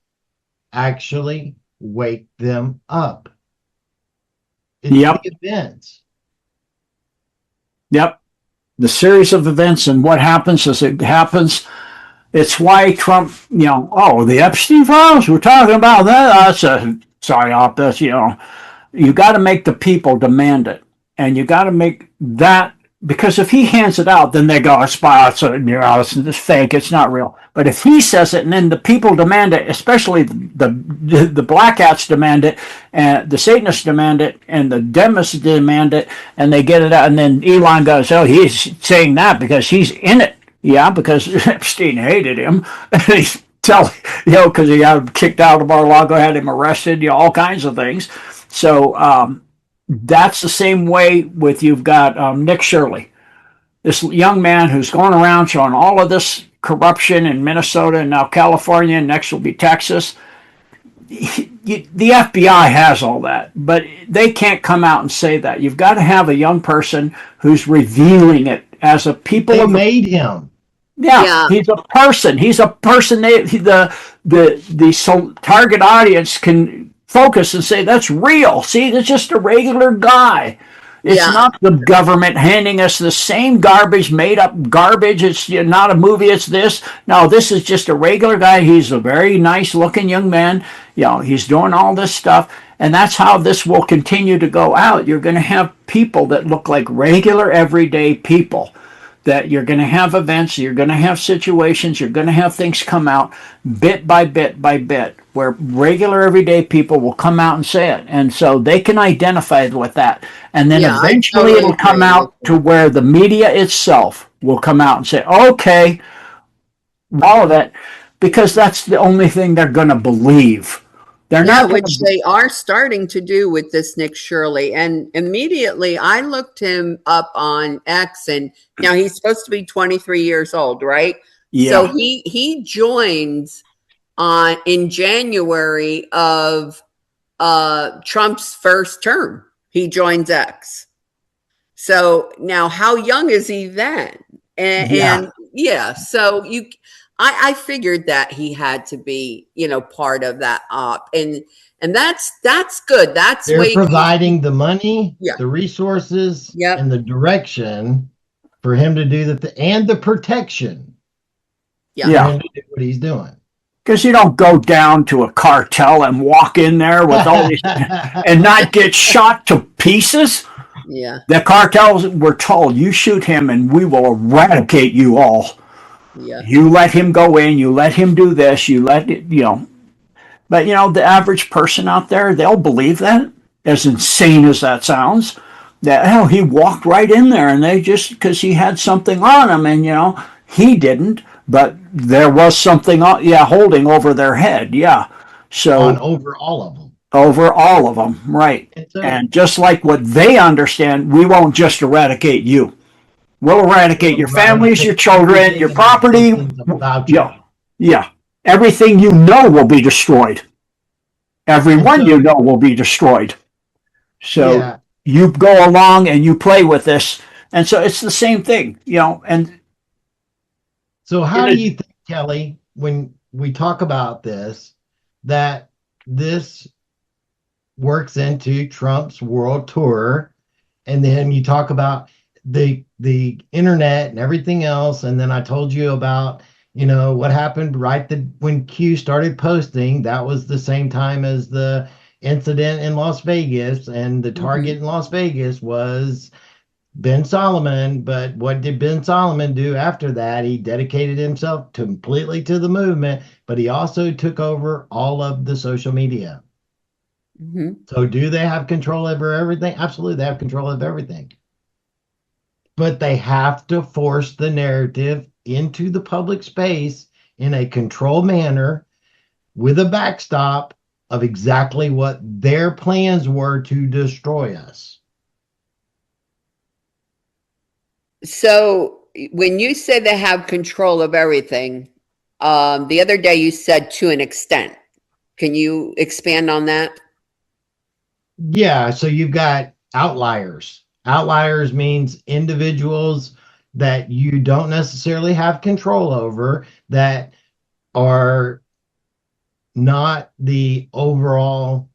actually wake them up. It's the events. Yep. the series of events and what happens as it happens. It's why Trump, the Epstein files, we're talking about that. That's a psyop. That's, you got to make the people demand it. And you got to make that, because if he hands it out, then they go, it's it's fake, it's not real. But if he says it and then the people demand it, especially the black hats demand it, and the Satanists demand it, and the Demists demand it, and they get it out, and then Elon goes, oh, he's saying that because he's in it. Yeah, because Epstein hated him. He's because he got kicked out of Mar-a-Lago, had him arrested, all kinds of things. So that's the same way with, you've got Nick Shirley, this young man who's going around showing all of this corruption in Minnesota and now California, and next will be Texas. The FBI has all that, but they can't come out and say that. You've got to have a young person who's revealing it as a people. They made him. Yeah, he's a person. He's a person. The target audience can focus and say, that's real. See, it's just a regular guy. It's not the government handing us the same garbage, made up garbage. It's not a movie, it's this. No, this is just a regular guy. He's a very nice looking young man. He's doing all this stuff. And that's how this will continue to go out. You're going to have people that look like regular, everyday people. That you're going to have events, you're going to have situations, you're going to have things come out bit by bit by bit, where regular everyday people will come out and say it. And so they can identify with that. And then eventually it'll come out to where the media itself will come out and say, okay, all of it, because that's the only thing they're going to believe. They're not, which they are starting to do with this Nick Shirley. And immediately I looked him up on X, and now he's supposed to be 23 years old, right? Yeah. So he joins in January of Trump's first term. He joins X. So now, how young is he then? And so I figured that he had to be, part of that op, and that's good. They're providing the money, the resources, and the direction for him to do and the protection. For him to do what he's doing. Because you don't go down to a cartel and walk in there with all these and not get shot to pieces. Yeah, the cartels were told, you shoot him and we will eradicate you all. Yeah. You let him go in, you let him do this, but the average person out there, they'll believe that, as insane as that sounds, that, he walked right in there and they just, because he had something on him and, he didn't, but there was something, holding over their head. Yeah. So over all of them. Over all of them. Right. And just like what they understand, we won't just eradicate you. We'll eradicate your families, your children, your property. Yeah. Everything will be destroyed. Everyone will be destroyed. So you go along and you play with this. And so it's the same thing, and so how do you think, Kelly, when we talk about this, that this works into Trump's world tour, and then you talk about the internet and everything else, and then I told you about what happened when Q started posting. That was the same time as the incident in Las Vegas, and the target in Las Vegas was Ben Solomon. But what did Ben Solomon do after that? He dedicated himself completely to the movement, but he also took over all of the social media. So do they have control over everything? Absolutely, they have control of everything. But they have to force the narrative into the public space in a controlled manner with a backstop of exactly what their plans were to destroy us. So when you say they have control of everything, the other day you said to an extent. Can you expand on that? Yeah, so you've got outliers. Outliers means individuals that you don't necessarily have control over, that are not the overall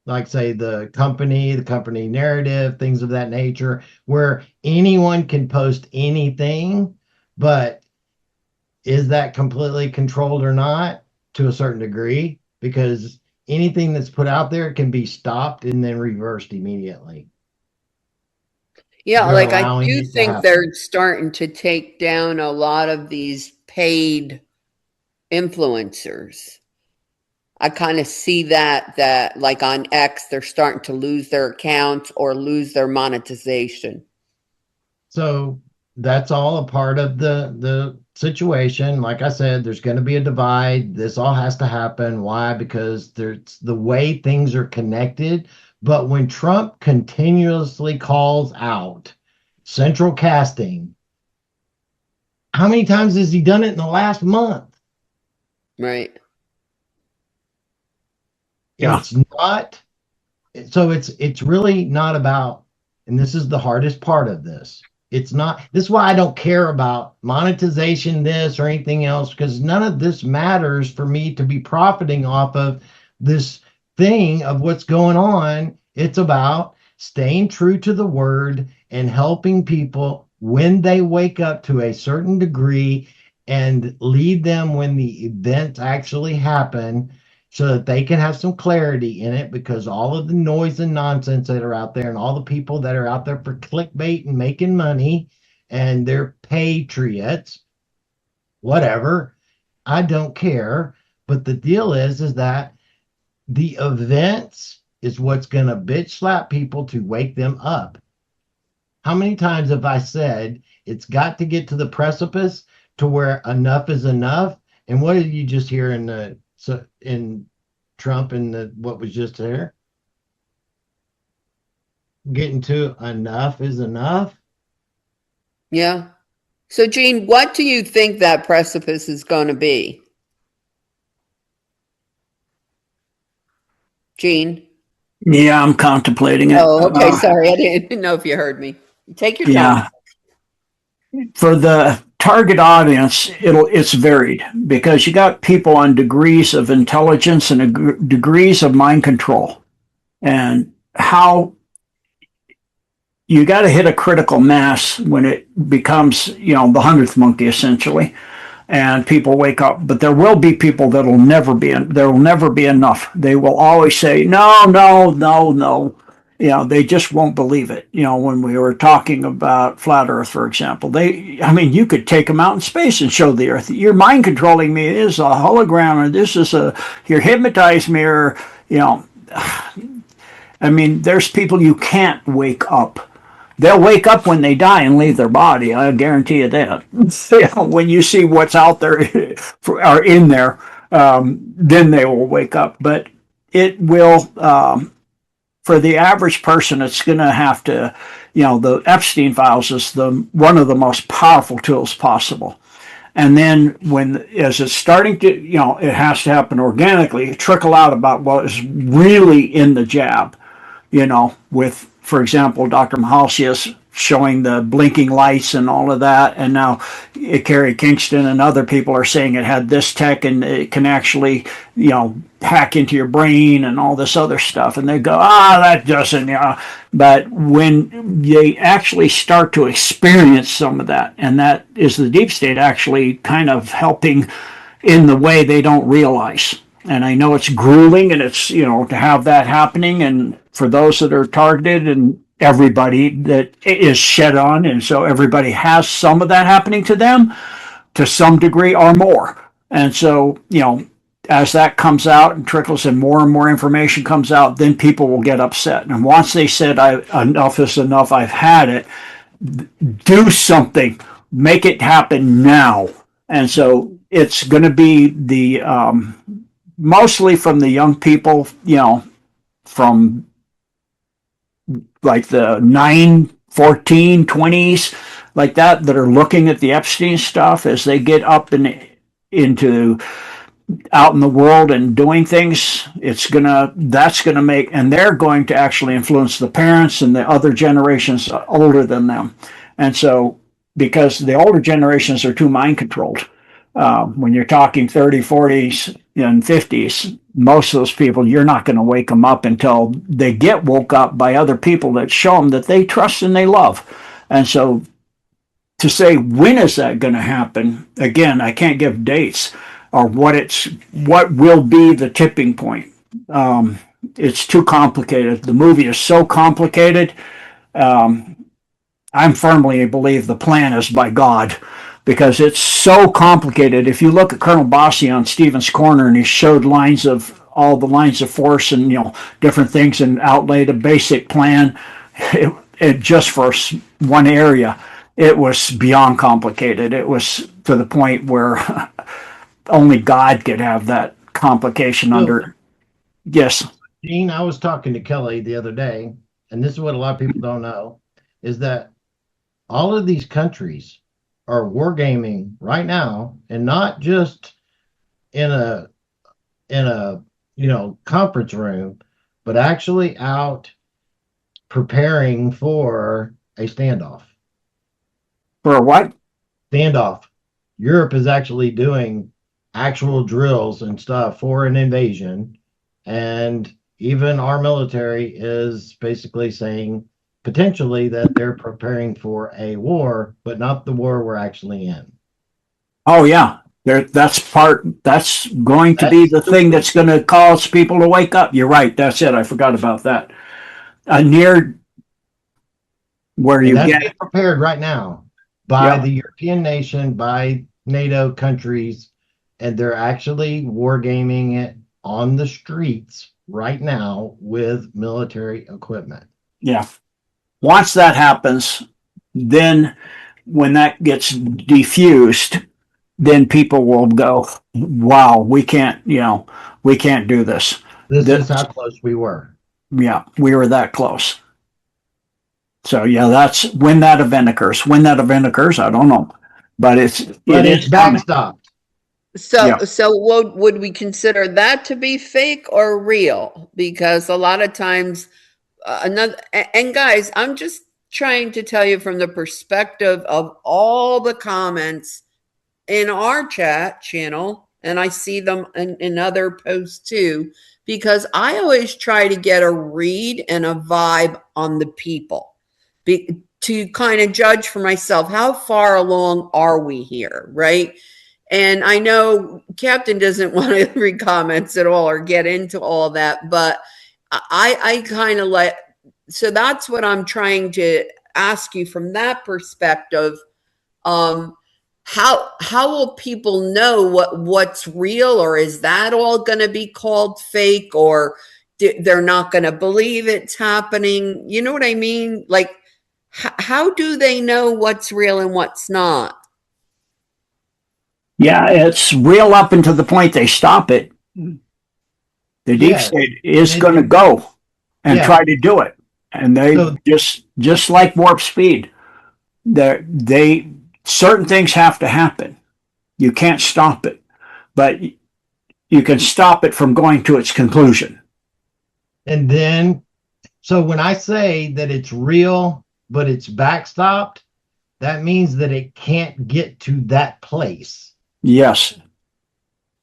like say the company narrative, things of that nature, where anyone can post anything, but is that completely controlled or not? To a certain degree, because anything that's put out there can be stopped and then reversed immediately. Yeah, They're like I allowing do it to think happen. they're starting to take down a lot of these paid influencers. I kind of see that like on X, they're starting to lose their accounts or lose their monetization. So that's all a part of the situation. Like I said, there's going to be a divide. This all has to happen. Why? Because there's the way things are connected. But when Trump continuously calls out central casting, how many times has he done it in the last month? Right. Yeah. It's not. So it's really not about, and this is the hardest part of this. It's not, this is why I don't care about monetization, this or anything else, because none of this matters for me to be profiting off of this thing of what's going on. It's about staying true to the word and helping people when they wake up to a certain degree and lead them when the events actually happen, so that they can have some clarity in it, because all of the noise and nonsense that are out there and all the people that are out there for clickbait and making money and they're patriots, whatever, I don't care. But the deal is that the events is what's going to bitch slap people to wake them up. How many times have I said it's got to get to the precipice to where enough is enough? And what did you just hear in Trump and what was just there? Getting to enough is enough. Yeah. So, Gene, what do you think that precipice is going to be? Gene? Yeah, I'm contemplating it. Oh, okay. Sorry. I didn't know if you heard me. Take your time. Yeah. For the target audience, it's varied, because you got people on degrees of intelligence and degrees of mind control, and how you got to hit a critical mass when it becomes, the 100th monkey essentially, and people wake up. But there will be people there will never be enough. They will always say no. They just won't believe it. When we were talking about flat Earth, for example, you could take them out in space and show the Earth. You're mind controlling me. It is a hologram, or this is you're hypnotizing me, or, there's people you can't wake up. They'll wake up when they die and leave their body. I guarantee you that. When you see what's out there or in there, then they will wake up. But it will, for the average person, it's going to have to, the Epstein files is one of the most powerful tools possible. And then as it's starting to, it has to happen organically, trickle out about what is really in the jab, with, for example, Dr. Mahalsias showing the blinking lights and all of that. And now Kerry Kingston and other people are saying it had this tech and it can actually, hack into your brain and all this other stuff. And they go, that doesn't, But when they actually start to experience some of that, and that is the deep state actually kind of helping in the way they don't realize. And I know it's grueling, and it's, to have that happening, and for those that are targeted and everybody that is shed on, and so everybody has some of that happening to them to some degree or more. And so, as that comes out and trickles and more information comes out, then people will get upset. And once they said, enough is enough, I've had it, do something, make it happen now. And so it's going to be the mostly from the young people, from like the 9, 14, 20s, like that are looking at the Epstein stuff as they get up into out in the world and doing things. That's gonna make, and they're going to actually influence the parents and the other generations older than them. And so, because the older generations are too mind controlled, when you're talking 30, 40s, and 50s, most of those people, you're not going to wake them up until they get woke up by other people that show them that they trust and they love. And so to say, when is that going to happen? Again, I can't give dates or what will be the tipping point. It's too complicated. The movie is so complicated. I firmly believe the plan is by God, because it's so complicated. If you look at Colonel Bossie on Stevens Corner, and he showed all the lines of force and different things, and outlaid a basic plan, it just for one area, it was beyond complicated. It was to the point where only God could have that complication under. Yes, Gene, I was talking to Kelly the other day, and this is what a lot of people don't know, is that all of these countries are wargaming right now, and not just in a conference room, but actually out preparing for a standoff. For what? Standoff. Europe is actually doing actual drills and stuff for an invasion, and even our military is basically saying potentially that they're preparing for a war, but not the war we're actually in. Oh yeah, that's going to be the thing that's going to cause people to wake up. You're right. That's it. I forgot about that. Near where you get prepared right now by the European nation, by NATO countries, and they're actually wargaming it on the streets right now with military equipment. Yeah. Once that happens, then when that gets diffused, then people will go, wow, we can't do this. This is how close we were. Yeah, we were that close. So yeah, that's when that event occurs. When that event occurs, I don't know, but it's backstopped. So would we consider that to be fake or real? Because a lot of times, and guys, I'm just trying to tell you from the perspective of all the comments in our chat channel, and I see them in other posts too, because I always try to get a read and a vibe on the people to kind of judge for myself, how far along are we here, right? And I know Captain doesn't want to read comments at all or get into all that, but I kind of so that's what I'm trying to ask you from that perspective. How will people know what's real, or is that all going to be called fake, or they're not going to believe it's happening? You know what I mean? Like, how do they know what's real and what's not? Yeah, it's real up until the point they stop it. The deep state is going to go and try to do it. And they just like warp speed, certain things have to happen. You can't stop it, but you can stop it from going to its conclusion. And then, so when I say that it's real, but it's backstopped, that means that it can't get to that place. Yes.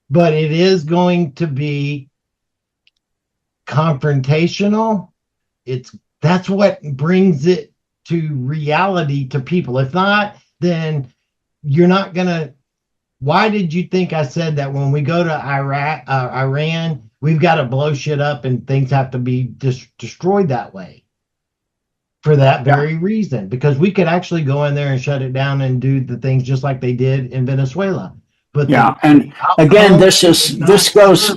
But it is going to be confrontational. That's what brings it to reality to people. If not, then you're not gonna. Why did you think I said that when we go to Iran, we've got to blow shit up and things have to be destroyed that way? For that very reason, because we could actually go in there and shut it down and do the things just like they did in Venezuela. But and again, this goes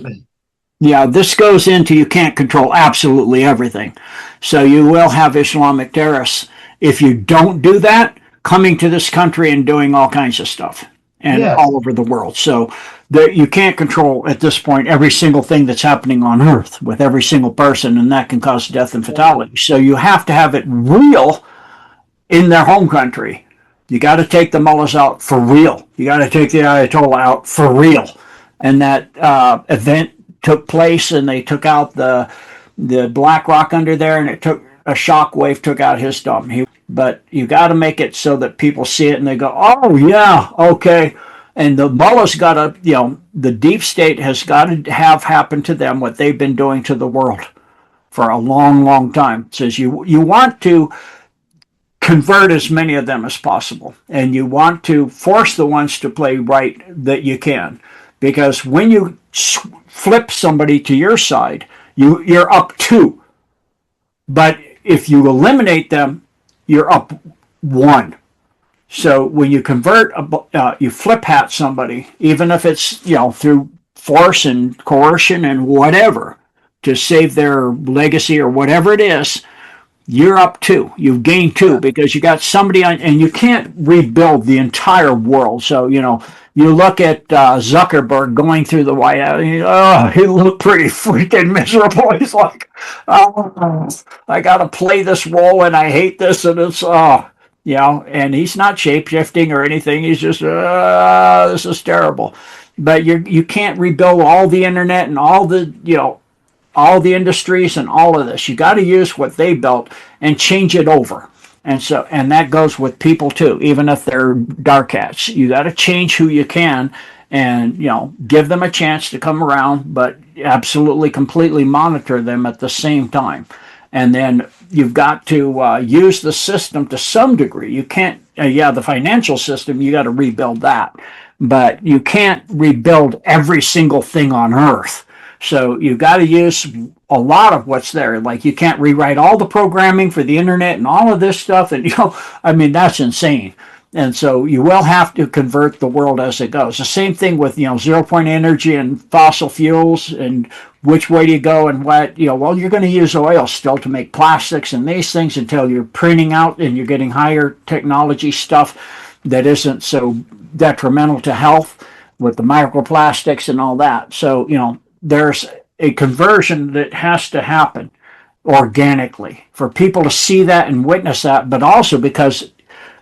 into, you can't control absolutely everything. So you will have Islamic terrorists, if you don't do that, coming to this country and doing all kinds of stuff and all over the world. So you can't control at this point every single thing that's happening on Earth with every single person, and that can cause death and fatality. So you have to have it real in their home country. You got to take the mullahs out for real. You got to take the Ayatollah out for real. And that event took place, and they took out the Black Rock under there, and it took a shockwave, took out his dome. But you got to make it so that people see it and they go, oh yeah, okay. And the mullahs got to, the deep state has got to have happen to them what they've been doing to the world for a long, long time. It says you want to convert as many of them as possible, and you want to force the ones to play right that you can, because when you flip somebody to your side, you're up 2. But if you eliminate them, you're up 1. So when you convert, you flip hat somebody, even if it's, through force and coercion and whatever, to save their legacy or whatever it is, you're up 2. You've gained 2 because you got somebody on, and you can't rebuild the entire world. So, you look at Zuckerberg going through the White House, he looked pretty freaking miserable. He's like, oh, I got to play this role and I hate this. And it's, and he's not shape-shifting or anything. He's just, this is terrible. But you can't rebuild all the internet and all the industries and all of this. You got to use what they built and change it over. And that goes with people too, even if they're dark hats. You got to change who you can and, give them a chance to come around, but absolutely completely monitor them at the same time. And then you've got to use the system to some degree. You can't, the financial system, you got to rebuild that. But you can't rebuild every single thing on Earth. So you've got to use a lot of what's there. Like you can't rewrite all the programming for the internet and all of this stuff. And, that's insane. And so you will have to convert the world as it goes. The same thing with, 0-point energy and fossil fuels and which way do you go and what, you're going to use oil still to make plastics and these things until you're printing out and you're getting higher technology stuff that isn't so detrimental to health with the microplastics and all that. So, there's a conversion that has to happen organically for people to see that and witness that, but also because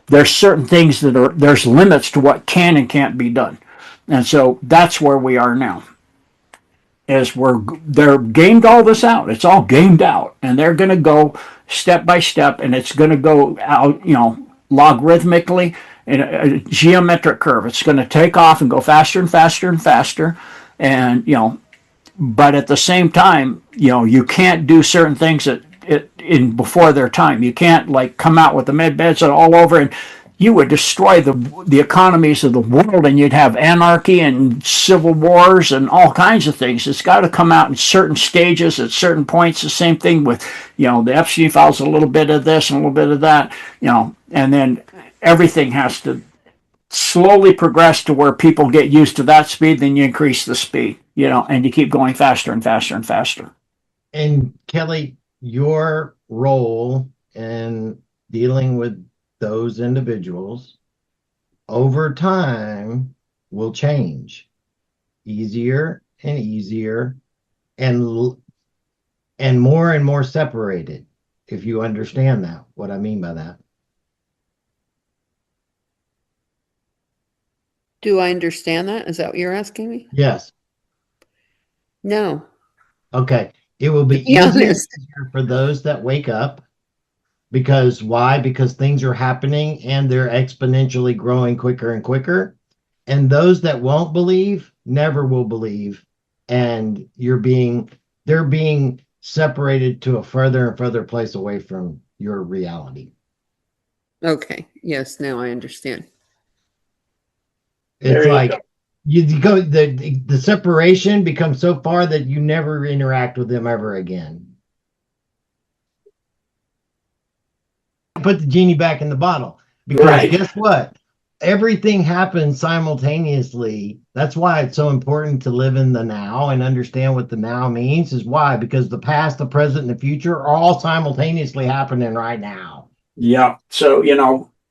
there's certain things there's limits to what can and can't be done. And so that's where we are now. They're gamed all this out. It's all gamed out, and they're going to go step by step, and it's going to go out, logarithmically in a geometric curve. It's going to take off and go faster and faster and faster, and but at the same time, you can't do certain things in before their time. You can't come out with the med beds all over, and you would destroy the economies of the world, and you'd have anarchy and civil wars and all kinds of things. It's got to come out in certain stages at certain points. The same thing with the Epstein files, a little bit of this and a little bit of that, and then everything has to slowly progress to where people get used to that speed. Then you increase the speed, and you keep going faster and faster and faster. And Kelly, your role in dealing with those individuals over time will change easier and easier and more separated, if you understand that, what I mean by that. Do I understand that? Is that what you're asking me? Yes. No. Okay. It will be easier for those that wake up. Because why? Because things are happening and they're exponentially growing quicker and quicker. And those that won't believe never will believe. And they're being separated to a further and further place away from your reality. Okay. Yes, now I understand. It's like you go, the separation becomes so far that you never interact with them ever again. Put the genie back in the bottle, because guess what? Everything happens simultaneously. That's why it's so important to live in the now and understand what the now means. Is why? Because the past, the present, and the future are all simultaneously happening right now. Yeah. So,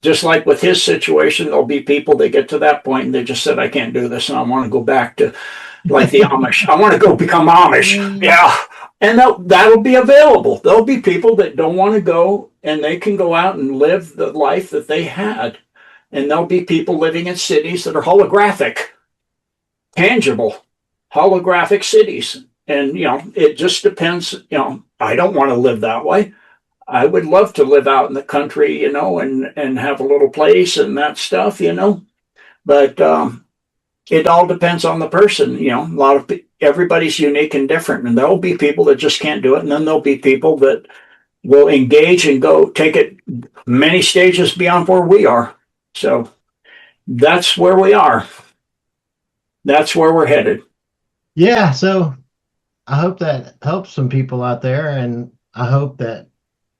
just like with his situation, there'll be people that get to that point and they just said, I can't do this and I want to go back to like the Amish. I want to go become Amish. Yeah. And that'll be available. There'll be people that don't want to go and they can go out and live the life that they had. And there'll be people living in cities that are holographic, tangible, holographic cities. And, it just depends. I don't want to live that way. I would love to live out in the country, and have a little place and that stuff, but it all depends on the person. You know, everybody's unique and different, and there'll be people that just can't do it, and then there'll be people that will engage and go take it many stages beyond where we are. So that's where we are. That's where we're headed. Yeah, so I hope that helps some people out there, and I hope that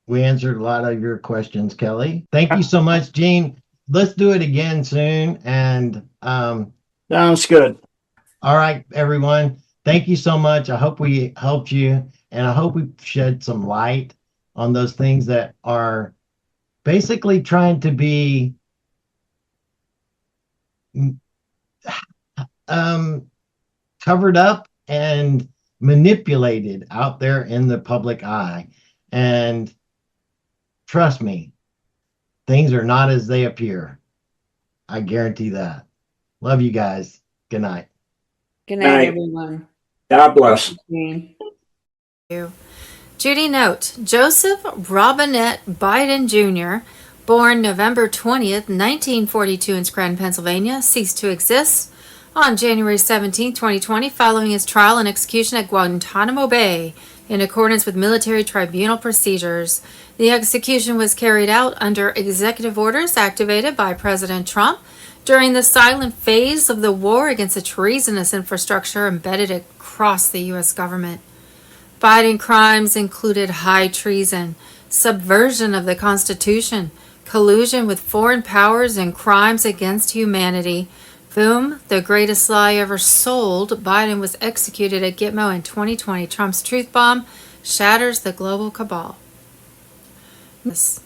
we answered a lot of your questions, Kelly. Thank you so much, Gene. Let's do it again soon. And sounds good. All right, everyone. Thank you so much. I hope we helped you, and I hope we shed some light on those things that are basically trying to be covered up and manipulated out there in the public eye. And trust me, things are not as they appear. I guarantee that. Love you guys. Good night. Good night, everyone. God bless. Judy note, Joseph Robinette Biden Jr., born November 20th, 1942 in Scranton, Pennsylvania, ceased to exist on January 17, 2020, following his trial and execution at Guantanamo Bay in accordance with military tribunal procedures. The execution was carried out under executive orders activated by President Trump during the silent phase of the war against the treasonous infrastructure embedded across the U.S. government. Biden crimes included high treason, subversion of the Constitution, collusion with foreign powers, and crimes against humanity. Boom, the greatest lie ever sold. Biden was executed at Gitmo in 2020. Trump's truth bomb shatters the global cabal. Yes.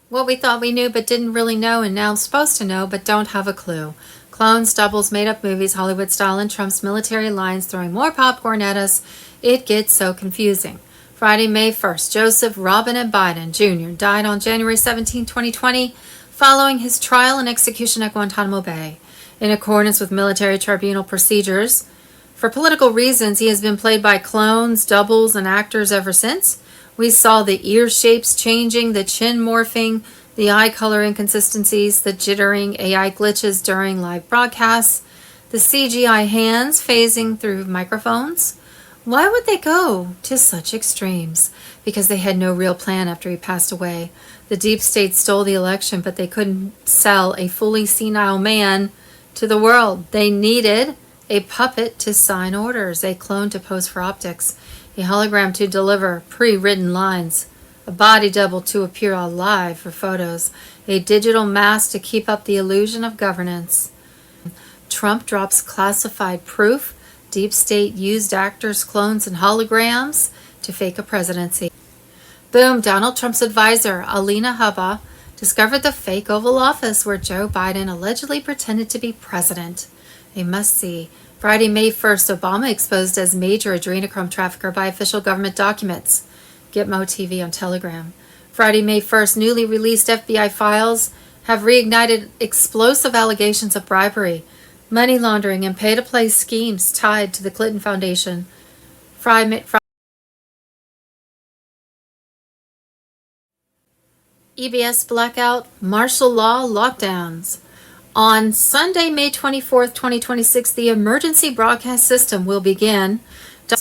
What we thought we knew but didn't really know, and now supposed to know but don't have a clue. Clones, doubles, made-up movies, Hollywood style, and Trump's military alliance throwing more popcorn at us. It gets so confusing. Friday, May 1st, Joseph Robinette Biden Jr. died on January 17, 2020, following his trial and execution at Guantanamo Bay. In accordance with military tribunal procedures, for political reasons, he has been played by clones, doubles, and actors ever since. We saw the ear shapes changing, the chin morphing, the eye color inconsistencies, the jittering AI glitches during live broadcasts, the CGI hands phasing through microphones. Why would they go to such extremes? Because they had no real plan after he passed away. The deep state stole the election, but they couldn't sell a fully senile man to the world. They needed a puppet to sign orders, a clone to pose for optics, a hologram to deliver pre-written lines, a body double to appear alive for photos, a digital mask to keep up the illusion of governance. Trump drops classified proof. Deep state used actors, clones, and holograms to fake a presidency. Boom, Donald Trump's advisor, Alina Habba, discovered the fake Oval Office where Joe Biden allegedly pretended to be president. A must-see. Friday, May 1st, Obama exposed as major adrenochrome trafficker by official government documents. Gitmo TV on Telegram. Friday, May 1st, newly released FBI files have reignited explosive allegations of bribery, money laundering, and pay-to-play schemes tied to the Clinton Foundation. EBS blackout, martial law lockdowns. On Sunday, May 24th, 2026, the emergency broadcast system will begin.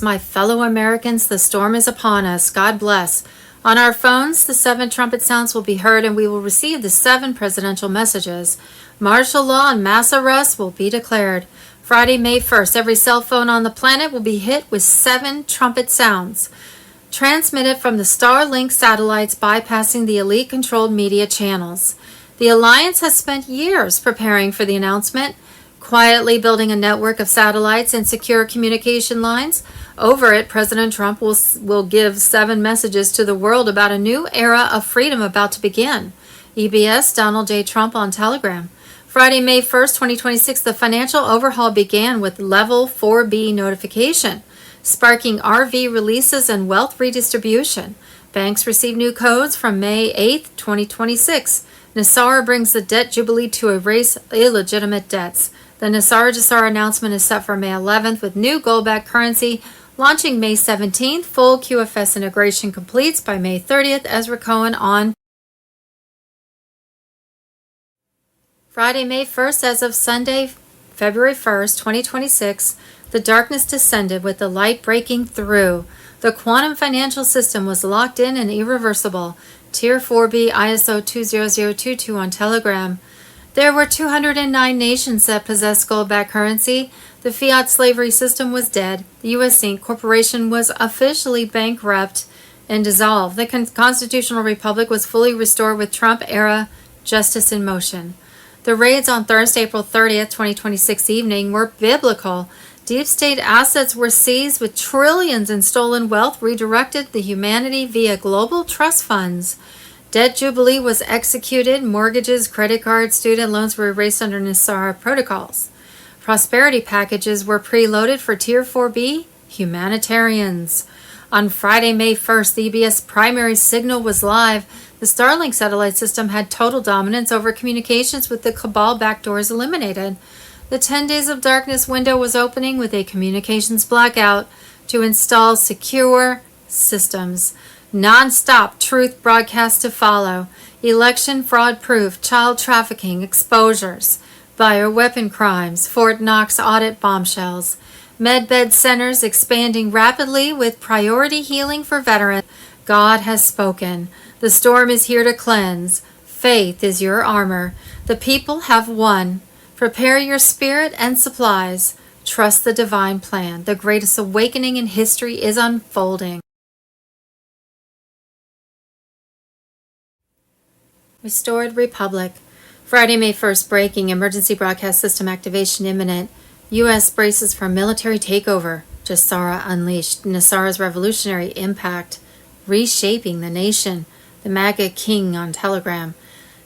My fellow Americans, the storm is upon us. God bless. On our phones, the 7 trumpet sounds will be heard, and we will receive the 7 presidential messages. Martial law and mass arrest will be declared. Friday, May 1st, every cell phone on the planet will be hit with 7 trumpet sounds, transmitted from the Starlink satellites bypassing the elite-controlled media channels. The alliance has spent years preparing for the announcement, quietly building a network of satellites and secure communication lines. Over it, President Trump will give 7 messages to the world about a new era of freedom about to begin. EBS, Donald J. Trump on Telegram. Friday, May 1st, 2026, the financial overhaul began with Level 4B notification, sparking RV releases and wealth redistribution. Banks receive new codes from May 8th, 2026. NESARA brings the debt jubilee to erase illegitimate debts. The NESARA announcement is set for May 11th with new gold-backed currency launching May 17th. Full QFS integration completes by May 30th. Ezra Cohen on Friday, May 1st, as of Sunday, February 1st, 2026, the darkness descended with the light breaking through. The quantum financial system was locked in and irreversible. Tier 4B ISO 20022 on Telegram. There were 209 nations that possessed gold-backed currency. The fiat slavery system was dead. The U.S. Inc. Corporation was officially bankrupt and dissolved. The constitutional republic was fully restored with Trump-era justice in motion. The raids on Thursday, April 30th, 2026 evening were biblical. Deep state assets were seized with trillions in stolen wealth redirected to humanity via global trust funds. Debt jubilee was executed. Mortgages, credit cards, student loans were erased under NESARA protocols. Prosperity packages were preloaded for Tier 4B humanitarians. On Friday, May 1st, the EBS primary signal was live. The Starlink satellite system had total dominance over communications with the Cabal backdoors eliminated. The 10 days of darkness window was opening with a communications blackout to install secure systems. Non-stop truth broadcast to follow. Election fraud proof, child trafficking, exposures, bioweapon crimes, Fort Knox audit bombshells. Medbed centers expanding rapidly with priority healing for veterans. God has spoken. The storm is here to cleanse. Faith is your armor. The people have won. Prepare your spirit and supplies. Trust the divine plan. The greatest awakening in history is unfolding. Restored Republic. Friday, May 1st, breaking. Emergency broadcast system activation imminent. U.S. braces for military takeover. Jassara unleashed. NESARA's revolutionary impact. Reshaping the nation. The MAGA king on Telegram.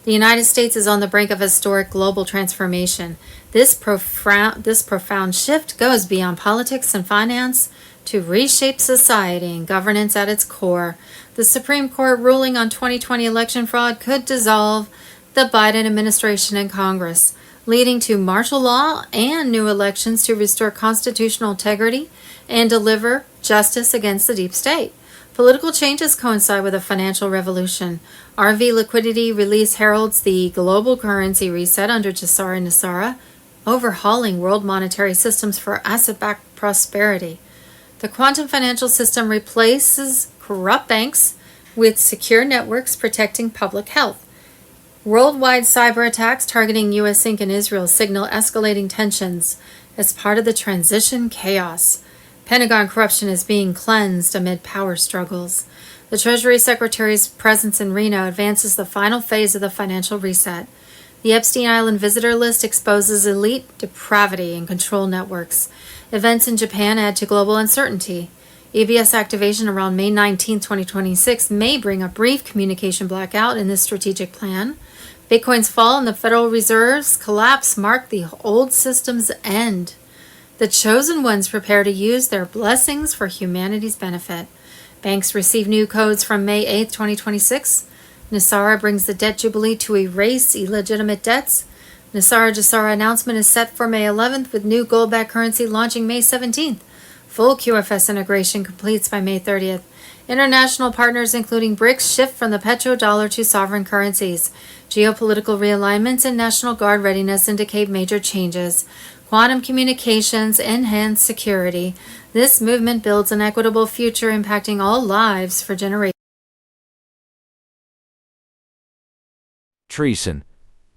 The United States is on the brink of historic global transformation. This profound shift goes beyond politics and finance to reshape society and governance at its core. The Supreme Court ruling on 2020 election fraud could dissolve the Biden administration and Congress, leading to martial law and new elections to restore constitutional integrity and deliver justice against the deep state. Political changes coincide with a financial revolution. RV liquidity release heralds the global currency reset under Jassara and NESARA, overhauling world monetary systems for asset-backed prosperity. The quantum financial system replaces corrupt banks with secure networks protecting public health. Worldwide cyber attacks targeting U.S. Inc. and Israel signal escalating tensions as part of the transition chaos. Pentagon corruption is being cleansed amid power struggles. The Treasury Secretary's presence in Reno advances the final phase of the financial reset. The Epstein Island visitor list exposes elite depravity and control networks. Events in Japan add to global uncertainty. EBS activation around May 19, 2026 may bring a brief communication blackout in this strategic plan. Bitcoin's fall and the Federal Reserve's collapse mark the old system's end. The chosen ones prepare to use their blessings for humanity's benefit. Banks receive new codes from May 8, 2026. NESARA brings the debt jubilee to erase illegitimate debts. NESARA Jassara announcement is set for May 11th with new gold-backed currency launching May 17th. Full QFS integration completes by May 30th. International partners including BRICS shift from the petrodollar to sovereign currencies. Geopolitical realignments and National Guard readiness indicate major changes. Quantum communications enhance security. This movement builds an equitable future impacting all lives for generations. Treason.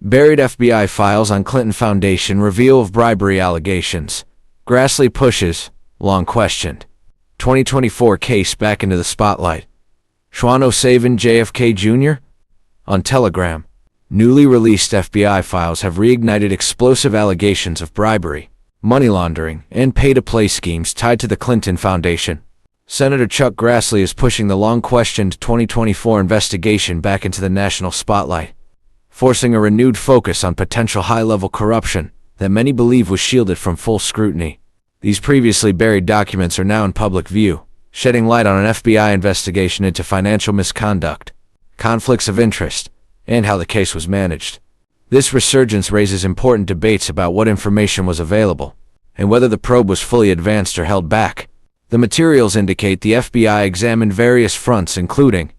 Buried FBI files on Clinton Foundation reveal of bribery allegations. Grassley pushes, long questioned. 2024 case back into the spotlight. Schwano saving JFK Jr.? On Telegram. Newly released FBI files have reignited explosive allegations of bribery, money laundering, and pay-to-play schemes tied to the Clinton Foundation. Senator Chuck Grassley is pushing the long-questioned 2024 investigation back into the national spotlight, forcing a renewed focus on potential high-level corruption that many believe was shielded from full scrutiny. These previously buried documents are now in public view, shedding light on an FBI investigation into financial misconduct, conflicts of interest, and how the case was managed. This resurgence raises important debates about what information was available, and whether the probe was fully advanced or held back. The materials indicate the FBI examined various fronts including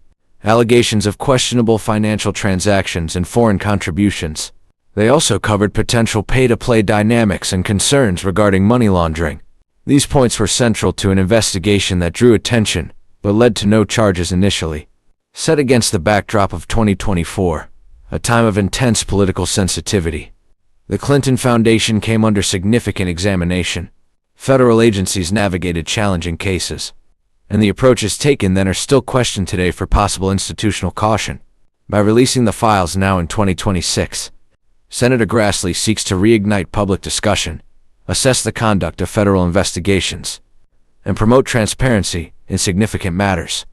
allegations of questionable financial transactions and foreign contributions, They also covered potential pay-to-play dynamics and concerns regarding money laundering. These points were central to an investigation that drew attention, but led to no charges initially. Set against the backdrop of 2024, a time of intense political sensitivity, the Clinton Foundation came under significant examination. Federal agencies navigated challenging cases, and the approaches taken then are still questioned today for possible institutional caution. By releasing the files now in 2026, Senator Grassley seeks to reignite public discussion, assess the conduct of federal investigations, and promote transparency in significant matters.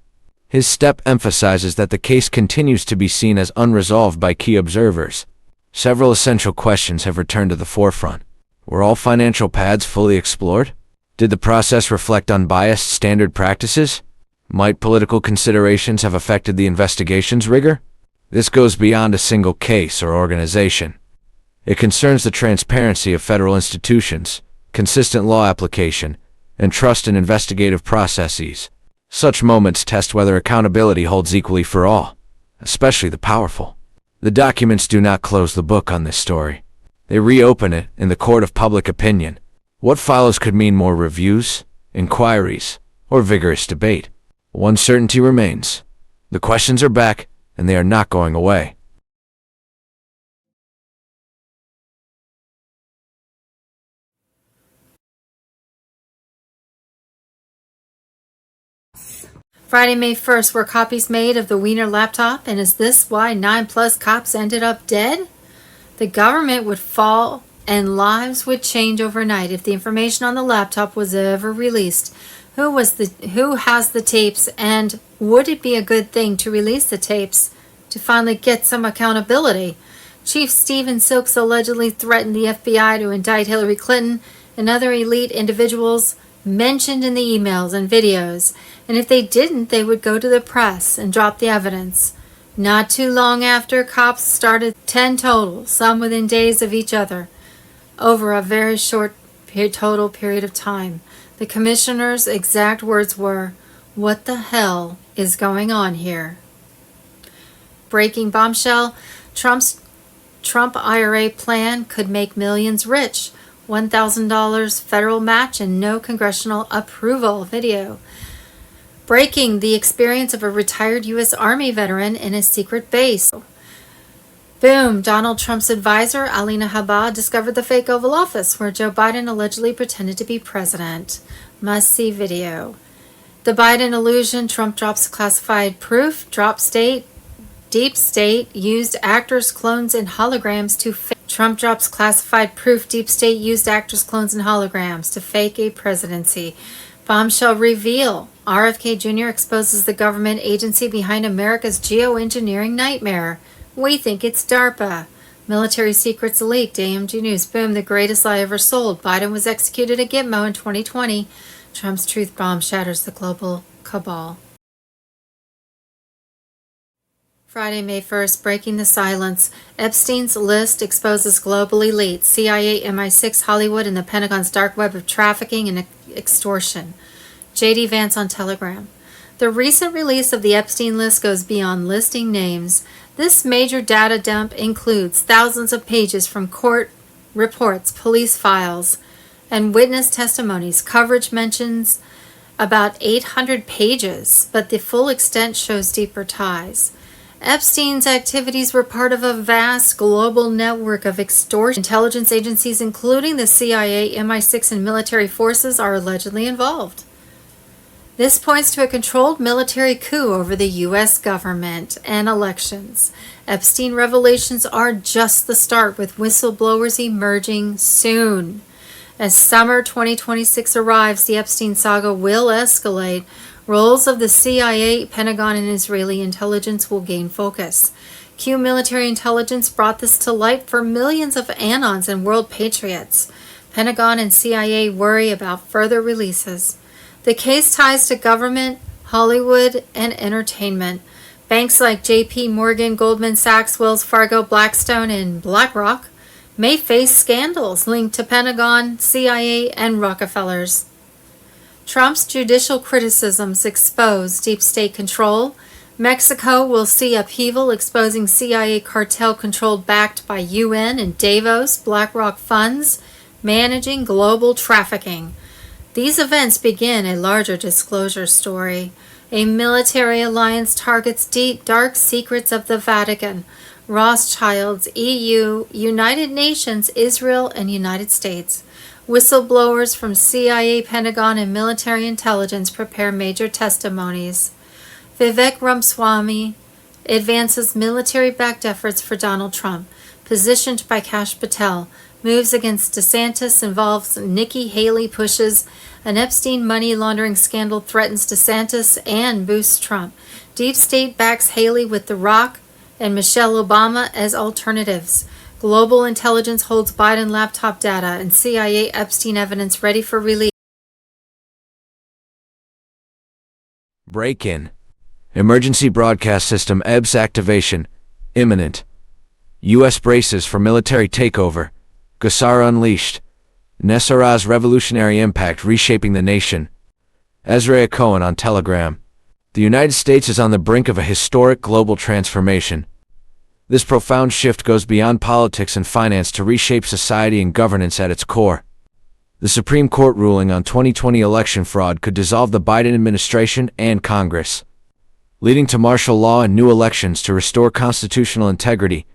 His step emphasizes that the case continues to be seen as unresolved by key observers. Several essential questions have returned to the forefront. Were all financial paths fully explored? Did the process reflect unbiased standard practices? Might political considerations have affected the investigation's rigor? This goes beyond a single case or organization. It concerns the transparency of federal institutions, consistent law application, and trust in investigative processes. Such moments test whether accountability holds equally for all, especially the powerful. The documents do not close the book on this story. They reopen it in the court of public opinion. What follows could mean more reviews, inquiries, or vigorous debate. One certainty remains. The questions are back, and they are not going away. Friday, May 1st, were copies made of the Wiener laptop, and is this why 9+ cops ended up dead? The government would fall and lives would change overnight if the information on the laptop was ever released. Who has the tapes, and would it be a good thing to release the tapes to finally get some accountability? Chief Stephen Silks allegedly threatened the FBI to indict Hillary Clinton and other elite individuals mentioned in the emails and videos, and if they didn't, they would go to the press and drop the evidence. Not too long after, cops started 10 total, some within days of each other, over a very short total period of time. The commissioner's exact words were, "What the hell is going on here?" Breaking bombshell, Trump IRA plan could make millions rich. $1,000 federal match and no congressional approval. Video. Breaking the experience of a retired U.S. Army veteran in a secret base. Boom, Donald Trump's advisor, Alina Habba, discovered the fake Oval Office where Joe Biden allegedly pretended to be president. Must-see video. The Biden illusion, Trump drops classified proof, Deep State used actors, clones, and holograms to fake. Trump drops classified proof. Deep State used actors, clones, and holograms to fake a presidency. Bombshell reveal. RFK Jr. exposes the government agency behind America's geoengineering nightmare. We think it's DARPA. Military secrets leaked. AMG News. Boom, the greatest lie ever sold. Biden was executed at Gitmo in 2020. Trump's truth bomb shatters the global cabal. Friday, May 1st, breaking the silence. Epstein's list exposes global elites, CIA, MI6, Hollywood, and the Pentagon's dark web of trafficking and extortion. J.D. Vance on Telegram. The recent release of the Epstein list goes beyond listing names. This major data dump includes thousands of pages from court reports, police files, and witness testimonies. Coverage mentions about 800 pages, but the full extent shows deeper ties. Epstein's activities were part of a vast global network of extortion. Intelligence agencies, including the CIA, MI6, and military forces, are allegedly involved. This points to a controlled military coup over the U.S. government and elections. Epstein revelations are just the start, with whistleblowers emerging soon. As summer 2026 arrives, the Epstein saga will escalate. Roles of the CIA, Pentagon, and Israeli intelligence will gain focus. Q military intelligence brought this to light for millions of Anons and world patriots. Pentagon and CIA worry about further releases. The case ties to government, Hollywood, and entertainment. Banks like JP Morgan, Goldman Sachs, Wells Fargo, Blackstone, and BlackRock may face scandals linked to Pentagon, CIA, and Rockefellers. Trump's judicial criticisms expose deep state control. Mexico will see upheaval exposing CIA cartel controlled backed by UN and Davos BlackRock funds managing global trafficking. These events begin a larger disclosure story. A military alliance targets deep, dark secrets of the Vatican, Rothschilds, EU, United Nations, Israel, and United States. Whistleblowers from CIA, Pentagon, and military intelligence prepare major testimonies. Vivek Ramaswamy advances military-backed efforts for Donald Trump, positioned by Kash Patel. Moves against DeSantis involves Nikki Haley pushes. An Epstein money laundering scandal threatens DeSantis and boosts Trump. Deep State backs Haley with The Rock and Michelle Obama as alternatives. Global intelligence holds Biden laptop data and CIA Epstein evidence ready for release. Break-in. Emergency Broadcast System EBS activation imminent. U.S. braces for military takeover. GESARA unleashed. Nasrallah's revolutionary impact reshaping the nation. Ezra Cohen on Telegram. The United States is on the brink of a historic global transformation. This profound shift goes beyond politics and finance to reshape society and governance at its core. The Supreme Court ruling on 2020 election fraud could dissolve the Biden administration and Congress, leading to martial law and new elections to restore constitutional integrity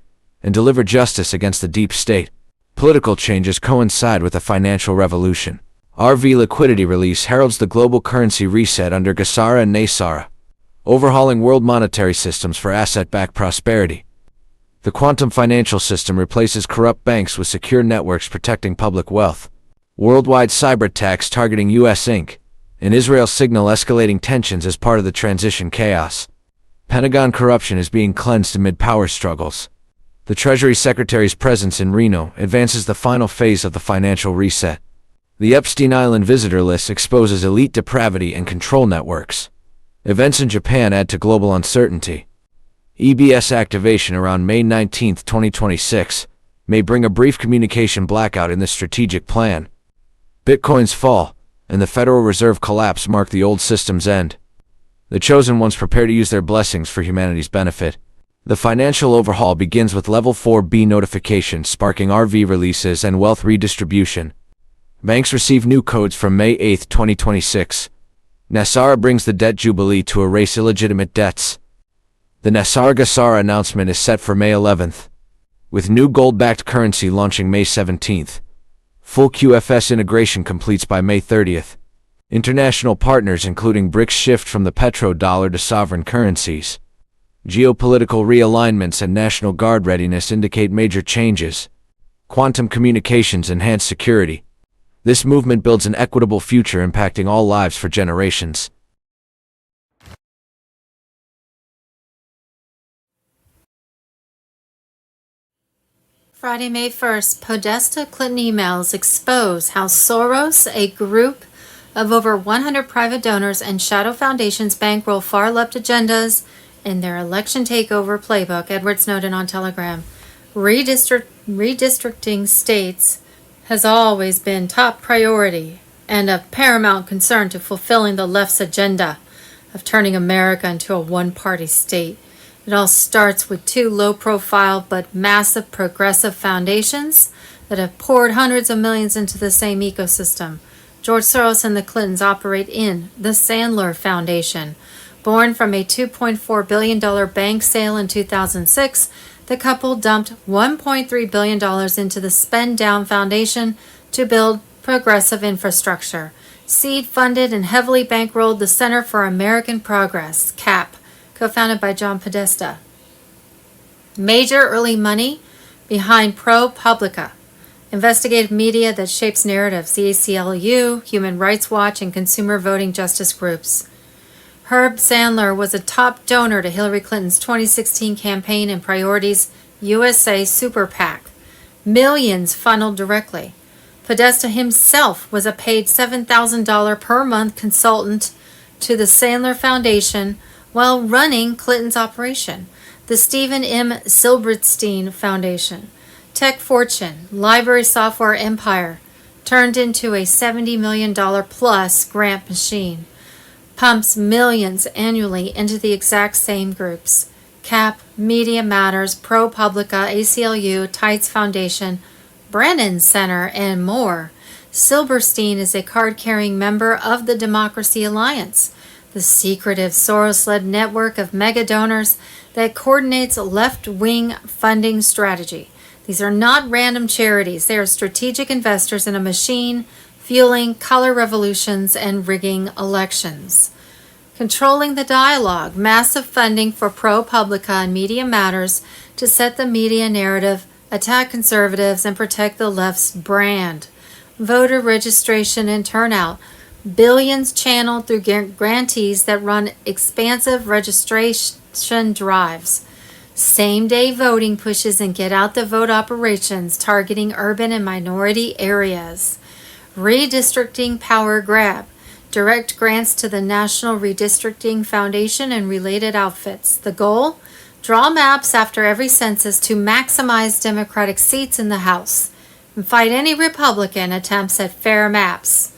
and deliver justice against the deep state. Political changes coincide with a financial revolution. RV liquidity release heralds the global currency reset under GESARA and NASARA, overhauling world monetary systems for asset-backed prosperity. The quantum financial system replaces corrupt banks with secure networks protecting public wealth. Worldwide cyber attacks targeting U.S. Inc. and Israel signal escalating tensions as part of the transition chaos. Pentagon corruption is being cleansed amid power struggles. The Treasury Secretary's presence in Reno advances the final phase of the financial reset. The Epstein Island visitor list exposes elite depravity and control networks. Events in Japan add to global uncertainty. EBS activation around May 19, 2026, may bring a brief communication blackout in this strategic plan. Bitcoin's fall and the Federal Reserve collapse mark the old system's end. The chosen ones prepare to use their blessings for humanity's benefit. The financial overhaul begins with Level 4B notifications sparking RV releases and wealth redistribution. Banks receive new codes from May 8, 2026. NASARA brings the debt jubilee to erase illegitimate debts. The NASARA-GESARA announcement is set for May 11th, with new gold-backed currency launching May 17th. Full QFS integration completes by May 30th. International partners including BRICS shift from the petrodollar to sovereign currencies. Geopolitical realignments and National Guard readiness indicate major changes. Quantum communications enhance security. This movement builds an equitable future impacting all lives for generations. Friday, May 1st, Podesta Clinton emails expose how Soros, a group of over 100 private donors and shadow foundations, bankroll far-left agendas in their election takeover playbook, Edward Snowden on Telegram. Redistricting states has always been top priority and of paramount concern to fulfilling the left's agenda of turning America into a one-party state. It all starts with two low-profile but massive progressive foundations that have poured hundreds of millions into the same ecosystem. George Soros and the Clintons operate in the Sandler Foundation. Born from a $2.4 billion bank sale in 2006, the couple dumped $1.3 billion into the Spend Down Foundation to build progressive infrastructure. Seed-funded and heavily bankrolled the Center for American Progress, CAP, co-founded by John Podesta. Major early money behind ProPublica, investigative media that shapes narratives, the ACLU, Human Rights Watch, and consumer voting justice groups. Herb Sandler was a top donor to Hillary Clinton's 2016 campaign and Priorities USA Super PAC. Millions funneled directly. Podesta himself was a paid $7,000 per month consultant to the Sandler Foundation while running Clinton's operation, the Stephen M. Silberstein Foundation. Tech fortune, library software empire, turned into a $70 million plus grant machine. pumps millions annually into the exact same groups: CAP, Media Matters, ProPublica, ACLU, Tides Foundation, Brennan Center, and more. Silberstein is a card-carrying member of the Democracy Alliance, the secretive Soros-led network of mega donors that coordinates left-wing funding strategy. These are not random charities. They are strategic investors in a machine fueling color revolutions and rigging elections. Controlling the dialogue, massive funding for ProPublica and Media Matters to set the media narrative, attack conservatives, and protect the left's brand. Voter registration and turnout, billions channeled through grantees that run expansive registration drives. Same-day voting pushes and get-out-the-vote operations targeting urban and minority areas. Redistricting power grab. Direct grants to the National Redistricting Foundation and related outfits. The goal? Draw maps after every census to maximize Democratic seats in the House and fight any Republican attempts at fair maps.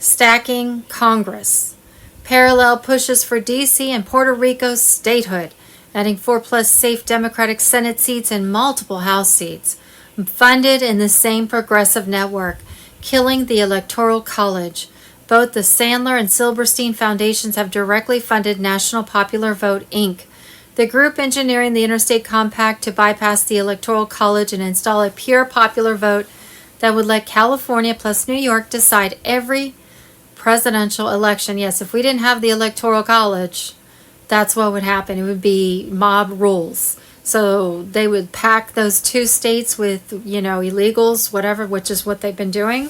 Stacking Congress. Parallel pushes for D.C. and Puerto Rico's statehood, adding 4+ safe Democratic Senate seats and multiple House seats. Funded in the same progressive network, killing the Electoral College. Both the Sandler and Silberstein Foundations have directly funded National Popular Vote, Inc., the group engineering the Interstate Compact to bypass the Electoral College and install a pure popular vote that would let California plus New York decide every presidential election. Yes, if we didn't have the Electoral College, that's what would happen. It would be mob rules. So they would pack those 2 states with, illegals, whatever, which is what they've been doing,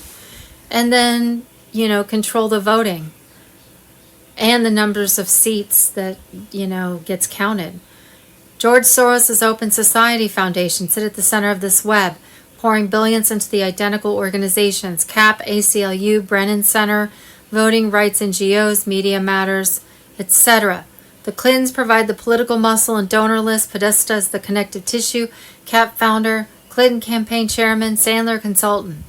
and then, control the voting and the numbers of seats that, gets counted. George Soros' Open Society Foundation sit at the center of this web, pouring billions into the identical organizations: CAP, ACLU, Brennan Center, Voting Rights NGOs, Media Matters, etc. The Clintons provide the political muscle and donor list, Podesta is the connective tissue, CAP founder, Clinton campaign chairman, Sandler consultant.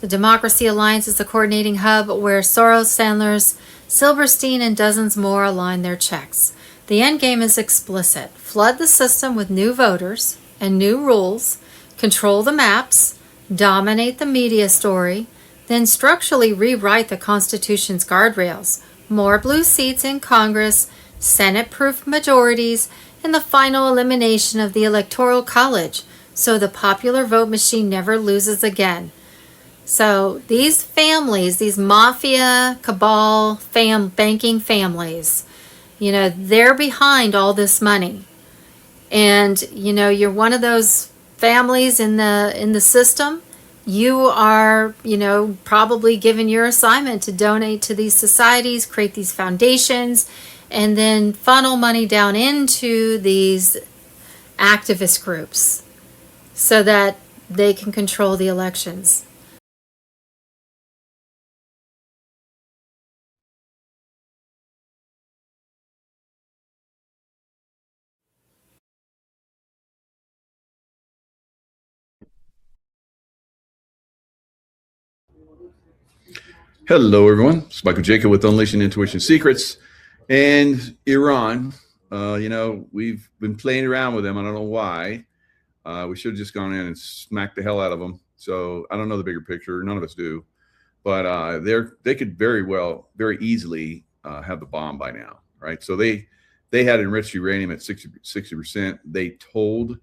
The Democracy Alliance is the coordinating hub where Soros, Sandler's, Silberstein, and dozens more align their checks. The end game is explicit. Flood the system with new voters and new rules, control the maps, dominate the media story, then structurally rewrite the Constitution's guardrails. More blue seats in Congress, Senate-proof majorities, and the final elimination of the Electoral College, so the popular vote machine never loses again. So these families, these mafia, cabal, banking families, they're behind all this money. And, you're one of those families in the system. You are, probably given your assignment to donate to these societies, create these foundations, and then funnel money down into these activist groups so that they can control the elections. Hello, everyone. It's Michael Jacob with Unleashing Intuition Secrets. And Iran, we've been playing around with them. I don't know why. We should have just gone in and smacked the hell out of them. So I don't know the bigger picture. None of us do. But they could very easily have the bomb by now, right? So they had enriched uranium at 60%. They told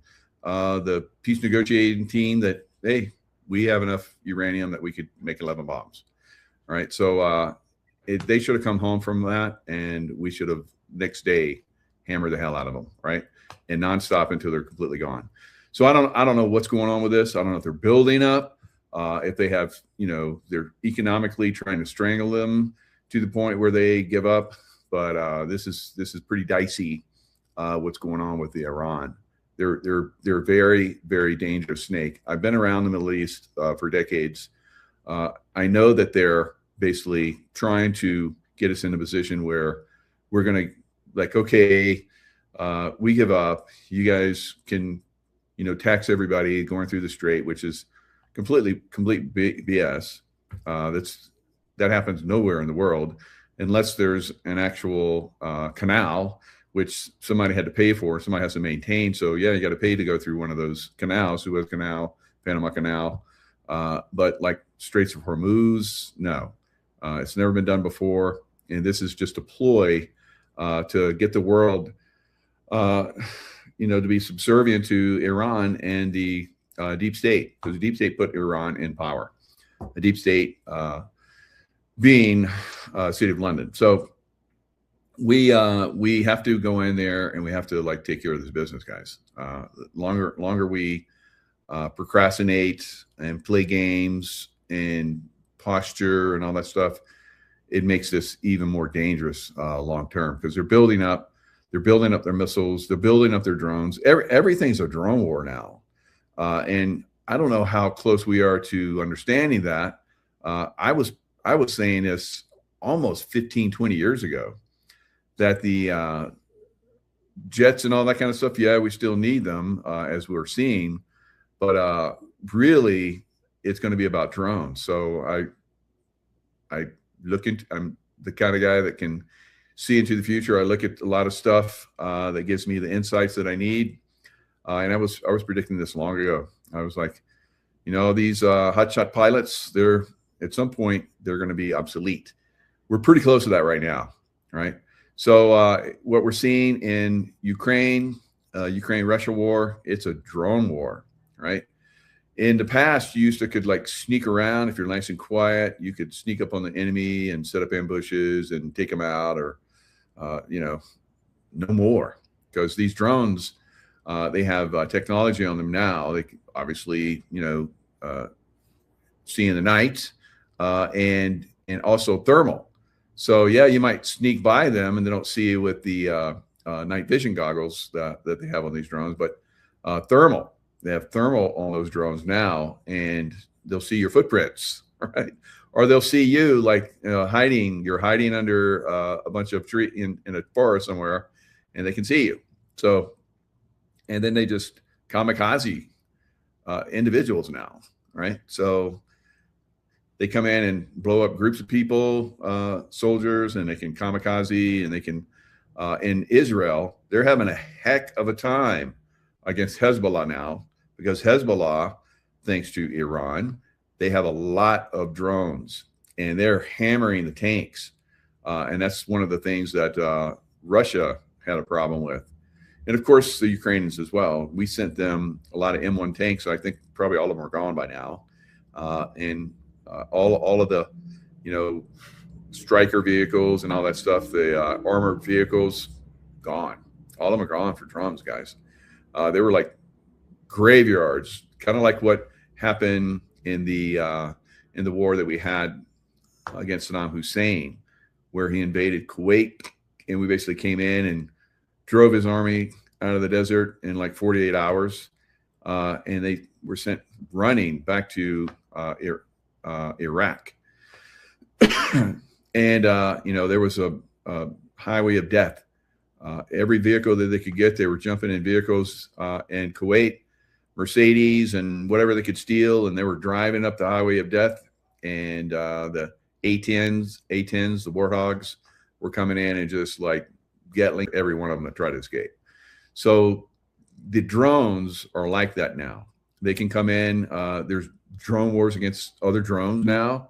the peace negotiating team that, hey, we have enough uranium that we could make 11 bombs. All right. So they should have come home from that, and we should have next day hammered the hell out of them, right? And nonstop until they're completely gone. So I don't know what's going on with this. I don't know if they're building up, if they have, they're economically trying to strangle them to the point where they give up. But this is pretty dicey. What's going on with the Iran? They're a very, very dangerous snake. I've been around the Middle East for decades. I know that they're basically trying to get us in a position where we're going to okay, we give up. You guys can, tax everybody going through the strait, which is complete BS. That happens nowhere in the world. unless there's an actual canal, which somebody had to pay for, somebody has to maintain. So yeah, you got to pay to go through one of those canals, Suez Canal, Panama Canal. But like Straits of Hormuz, no, it's never been done before. And this is just a ploy to get the world, to be subservient to Iran and the deep state, because the deep state put Iran in power. The deep state being City of London. So we have to go in there and we have to like take care of this business, guys. Longer we procrastinate and play games and posture and all that stuff, it makes this even more dangerous long term, because they're building up their missiles, they're building up their drones. Everything's a drone war now, and I don't know how close we are to understanding that. I was saying this almost 15, 20 years ago, that the jets and all that kind of stuff, yeah, we still need them as we're seeing, but really it's going to be about drones. So I'm the kind of guy that can see into the future. I look at a lot of stuff that gives me the insights that I need. And I was predicting this long ago. I was like, these hotshot pilots, at some point they're going to be obsolete. We're pretty close to that right now, right? So what we're seeing in Ukraine-Russia war, it's a drone war, right? In the past, you could like sneak around. If you're nice and quiet, you could sneak up on the enemy and set up ambushes and take them out, or no more, because these drones, they have technology on them now. They obviously, see in the night, and also thermal. So yeah, you might sneak by them and they don't see you with the night vision goggles that they have on these drones, but thermal. They have thermal on those drones now, and they'll see your footprints, right? Or they'll see you like hiding. You're hiding under a bunch of tree in a forest somewhere, and they can see you. So, and then they just kamikaze individuals now, right? So they come in and blow up groups of people, soldiers, and they can kamikaze, and they can. In Israel, they're having a heck of a time against Hezbollah now, because Hezbollah, thanks to Iran, they have a lot of drones and they're hammering the tanks. And that's one of the things that Russia had a problem with. And of course, the Ukrainians as well. We sent them a lot of M1 tanks. So I think probably all of them are gone by now. And all of the, Stryker vehicles and all that stuff, the armored vehicles, gone. All of them are gone for drones, guys. They were like graveyards, kind of like what happened in the war that we had against Saddam Hussein, where he invaded Kuwait, and we basically came in and drove his army out of the desert in like 48 hours, and they were sent running back to Iraq. And there was a highway of death. Every vehicle that they could get, they were jumping in vehicles in Kuwait, Mercedes, and whatever they could steal, and they were driving up the highway of death. And the A-10s, the Warthogs, were coming in and just like Gatling every one of them to try to escape. So the drones are like that now. They can come in. There's drone wars against other drones now,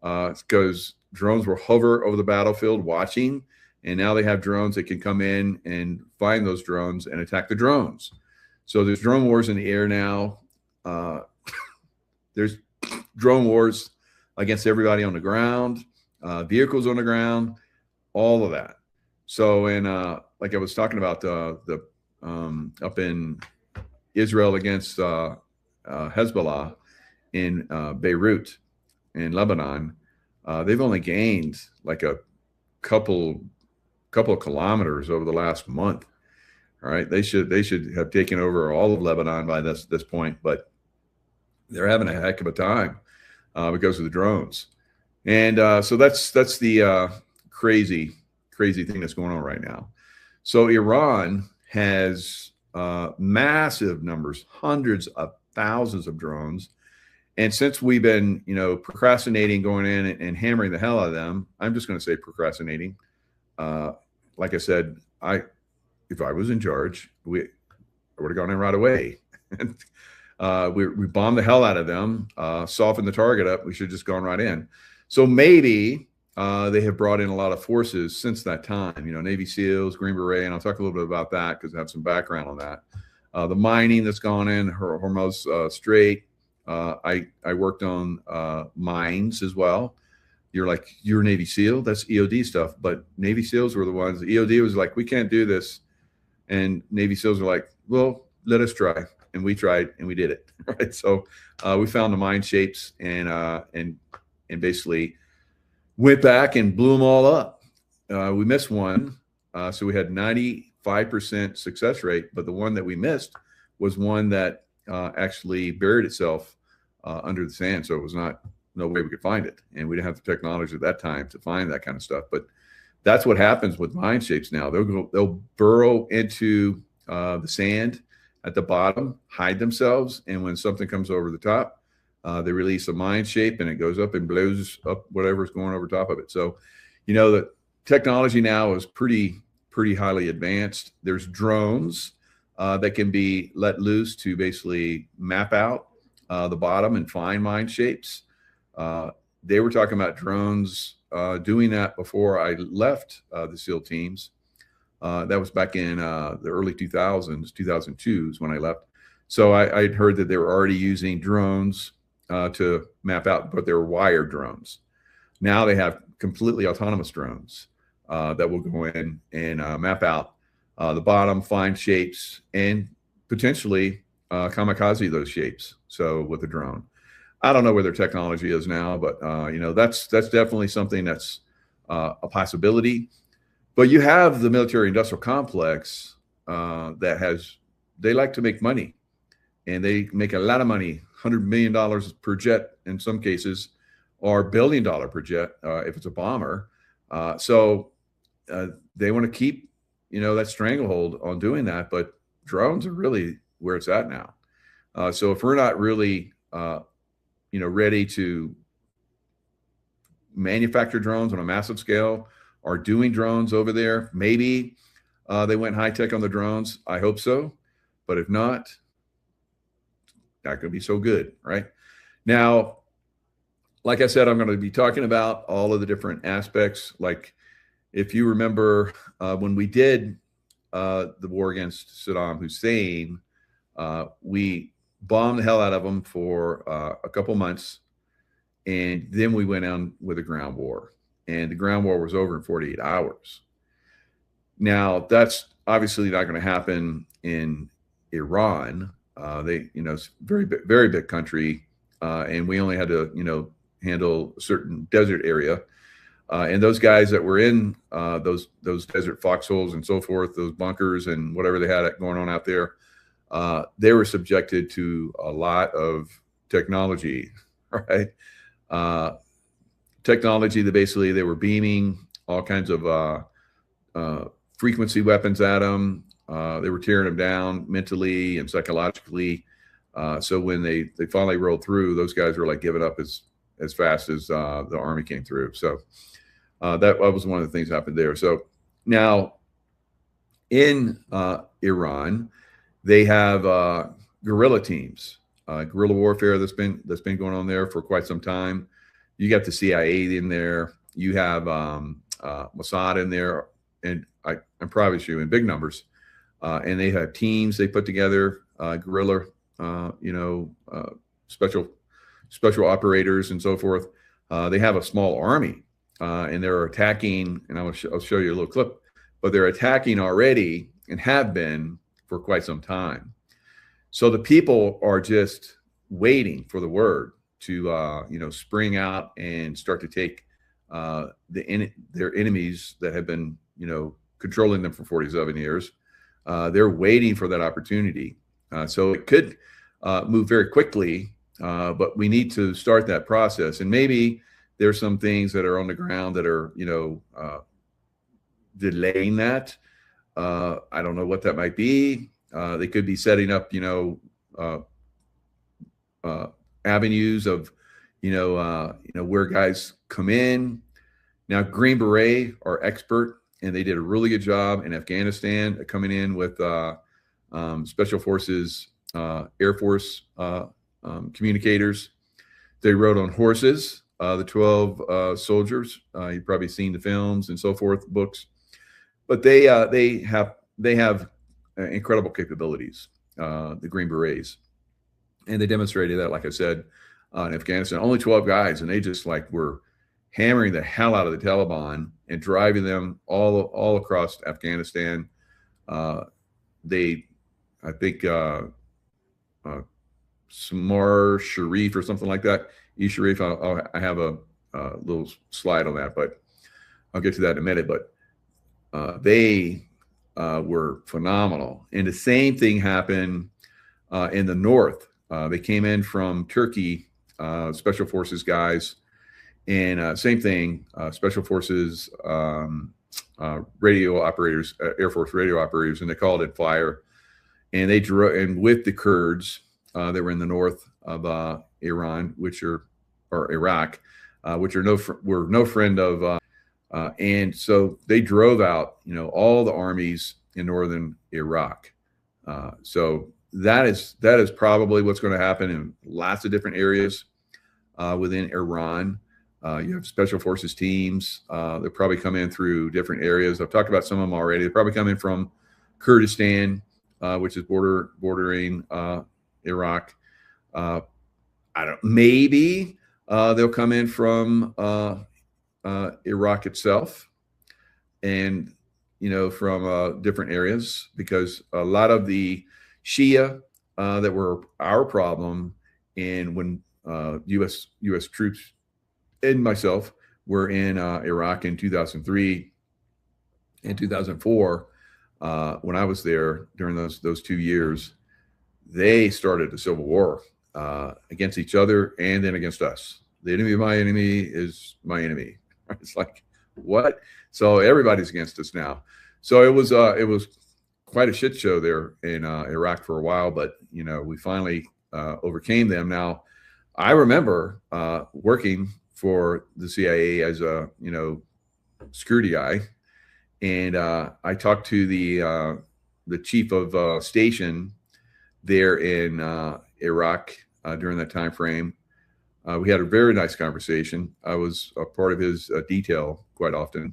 because drones will hover over the battlefield watching. And now they have drones that can come in and find those drones and attack the drones. So there's drone wars in the air now. There's drone wars against everybody on the ground, vehicles on the ground, all of that. So, and like I was talking about the up in Israel against Hezbollah in Beirut in Lebanon, they've only gained like a couple of kilometers over the last month. All right, they should have taken over all of Lebanon by this point, but they're having a heck of a time because of the drones. And so that's the crazy thing that's going on right now. So Iran has massive numbers, hundreds of thousands of drones, And since we've been, procrastinating, going in and hammering the hell out of them, I'm just going to say procrastinating. Like I said, if I was in charge, I would have gone in right away. We bombed the hell out of them, softened the target up. We should have just gone right in. So maybe they have brought in a lot of forces since that time, Navy SEALs, Green Beret, and I'll talk a little bit about that because I have some background on that. The mining that's gone in, Hormuz Strait. I worked on mines as well. You're Navy SEAL, that's EOD stuff, but Navy SEALs were the ones. The EOD was like, we can't do this. And Navy SEALs were like, well, let us try. And we tried and we did it. Right. So we found the mine shapes and basically went back and blew them all up. We missed one. So we had 95% success rate, but the one that we missed was one that actually buried itself under the sand. So it was no way we could find it. And we didn't have the technology at that time to find that kind of stuff. But that's what happens with mine shapes now. They'll burrow into the sand at the bottom, hide themselves, and when something comes over the top, they release a mine shape and it goes up and blows up whatever's going over top of it. So, the technology now is pretty highly advanced. There's drones that can be let loose to basically map out the bottom and find mine shapes. They were talking about drones doing that before I left the SEAL teams. That was back in the early 2000s, 2002s when I left. So I'd heard that they were already using drones to map out, but they were wired drones. Now they have completely autonomous drones that will go in and map out the bottom, find shapes, and potentially kamikaze those shapes. So with a drone. I don't know where their technology is now, but that's definitely something that's a possibility. But you have the military-industrial complex they like to make money, and they make a lot of money, $100 million per jet in some cases, or $1 billion per jet if it's a bomber. So they want to keep, that stranglehold on doing that. But drones are really where it's at now. So if we're not really, ready to manufacture drones on a massive scale, are doing drones over there. Maybe they went high tech on the drones. I hope so. But if not, not going to be so good, right? Now, like I said, I'm going to be talking about all of the different aspects. Like if you remember when we did the war against Saddam Hussein, we bombed the hell out of him for a couple months. And then we went on with a ground war. And the ground war was over in 48 hours. Now, that's obviously not going to happen in Iran. It's a very big country, and we only had to, handle a certain desert area. And those guys that were in those desert foxholes and so forth, those bunkers and whatever they had going on out there, they were subjected to a lot of technology, right? Technology that basically they were beaming all kinds of frequency weapons at them. They were tearing them down mentally and psychologically. So when they finally rolled through, those guys were like giving up as fast as the army came through. So that was one of the things that happened there. So now in Iran, they have guerrilla teams, guerrilla warfare that's been going on there for quite some time. You got the CIA in there. You have Mossad in there, and I promise you, in big numbers. And they have teams they put together, guerrilla, special operators and so forth. They have a small army, and they're attacking. And I'll show you a little clip, but they're attacking already and have been for quite some time. So the people are just waiting for the word to spring out and start to take their enemies that have been controlling them for 47 years. They're waiting for that opportunity. So it could move very quickly, but we need to start that process. And maybe there's some things that are on the ground that are delaying that. I don't know what that might be. They could be setting up avenues of, where guys come in. Now, Green Beret are expert, and they did a really good job in Afghanistan coming in with Special Forces, Air Force communicators. They rode on horses, the 12 soldiers. You've probably seen the films and so forth, books. But they have incredible capabilities, the Green Berets. And they demonstrated that, like I said, in Afghanistan. Only 12 guys, and they just were hammering the hell out of the Taliban and driving them all across Afghanistan. I think Samar Sharif or something like that. Sharif, I have a little slide on that, but I'll get to that in a minute. But they were phenomenal. And the same thing happened in the north. They came in from Turkey, Special Forces guys, and same thing, Special Forces radio operators, Air Force radio operators, and they called it fire. And they drove, and with the Kurds, they were in the north of Iran, or Iraq, which were no friend of, and so they drove out, all the armies in northern Iraq. So that is probably what's going to happen in lots of different areas within Iran. You have Special Forces teams. They'll probably come in through different areas. I've talked about some of them already. They're probably coming from Kurdistan, which is bordering Iraq. Maybe they'll come in from Iraq itself, and from different areas, because a lot of the Shia that were our problem, and when U.S. troops and myself were in Iraq in 2003 and 2004, when I was there during those 2 years, they started a civil war against each other and then against us. The enemy of my enemy is my enemy. It's like, what? So everybody's against us now. So it was quite a shit show there in Iraq for a while, but we finally overcame them. Now, I remember working for the CIA as a security guy, and I talked to the chief of station there in Iraq during that time frame. We had a very nice conversation. I was a part of his detail quite often,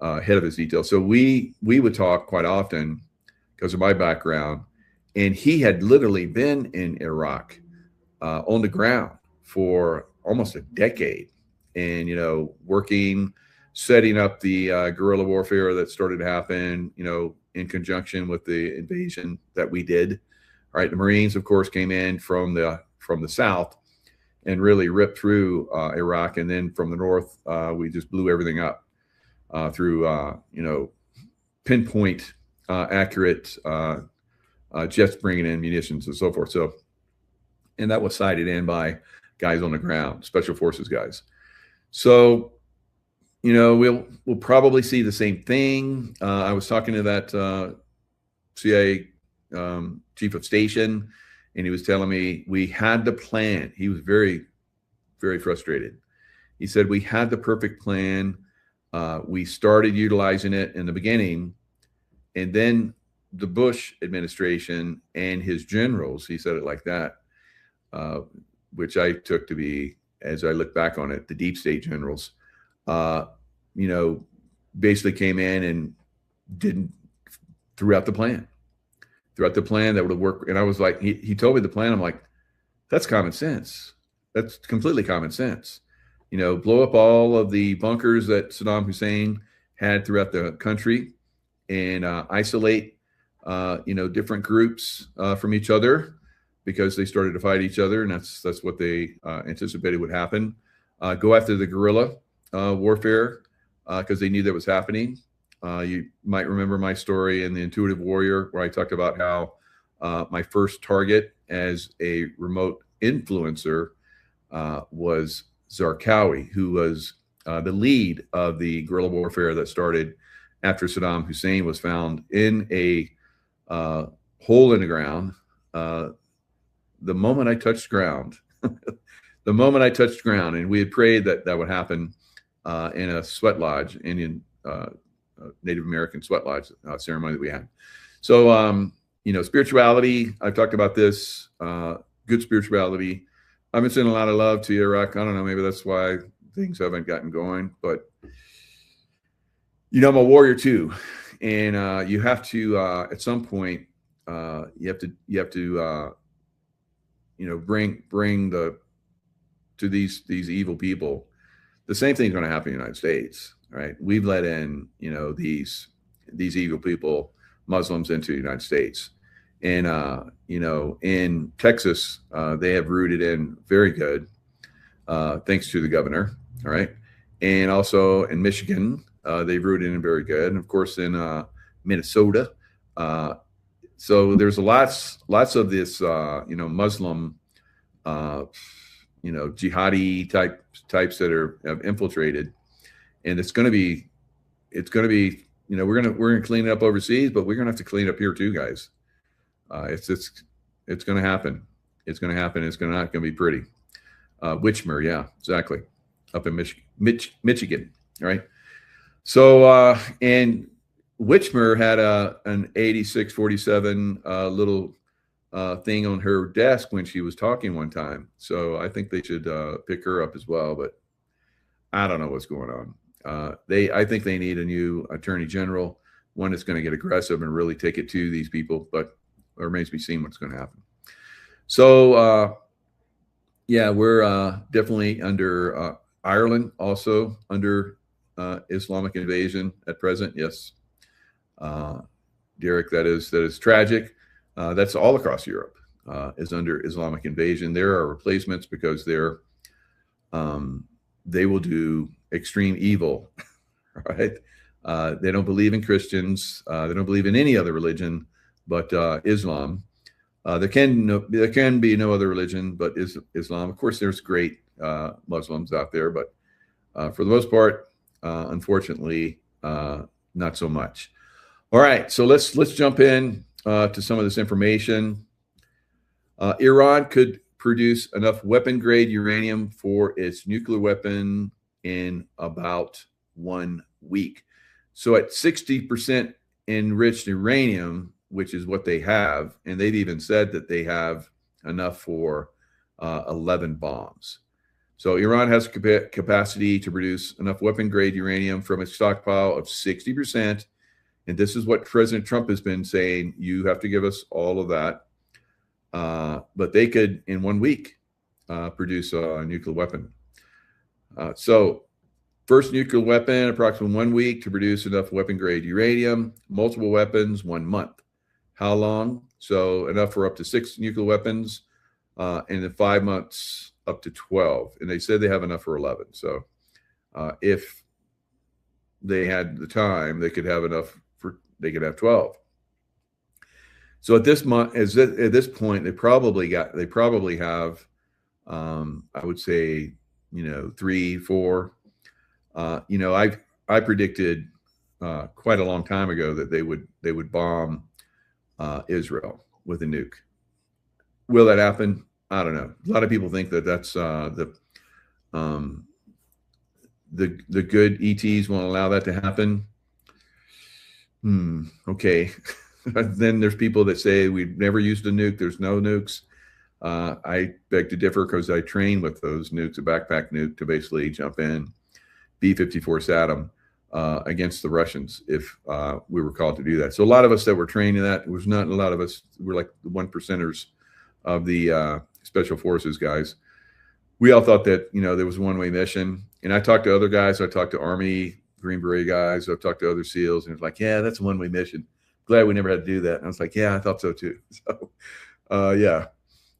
head of his detail. So we would talk quite often because of my background, and he had literally been in Iraq on the ground for almost a decade, and working, setting up the guerrilla warfare that started to happen, in conjunction with the invasion that we did. Right, the Marines, of course, came in from the south and really ripped through Iraq, and then from the north, we just blew everything up through pinpoint accurate jets bringing in munitions and so forth. So, and that was sighted in by guys on the ground, Special Forces guys. So, we'll probably see the same thing. I was talking to that CIA chief of station, and he was telling me we had the plan. He was very, very frustrated. He said we had the perfect plan. We started utilizing it in the beginning, and then the Bush administration and his generals, he said it like that, which I took to be, as I look back on it, the deep state generals, basically came in and didn't throughout the plan that would have worked. And I was like, he told me the plan. I'm like, that's common sense. That's completely common sense. Blow up all of the bunkers that Saddam Hussein had throughout the country, and isolate, different groups from each other, because they started to fight each other, and that's what they anticipated would happen. Go after the guerrilla warfare, because they knew that was happening. You might remember my story in The Intuitive Warrior, where I talked about how my first target as a remote influencer was Zarqawi, who was the lead of the guerrilla warfare that started after Saddam Hussein was found in a hole in the ground. The moment I touched ground, The moment I touched ground, and we had prayed that that would happen in a sweat lodge, Indian Native American sweat lodge ceremony that we had. So, spirituality, I've talked about this, good spirituality. I've been sending a lot of love to Iraq. I don't know, maybe that's why things haven't gotten going, but I'm a warrior too. And you have to, at some point, you have to bring to these evil people. The same thing's going to happen in the United States, right? We've let in, these evil people, Muslims, into the United States. And, in Texas, they have rooted in very good, thanks to the governor. All right. And also in Michigan, they've rooted in very good. And of course, in Minnesota. So there's lots of this, Muslim, jihadi types that have infiltrated. And it's going to be, we're going to clean it up overseas, but we're going to have to clean it up here too, guys. It's going to happen. It's going to happen. It's not going to be pretty. Witchmer, yeah, exactly. Up in Michigan, right? So, and Witchmer had an 8647 little thing on her desk when she was talking one time. So I think they should pick her up as well, but I don't know what's going on. I think they need a new attorney general, one that's going to get aggressive and really take it to these people, but it remains to be seen what's going to happen. So, we're definitely under Ireland, also under Islamic invasion at present. Yes, Derek, that is tragic. That's all across Europe is under Islamic invasion. There are replacements because they will do extreme evil, right? They don't believe in Christians. They don't believe in any other religion but Islam. There can be no other religion but Islam. Of course, there's great Muslims out there, but for the most part, unfortunately, not so much. All right, so let's jump in to some of this information. Iran could produce enough weapon-grade uranium for its nuclear weapon in about 1 week. So at 60% enriched uranium, which is what they have, and they've even said that they have enough for 11 bombs. So Iran has capacity to produce enough weapon-grade uranium from its stockpile of 60%. And this is what President Trump has been saying, you have to give us all of that. But they could, in 1 week, produce a nuclear weapon. So first nuclear weapon, approximately 1 week to produce enough weapon-grade uranium. Multiple weapons, 1 month. How long? So enough for up to 6 nuclear weapons, and in 5 months, up to 12. And they said they have enough for 11. So if they had the time, they could have enough they could have 12. So at this point, they probably have, I would say, 3, 4. I predicted quite a long time ago that they would bomb Israel with a nuke. Will that happen? I don't know. A lot of people think that that's the good ETs won't allow that to happen. Okay. Then there's people that say we've never used a nuke. There's no nukes. I beg to differ because I trained with those nukes, a backpack nuke, to basically jump in B-54 Saddam against the Russians if we were called to do that. So a lot of us that were trained in that, was not a lot of us, we're like the 1%ers of the special forces guys. We all thought that, there was a one-way mission. And I talked to other guys. I talked to Army, Green Beret guys. I've talked to other SEALs, and it's like, yeah, that's a one-way mission. Glad we never had to do that. And I was like, yeah, I thought so too. So, yeah.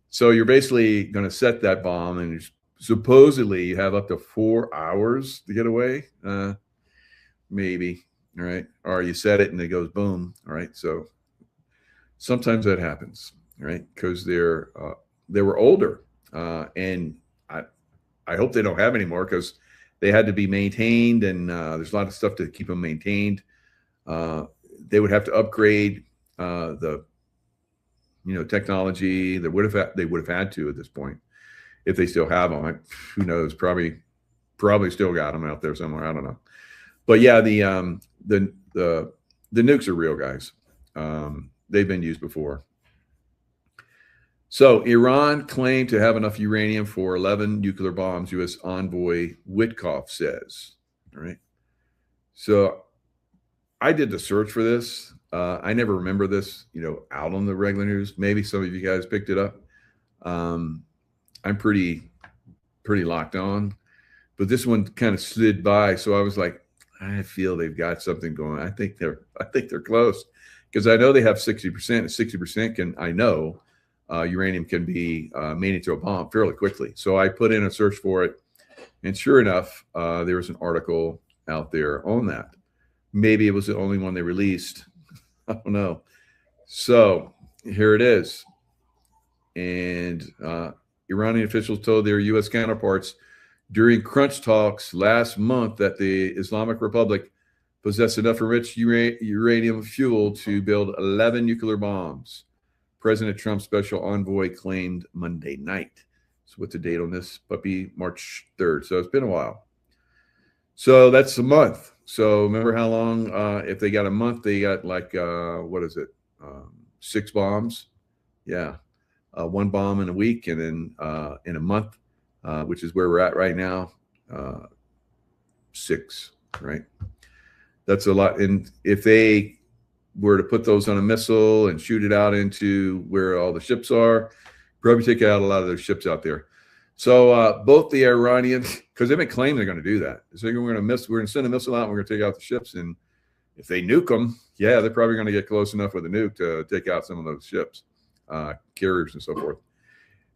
So you're basically going to set that bomb, and supposedly you have up to 4 hours to get away. Maybe. All right. Or you set it and it goes boom. All right. So sometimes that happens, right? Because they were older. And I hope they don't have any more, because they had to be maintained, and there's a lot of stuff to keep them maintained. They would have to upgrade the technology. They would have had to at this point. if they still have them. Who knows? Probably still got them out there somewhere. I don't know. But yeah, the nukes are real, guys. They've been used before. So Iran claimed to have enough uranium for 11 nuclear bombs, U.S. envoy Witkoff says. All right. So I did the search for this. I never remember this, out on the regular news. Maybe some of you guys picked it up. I'm pretty locked on, but this one kind of slid by. So I was like, I feel they've got something going. I think they're close, because I know they have 60%. 60% can, I know, uranium can be made into a bomb fairly quickly. So I put in a search for it, and sure enough, there was an article out there on that. Maybe it was the only one they released. I don't know. So here it is. And Iranian officials told their U.S. counterparts during crunch talks last month that the Islamic Republic possessed enough enriched uranium fuel to build 11 nuclear bombs. President Trump's special envoy claimed Monday night. So what's the date on this puppy? March 3rd. So it's been a while. So that's a month. So remember how long, if they got a month, they got like, 6 bombs. Yeah. 1 bomb in a week, and then in a month, which is where we're at right now, 6, right? That's a lot. And if they were to put those on a missile and shoot it out into where all the ships are, probably take out a lot of those ships out there. So both the Iranians, because they've been claiming they're going to do that. So we're going to send a missile out, and we're going to take out the ships. And if they nuke them, yeah, they're probably going to get close enough with a nuke to take out some of those ships, carriers and so forth.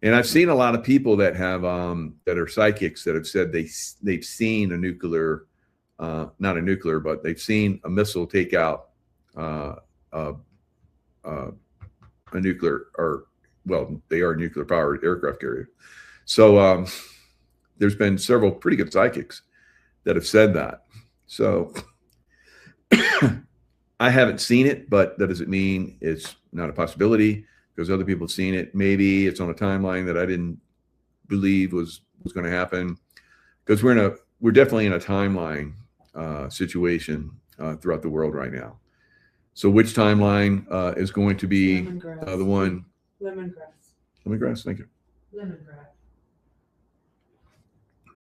And I've seen a lot of people that have that are psychics that have said they've seen a nuclear, not a nuclear, but they've seen a missile take out a nuclear, or well, they are nuclear powered aircraft carrier. So there's been several pretty good psychics that have said that. So I haven't seen it, but that doesn't mean it's not a possibility, because other people have seen it. Maybe it's on a timeline that I didn't believe was going to happen, because we're definitely in a timeline situation throughout the world right now. So which timeline is going to be the one? Lemongrass. Lemongrass, thank you. Lemongrass.